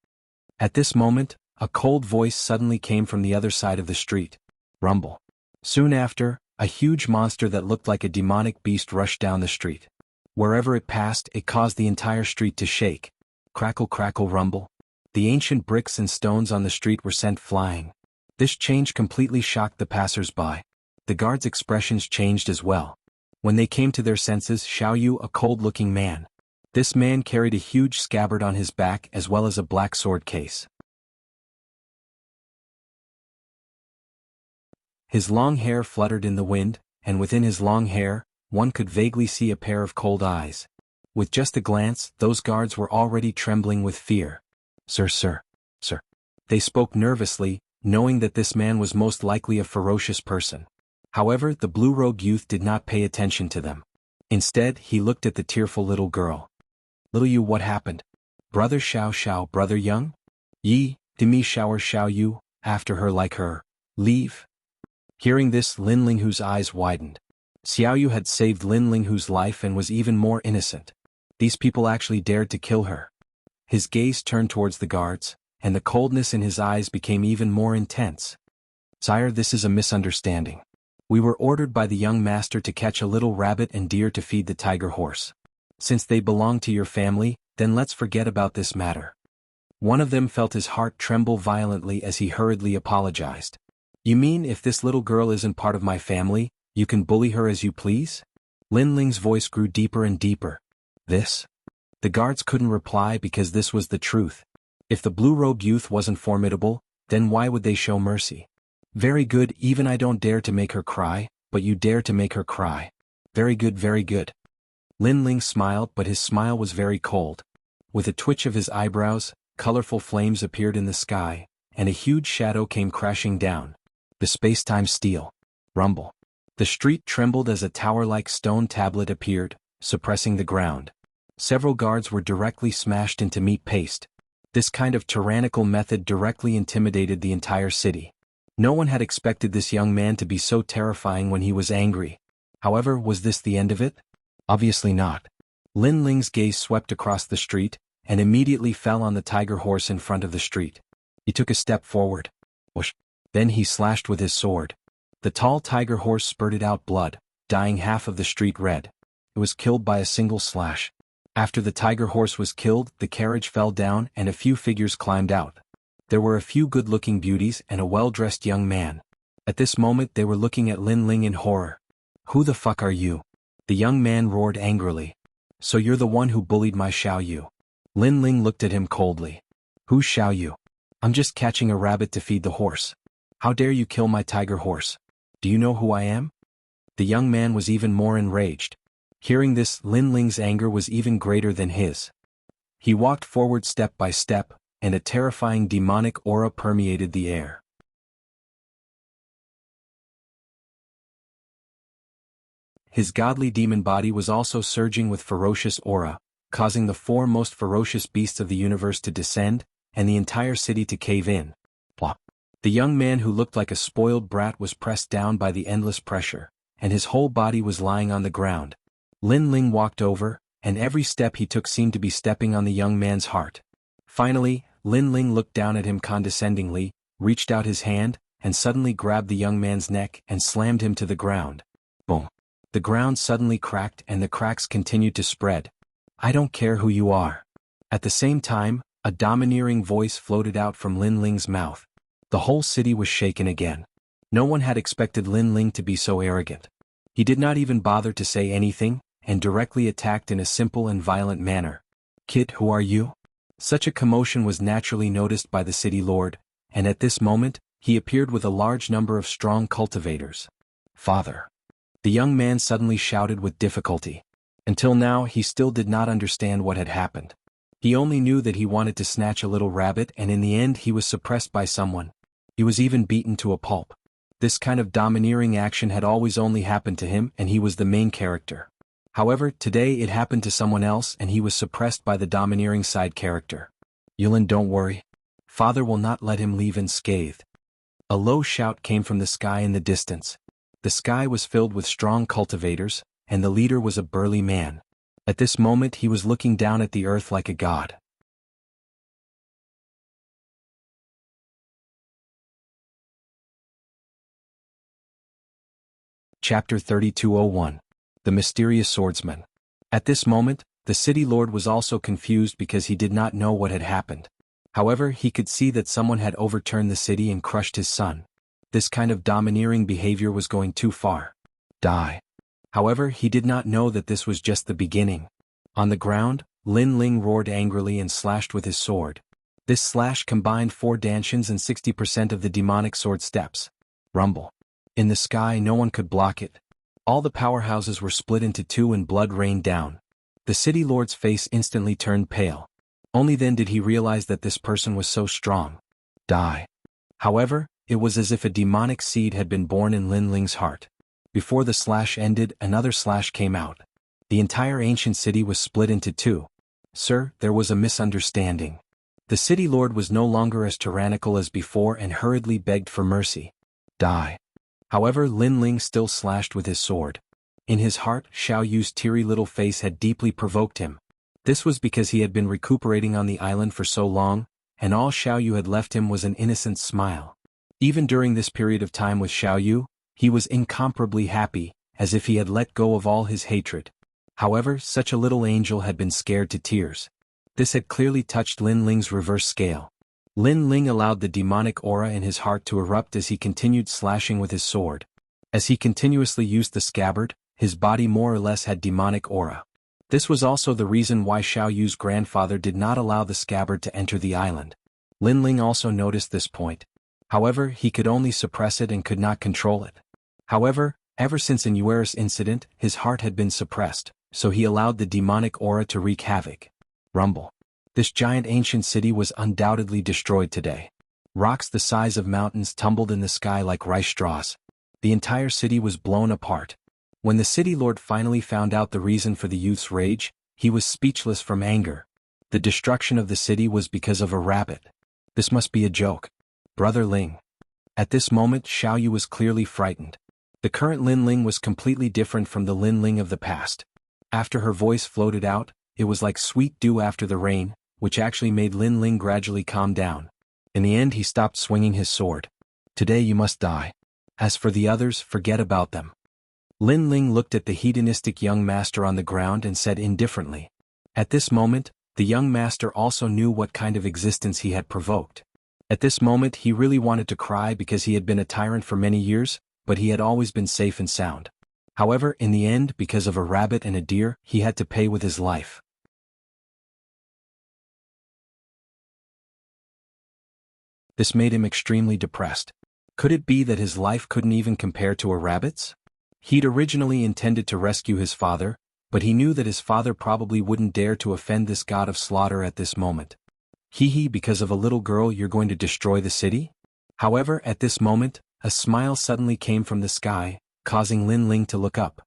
At this moment, a cold voice suddenly came from the other side of the street. Rumble. Soon after, a huge monster that looked like a demonic beast rushed down the street. Wherever it passed, it caused the entire street to shake. Crackle, crackle, rumble. The ancient bricks and stones on the street were sent flying. This change completely shocked the passers-by. The guards' expressions changed as well. When they came to their senses, Xiao Yu, a cold-looking man. This man carried a huge scabbard on his back as well as a black sword case. His long hair fluttered in the wind, and within his long hair, one could vaguely see a pair of cold eyes. With just a glance, those guards were already trembling with fear. Sir. They spoke nervously, knowing that this man was most likely a ferocious person. However, the blue-robed youth did not pay attention to them. Instead, he looked at the tearful little girl. "Little Yu, what happened? Brother Xiao, brother Young? Yi, demi shower Xiao Yu, after her like her. Leave." Hearing this, Lin Linghu's eyes widened. Xiao Yu had saved Lin Linghu's life and was even more innocent. These people actually dared to kill her. His gaze turned towards the guards, and the coldness in his eyes became even more intense. "Sire, this is a misunderstanding. We were ordered by the young master to catch a little rabbit and deer to feed the tiger horse. Since they belong to your family, then let's forget about this matter." One of them felt his heart tremble violently as he hurriedly apologized. "You mean if this little girl isn't part of my family, you can bully her as you please?" Lin Ling's voice grew deeper and deeper. "This?" The guards couldn't reply because this was the truth. If the blue-robed youth wasn't formidable, then why would they show mercy? "Very good, even I don't dare to make her cry, but you dare to make her cry. Very good, very good." Lin Ling smiled, but his smile was very cold. With a twitch of his eyebrows, colorful flames appeared in the sky, and a huge shadow came crashing down. The space-time steel. Rumble. The street trembled as a tower-like stone tablet appeared, suppressing the ground. Several guards were directly smashed into meat paste. This kind of tyrannical method directly intimidated the entire city. No one had expected this young man to be so terrifying when he was angry. However, was this the end of it? Obviously not. Lin Ling's gaze swept across the street, and immediately fell on the tiger horse in front of the street. He took a step forward. Whoosh. Then he slashed with his sword. The tall tiger horse spurted out blood, dyeing half of the street red. It was killed by a single slash. After the tiger horse was killed, the carriage fell down and a few figures climbed out. There were a few good-looking beauties and a well-dressed young man. At this moment they were looking at Lin Ling in horror. "Who the fuck are you?" The young man roared angrily. "So you're the one who bullied my Xiao Yu." Lin Ling looked at him coldly. "Who's Xiao Yu? I'm just catching a rabbit to feed the horse. How dare you kill my tiger horse? Do you know who I am?" The young man was even more enraged. Hearing this, Lin Ling's anger was even greater than his. He walked forward step by step, and a terrifying demonic aura permeated the air. His godly demon body was also surging with ferocious aura, causing the four most ferocious beasts of the universe to descend, and the entire city to cave in. Plop. The young man who looked like a spoiled brat was pressed down by the endless pressure, and his whole body was lying on the ground. Lin Ling walked over, and every step he took seemed to be stepping on the young man's heart. Finally, Lin Ling looked down at him condescendingly, reached out his hand, and suddenly grabbed the young man's neck and slammed him to the ground. Boom. The ground suddenly cracked and the cracks continued to spread. I don't care who you are. At the same time, a domineering voice floated out from Lin Ling's mouth. The whole city was shaken again. No one had expected Lin Ling to be so arrogant. He did not even bother to say anything, and directly attacked in a simple and violent manner. Kid, who are you? Such a commotion was naturally noticed by the city lord, and at this moment, he appeared with a large number of strong cultivators. Father. The young man suddenly shouted with difficulty. Until now he still did not understand what had happened. He only knew that he wanted to snatch a little rabbit, and in the end he was suppressed by someone. He was even beaten to a pulp. This kind of domineering action had always only happened to him, and he was the main character. However, today it happened to someone else and he was suppressed by the domineering side character. Yulin, don't worry. Father will not let him leave unscathed. A low shout came from the sky in the distance. The sky was filled with strong cultivators, and the leader was a burly man. At this moment he was looking down at the earth like a god. Chapter 3201. The Mysterious Swordsman. At this moment, the city lord was also confused because he did not know what had happened. However, he could see that someone had overturned the city and crushed his son. This kind of domineering behavior was going too far. Die. However, he did not know that this was just the beginning. On the ground, Lin Ling roared angrily and slashed with his sword. This slash combined 4 dantians and 60% of the demonic sword steps. Rumble. In the sky no one could block it. All the powerhouses were split into 2 and blood rained down. The city lord's face instantly turned pale. Only then did he realize that this person was so strong. Die. However, it was as if a demonic seed had been born in Lin Ling's heart. Before the slash ended, another slash came out. The entire ancient city was split into 2. Sir, there was a misunderstanding. The city lord was no longer as tyrannical as before and hurriedly begged for mercy. Die. However, Lin Ling still slashed with his sword. In his heart, Xiao Yu's teary little face had deeply provoked him. This was because he had been recuperating on the island for so long, and all Xiao Yu had left him was an innocent smile. Even during this period of time with Xiao Yu, he was incomparably happy, as if he had let go of all his hatred. However, such a little angel had been scared to tears. This had clearly touched Lin Ling's reverse scale. Lin Ling allowed the demonic aura in his heart to erupt as he continued slashing with his sword. As he continuously used the scabbard, his body more or less had demonic aura. This was also the reason why Xiao Yu's grandfather did not allow the scabbard to enter the island. Lin Ling also noticed this point. However, he could only suppress it and could not control it. However, ever since an Ueris incident, his heart had been suppressed, so he allowed the demonic aura to wreak havoc. Rumble. This giant ancient city was undoubtedly destroyed today. Rocks the size of mountains tumbled in the sky like rice straws. The entire city was blown apart. When the city lord finally found out the reason for the youth's rage, he was speechless from anger. The destruction of the city was because of a rabbit. This must be a joke. Brother Ling. At this moment Xiao Yu was clearly frightened. The current Lin Ling was completely different from the Lin Ling of the past. After her voice floated out, it was like sweet dew after the rain, which actually made Lin Ling gradually calm down. In the end he stopped swinging his sword. Today you must die. As for the others, forget about them. Lin Ling looked at the hedonistic young master on the ground and said indifferently. At this moment, the young master also knew what kind of existence he had provoked. At this moment he really wanted to cry because he had been a tyrant for many years, but he had always been safe and sound. However, in the end, because of a rabbit and a deer, he had to pay with his life. This made him extremely depressed. Could it be that his life couldn't even compare to a rabbit's? He'd originally intended to rescue his father, but he knew that his father probably wouldn't dare to offend this god of slaughter at this moment. Hee, because of a little girl you're going to destroy the city? However, at this moment, a smile suddenly came from the sky, causing Lin Ling to look up.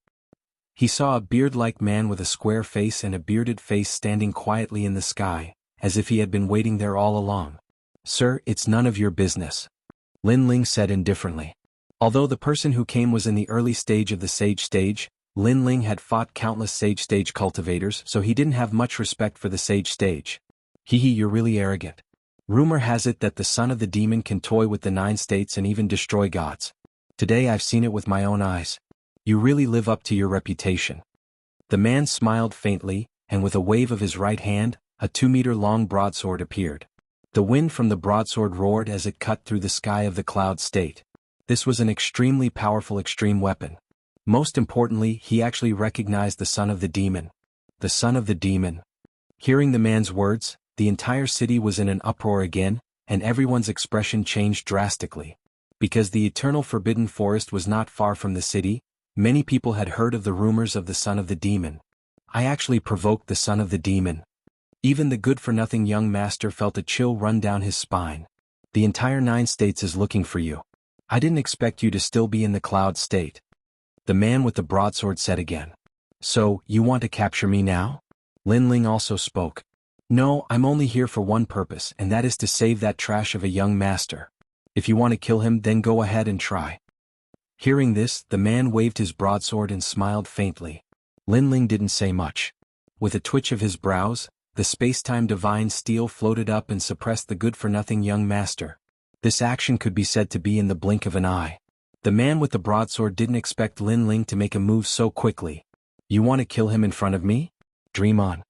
He saw a beard-like man with a square face and a bearded face standing quietly in the sky, as if he had been waiting there all along. "Sir, it's none of your business," Lin Ling said indifferently. Although the person who came was in the early stage of the sage stage, Lin Ling had fought countless sage stage cultivators, so he didn't have much respect for the sage stage. "Hehe, you're really arrogant. Rumor has it that the son of the demon can toy with the 9 states and even destroy gods. Today I've seen it with my own eyes. You really live up to your reputation." The man smiled faintly, and with a wave of his right hand, a 2-meter-long broadsword appeared. The wind from the broadsword roared as it cut through the sky of the cloud state. This was an extremely powerful extreme weapon. Most importantly, he actually recognized the son of the demon. The son of the demon. Hearing the man's words, the entire city was in an uproar again, and everyone's expression changed drastically. Because the eternal forbidden forest was not far from the city, many people had heard of the rumors of the son of the demon. "I actually provoked the son of the demon." Even the good-for-nothing young master felt a chill run down his spine. "The entire 9 states is looking for you. I didn't expect you to still be in the cloud state," the man with the broadsword said again. "So, you want to capture me now?" Lin Ling also spoke. "No, I'm only here for one purpose, and that is to save that trash of a young master. If you want to kill him, then go ahead and try." Hearing this, the man waved his broadsword and smiled faintly. Lin Ling didn't say much. With a twitch of his brows, the space-time divine steel floated up and suppressed the good-for-nothing young master. This action could be said to be in the blink of an eye. The man with the broadsword didn't expect Lin Ling to make a move so quickly. "You want to kill him in front of me? Dream on."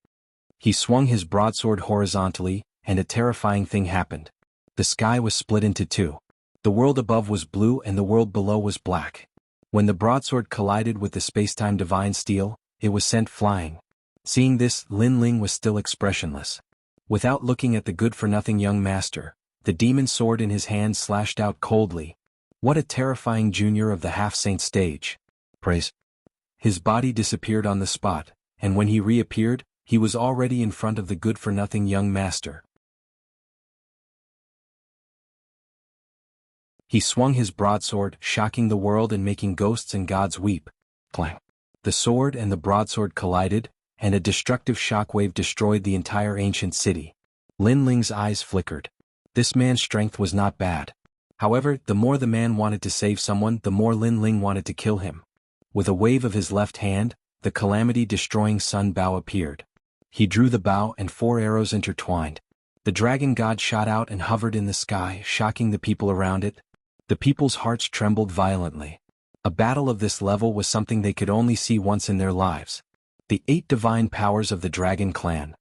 He swung his broadsword horizontally, and a terrifying thing happened. The sky was split into 2. The world above was blue and the world below was black. When the broadsword collided with the space-time divine steel, it was sent flying. Seeing this, Lin Ling was still expressionless. Without looking at the good-for-nothing young master, the demon sword in his hand slashed out coldly. What a terrifying junior of the half-saint stage. Praise. His body disappeared on the spot, and when he reappeared, he was already in front of the good-for-nothing young master. He swung his broadsword, shocking the world and making ghosts and gods weep. Clang. The sword and the broadsword collided, and a destructive shockwave destroyed the entire ancient city. Lin Ling's eyes flickered. This man's strength was not bad. However, the more the man wanted to save someone, the more Lin Ling wanted to kill him. With a wave of his left hand, the calamity-destroying sun bow appeared. He drew the bow and 4 arrows intertwined. The dragon god shot out and hovered in the sky, shocking the people around it. The people's hearts trembled violently. A battle of this level was something they could only see once in their lives. The 8 divine powers of the dragon clan.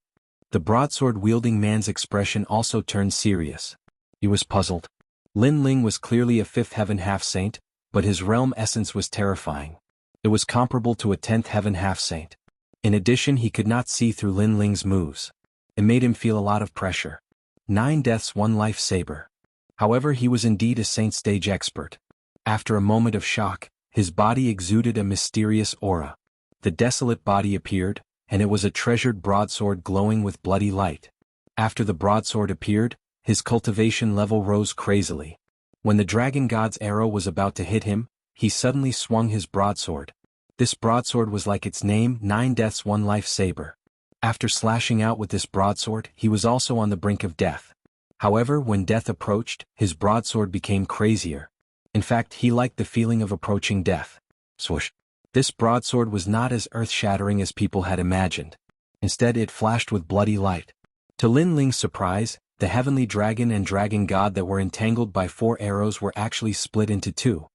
The broadsword-wielding man's expression also turned serious. He was puzzled. Lin Ling was clearly a 5th heaven half-saint, but his realm essence was terrifying. It was comparable to a 10th heaven half-saint. In addition, he could not see through Lin Ling's moves. It made him feel a lot of pressure. 9 deaths, 1 life saber. However, he was indeed a saint stage expert. After a moment of shock, his body exuded a mysterious aura. The desolate body appeared, and it was a treasured broadsword glowing with bloody light. After the broadsword appeared, his cultivation level rose crazily. When the dragon god's arrow was about to hit him, he suddenly swung his broadsword. This broadsword was like its name, 9 deaths, 1 life saber. After slashing out with this broadsword, he was also on the brink of death. However, when death approached, his broadsword became crazier. In fact, he liked the feeling of approaching death. Swoosh. This broadsword was not as earth-shattering as people had imagined. Instead, it flashed with bloody light. To Lin Ling's surprise, the heavenly dragon and dragon god that were entangled by 4 arrows were actually split into 2.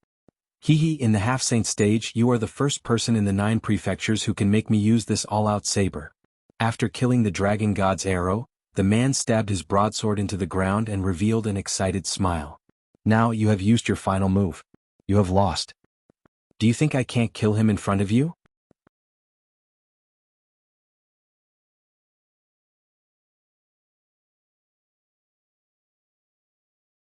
Hehe, in the half-saint stage, you are the first person in the 9 prefectures who can make me use this all-out saber. After killing the dragon god's arrow, the man stabbed his broadsword into the ground and revealed an excited smile. Now you have used your final move. You have lost. Do you think I can't kill him in front of you?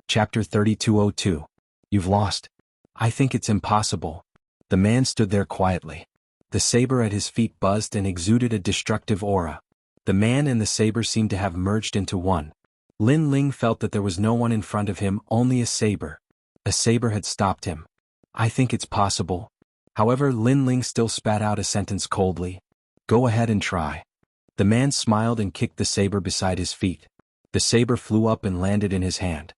Chapter 3202. You've lost. I think it's impossible. The man stood there quietly. The saber at his feet buzzed and exuded a destructive aura. The man and the saber seemed to have merged into one. Lin Ling felt that there was no one in front of him, only a saber. A saber had stopped him. I think it's possible. However, Lin Ling still spat out a sentence coldly. Go ahead and try. The man smiled and kicked the saber beside his feet. The saber flew up and landed in his hand.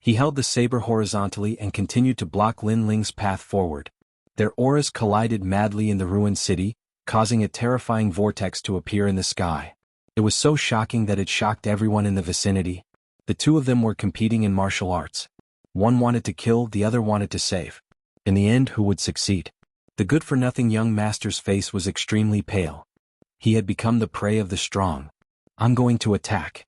He held the saber horizontally and continued to block Lin Ling's path forward. Their auras collided madly in the ruined city, causing a terrifying vortex to appear in the sky. It was so shocking that it shocked everyone in the vicinity. The two of them were competing in martial arts. One wanted to kill, the other wanted to save. In the end, who would succeed? The good-for-nothing young master's face was extremely pale. He had become the prey of the strong. I'm going to attack.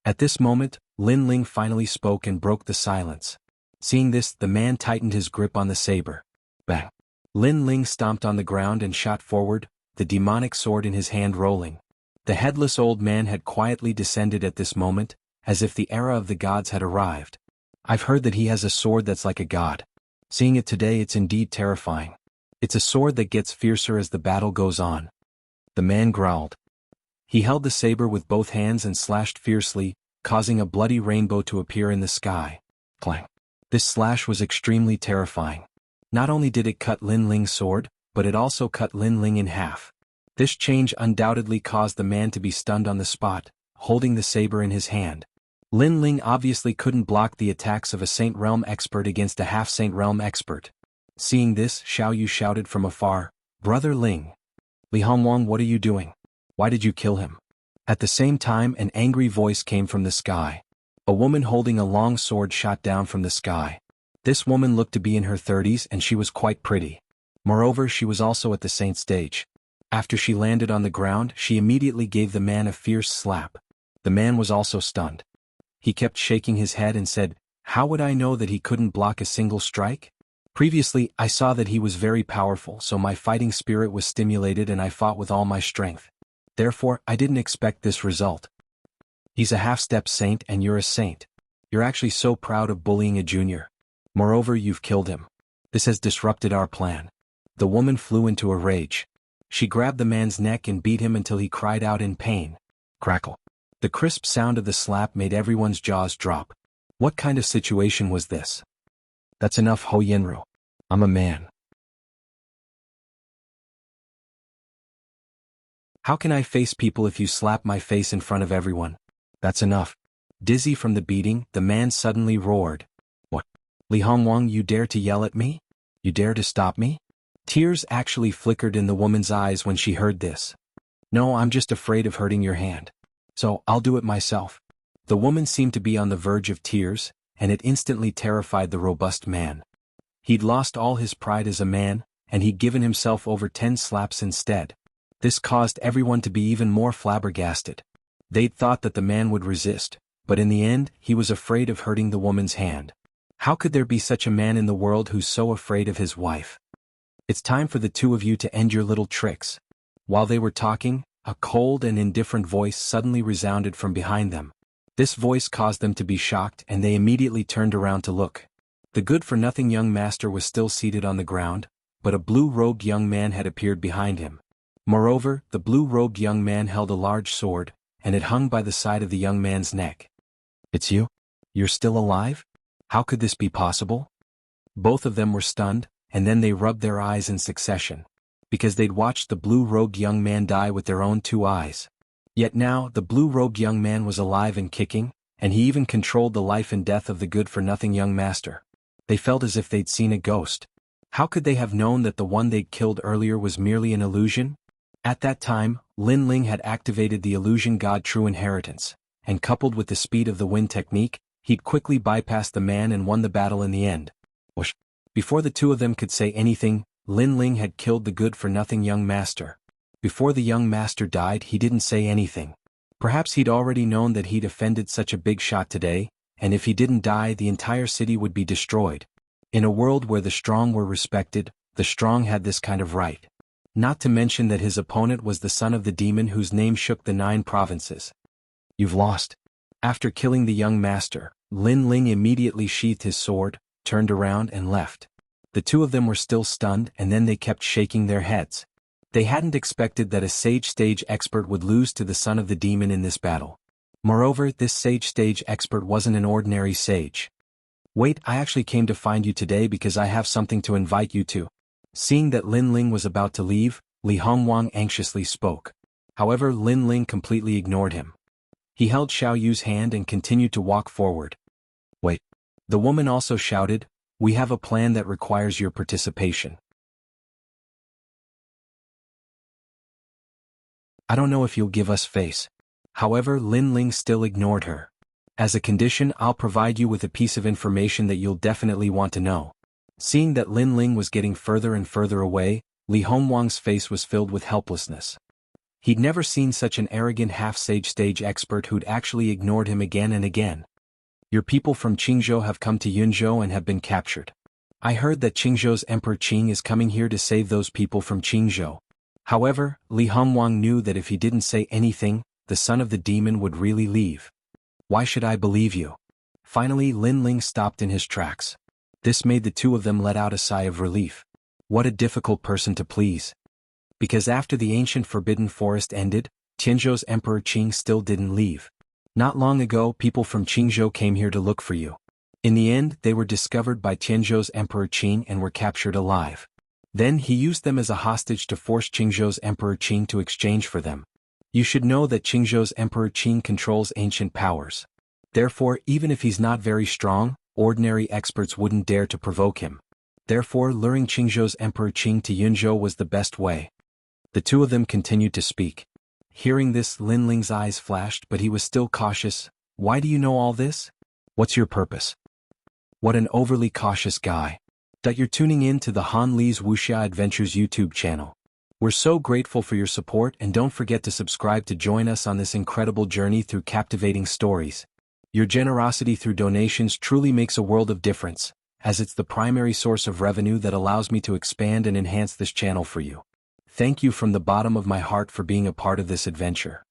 At this moment, Lin Ling finally spoke and broke the silence. Seeing this, the man tightened his grip on the saber. Bang! Lin Ling stomped on the ground and shot forward, the demonic sword in his hand rolling. The headless old man had quietly descended at this moment, as if the era of the gods had arrived. I've heard that he has a sword that's like a god. Seeing it today, it's indeed terrifying. It's a sword that gets fiercer as the battle goes on. The man growled. He held the saber with both hands and slashed fiercely, causing a bloody rainbow to appear in the sky. Clang! This slash was extremely terrifying. Not only did it cut Lin Ling's sword, but it also cut Lin Ling in half. This change undoubtedly caused the man to be stunned on the spot, holding the saber in his hand. Lin Ling obviously couldn't block the attacks of a Saint Realm expert against a half-Saint Realm expert. Seeing this, Xiao Yu shouted from afar, Brother Ling. Li Hongwang, what are you doing? Why did you kill him? At the same time, an angry voice came from the sky. A woman holding a long sword shot down from the sky. This woman looked to be in her 30s and she was quite pretty. Moreover, she was also at the saint stage. After she landed on the ground, she immediately gave the man a fierce slap. The man was also stunned. He kept shaking his head and said, How would I know that he couldn't block a single strike? Previously, I saw that he was very powerful, so my fighting spirit was stimulated and I fought with all my strength. Therefore, I didn't expect this result. He's a half-step saint and you're a saint. You're actually so proud of bullying a junior. Moreover, you've killed him. This has disrupted our plan. The woman flew into a rage. She grabbed the man's neck and beat him until he cried out in pain. Crackle. The crisp sound of the slap made everyone's jaws drop. What kind of situation was this? That's enough, Ho Yinru. I'm a man. How can I face people if you slap my face in front of everyone? That's enough. Dizzy from the beating, the man suddenly roared. What? Li Hongwang, you dare to yell at me? You dare to stop me? Tears actually flickered in the woman's eyes when she heard this. No, I'm just afraid of hurting your hand. So, I'll do it myself. The woman seemed to be on the verge of tears, and it instantly terrified the robust man. He'd lost all his pride as a man, and he'd given himself over 10 slaps instead. This caused everyone to be even more flabbergasted. They'd thought that the man would resist, but in the end, he was afraid of hurting the woman's hand. How could there be such a man in the world who's so afraid of his wife? It's time for the two of you to end your little tricks. While they were talking, a cold and indifferent voice suddenly resounded from behind them. This voice caused them to be shocked and they immediately turned around to look. The good-for-nothing young master was still seated on the ground, but a blue-robed young man had appeared behind him. Moreover, the blue-robed young man held a large sword, and it hung by the side of the young man's neck. It's you? You're still alive? How could this be possible? Both of them were stunned, and then they rubbed their eyes in succession, because they'd watched the blue-robed young man die with their own 2 eyes. Yet now, the blue-robed young man was alive and kicking, and he even controlled the life and death of the good-for-nothing young master. They felt as if they'd seen a ghost. How could they have known that the one they'd killed earlier was merely an illusion? At that time, Lin Ling had activated the illusion god True Inheritance, and coupled with the speed of the wind technique, he'd quickly bypassed the man and won the battle in the end. Whoosh! Before the two of them could say anything, Lin Ling had killed the good-for-nothing young master. Before the young master died, he didn't say anything. Perhaps he'd already known that he'd offended such a big shot today, and if he didn't die, the entire city would be destroyed. In a world where the strong were respected, the strong had this kind of right. Not to mention that his opponent was the son of the demon whose name shook the 9 provinces. You've lost. After killing the young master, Lin Ling immediately sheathed his sword, turned around and left. The two of them were still stunned and then they kept shaking their heads. They hadn't expected that a sage stage expert would lose to the son of the demon in this battle. Moreover, this sage stage expert wasn't an ordinary sage. Wait, I actually came to find you today because I have something to invite you to. Seeing that Lin Ling was about to leave, Li Hongwang anxiously spoke. However, Lin Ling completely ignored him. He held Xiao Yu's hand and continued to walk forward. Wait. The woman also shouted, "We have a plan that requires your participation. I don't know if you'll give us face." However, Lin Ling still ignored her. "As a condition, I'll provide you with a piece of information that you'll definitely want to know." Seeing that Lin Ling was getting further and further away, Li Hongwang's face was filled with helplessness. He'd never seen such an arrogant half-sage stage expert who'd actually ignored him again and again. "Your people from Qingzhou have come to Yunzhou and have been captured. I heard that Qingzhou's Emperor Qing is coming here to save those people from Qingzhou." However, Li Hongwang knew that if he didn't say anything, the son of the demon would really leave. "Why should I believe you?" Finally, Lin Ling stopped in his tracks. This made the two of them let out a sigh of relief. What a difficult person to please. Because after the ancient forbidden forest ended, Tianzhou's Emperor Qing still didn't leave. Not long ago, people from Qingzhou came here to look for you. In the end, they were discovered by Tianzhou's Emperor Qing and were captured alive. Then he used them as a hostage to force Qingzhou's Emperor Qing to exchange for them. You should know that Qingzhou's Emperor Qing controls ancient powers. Therefore, even if he's not very strong, ordinary experts wouldn't dare to provoke him. Therefore, luring Qingzhou's Emperor Qing to Yunzhou was the best way. The two of them continued to speak. Hearing this, Lin Ling's eyes flashed, but he was still cautious. "Why do you know all this? What's your purpose?" What an overly cautious guy. That you're tuning in to the Han Li's Wuxia Adventures YouTube channel. We're so grateful for your support, and don't forget to subscribe to join us on this incredible journey through captivating stories. Your generosity through donations truly makes a world of difference, as it's the primary source of revenue that allows me to expand and enhance this channel for you. Thank you from the bottom of my heart for being a part of this adventure.